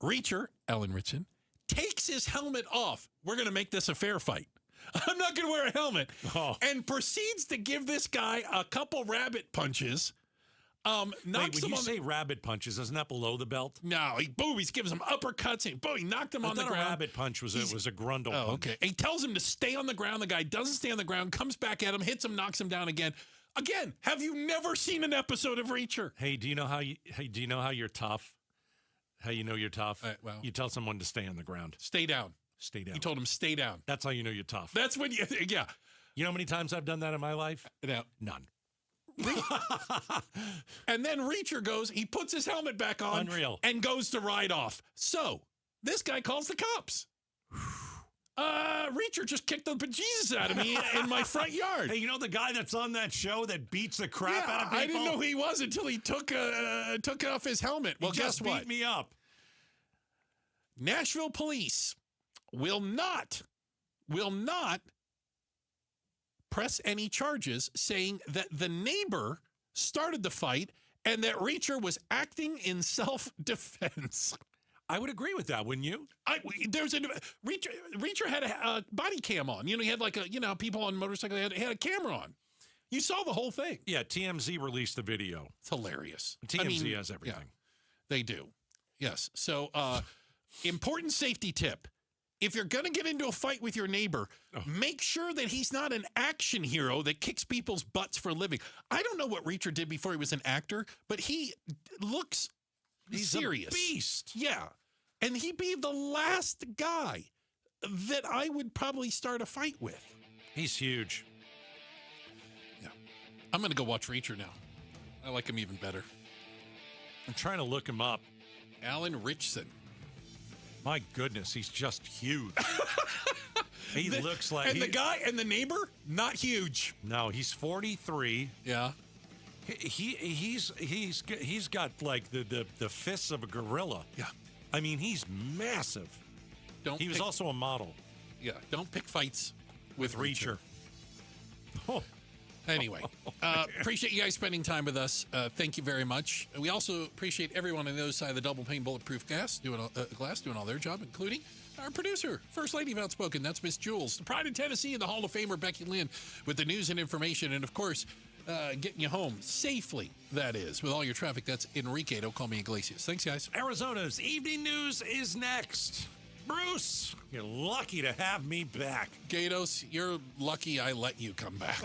Reacher, Alan Richson, takes his helmet off. We're going to make this a fair fight. I'm not going to wear a helmet. And proceeds to give this guy a couple rabbit punches. Wait, when you say rabbit punches, isn't that below the belt? No, he gives him uppercuts. And boom, he knocked him on the ground. A rabbit punch was a grundle punch. Okay. He tells him to stay on the ground. The guy doesn't stay on the ground, comes back at him, hits him, knocks him down again. Again, have you never seen an episode of Reacher? Hey, do you know how you're tough? How you know you're tough? Well, you tell someone to stay on the ground. Stay down. Stay down. He told him, stay down. That's how you know you're tough. That's when you, yeah. You know how many times I've done that in my life? No. None. And then Reacher goes, he puts his helmet back on. Unreal. And goes to ride off. So, this guy calls the cops. Reacher just kicked the bejesus out of me in my front yard. Hey, you know the guy that's on that show that beats the crap out of people? I didn't know who he was until he took off his helmet. Well, guess what? Beat me up. Nashville police will not press any charges, saying that the neighbor started the fight and that Reacher was acting in self-defense. I would agree with that, wouldn't you? Reacher had a body cam on. You know, he had like people on motorcycles had a camera on. You saw the whole thing. Yeah, TMZ released the video. It's hilarious. TMZ has everything. Yeah, they do. Yes. So, important safety tip. If you're going to get into a fight with your neighbor, make sure that he's not an action hero that kicks people's butts for a living. I don't know what Reacher did before he was an actor, but he looks serious. A beast. Yeah. And he'd be the last guy that I would probably start a fight with. He's huge. Yeah. I'm going to go watch Reacher now. I like him even better. I'm trying to look him up. Alan Richson. My goodness, he's just huge. He looks like... And the guy and the neighbor, not huge. No, he's 43. Yeah. He's got like the fists of a gorilla. Yeah. I mean, he's massive. He was also a model. Yeah, don't pick fights with Reacher. Oh. Anyway, appreciate you guys spending time with us. Thank you very much. We also appreciate everyone on the other side of the double pane bulletproof glass doing all their job, including our producer, First Lady of Outspoken. That's Miss Jules. The Pride of Tennessee and the Hall of Famer Becky Lynn with the news and information. And, of course, getting you home safely, that is, with all your traffic. That's Enrique. Don't call me Iglesias. Thanks, guys. Arizona's evening news is next. Bruce, you're lucky to have me back. Gatos, you're lucky I let you come back.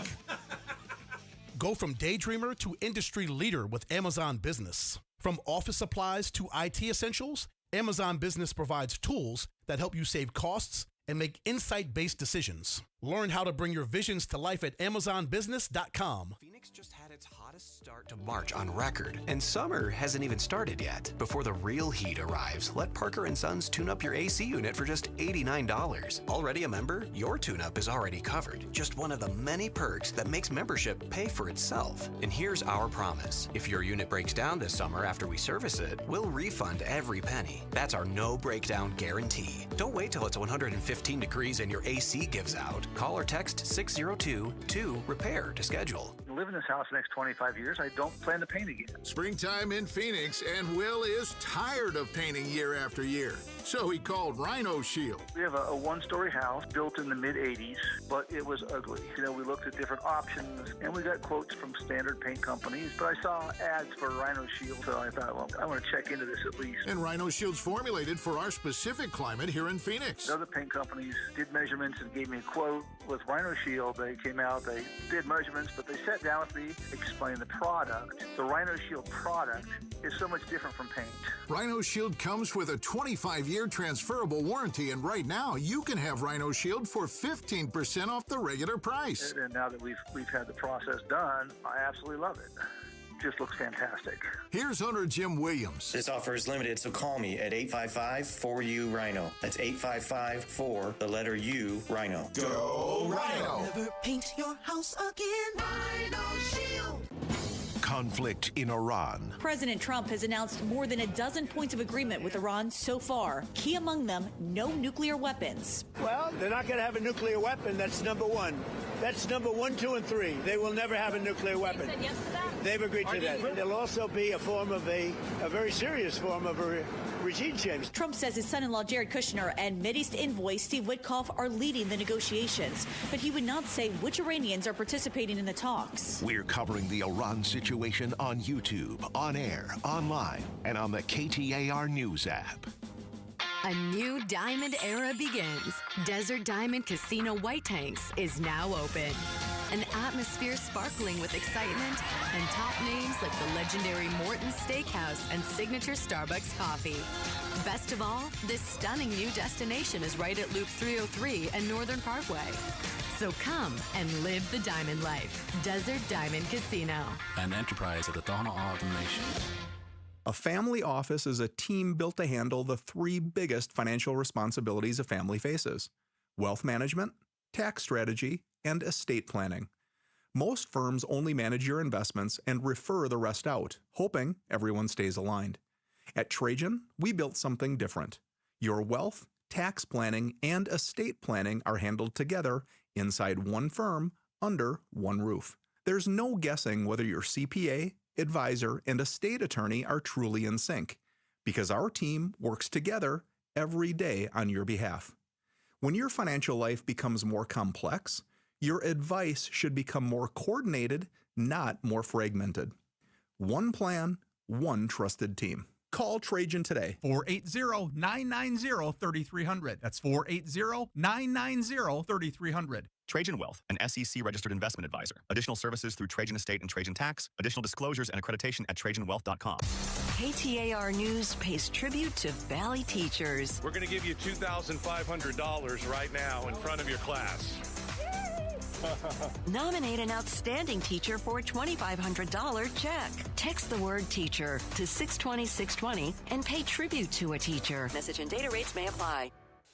Go from daydreamer to industry leader with Amazon Business. From office supplies to IT essentials, Amazon Business provides tools that help you save costs and make insight-based decisions. Learn how to bring your visions to life at AmazonBusiness.com. Phoenix just had its hottest start to March on record, and summer hasn't even started yet. Before the real heat arrives, let Parker & Sons tune up your AC unit for just $89. Already a member? Your tune-up is already covered. Just one of the many perks that makes membership pay for itself. And here's our promise. If your unit breaks down this summer after we service it, we'll refund every penny. That's our no breakdown guarantee. Don't wait till it's 115 degrees and your AC gives out. Call or text 602-2-REPAIR to schedule. I live in this house the next 25 years. I don't plan to paint again. Springtime in Phoenix, and Will is tired of painting year after year. So he called Rhino Shield. We have a one-story house built in the mid-'80s, but it was ugly. You know, we looked at different options, and we got quotes from standard paint companies, but I saw ads for Rhino Shield, so I thought, well, I want to check into this at least. And Rhino Shield's formulated for our specific climate here in Phoenix. The other paint companies did measurements and gave me a quote, with Rhino Shield, they came out, they did measurements, but they sat down with me, explained the product. The Rhino Shield product is so much different from paint. Rhino Shield comes with a 25-year transferable warranty, and right now you can have Rhino Shield for 15% off the regular price. And now that we've had the process done, I absolutely love it. Just looks fantastic. Here's owner Jim Williams. This offer is limited, so call me at 855-4U-RHINO. That's 855-4, the letter U, Rhino. Go Rhino! Never paint your house again. Rhino Shield. Conflict in Iran. President Trump has announced more than a dozen points of agreement with Iran so far. Key among them, no nuclear weapons. Well, they're not going to have a nuclear weapon. That's number one. That's number 1, 2, and 3. They will never have a nuclear weapon. They said yes to that? They've agreed to that. There'll also be a form of a very serious form of a regime change. Trump says his son-in-law Jared Kushner and Mideast envoy Steve Witkoff are leading the negotiations, but he would not say which Iranians are participating in the talks. We're covering the Iran situation on YouTube, on air, online, and on the KTAR News app. A new diamond era begins. Desert Diamond Casino White Tanks is now open. An atmosphere sparkling with excitement and top names like the legendary Morton's Steakhouse and signature Starbucks coffee. Best of all, this stunning new destination is right at Loop 303 and Northern Parkway. So come and live the diamond life. Desert Diamond Casino. An enterprise of the Donna Automation. A family office is a team built to handle the 3 biggest financial responsibilities a family faces: wealth management, tax strategy, and estate planning. Most firms only manage your investments and refer the rest out, hoping everyone stays aligned. At Trajan, we built something different. Your wealth, tax planning, and estate planning are handled together inside one firm, under one roof. There's no guessing whether your CPA, advisor, and estate attorney are truly in sync, because our team works together every day on your behalf. When your financial life becomes more complex, your advice should become more coordinated, not more fragmented. One plan, one trusted team. Call Trajan today. 480-990-3300. That's 480-990-3300. Trajan Wealth, an SEC-registered investment advisor. Additional services through Trajan Estate and Trajan Tax. Additional disclosures and accreditation at TrajanWealth.com. KTAR News pays tribute to Valley teachers. We're going to give you $2,500 right now in front of your class. Nominate an outstanding teacher for a $2,500 check. Text the word teacher to 620-620 and pay tribute to a teacher. Message and data rates may apply.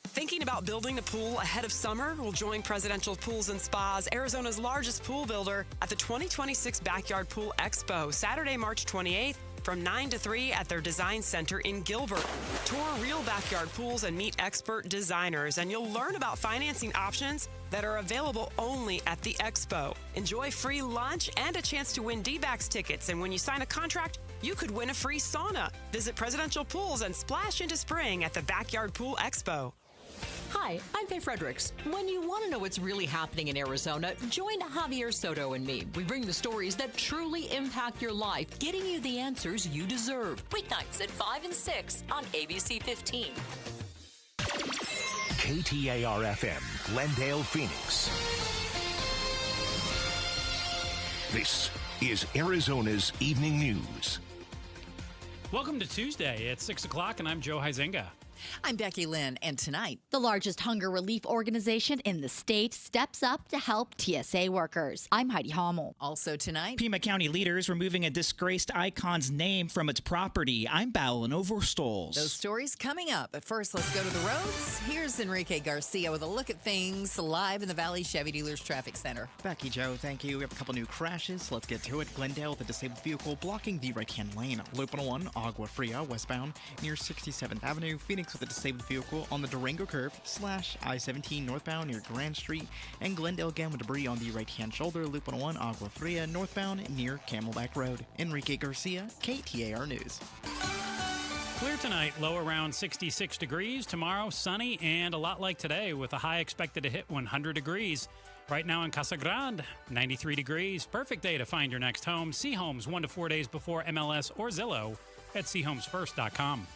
Thinking about building a pool ahead of summer? We'll join Presidential Pools and Spas, Arizona's largest pool builder, at the 2026 Backyard Pool Expo, Saturday, March 28th, from 9 to 3 at their design center in Gilbert. Tour real backyard pools and meet expert designers, and you'll learn about financing options that are available only at the expo. Enjoy free lunch and a chance to win D-Backs tickets, and when you sign a contract, you could win a free sauna. Visit Presidential Pools and splash into spring at the Backyard Pool Expo. Hi, I'm Faye Fredericks. When you want to know what's really happening in Arizona, join Javier Soto and me. We bring the stories that truly impact your life, getting you the answers you deserve. Weeknights at 5 and 6 on ABC 15. KTAR-FM, Glendale, Phoenix. This is Arizona's Evening News. Welcome to Tuesday at 6 o'clock, and I'm Joe Huizenga. I'm Becky Lynn, and tonight, the largest hunger relief organization in the state steps up to help TSA workers. I'm Heidi Hommel. Also tonight, Pima County leaders removing a disgraced icon's name from its property. I'm Bowlin Overstoles. Those stories coming up. But first, let's go to the roads. Here's Enrique Garcia with a look at things live in the Valley Chevy Dealers Traffic Center. Becky, Joe, thank you. We have a couple new crashes. Let's get to it. Glendale, the disabled vehicle blocking the right-hand lane. Loop 101, Agua Fria, westbound, near 67th Avenue. Phoenix with a disabled vehicle on the Durango curve / I-17 northbound near Grand Street. And Glendale again with debris on the right-hand shoulder. Loop 101, Agua Fria, northbound near Camelback Road. Enrique Garcia, KTAR News. Clear tonight, low around 66 degrees. Tomorrow, sunny and a lot like today with a high expected to hit 100 degrees. Right now in Casa Grande, 93 degrees. Perfect day to find your next home. See homes 1 to 4 days before MLS or Zillow at seehomesfirst.com.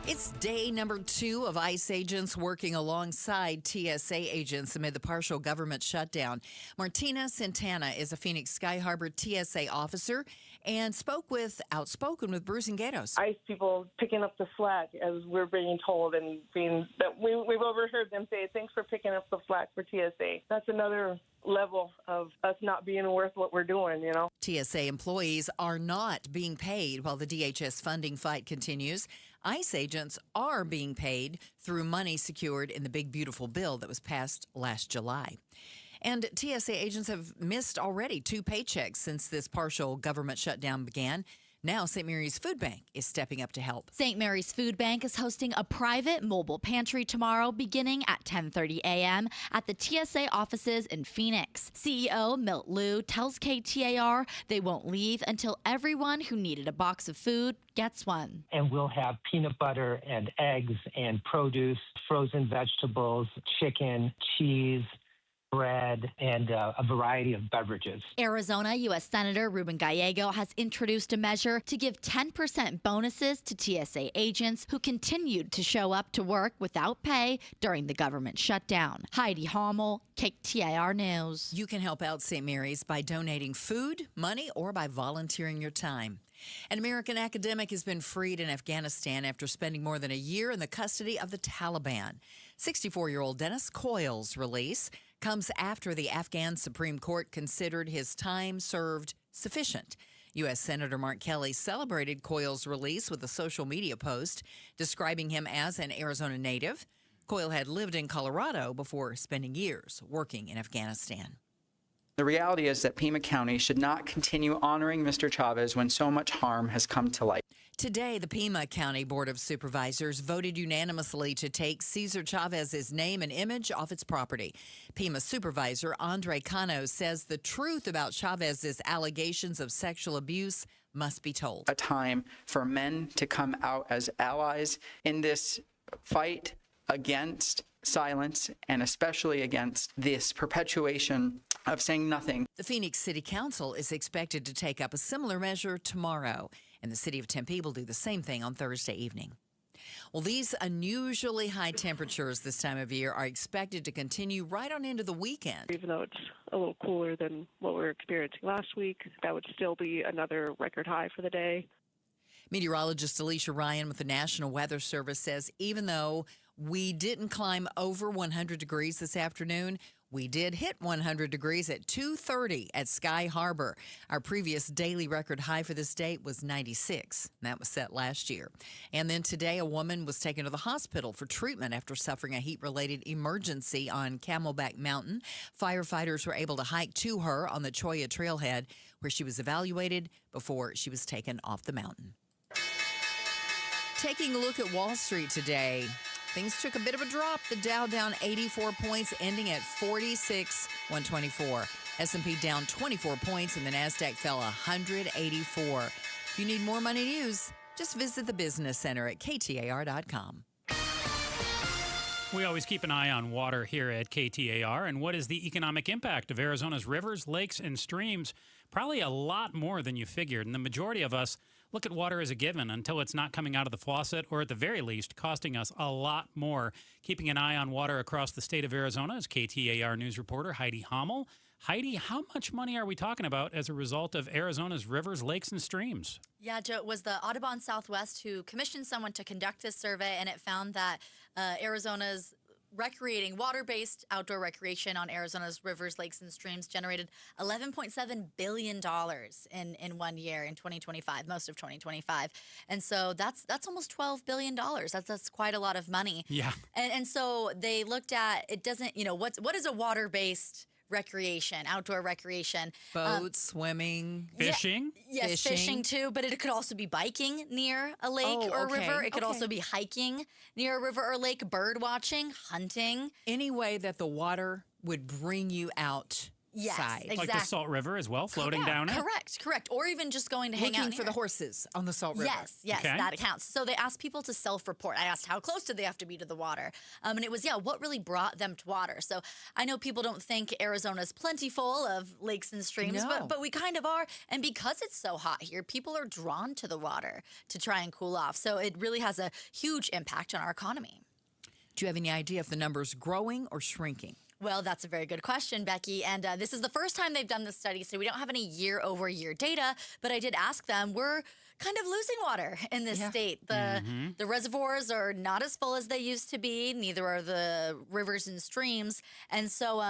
It's day number 2 of ICE agents working alongside TSA agents amid the partial government shutdown. Martina Santana is a Phoenix Sky Harbor TSA officer and spoke with Outspoken with Bruce and Gatos. ICE people picking up the slack, as we're being told, and we've overheard them say, thanks for picking up the slack for TSA. That's another level of us not being worth what we're doing, you know. TSA employees are not being paid while the DHS funding fight continues. ICE agents are being paid through money secured in the Big Beautiful Bill that was passed last July. And TSA agents have missed already 2 paychecks since this partial government shutdown began. Now, St. Mary's Food Bank is stepping up to help. St. Mary's Food Bank is hosting a private mobile pantry tomorrow beginning at 10:30 a.m. at the TSA offices in Phoenix. CEO Milt Liu tells KTAR they won't leave until everyone who needed a box of food gets one. And we'll have peanut butter and eggs and produce, frozen vegetables, chicken, cheese, bread, and a variety of beverages. Arizona U.S. Senator Ruben Gallego has introduced a measure to give 10% bonuses to TSA agents who continued to show up to work without pay during the government shutdown. Heidi Hommel, KTAR News. You can help out St. Mary's by donating food, money, or by volunteering your time. An American academic has been freed in Afghanistan after spending more than a year in the custody of the Taliban. 64-year-old Dennis Coyle's release comes after the Afghan Supreme Court considered his time served sufficient. U.S. Senator Mark Kelly celebrated Coyle's release with a social media post describing him as an Arizona native. Coyle had lived in Colorado before spending years working in Afghanistan. The reality is that Pima County should not continue honoring Mr. Chavez when so much harm has come to light. Today, the Pima County Board of Supervisors voted unanimously to take Cesar Chavez's name and image off its property. Pima Supervisor Andre Cano says the truth about Chavez's allegations of sexual abuse must be told. A time for men to come out as allies in this fight against silence and especially against this perpetuation of saying nothing. The Phoenix City Council is expected to take up a similar measure tomorrow, and the city of Tempe will do the same thing on Thursday evening. Well, these unusually high temperatures this time of year are expected to continue right on into the weekend. Even though it's a little cooler than what we were experiencing last week, that would still be another record high for the day. Meteorologist Alicia Ryan with the National Weather Service says even though we didn't climb over 100 degrees this afternoon, we did hit 100 degrees at 2:30 at Sky Harbor. Our previous daily record high for this date was 96. And that was set last year. And then today, a woman was taken to the hospital for treatment after suffering a heat-related emergency on Camelback Mountain. Firefighters were able to hike to her on the Cholla Trailhead, where she was evaluated before she was taken off the mountain. Taking a look at Wall Street today, things took a bit of a drop. The Dow down 84 points, ending at 46,124. S&P down 24 points, and the NASDAQ fell 184. If you need more money news, just visit the Business Center at KTAR.com. We always keep an eye on water here at KTAR. And what is the economic impact of Arizona's rivers, lakes, and streams? Probably a lot more than you figured. And the majority of us look at water as a given until it's not coming out of the faucet, or at the very least, costing us a lot more. Keeping an eye on water across the state of Arizona is KTAR News reporter Heidi Hommel. Heidi, how much money are we talking about as a result of Arizona's rivers, lakes, and streams? Yeah, Joe, it was the Audubon Southwest who commissioned someone to conduct this survey, and it found that Arizona's recreating water-based outdoor recreation on Arizona's rivers, lakes, and streams generated $11.7 billion in 1 year in 2025, most of 2025. And so that's almost $12 billion. That's quite a lot of money. Yeah. And so they looked at, it doesn't, what is a water-based recreation, outdoor recreation? Boats, swimming, fishing. Yeah, yes, fishing too, but it could also be biking near a lake or a river. It could also be hiking near a river or lake, bird watching, hunting. Any way that the water would bring you out Yes, side. exactly. Like the Salt River as well, floating down it? Correct. Or even just going to hang out Looking for the horses on the Salt River. Yes, Okay. that counts. So they asked people to self-report. I asked how close did they have to be to the water? And it was, what really brought them to water? So I know people don't think Arizona's plentiful of lakes and streams, No. but we kind of are. And because it's so hot here, people are drawn to the water to try and cool off. So it really has a huge impact on our economy. Do you have any idea if the number's growing or shrinking? Well, that's a very good question, Becky. And this is the first time they've done this study, so we don't have any year-over-year data. But I did ask them, we're kind of losing water in this state. The reservoirs are not as full as they used to be. Neither are the rivers and streams. And so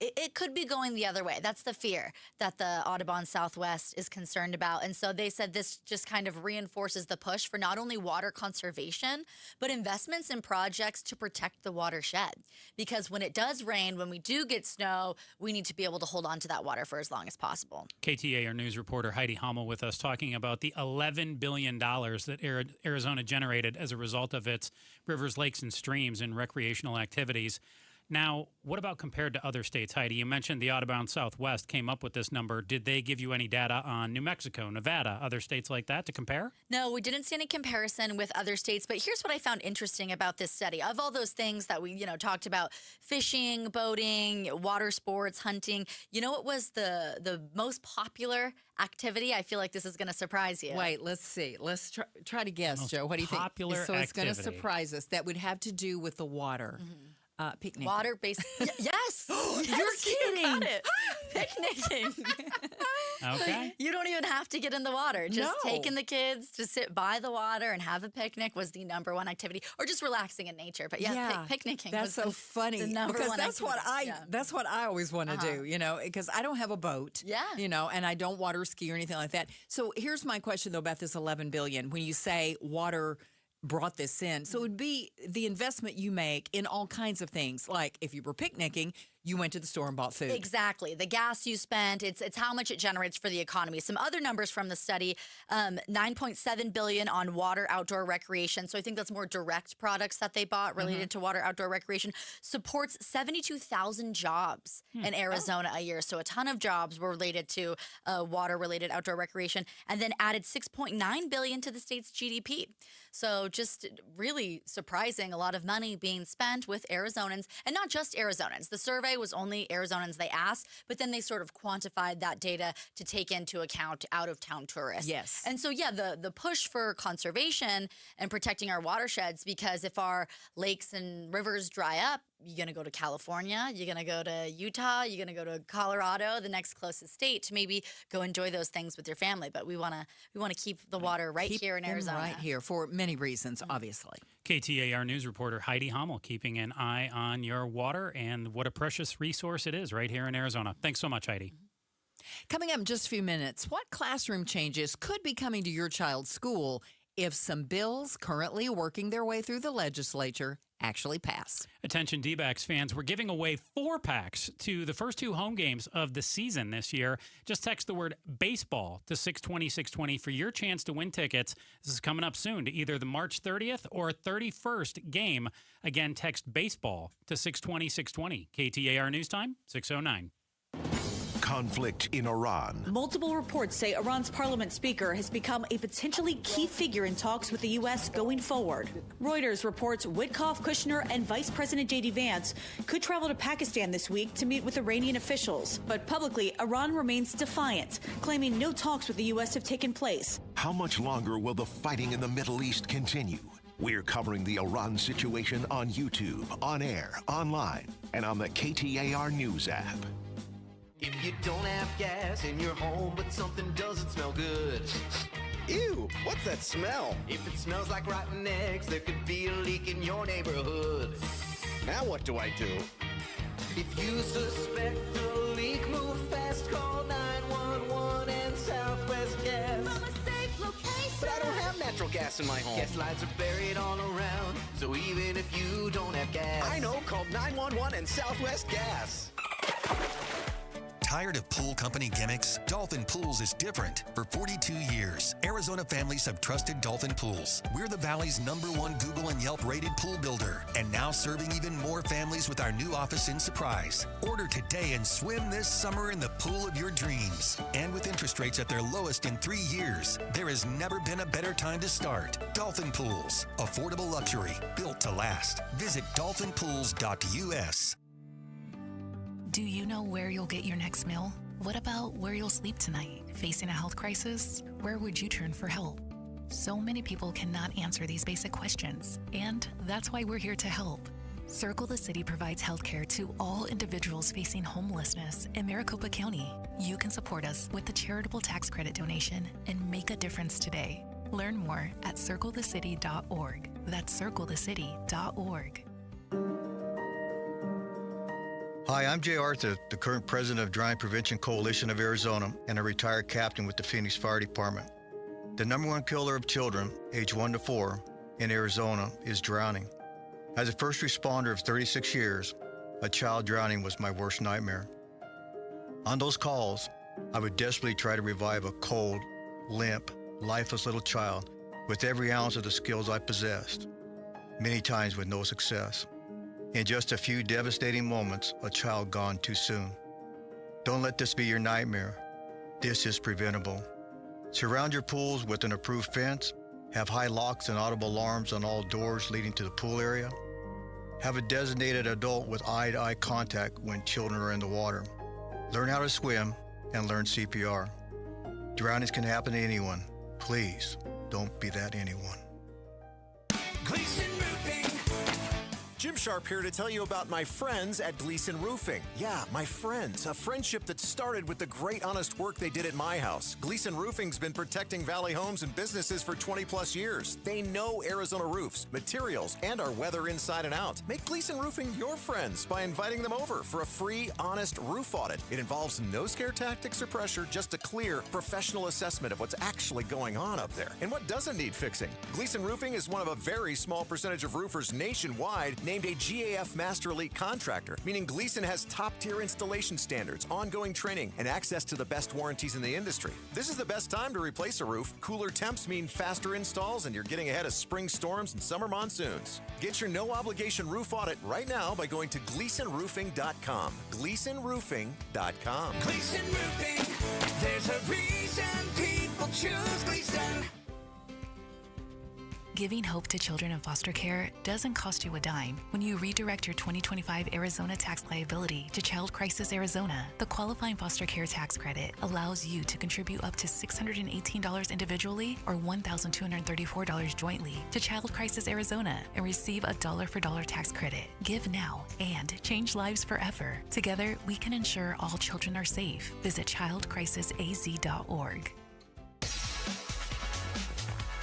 it could be going the other way. That's the fear that the Audubon Southwest is concerned about. And so they said this just kind of reinforces the push for not only water conservation, but investments in projects to protect the watershed. Because when it does rain, when we do get snow, we need to be able to hold on to that water for as long as possible. KTAR News reporter Heidi Hummel with us talking about the $11 billion that Arizona generated as a result of its rivers, lakes, and streams and recreational activities. Now, what about compared to other states, Heidi? You mentioned the Audubon Southwest came up with this number. Did they give you any data on New Mexico, Nevada, other states like that to compare? No, we didn't see any comparison with other states, but here's what I found interesting about this study. Of all those things that we, talked about, fishing, boating, water sports, hunting, you know what was the most popular activity? I feel like this is going to surprise you. Wait, let's see. Let's try to guess, Most Joe. What do you think? popular So it's going to activity. surprise us. That would have to do with the water. Picnic. Water-based. Yes. You're Yes, kidding. You got it. Picnicking. Okay. So you don't even have to get in the water. Just No. taking the kids to sit by the water and have a picnic was the number one activity, or just relaxing in nature. But picnicking. That's was so funny the number because one that's what activity. that's what I always want to do, because I don't have a boat, and I don't water ski or anything like that. So here's my question though about this $11 billion. When you say water brought this in, so it would be the investment you make in all kinds of things. Like if you were picnicking, you went to the store and bought food. Exactly. The gas you spent, it's how much it generates for the economy. Some other numbers from the study, $9.7 billion on water outdoor recreation. So I think that's more direct products that they bought related to water outdoor recreation. Supports 72,000 jobs in Arizona a year. So a ton of jobs were related to water-related outdoor recreation. And then added $6.9 billion to the state's GDP. So just really surprising, a lot of money being spent with Arizonans, and not just Arizonans. The survey was only Arizonans they asked, but then they sort of quantified that data to take into account out-of-town tourists. Yes. And so, the push for conservation and protecting our watersheds, because if our lakes and rivers dry up, you're going to go to California, you're going to go to Utah, you're going to go to Colorado, the next closest state, to maybe go enjoy those things with your family. But we want to keep the water here in Arizona. Right here for many reasons, obviously. KTAR News reporter Heidi Hummel keeping an eye on your water and what a precious resource it is right here in Arizona. Thanks so much, Heidi. Coming up in just a few minutes, what classroom changes could be coming to your child's school if some bills currently working their way through the legislature actually pass? Attention D-backs fans, we're giving away 4-packs to the first 2 home games of the season this year. Just text the word baseball to 620-620 for your chance to win tickets. This is coming up soon to either the March 30th or 31st game. Again, text baseball to 620-620. KTAR News Time, 6:09. Conflict in Iran. Multiple reports say Iran's parliament speaker has become a potentially key figure in talks with the U.S. going forward. Reuters reports Witkoff, Kushner, and Vice President J.D. Vance could travel to Pakistan this week to meet with Iranian officials. But publicly, Iran remains defiant, claiming no talks with the U.S. have taken place. How much longer will the fighting in the Middle East continue? We're covering the Iran situation on YouTube, on air, online, and on the KTAR News app. If you don't have gas in your home, but something doesn't smell good. Ew, what's that smell? If it smells like rotten eggs, there could be a leak in your neighborhood. Now what do I do? If you suspect a leak, move fast, call 911 and Southwest Gas. From a safe location. But I don't have natural gas in my home. Gas lines are buried all around, so even if you don't have gas. I know, call 911 and Southwest Gas. Tired of pool company gimmicks? Dolphin Pools is different. For 42 years, Arizona families have trusted Dolphin Pools. We're the Valley's #1 Google and Yelp rated pool builder, and now serving even more families with our new office in Surprise. Order today and swim this summer in the pool of your dreams. And with interest rates at their lowest in 3 years, there has never been a better time to start. Dolphin Pools, affordable luxury, built to last. Visit dolphinpools.us. Do you know where you'll get your next meal? What about where you'll sleep tonight? Facing a health crisis? Where would you turn for help? So many people cannot answer these basic questions, and that's why we're here to help. Circle the City provides healthcare to all individuals facing homelessness in Maricopa County. You can support us with a charitable tax credit donation and make a difference today. Learn more at circlethecity.org. That's circlethecity.org. Hi, I'm Jay Arthur, the current president of Drowning Prevention Coalition of Arizona and a retired captain with the Phoenix Fire Department. The #1 killer of children, age 1 to 4, in Arizona is drowning. As a first responder of 36 years, a child drowning was my worst nightmare. On those calls, I would desperately try to revive a cold, limp, lifeless little child with every ounce of the skills I possessed, many times with no success. In just a few devastating moments, a child gone too soon. Don't let this be your nightmare. This is preventable. Surround your pools with an approved fence. Have high locks and audible alarms on all doors leading to the pool area. Have a designated adult with eye-to-eye contact when children are in the water. Learn how to swim and learn CPR. Drownings can happen to anyone. Please, don't be that anyone. Gleason Roofing. Jim Sharp here to tell you about my friends at Gleason Roofing. Yeah, my friends. A friendship that started with the great honest work they did at my house. Gleason Roofing's been protecting Valley homes and businesses for 20 plus years. They know Arizona roofs, materials, and our weather inside and out. Make Gleason Roofing your friends by inviting them over for a free, honest roof audit. It involves no scare tactics or pressure, just a clear, professional assessment of what's actually going on up there and what doesn't need fixing. Gleason Roofing is one of a very small percentage of roofers nationwide named a GAF Master Elite contractor, meaning Gleason has top-tier installation standards, ongoing training, and access to the best warranties in the industry. This is the best time to replace a roof. Cooler temps mean faster installs, and you're getting ahead of spring storms and summer monsoons. Get your no-obligation roof audit right now by going to GleasonRoofing.com. GleasonRoofing.com. Gleason Roofing, there's a reason people choose Gleason. Giving hope to children in foster care doesn't cost you a dime. When you redirect your 2025 Arizona tax liability to Child Crisis Arizona, the qualifying foster care tax credit allows you to contribute up to $618 individually or $1,234 jointly to Child Crisis Arizona and receive a dollar-for-dollar tax credit. Give now and change lives forever. Together, we can ensure all children are safe. Visit childcrisisaz.org.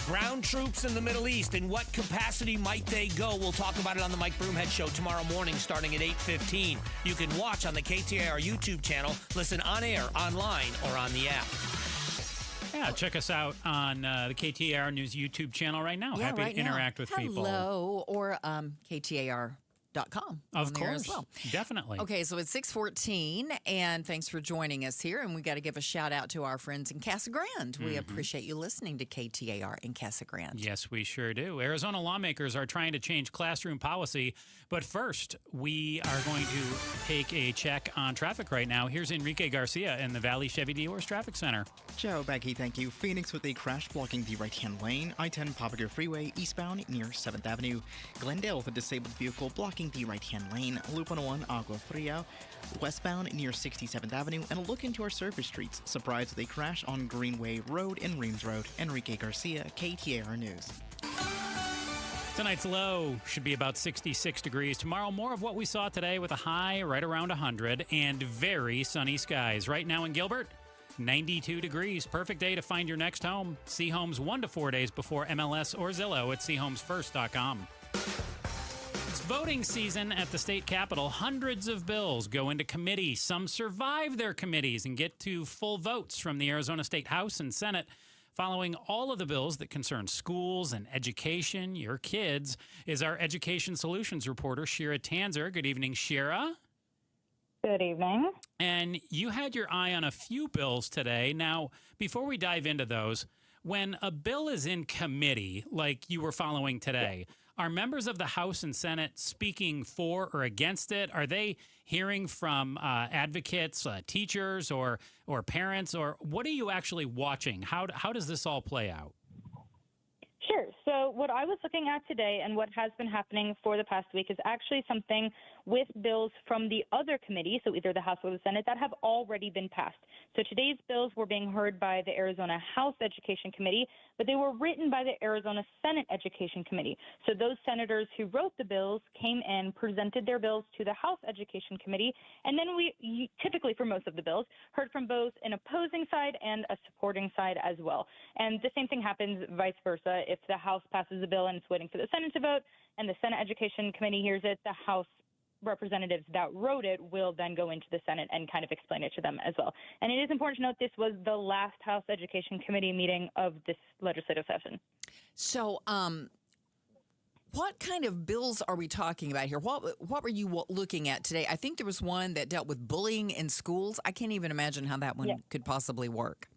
Ground troops in the Middle East, in what capacity might they go? We'll talk about it on the Mike Broomhead Show tomorrow morning starting at 8:15. You can watch on the KTAR YouTube channel, listen on air, online, or on the app. Yeah, check us out on the KTAR News YouTube channel right now. Yeah, Happy right to interact with people. Hello, or KTAR.com. Of course, as well. Definitely. Okay, so it's 6:14, and thanks for joining us here. And we got to give a shout out to our friends in Casa Grande. We appreciate you listening to KTAR in Casa Grande. Yes, we sure do. Arizona lawmakers are trying to change classroom policy, but first, we are going to take a check on traffic right now. Here's Enrique Garcia in the Valley Chevy Dealers Traffic Center. Joe, Becky, thank you. Phoenix with a crash blocking the right-hand lane. I-10 Popular Freeway eastbound near 7th Avenue. Glendale with a disabled vehicle blocking the right-hand lane. Loop 101 Agua Fria westbound near 67th Avenue. And a look into our surface streets. Surprised with a crash on Greenway Road and Reams Road. Enrique Garcia, KTAR News. Tonight's low should be about 66 degrees. Tomorrow, more of what we saw today with a high right around 100 and very sunny skies. Right now in Gilbert, 92 degrees. Perfect day to find your next home. See homes 1 to 4 days before MLS or Zillow at seehomesfirst.com. It's voting season at the state capitol. Hundreds of bills go into committee. Some survive their committees and get to full votes from the Arizona State House and Senate. Following all of the bills that concern schools and education, your kids, is our Education Solutions reporter, Shira Tanzer. Good evening, Shira. Good evening. And you had your eye on a few bills today. Now, before we dive into those, when a bill is in committee, like you were following today, are members of the House and Senate speaking for or against it? Are they hearing from advocates, teachers, or parents, or what are you actually watching? How does this all play out? Sure. So what I was looking at today and what has been happening for the past week is actually something with bills from the other committee, so either the House or the Senate, that have already been passed. So today's bills were being heard by the Arizona House Education Committee, but they were written by the Arizona Senate Education Committee. So those senators who wrote the bills came and presented their bills to the House Education Committee, and then we typically, for most of the bills, heard from both an opposing side and a supporting side as well. And the same thing happens vice versa. If the House passes a bill and it's waiting for the Senate to vote, and the Senate Education Committee hears it, the House representatives that wrote it will then go into the Senate and kind of explain it to them as well. And it is important to note this was the last House Education Committee meeting of this legislative session. So, what kind of bills are we talking about here? What were you looking at today? I think there was one that dealt with bullying in schools. I can't even imagine how that one could possibly work.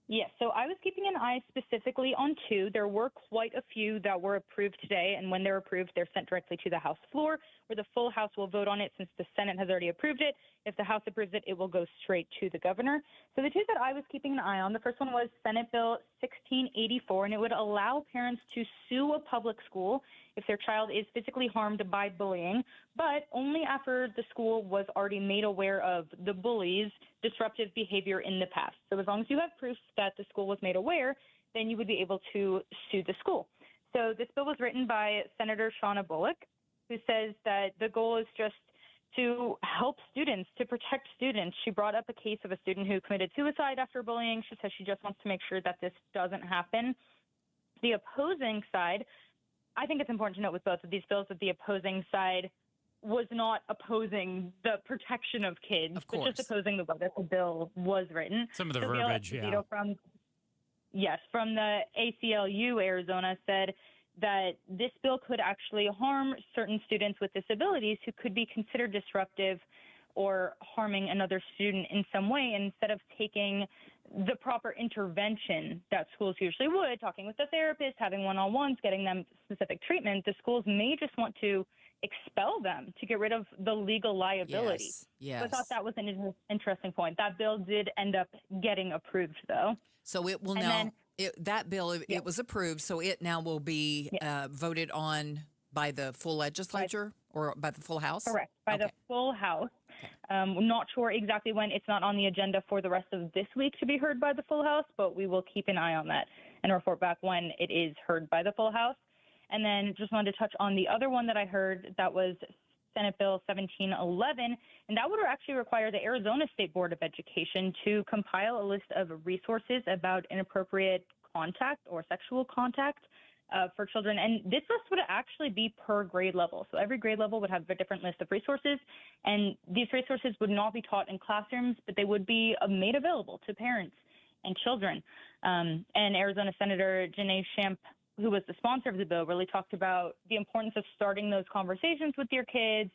Yes, so I was keeping an eye specifically on two. There were quite a few that were approved today, and when they're approved, they're sent directly to the House floor, where the full House will vote on it since the Senate has already approved it. If the House approves it, it will go straight to the governor. So the two that I was keeping an eye on, the first one was Senate Bill 1684, and it would allow parents to sue a public school if their child is physically harmed by bullying, but only after the school was already made aware of the bully's disruptive behavior in the past. So as long as you have proof that the school was made aware, then you would be able to sue the school. So this bill was written by Senator Shauna Bullock, who says that the goal is just to help students, to protect students. She brought up a case of a student who committed suicide after bullying. She says she just wants to make sure that this doesn't happen. The opposing side, I think it's important to note with both of these bills that the opposing side was not opposing the protection of kids, but just opposing the way that the bill was written. Some of the verbiage, yeah. From the ACLU Arizona said that this bill could actually harm certain students with disabilities who could be considered disruptive or harming another student in some way, instead of taking the proper intervention that schools usually would, talking with the therapist, having one-on-ones, getting them specific treatment. The schools may just want to expel them to get rid of the legal liability. Yes. So I thought that was an interesting point. That bill did end up getting approved, though. So it will that bill, it was approved, so it now will be voted on by the full legislature or by the full House? Correct, by the full House. Not sure exactly when. It's not on the agenda for the rest of this week to be heard by the full House, but we will keep an eye on that and report back when it is heard by the full House. And then just wanted to touch on the other one that I heard, that was Senate Bill 1711, and that would actually require the Arizona State Board of Education to compile a list of resources about inappropriate contact or sexual contact for children. And this list would actually be per grade level. So every grade level would have a different list of resources, and these resources would not be taught in classrooms, but they would be made available to parents and children. And Arizona Senator Janae Shamp, who was the sponsor of the bill, really talked about the importance of starting those conversations with your kids,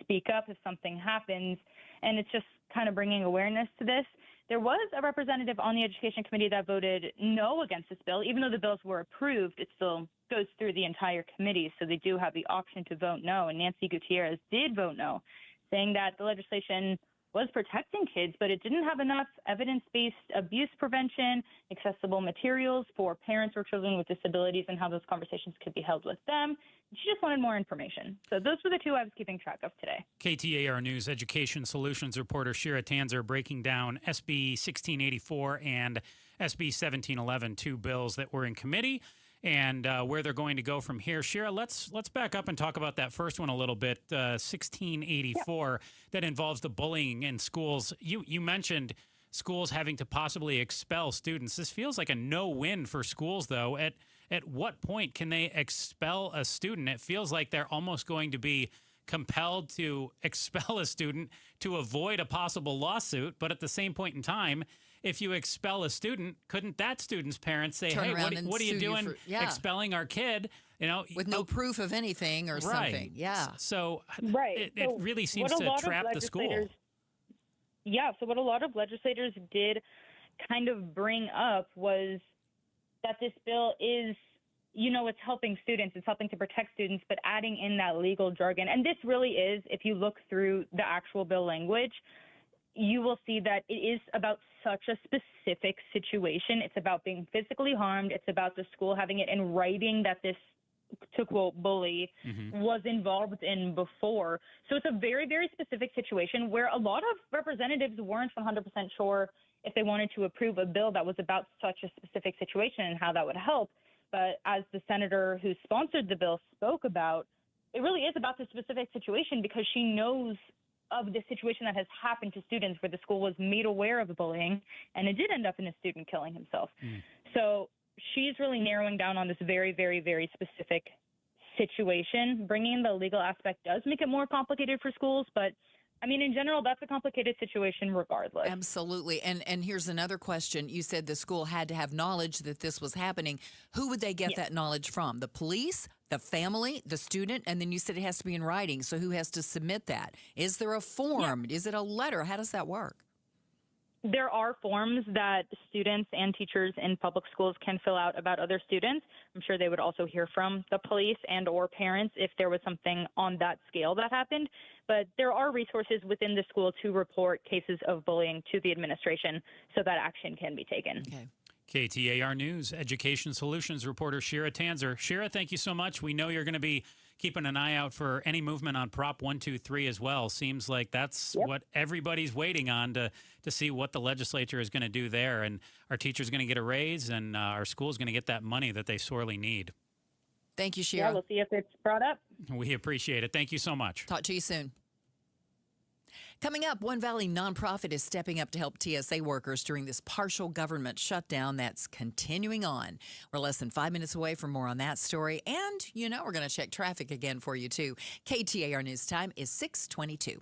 speak up if something happens, and it's just kind of bringing awareness to this. There was a representative on the Education Committee that voted no against this bill. Even though the bills were approved, it still goes through the entire committee, so they do have the option to vote no, and Nancy Gutierrez did vote no, saying that the legislation was protecting kids, but it didn't have enough evidence-based abuse prevention, accessible materials for parents or children with disabilities, and how those conversations could be held with them. She just wanted more information. So those were the two I was keeping track of today. KTAR News Education Solutions reporter Shira Tanzer breaking down SB 1684 and SB 1711, two bills that were in committee, and where they're going to go from here. Shira, let's back up and talk about that first one a little bit, 1684, that involves the bullying in schools. You mentioned schools having to possibly expel students. This feels like a no-win for schools, though. At what point can they expel a student? It feels like they're almost going to be compelled to expel a student to avoid a possible lawsuit, but at the same point in time, if you expel a student, couldn't that student's parents say, hey, what are you doing expelling our kid? with no proof of anything or something. Yeah. So Right. it really seems what a to lot of trap the school. legislators- Yeah. So what a lot of legislators did kind of bring up was that this bill is, it's helping students, it's helping to protect students, but adding in that legal jargon. And this really is, if you look through the actual bill language, you will see that it is about such a specific situation. It's about being physically harmed. It's about the school having it in writing that this, to quote, bully was involved in before. So it's a very, very specific situation where a lot of representatives weren't 100% sure if they wanted to approve a bill that was about such a specific situation and how that would help. But as the senator who sponsored the bill spoke about, it really is about the specific situation because she knows of the situation that has happened to students where the school was made aware of the bullying and it did end up in a student killing himself. So she's really narrowing down on this very, very, very specific situation. Bringing in the legal aspect does make it more complicated for schools, but I mean, in general, that's a complicated situation regardless. Absolutely. And here's another question. You said the school had to have knowledge that this was happening. Who would they get that knowledge from? The police, the family, the student? And then you said it has to be in writing. So who has to submit that? Is there a form? Is it a letter? How does that work? There are forms that students and teachers in public schools can fill out about other students. I'm sure they would also hear from the police and or parents if there was something on that scale that happened. But there are resources within the school to report cases of bullying to the administration so that action can be taken. Okay. KTAR News Education Solutions reporter Shira Tanzer. Shira, thank you so much. We know you're going to be keeping an eye out for any movement on Prop 123 as well. Seems like that's what everybody's waiting on to see what the legislature is going to do there. And our teachers going to get a raise and our school's going to get that money that they sorely need. Thank you, Shira. Yeah, we'll see if it's brought up. We appreciate it. Thank you so much. Talk to you soon. Coming up, One Valley nonprofit is stepping up to help TSA workers during this partial government shutdown that's continuing on. We're less than 5 minutes away from more on that story. And, we're going to check traffic again for you, too. KTAR News Time is 6:22.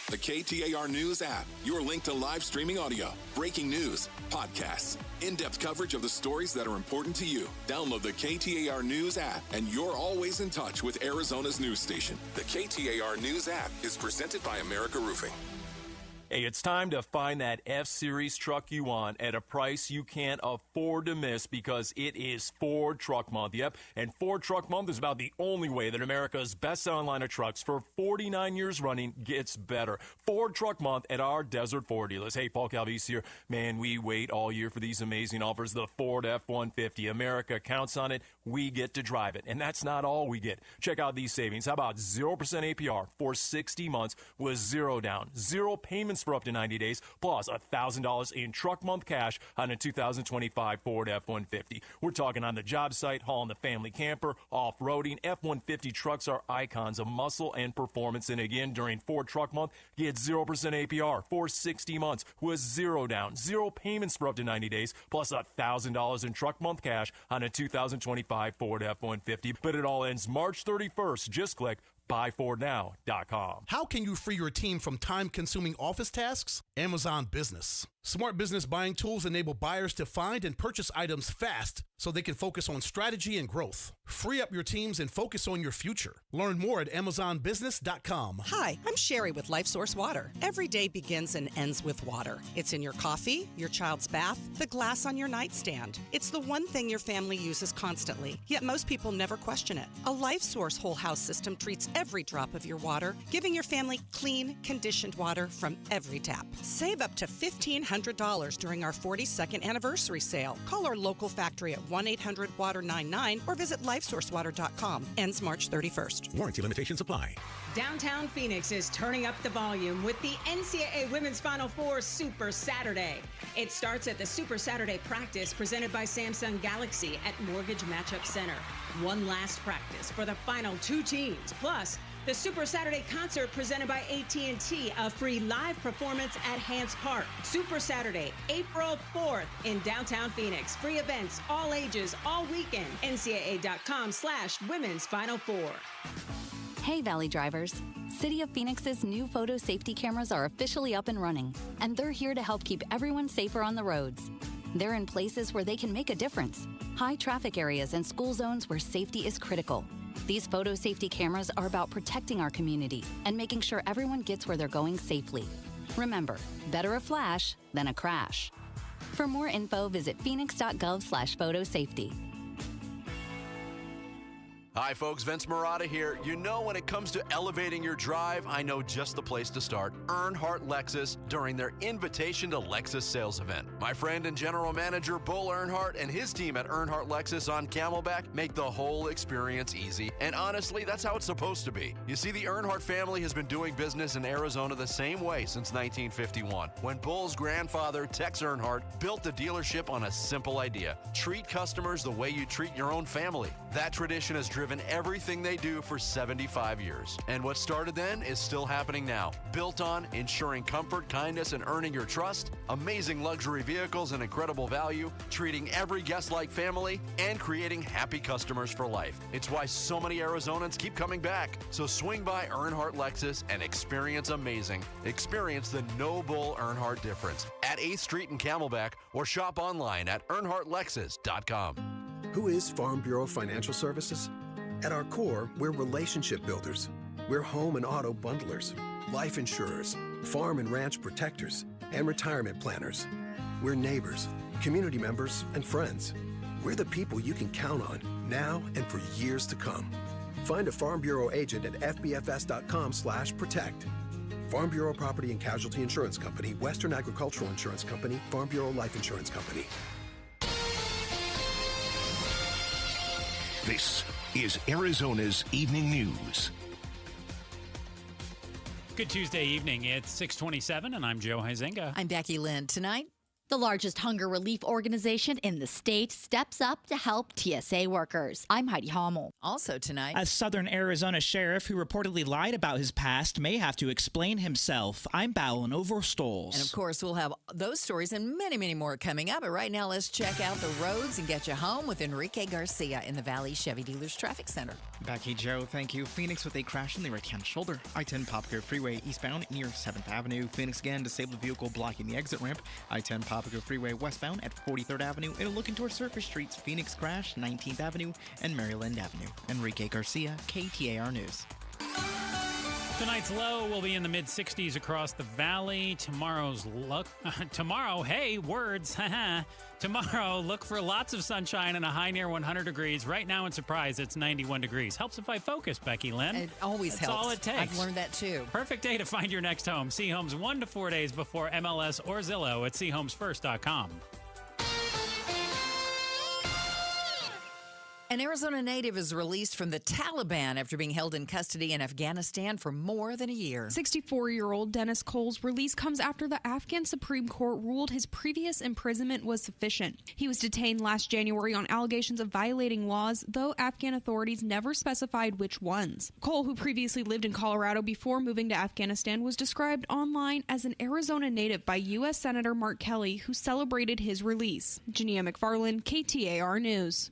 The KTAR News app, your link to live streaming audio, breaking news, podcasts, in-depth coverage of the stories that are important to you. Download the KTAR News app, and you're always in touch with Arizona's news station. The KTAR News app is presented by America Roofing. Hey, it's time to find that F-Series truck you want at a price you can't afford to miss because it is Ford Truck Month. Yep, and Ford Truck Month is about the only way that America's best-selling line of trucks for 49 years running gets better. Ford Truck Month at our Desert Ford dealers. Hey, Paul Calvise here. Man, we wait all year for these amazing offers. The Ford F-150. America counts on it. We get to drive it. And that's not all we get. Check out these savings. How about 0% APR for 60 months with zero down, zero payments for up to 90 days, plus $1,000 in truck month cash on a 2025 Ford F-150. We're talking on the job site, hauling the family camper, off-roading. F-150 trucks are icons of muscle and performance. And again, during Ford Truck Month, get 0% APR for 60 months with zero down, zero payments for up to 90 days, plus $1,000 in truck month cash on a 2025 Ford F-150. But it all ends March 31st. Just click buyfordnow.com. How can you free your team from time-consuming office tasks? Amazon Business. Smart business buying tools enable buyers to find and purchase items fast so they can focus on strategy and growth. Free up your teams and focus on your future. Learn more at amazonbusiness.com. Hi, I'm Sherry with LifeSource Water. Every day begins and ends with water. It's in your coffee, your child's bath, the glass on your nightstand. It's the one thing your family uses constantly, yet most people never question it. A LifeSource whole house system treats every drop of your water, giving your family clean, conditioned water from every tap. Save up to $1,500 during our 42nd anniversary sale. Call our local factory at 1-800-WATER-99 or visit LifeSourceWater.com. Ends March 31st. Warranty limitations apply. Downtown Phoenix is turning up the volume with the NCAA Women's Final Four Super Saturday. It starts at the Super Saturday practice presented by Samsung Galaxy at Mortgage Matchup Center. One last practice for the final two teams. Plus, the Super Saturday concert presented by AT&T, a free live performance at Hance Park. Super Saturday, April 4th in downtown Phoenix. Free events, all ages, all weekend. NCAA.com/Women's Final Four. Hey, Valley drivers. City of Phoenix's new photo safety cameras are officially up and running, and they're here to help keep everyone safer on the roads. They're in places where they can make a difference. High traffic areas and school zones where safety is critical. These photo safety cameras are about protecting our community and making sure everyone gets where they're going safely. Remember, better a flash than a crash. For more info, visit phoenix.gov/photosafety. Hi, folks. Vince Marotta here. You know, when it comes to elevating your drive, I know just the place to start. Earnhardt Lexus during their Invitation to Lexus sales event. My friend and general manager, Bull Earnhardt, and his team at Earnhardt Lexus on Camelback make the whole experience easy. And honestly, that's how it's supposed to be. You see, the Earnhardt family has been doing business in Arizona the same way since 1951, when Bull's grandfather, Tex Earnhardt, built the dealership on a simple idea. Treat customers the way you treat your own family. That tradition has driven everything they do for 75 years. And what started then is still happening now. Built on ensuring comfort, kindness, and earning your trust, amazing luxury vehicles and incredible value, treating every guest like family, and creating happy customers for life. It's why so many Arizonans keep coming back. So swing by Earnhardt Lexus and experience amazing. Experience the no Bull Earnhardt difference at 8th Street in Camelback, or shop online at earnhardtlexus.com. Who is Farm Bureau Financial Services? At our core, we're relationship builders. We're home and auto bundlers, life insurers, farm and ranch protectors, and retirement planners. We're neighbors, community members, and friends. We're the people you can count on now and for years to come. Find a Farm Bureau agent at fbfs.com/protect. Farm Bureau Property and Casualty Insurance Company, Western Agricultural Insurance Company, Farm Bureau Life Insurance Company. This is Arizona's Evening News. Good Tuesday evening. It's 6:27, and I'm Joe Huizenga. I'm Becky Lynn. Tonight, the largest hunger relief organization in the state steps up to help TSA workers. I'm Heidi Hommel. Also tonight, a Southern Arizona sheriff who reportedly lied about his past may have to explain himself. I'm Bowlin Overstoles. And of course, we'll have those stories and many, many more coming up. But right now, let's check out the roads and get you home with Enrique Garcia in the Valley Chevy Dealers Traffic Center. Becky, Joe, thank you. Phoenix with a crash on the right-hand shoulder. I-10 Papago Freeway eastbound near 7th Avenue. Phoenix again, disabled vehicle blocking the exit ramp. I-10 Papago Freeway westbound at 43rd Avenue and looking towards surface streets. Phoenix crash, 19th Avenue and Maryland Avenue. Enrique Garcia, KTAR News. Tonight's low will be in the mid-60s across the valley. Tomorrow, hey, words. Tomorrow, look for lots of sunshine and a high near 100 degrees. Right now in Surprise, it's 91 degrees. Helps if I focus, Becky Lynn. It always That's helps. all it takes. I've learned that too. Perfect day to find your next home. See homes 1 to 4 days before MLS or Zillow at seehomesfirst.com. An Arizona native is released from the Taliban after being held in custody in Afghanistan for more than a year. 64-year-old Dennis Cole's release comes after the Afghan Supreme Court ruled his previous imprisonment was sufficient. He was detained last January on allegations of violating laws, though Afghan authorities never specified which ones. Cole, who previously lived in Colorado before moving to Afghanistan, was described online as an Arizona native by U.S. Senator Mark Kelly, who celebrated his release. Jania McFarland, KTAR News.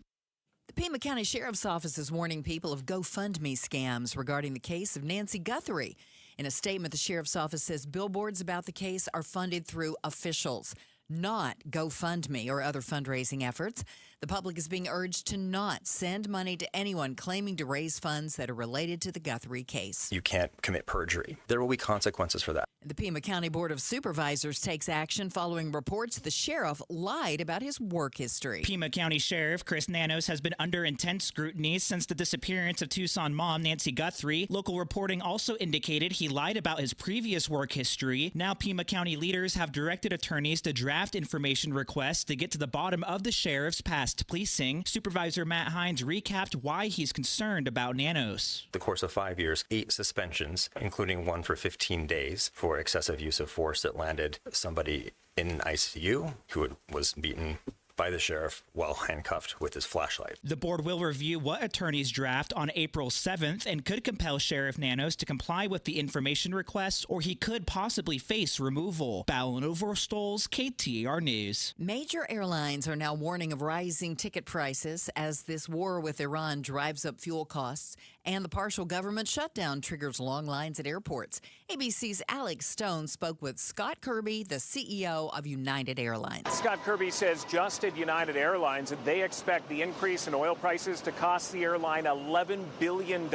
The Pima County Sheriff's Office is warning people of GoFundMe scams regarding the case of Nancy Guthrie. In a statement, the Sheriff's Office says billboards about the case are funded through officials, not GoFundMe or other fundraising efforts. The public is being urged to not send money to anyone claiming to raise funds that are related to the Guthrie case. You can't commit perjury. There will be consequences for that. The Pima County Board of Supervisors takes action following reports the sheriff lied about his work history. Pima County Sheriff Chris Nanos has been under intense scrutiny since the disappearance of Tucson mom Nancy Guthrie. Local reporting also indicated he lied about his previous work history. Now Pima County leaders have directed attorneys to draft information requests to get to the bottom of the sheriff's past policing. Supervisor Matt Hines recapped why he's concerned about Nanos. The course of 5 years, 8 suspensions, including one for 15 days for excessive use of force that landed somebody in ICU who was beaten by the sheriff while handcuffed with his flashlight. The board will review what attorneys draft on April 7th and could compel Sheriff Nanos to comply with the information requests, or he could possibly face removal. Bowlin Overstoles, KTAR News. Major airlines are now warning of rising ticket prices as this war with Iran drives up fuel costs And the partial government shutdown triggers long lines at airports. ABC's Alex Stone spoke with Scott Kirby, the CEO of United Airlines. Scott Kirby says just at United Airlines, they expect the increase in oil prices to cost the airline $11 billion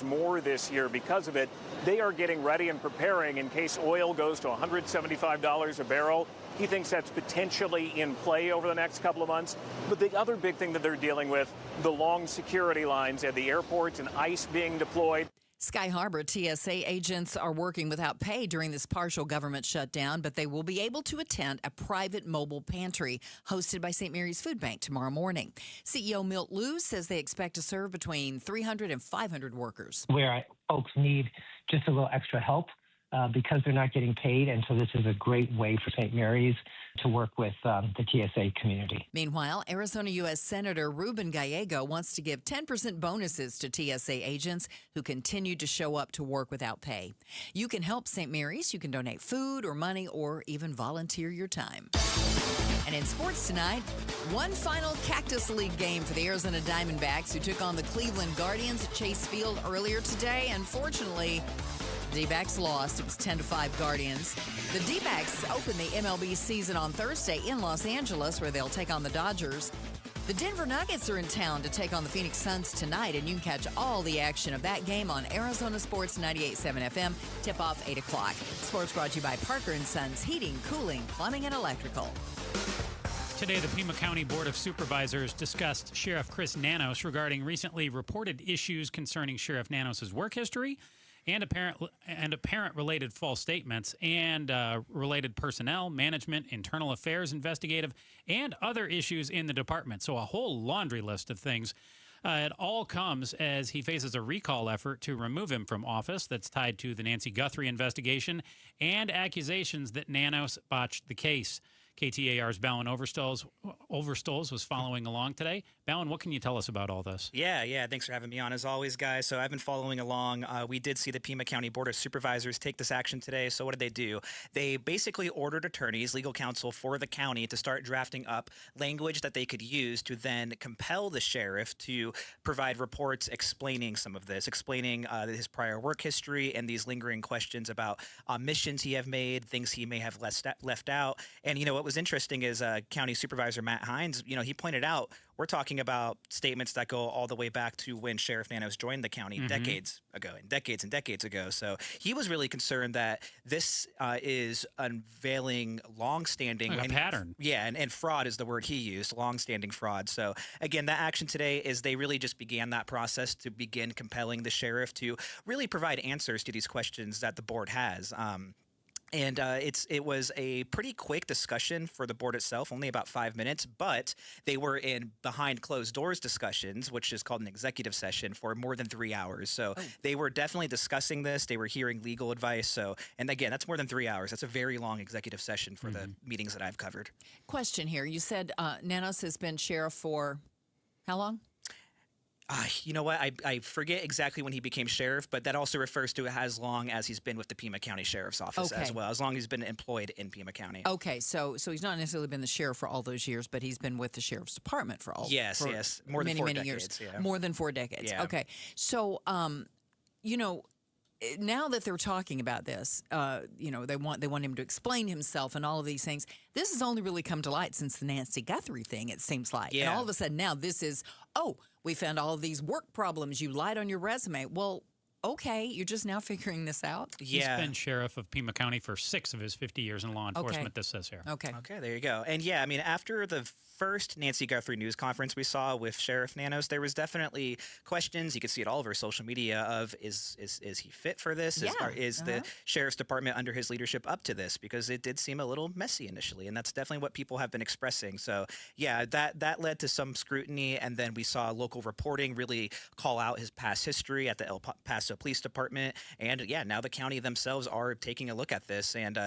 more this year. Because of it, they are getting ready and preparing in case oil goes to $175 a barrel. He thinks that's potentially in play over the next couple of months. But the other big thing that they're dealing with, the long security lines at the airports and ICE being deployed. Sky Harbor TSA agents are working without pay during this partial government shutdown, but they will be able to attend a private mobile pantry hosted by St. Mary's Food Bank tomorrow morning. CEO Milt Liu says they expect to serve between 300 and 500 workers. Where folks need just a little extra help because they're not getting paid, and so this is a great way for St. Mary's to work with the TSA community. Meanwhile, Arizona U.S. Senator Ruben Gallego wants to give 10% bonuses to TSA agents who continue to show up to work without pay. You can help St. Mary's. You can donate food or money or even volunteer your time. And in sports tonight, one final Cactus League game for the Arizona Diamondbacks, who took on the Cleveland Guardians at Chase Field earlier today. Unfortunately, the D-backs lost. It was 10-5 Guardians. The D-backs open the MLB season on Thursday in Los Angeles, where they'll take on the Dodgers. The Denver Nuggets are in town to take on the Phoenix Suns tonight, and you can catch all the action of that game on Arizona Sports 98.7 FM. Tip-off 8 o'clock. Sports brought to you by Parker & Sons Heating, Cooling, Plumbing, and Electrical. Today, the Pima County Board of Supervisors discussed Sheriff Chris Nanos regarding recently reported issues concerning Sheriff Nanos' work history and apparent related false statements and related personnel, management, internal affairs, investigative, and other issues in the department. So a whole laundry list of things. It all comes as he faces a recall effort to remove him from office that's tied to the Nancy Guthrie investigation and accusations that Nanos botched the case. KTAR's Bowen Overstoles was following along today. Bowen, what can you tell us about all this? Yeah. Thanks for having me on, as always, guys. So I've been following along. We did see the Pima County Board of Supervisors take this action today. So what did they do? They basically ordered attorneys, legal counsel for the county, to start drafting up language that they could use to then compel the sheriff to provide reports explaining some of this, explaining his prior work history and these lingering questions about omissions he have made, things he may have left out. And, what was interesting is County Supervisor Matt Hines, he pointed out we're talking about statements that go all the way back to when Sheriff Nanos joined the county decades ago. So he was really concerned that this is unveiling longstanding pattern. Yeah, and fraud is the word he used, longstanding fraud. So again, that action today is they really just began that process to begin compelling the sheriff to really provide answers to these questions that the board has. And it was a pretty quick discussion for the board itself, only about 5 minutes, but they were in behind closed doors discussions, which is called an executive session, for more than 3 hours. So they were definitely discussing this. They were hearing legal advice. So, and again, that's more than 3 hours. That's a very long executive session for the meetings that I've covered. Question here. You said Nanos has been sheriff for how long? You know what? I forget exactly when he became sheriff, but that also refers to as long as he's been with the Pima County Sheriff's Office as well, as long as he's been employed in Pima County. Okay, so he's not necessarily been the sheriff for all those years, but he's been with the Sheriff's Department for yes, more than many 4 years. decades. Yeah. More than 4 decades. Yeah. Okay, so now that they're talking about this, they want him to explain himself and all of these things. This has only really come to light since the Nancy Guthrie thing, it seems like. Yeah. And all of a sudden now this is, we found all of these work problems. You lied on your resume. Well, okay, you're just now figuring this out? Yeah. He's been sheriff of Pima County for 6 of his 50 years in law enforcement, this says here. Okay, there you go. And yeah, I mean, after the first Nancy Guthrie news conference we saw with Sheriff Nanos, there was definitely questions. You could see it all over social media of, is he fit for this? Is the Sheriff's Department under his leadership up to this? Because it did seem a little messy initially, and that's definitely what people have been expressing. So yeah, that led to some scrutiny, and then we saw local reporting really call out his past history at the El Paso Police Department, and yeah, now the county themselves are taking a look at this, and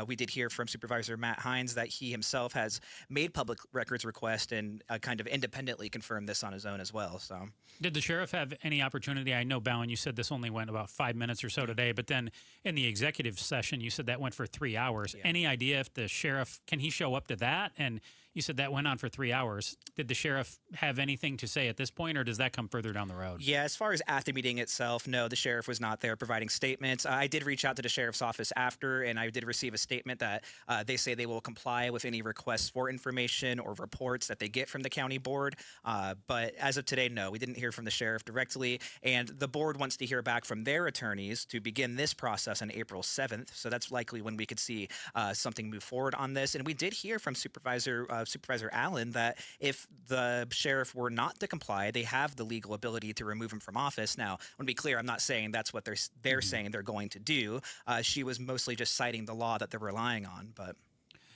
we did hear from Supervisor Matt Hines that he himself has made public records request and kind of independently confirmed this on his own as well. So, did the sheriff have any opportunity? I know, Bowen, you said this only went about 5 minutes or so today, but then in the executive session, you said that went for 3 hours. Yeah. Any idea if the sheriff, can he show up to that? And, You said that went on for 3 hours. Did the sheriff have anything to say at this point, or does that come further down the road? Yeah, as far as at the meeting itself, no, the sheriff was not there providing statements. I did reach out to the sheriff's office after, and I did receive a statement that they say they will comply with any requests for information or reports that they get from the county board. But as of today, no, we didn't hear from the sheriff directly, and the board wants to hear back from their attorneys to begin this process on April 7th. So that's likely when we could see something move forward on this. And we did hear from Supervisor Allen that if the sheriff were not to comply, they have the legal ability to remove him from office. Now, I want to be clear, I'm not saying that's what they're saying they're going to do. She was mostly just citing the law that they're relying on, but...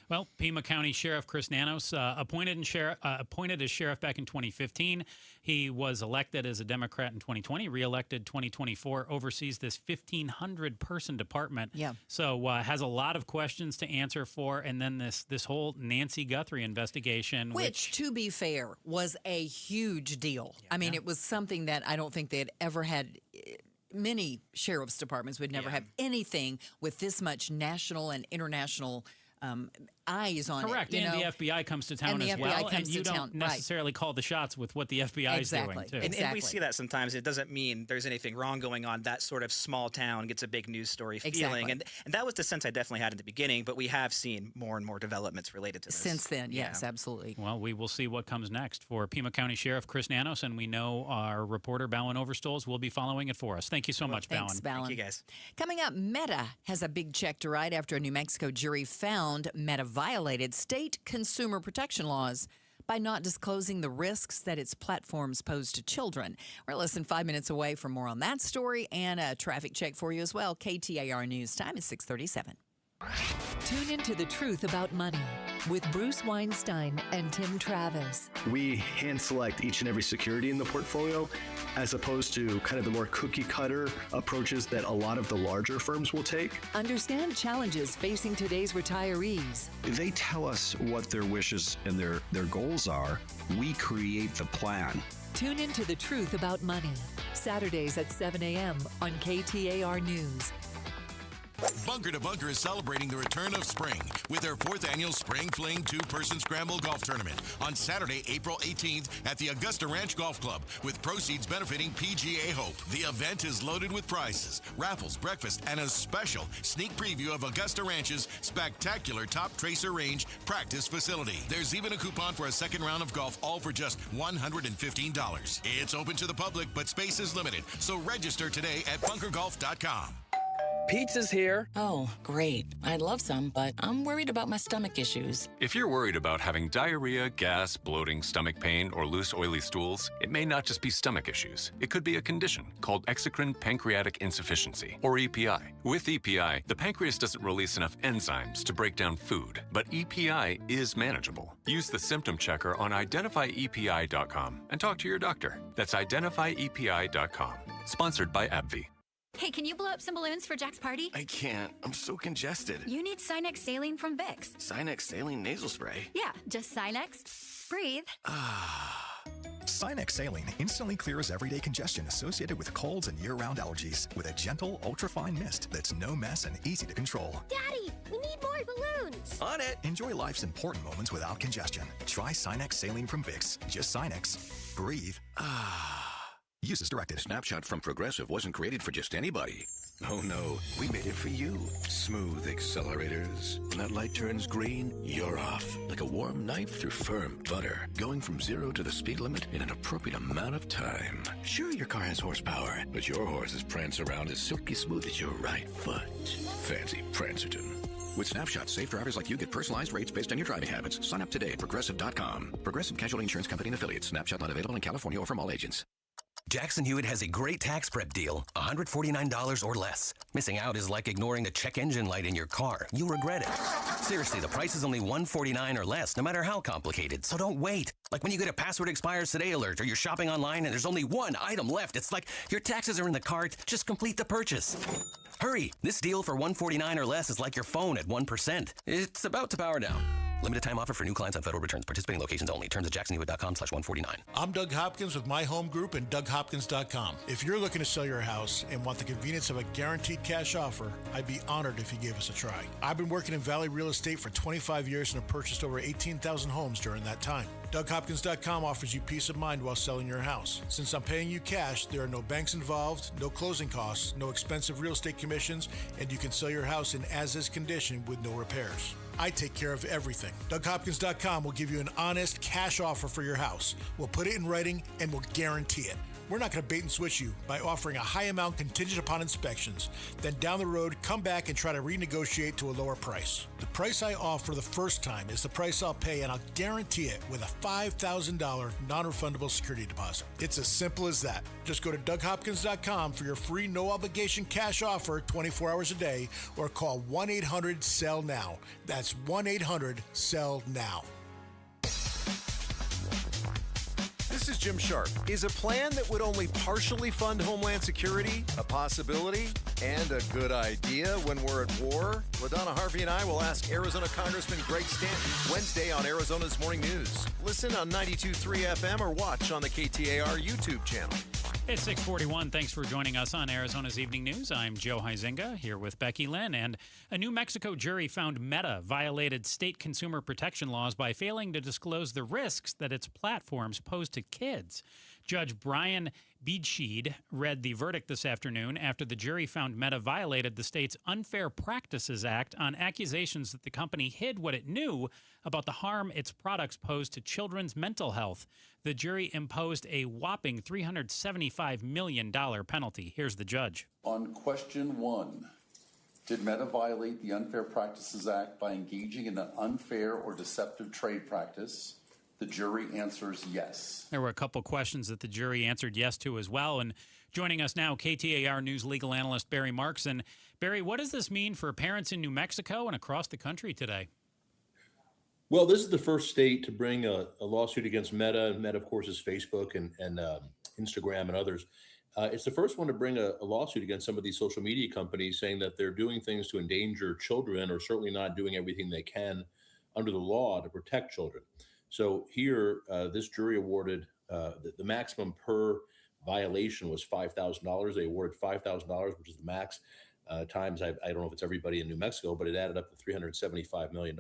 Well, Pima County Sheriff Chris Nanos, appointed as sheriff back in 2015. He was elected as a Democrat in 2020, reelected 2024, oversees this 1,500-person department. Yeah. So has a lot of questions to answer for, and then this whole Nancy Guthrie investigation. Which, to be fair, was a huge deal. Yeah. I mean, it was something that I don't think they had ever had. Many sheriff's departments would never have anything with this much national and international eyes on Correct. it. And the FBI comes to town as well, and you don't necessarily call the shots with what the FBI is doing, too. And we see that sometimes. It doesn't mean there's anything wrong going on. That sort of small town gets a big news story feeling. And that was the sense I definitely had in the beginning, but we have seen more and more developments related to this. Since then, yes, absolutely. Well, we will see what comes next for Pima County Sheriff Chris Nanos, and we know our reporter, Bowen Overstoles, will be following it for us. Thank you so much, Bowen. Thanks, Bowen. Thank you, guys. Coming up, Meta has a big check to write after a New Mexico jury found Meta violated state consumer protection laws by not disclosing the risks that its platforms pose to children. We're less than 5 minutes away from more on that story and a traffic check for you as well. KTAR News time is 6:37. Tune into The Truth About Money with Bruce Weinstein and Tim Travis. We hand select each and every security in the portfolio as opposed to kind of the more cookie cutter approaches that a lot of the larger firms will take. Understand challenges facing today's retirees. They tell us what their wishes and their goals are. We create the plan. Tune into The Truth About Money, Saturdays at 7 a.m. on KTAR News. Bunker to Bunker is celebrating the return of spring with their 4th annual Spring Fling 2-person scramble golf tournament on Saturday, April 18th at the Augusta Ranch Golf Club, with proceeds benefiting PGA Hope. The event is loaded with prizes, raffles, breakfast, and a special sneak preview of Augusta Ranch's spectacular Top Tracer Range practice facility. There's even a coupon for a second round of golf, all for just $115. It's open to the public, but space is limited, so register today at bunkergolf.com. Pizza's here. Oh, great. I'd love some, but I'm worried about my stomach issues. If you're worried about having diarrhea, gas, bloating, stomach pain, or loose, oily stools, it may not just be stomach issues. It could be a condition called exocrine pancreatic insufficiency, or EPI. With EPI, the pancreas doesn't release enough enzymes to break down food, but EPI is manageable. Use the symptom checker on identifyepi.com and talk to your doctor. That's identifyepi.com. Sponsored by AbbVie. Hey, can you blow up some balloons for Jack's party? I can't. I'm so congested. You need Sinex Saline from Vicks. Sinex Saline nasal spray? Yeah, just Sinex. Breathe. Sinex Saline instantly clears everyday congestion associated with colds and year-round allergies with a gentle, ultra-fine mist that's no mess and easy to control. Daddy, we need more balloons. On it. Enjoy life's important moments without congestion. Try Sinex Saline from Vicks. Just Sinex. Breathe. Use as directed. Snapshot from Progressive wasn't created for just anybody. Oh no, we made it for you. Smooth accelerators. When that light turns green, you're off. Like a warm knife through firm butter. Going from 0 to the speed limit in an appropriate amount of time. Sure, your car has horsepower, but your horses prance around as silky smooth as your right foot. Fancy Prancerton. With Snapshot, safe drivers like you get personalized rates based on your driving habits. Sign up today at Progressive.com. Progressive Casualty Insurance Company and Affiliates. Snapshot not available in California or from all agents. Jackson Hewitt has a great tax prep deal, $149 or less. Missing out is like ignoring the check engine light in your car. You'll regret it. Seriously, the price is only $149 or less, no matter how complicated. So don't wait. Like when you get a password expires today alert, or you're shopping online and there's only one item left. It's like your taxes are in the cart. Just complete the purchase. Hurry! This deal for $149 or less is like your phone at 1%. It's about to power down. Limited time offer for new clients on federal returns. Participating locations only. Terms at jacksonhewitt.com/149. I'm Doug Hopkins with My Home Group and DougHopkins.com. If you're looking to sell your house and want the convenience of a guaranteed cash offer, I'd be honored if you gave us a try. I've been working in Valley Real Estate for 25 years and have purchased over 18,000 homes during that time. DougHopkins.com offers you peace of mind while selling your house. Since I'm paying you cash, there are no banks involved, no closing costs, no expensive real estate commissions, and you can sell your house in as-is condition with no repairs. I take care of everything. DougHopkins.com will give you an honest cash offer for your house. We'll put it in writing and we'll guarantee it. We're not going to bait and switch you by offering a high amount contingent upon inspections. Then down the road, come back and try to renegotiate to a lower price. The price I offer the first time is the price I'll pay, and I'll guarantee it with a $5,000 non-refundable security deposit. It's as simple as that. Just go to DougHopkins.com for your free no-obligation cash offer 24 hours a day, or call 1-800-SELL-NOW. That's 1-800-SELL-NOW. This is Jim Sharp. Is a plan that would only partially fund Homeland Security a possibility and a good idea when we're at war? LaDonna Harvey and I will ask Arizona Congressman Greg Stanton Wednesday on Arizona's Morning News. Listen on 92.3 FM or watch on the KTAR YouTube channel. It's 6:41. Thanks for joining us on Arizona's Evening News. I'm Joe Huizenga here with Becky Lynn. And a New Mexico jury found Meta violated state consumer protection laws by failing to disclose the risks that its platforms pose to kids. Judge Brian Beedsheed read the verdict this afternoon after the jury found Meta violated the state's Unfair Practices Act on accusations that the company hid what it knew about the harm its products pose to children's mental health. The jury imposed a whopping $375 million penalty. Here's the judge. On question 1, did Meta violate the Unfair Practices Act by engaging in an unfair or deceptive trade practice? The jury answers yes. There were a couple questions that the jury answered yes to as well. And joining us now, KTAR News legal analyst Barry Marks. And Barry, what does this mean for parents in New Mexico and across the country today? Well, this is the first state to bring a lawsuit against Meta. Meta, of course, is Facebook and Instagram and others. It's the first one to bring a lawsuit against some of these social media companies saying that they're doing things to endanger children or certainly not doing everything they can under the law to protect children. So here, this jury awarded the maximum per violation was $5,000. They awarded $5,000, which is the max, times, I don't know if it's everybody in New Mexico, but it added up to $375 million.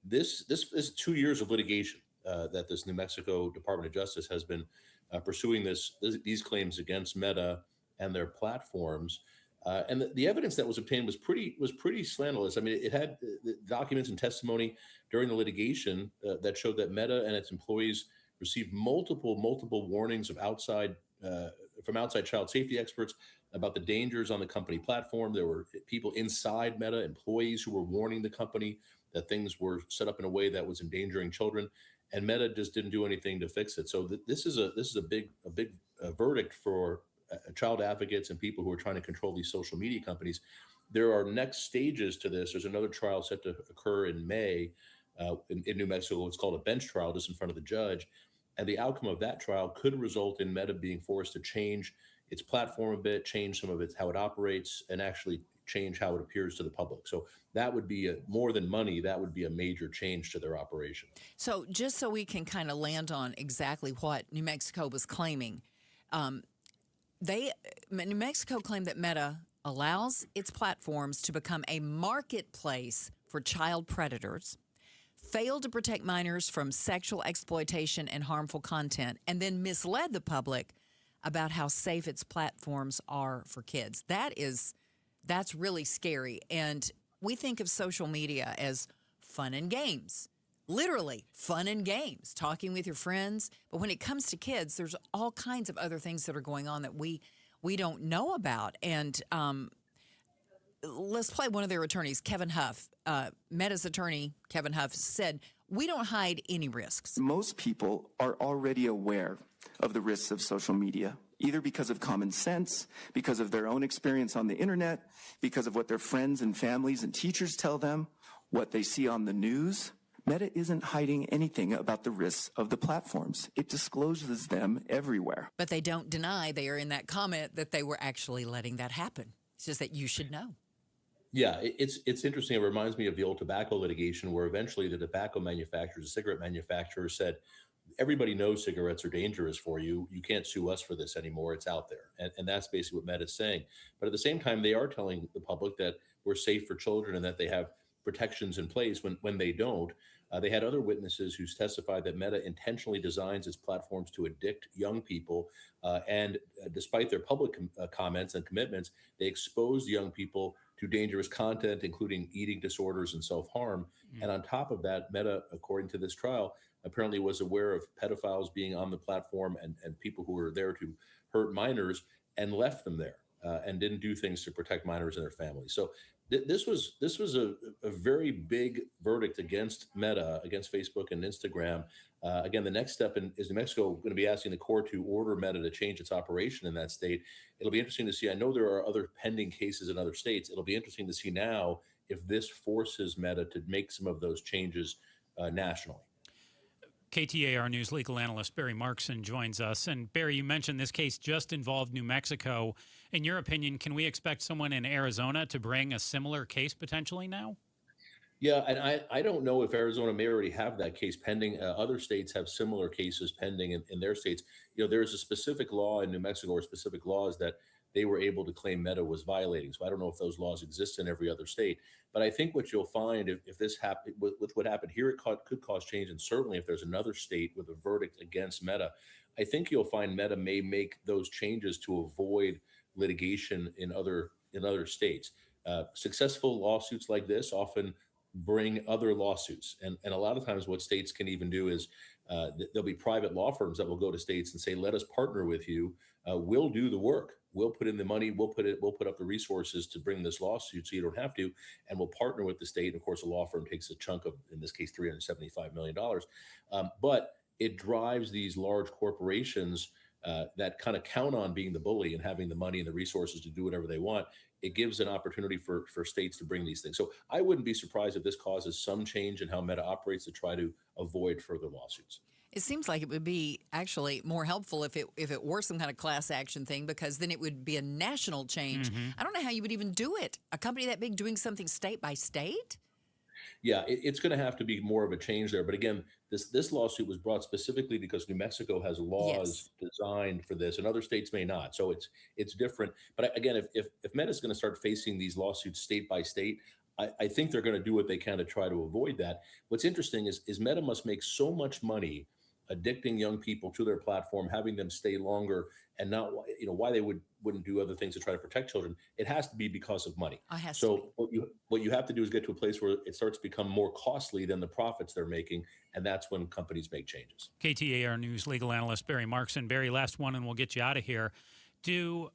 This is 2 years of litigation that this New Mexico Department of Justice has been pursuing these claims against Meta and their platforms. And the evidence that was obtained was pretty slanderous. I mean, it had documents and testimony during the litigation that showed that Meta and its employees received multiple warnings of from outside child safety experts about the dangers on the company platform. There were people inside Meta, employees who were warning the company that things were set up in a way that was endangering children, and Meta just didn't do anything to fix it. So this is a big verdict for child advocates and people who are trying to control these social media companies. There are next stages to this. There's another trial set to occur in May in New Mexico. It's called a bench trial, just in front of the judge. And the outcome of that trial could result in Meta being forced to change its platform a bit, change some of how it operates, and actually change how it appears to the public. So that would be more than money. That would be a major change to their operation. So just so we can kind of land on exactly what New Mexico was claiming, New Mexico claimed that Meta allows its platforms to become a marketplace for child predators, failed to protect minors from sexual exploitation and harmful content, and then misled the public about how safe its platforms are for kids. That's really scary. And we think of social media as fun and games. Literally, fun and games, talking with your friends. But when it comes to kids, there's all kinds of other things that are going on that we don't know about. And let's play one of their attorneys, Kevin Huff. Meta's attorney, Kevin Huff, said, "We don't hide any risks." Most people are already aware of the risks of social media, either because of common sense, because of their own experience on the internet, because of what their friends and families and teachers tell them, what they see on the news. Meta isn't hiding anything about the risks of the platforms. It discloses them everywhere. But they don't deny, they are in that comment, that they were actually letting that happen. It's just that you should know. Yeah, it's interesting. It reminds me of the old tobacco litigation where eventually the tobacco manufacturers, the cigarette manufacturers said, everybody knows cigarettes are dangerous for you. You can't sue us for this anymore. It's out there. And that's basically what Meta is saying. But at the same time, they are telling the public that we're safe for children and that they have protections in place when they don't. They had other witnesses who testified that Meta intentionally designs its platforms to addict young people. And despite their public comments and commitments, they expose young people to dangerous content, including eating disorders and self-harm. And on top of that, Meta, according to this trial, apparently was aware of pedophiles being on the platform and people who were there to hurt minors and left them there and didn't do things to protect minors and their families. So this was a very big verdict against Meta, against Facebook and Instagram. Again, the next step is New Mexico going to be asking the court to order Meta to change its operation in that state. It'll be interesting to see. I know there are other pending cases in other states. It'll be interesting to see now if this forces Meta to make some of those changes nationally. KTAR News legal analyst Barry Markson joins us. And Barry, you mentioned this case just involved New Mexico. In your opinion, can we expect someone in Arizona to bring a similar case potentially now? Yeah, and I don't know if Arizona may already have that case pending. Other states have similar cases pending in their states. You know, there's a specific law in New Mexico or specific laws that they were able to claim Meta was violating. So I don't know if those laws exist in every other state. But I think what you'll find if this happened with what happened here, could cause change. And certainly if there's another state with a verdict against Meta, I think you'll find Meta may make those changes to avoid litigation in other states. Successful lawsuits like this often bring other lawsuits. And a lot of times what states can even do is there'll be private law firms that will go to states and say, let us partner with you. We'll do the work. We'll put in the money. We'll put up the resources to bring this lawsuit so you don't have to. And we'll partner with the state. And of course, a law firm takes a chunk of, in this case, $375 million. But it drives these large corporations that kind of count on being the bully and having the money and the resources to do whatever they want. It gives an opportunity for states to bring these things. So I wouldn't be surprised if this causes some change in how Meta operates to try to avoid further lawsuits. It seems like it would be actually more helpful if it were some kind of class action thing, because then it would be a national change. Mm-hmm. I don't know how you would even do it. A company that big doing something state by state? Yeah, it's going to have to be more of a change there. But again, this lawsuit was brought specifically because New Mexico has laws designed for this, and other states may not. So it's different. But again, if Meta is going to start facing these lawsuits state by state, I think they're going to do what they can to try to avoid that. What's interesting is Meta must make so much money addicting young people to their platform, having them stay longer, and not, why they wouldn't do other things to try to protect children. It has to be because of money. So what you have to do is get to a place where it starts to become more costly than the profits they're making, and that's when companies make changes. KTAR News legal analyst Barry Markson. Barry, last one, and we'll get you out of here. Do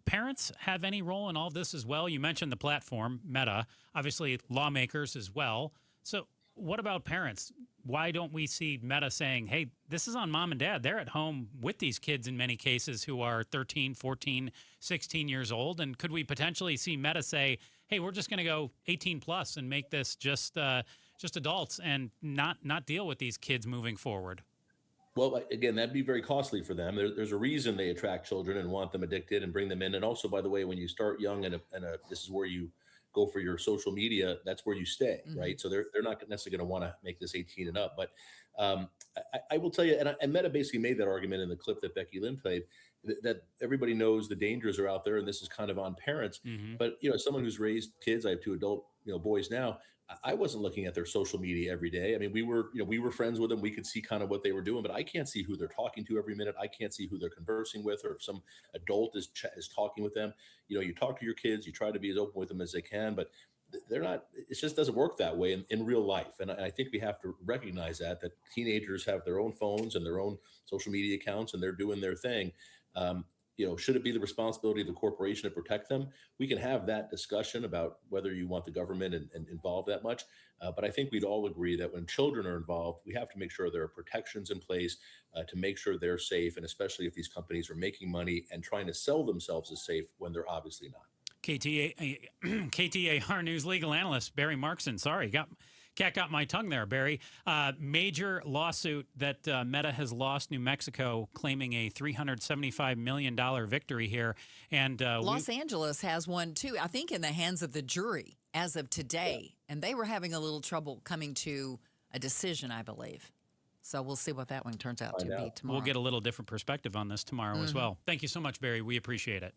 parents have any role in all this as well? You mentioned the platform, Meta, obviously lawmakers as well. So what about parents? Why don't we see Meta saying, hey, this is on mom and dad. They're at home with these kids in many cases who are 13, 14, 16 years old. And could we potentially see Meta say, hey, we're just going to go 18 plus and make this just adults and not deal with these kids moving forward? Well, again, that'd be very costly for them. There's a reason they attract children and want them addicted and bring them in. And also, by the way, when you start young and this is where you go for your social media, that's where you stay, right? So they're not necessarily going to want to make this 18 and up. But I will tell you, and Meta basically made that argument in the clip that Becky Lynn played, that everybody knows the dangers are out there, and this is kind of on parents. But as someone who's raised kids, I have 2 adult boys now. I wasn't looking at their social media every day. I mean, we were friends with them. We could see kind of what they were doing, but I can't see who they're talking to every minute. I can't see who they're conversing with, or if some adult is talking with them. You talk to your kids, you try to be as open with them as they can, but they're not. It just doesn't work that way in real life. And I think we have to recognize that teenagers have their own phones and their own social media accounts, and they're doing their thing. Should it be the responsibility of the corporation to protect them? We can have that discussion about whether you want the government and involved that much. But I think we'd all agree that when children are involved, we have to make sure there are protections in place to make sure they're safe. And especially if these companies are making money and trying to sell themselves as safe when they're obviously not. KTAR News legal analyst Barry Markson. Sorry, got Cat got my tongue there, Barry. Major lawsuit that Meta has lost New Mexico, claiming a $375 million victory here. And Los Angeles has one, too, I think in the hands of the jury as of today. And they were having a little trouble coming to a decision, I believe. So we'll see what that one turns out to be tomorrow. We'll get a little different perspective on this tomorrow as well. Thank you so much, Barry. We appreciate it.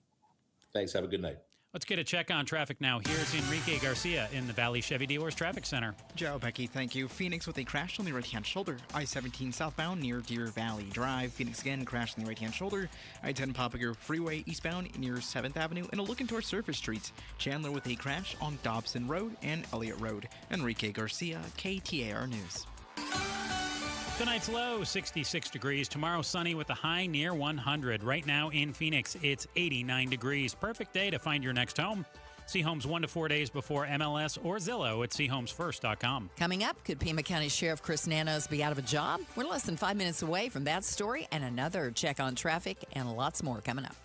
Thanks. Have a good night. Let's get a check on traffic now. Here's Enrique Garcia in the Valley Chevy Dealers Traffic Center. Joe, Becky, thank you. Phoenix with a crash on the right-hand shoulder. I-17 southbound near Deer Valley Drive. Phoenix again, crash on the right-hand shoulder. I-10 Poplar Freeway eastbound near 7th Avenue and a look into our surface streets. Chandler with a crash on Dobson Road and Elliott Road. Enrique Garcia, KTAR News. Tonight's low, 66 degrees. Tomorrow, sunny with a high near 100. Right now in Phoenix, it's 89 degrees. Perfect day to find your next home. See homes 1 to 4 days before MLS or Zillow at seehomesfirst.com. Coming up, could Pima County Sheriff Chris Nanos be out of a job? We're less than 5 minutes away from that story and another check on traffic and lots more coming up.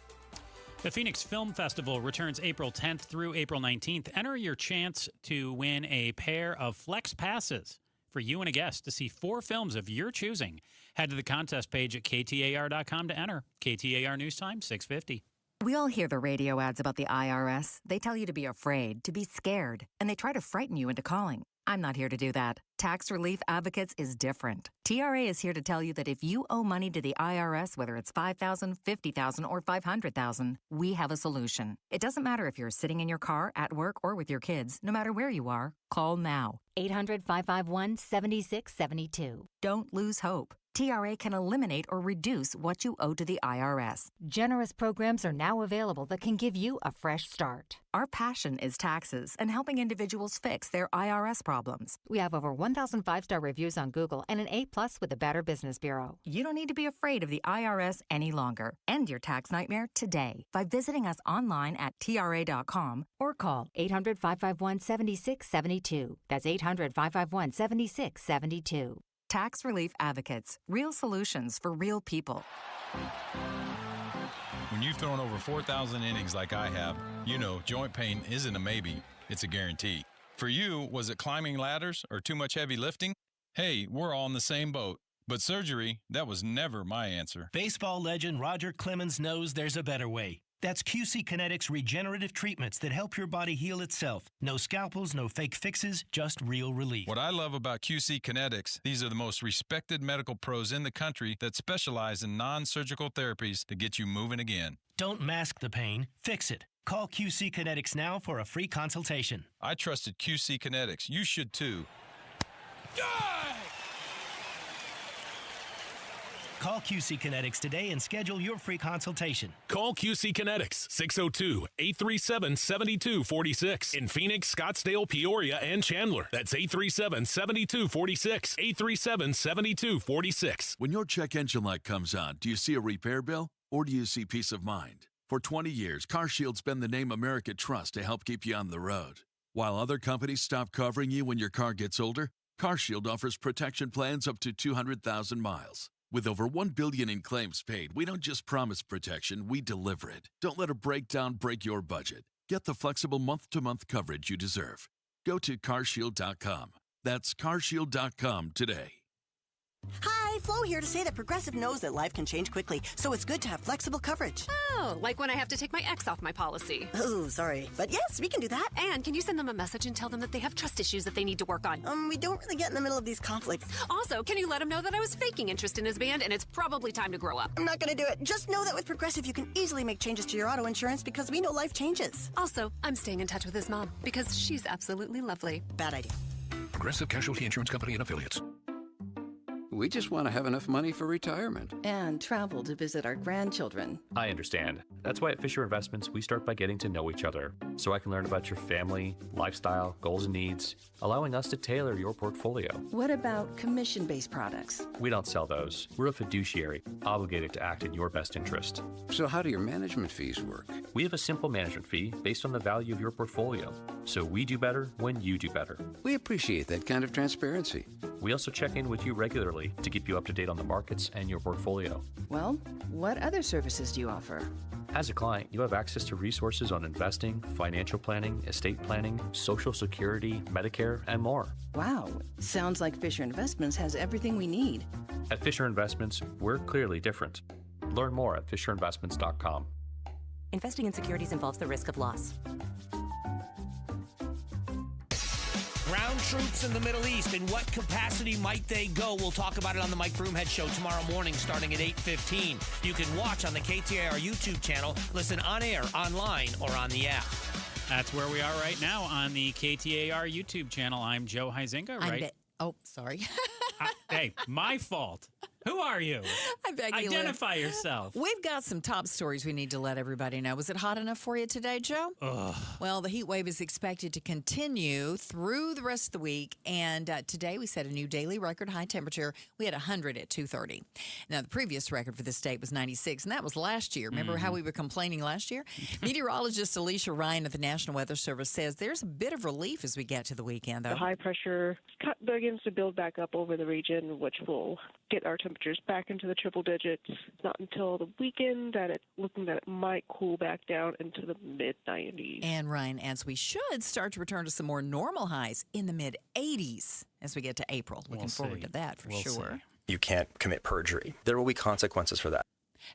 The Phoenix Film Festival returns April 10th through April 19th. Enter your chance to win a pair of Flex Passes for you and a guest to see 4 films of your choosing. Head to the contest page at KTAR.com to enter. KTAR News Time, 6:50. We all hear the radio ads about the IRS. They tell you to be afraid, to be scared, and they try to frighten you into calling. I'm not here to do that. Tax Relief Advocates is different. TRA is here to tell you that if you owe money to the IRS, whether it's $5,000, $50,000, or $500,000, we have a solution. It doesn't matter if you're sitting in your car, at work, or with your kids. No matter where you are, call now. 800-551-7672. Don't lose hope. TRA can eliminate or reduce what you owe to the IRS. Generous programs are now available that can give you a fresh start. Our passion is taxes and helping individuals fix their IRS problems. We have over 1,000 5-star reviews on Google and an A+ with the Better Business Bureau. You don't need to be afraid of the IRS any longer. End your tax nightmare today by visiting us online at TRA.com or call 800-551-7672. That's 800-551-7672. Tax Relief Advocates. Real solutions for real people. When you've thrown over 4,000 innings like I have, you know joint pain isn't a maybe, it's a guarantee. For you, was it climbing ladders or too much heavy lifting? Hey, we're all in the same boat. But surgery, that was never my answer. Baseball legend Roger Clemens knows there's a better way. That's QC Kinetics regenerative treatments that help your body heal itself. No scalpels, no fake fixes, just real relief. What I love about QC Kinetics, these are the most respected medical pros in the country that specialize in non-surgical therapies to get you moving again. Don't mask the pain, fix it. Call QC Kinetics now for a free consultation. I trusted QC Kinetics. You should too. Call QC Kinetics today and schedule your free consultation. Call QC Kinetics, 602-837-7246. In Phoenix, Scottsdale, Peoria, and Chandler. That's 837-7246. 837-7246. When your check engine light comes on, do you see a repair bill or do you see peace of mind? For 20 years, CarShield's been the name America trusts to help keep you on the road. While other companies stop covering you when your car gets older, CarShield offers protection plans up to 200,000 miles. With over $1 billion in claims paid, we don't just promise protection, we deliver it. Don't let a breakdown break your budget. Get the flexible month-to-month coverage you deserve. Go to CarShield.com. That's CarShield.com today. Hi, Flo here to say that Progressive knows that life can change quickly, so it's good to have flexible coverage. Oh, like when I have to take my ex off my policy. Oh, sorry. But yes, we can do that. And can you send them a message and tell them that they have trust issues that they need to work on? We don't really get in the middle of these conflicts. Also, can you let him know that I was faking interest in his band and it's probably time to grow up? I'm not going to do it. Just know that with Progressive, you can easily make changes to your auto insurance because we know life changes. Also, I'm staying in touch with his mom because she's absolutely lovely. Bad idea. Progressive Casualty Insurance Company and Affiliates. We just want to have enough money for retirement. And travel to visit our grandchildren. I understand. That's why at Fisher Investments, we start by getting to know each other, so I can learn about your family, lifestyle, goals and needs, allowing us to tailor your portfolio. What about commission-based products? We don't sell those. We're a fiduciary, obligated to act in your best interest. So how do your management fees work? We have a simple management fee based on the value of your portfolio. So we do better when you do better. We appreciate that kind of transparency. We also check in with you regularly to keep you up to date on the markets and your portfolio. Well, what other services do you offer? As a client, you have access to resources on investing, financial planning, estate planning, Social Security, Medicare, and more. Wow, sounds like Fisher Investments has everything we need. At Fisher Investments, we're clearly different. Learn more at fisherinvestments.com. Investing in securities involves the risk of loss. Ground troops in the Middle East. In what capacity might they go? We'll talk about it on the Mike Broomhead Show tomorrow morning starting at 8:15. You can watch on the KTAR YouTube channel, listen on air, online, or on the app. That's where we are right now on the KTAR YouTube channel. I'm Joe Huizinga, right? Sorry. Hey, my fault. Who are you? I'm Becky Lynn. Identify yourself. We've got some top stories we need to let everybody know. Was it hot enough for you today, Joe? Ugh. Well, the heat wave is expected to continue through the rest of the week. And today we set a new daily record high temperature. We had 100 at 2:30. Now, the previous record for the state was 96, and that was last year. Remember how we were complaining last year? Meteorologist Alicia Ryan at the National Weather Service says there's a bit of relief as we get to the weekend, though. The high pressure begins to build back up over the region, which will get our temperatures back into the triple digits. It's not until the weekend that it's looking that it might cool back down into the mid-90s. And Ryan adds we should start to return to some more normal highs in the mid-80s as we get to April. Looking forward to that for sure. You can't commit perjury. There will be consequences for that.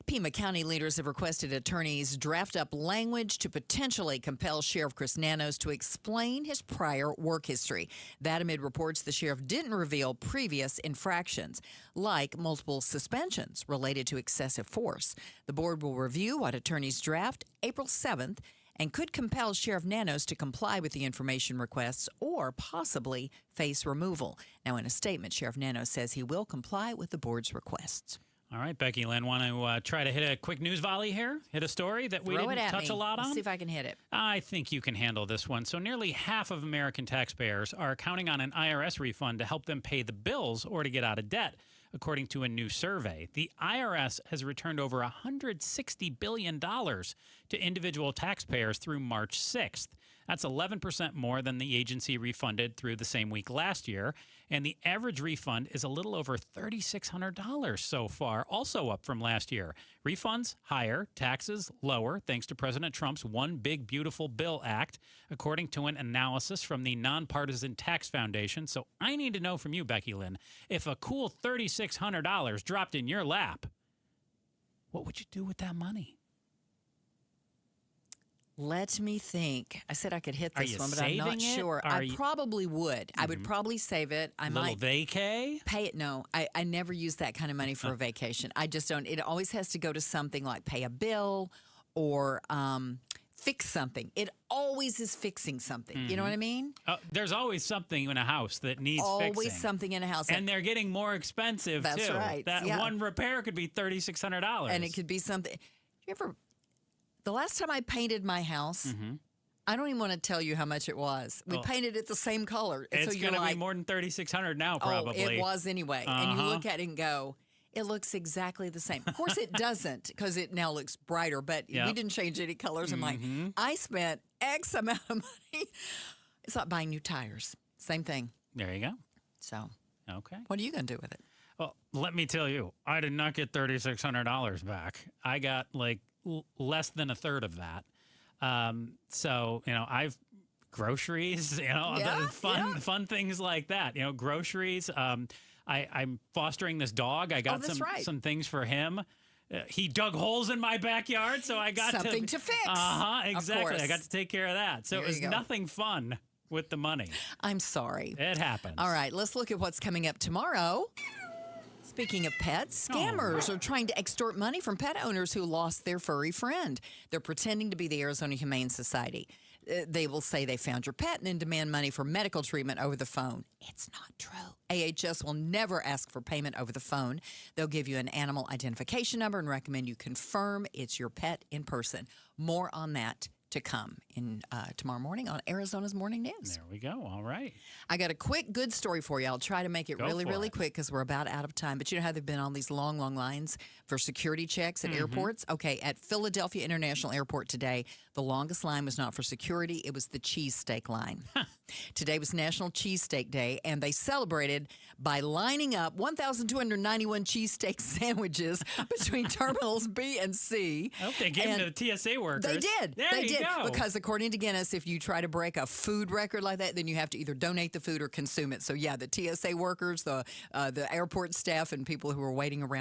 Pima County leaders have requested attorneys draft up language to potentially compel Sheriff Chris Nanos to explain his prior work history. That amid reports the sheriff didn't reveal previous infractions, like multiple suspensions related to excessive force. The board will review what attorneys draft April 7th and could compel Sheriff Nanos to comply with the information requests or possibly face removal. Now, in a statement, Sheriff Nanos says he will comply with the board's requests. All right, Becky Lynn, want to try to hit a quick news volley here? Hit a story that we didn't touch a lot on? Let's see if I can hit it. I think you can handle this one. So nearly half of American taxpayers are counting on an IRS refund to help them pay the bills or to get out of debt, according to a new survey. The IRS has returned over $160 billion to individual taxpayers through March 6th. That's 11% more than the agency refunded through the same week last year. And the average refund is a little over $3,600 so far, also up from last year. Refunds higher, taxes lower, thanks to President Trump's One Big Beautiful Bill Act, according to an analysis from the Nonpartisan Tax Foundation. So I need to know from you, Becky Lynn, if a cool $3,600 dropped in your lap, what would you do with that money? Let me think. I said I could hit this one, but I'm not saving it? sure. I probably would. I would probably save it. I Little might vacay? pay it. No, I never use that kind of money for a vacation. I just don't. It always has to go to something like pay a bill or fix something. It always is fixing something. You know what I mean? There's always something in a house that needs fixing. Always something in a house. And they're getting more expensive, That's too. right. That Yeah. one repair could be $3,600. And it could be something. You ever? The last time I painted my house, I don't even want to tell you how much it was. We painted it the same color. And It's so going to like, be more than $3,600 now, probably. Oh, it was anyway. And you look at it and go, it looks exactly the same. Of course, it doesn't because it now looks brighter, but we didn't change any colors. I'm like, I spent X amount of money. It's like buying new tires. Same thing. There you go. So, okay. What are you going to do with it? Well, let me tell you, I did not get $3,600 back. I got like less than a third of that. So, I've groceries, fun things like that, groceries. I'm fostering this dog. I got some things for him. He dug holes in my backyard, so I got something to fix. Exactly. I got to take care of that. So it was nothing fun with the money. I'm sorry. It happens. All right, let's look at what's coming up tomorrow. Speaking of pets, scammers are trying to extort money from pet owners who lost their furry friend. They're pretending to be the Arizona Humane Society. They will say they found your pet and then demand money for medical treatment over the phone. It's not true. AHS will never ask for payment over the phone. They'll give you an animal identification number and recommend you confirm it's your pet in person. More on that to come in tomorrow morning on Arizona's Morning News. There we go. All right. I got a quick good story for you. I'll try to make it really quick because we're about out of time. But you know how they've been on these long lines for security checks at airports? Okay, at Philadelphia International Airport today, the longest line was not for security. It was the cheesesteak line. Today was National Cheesesteak Day, and they celebrated by lining up 1,291 cheesesteak sandwiches between terminals B and C. I hope they gave them to the TSA workers. They did. There you go. Because according to Guinness, if you try to break a food record like that, then you have to either donate the food or consume it. So yeah, the TSA workers, the airport staff, and people who are waiting around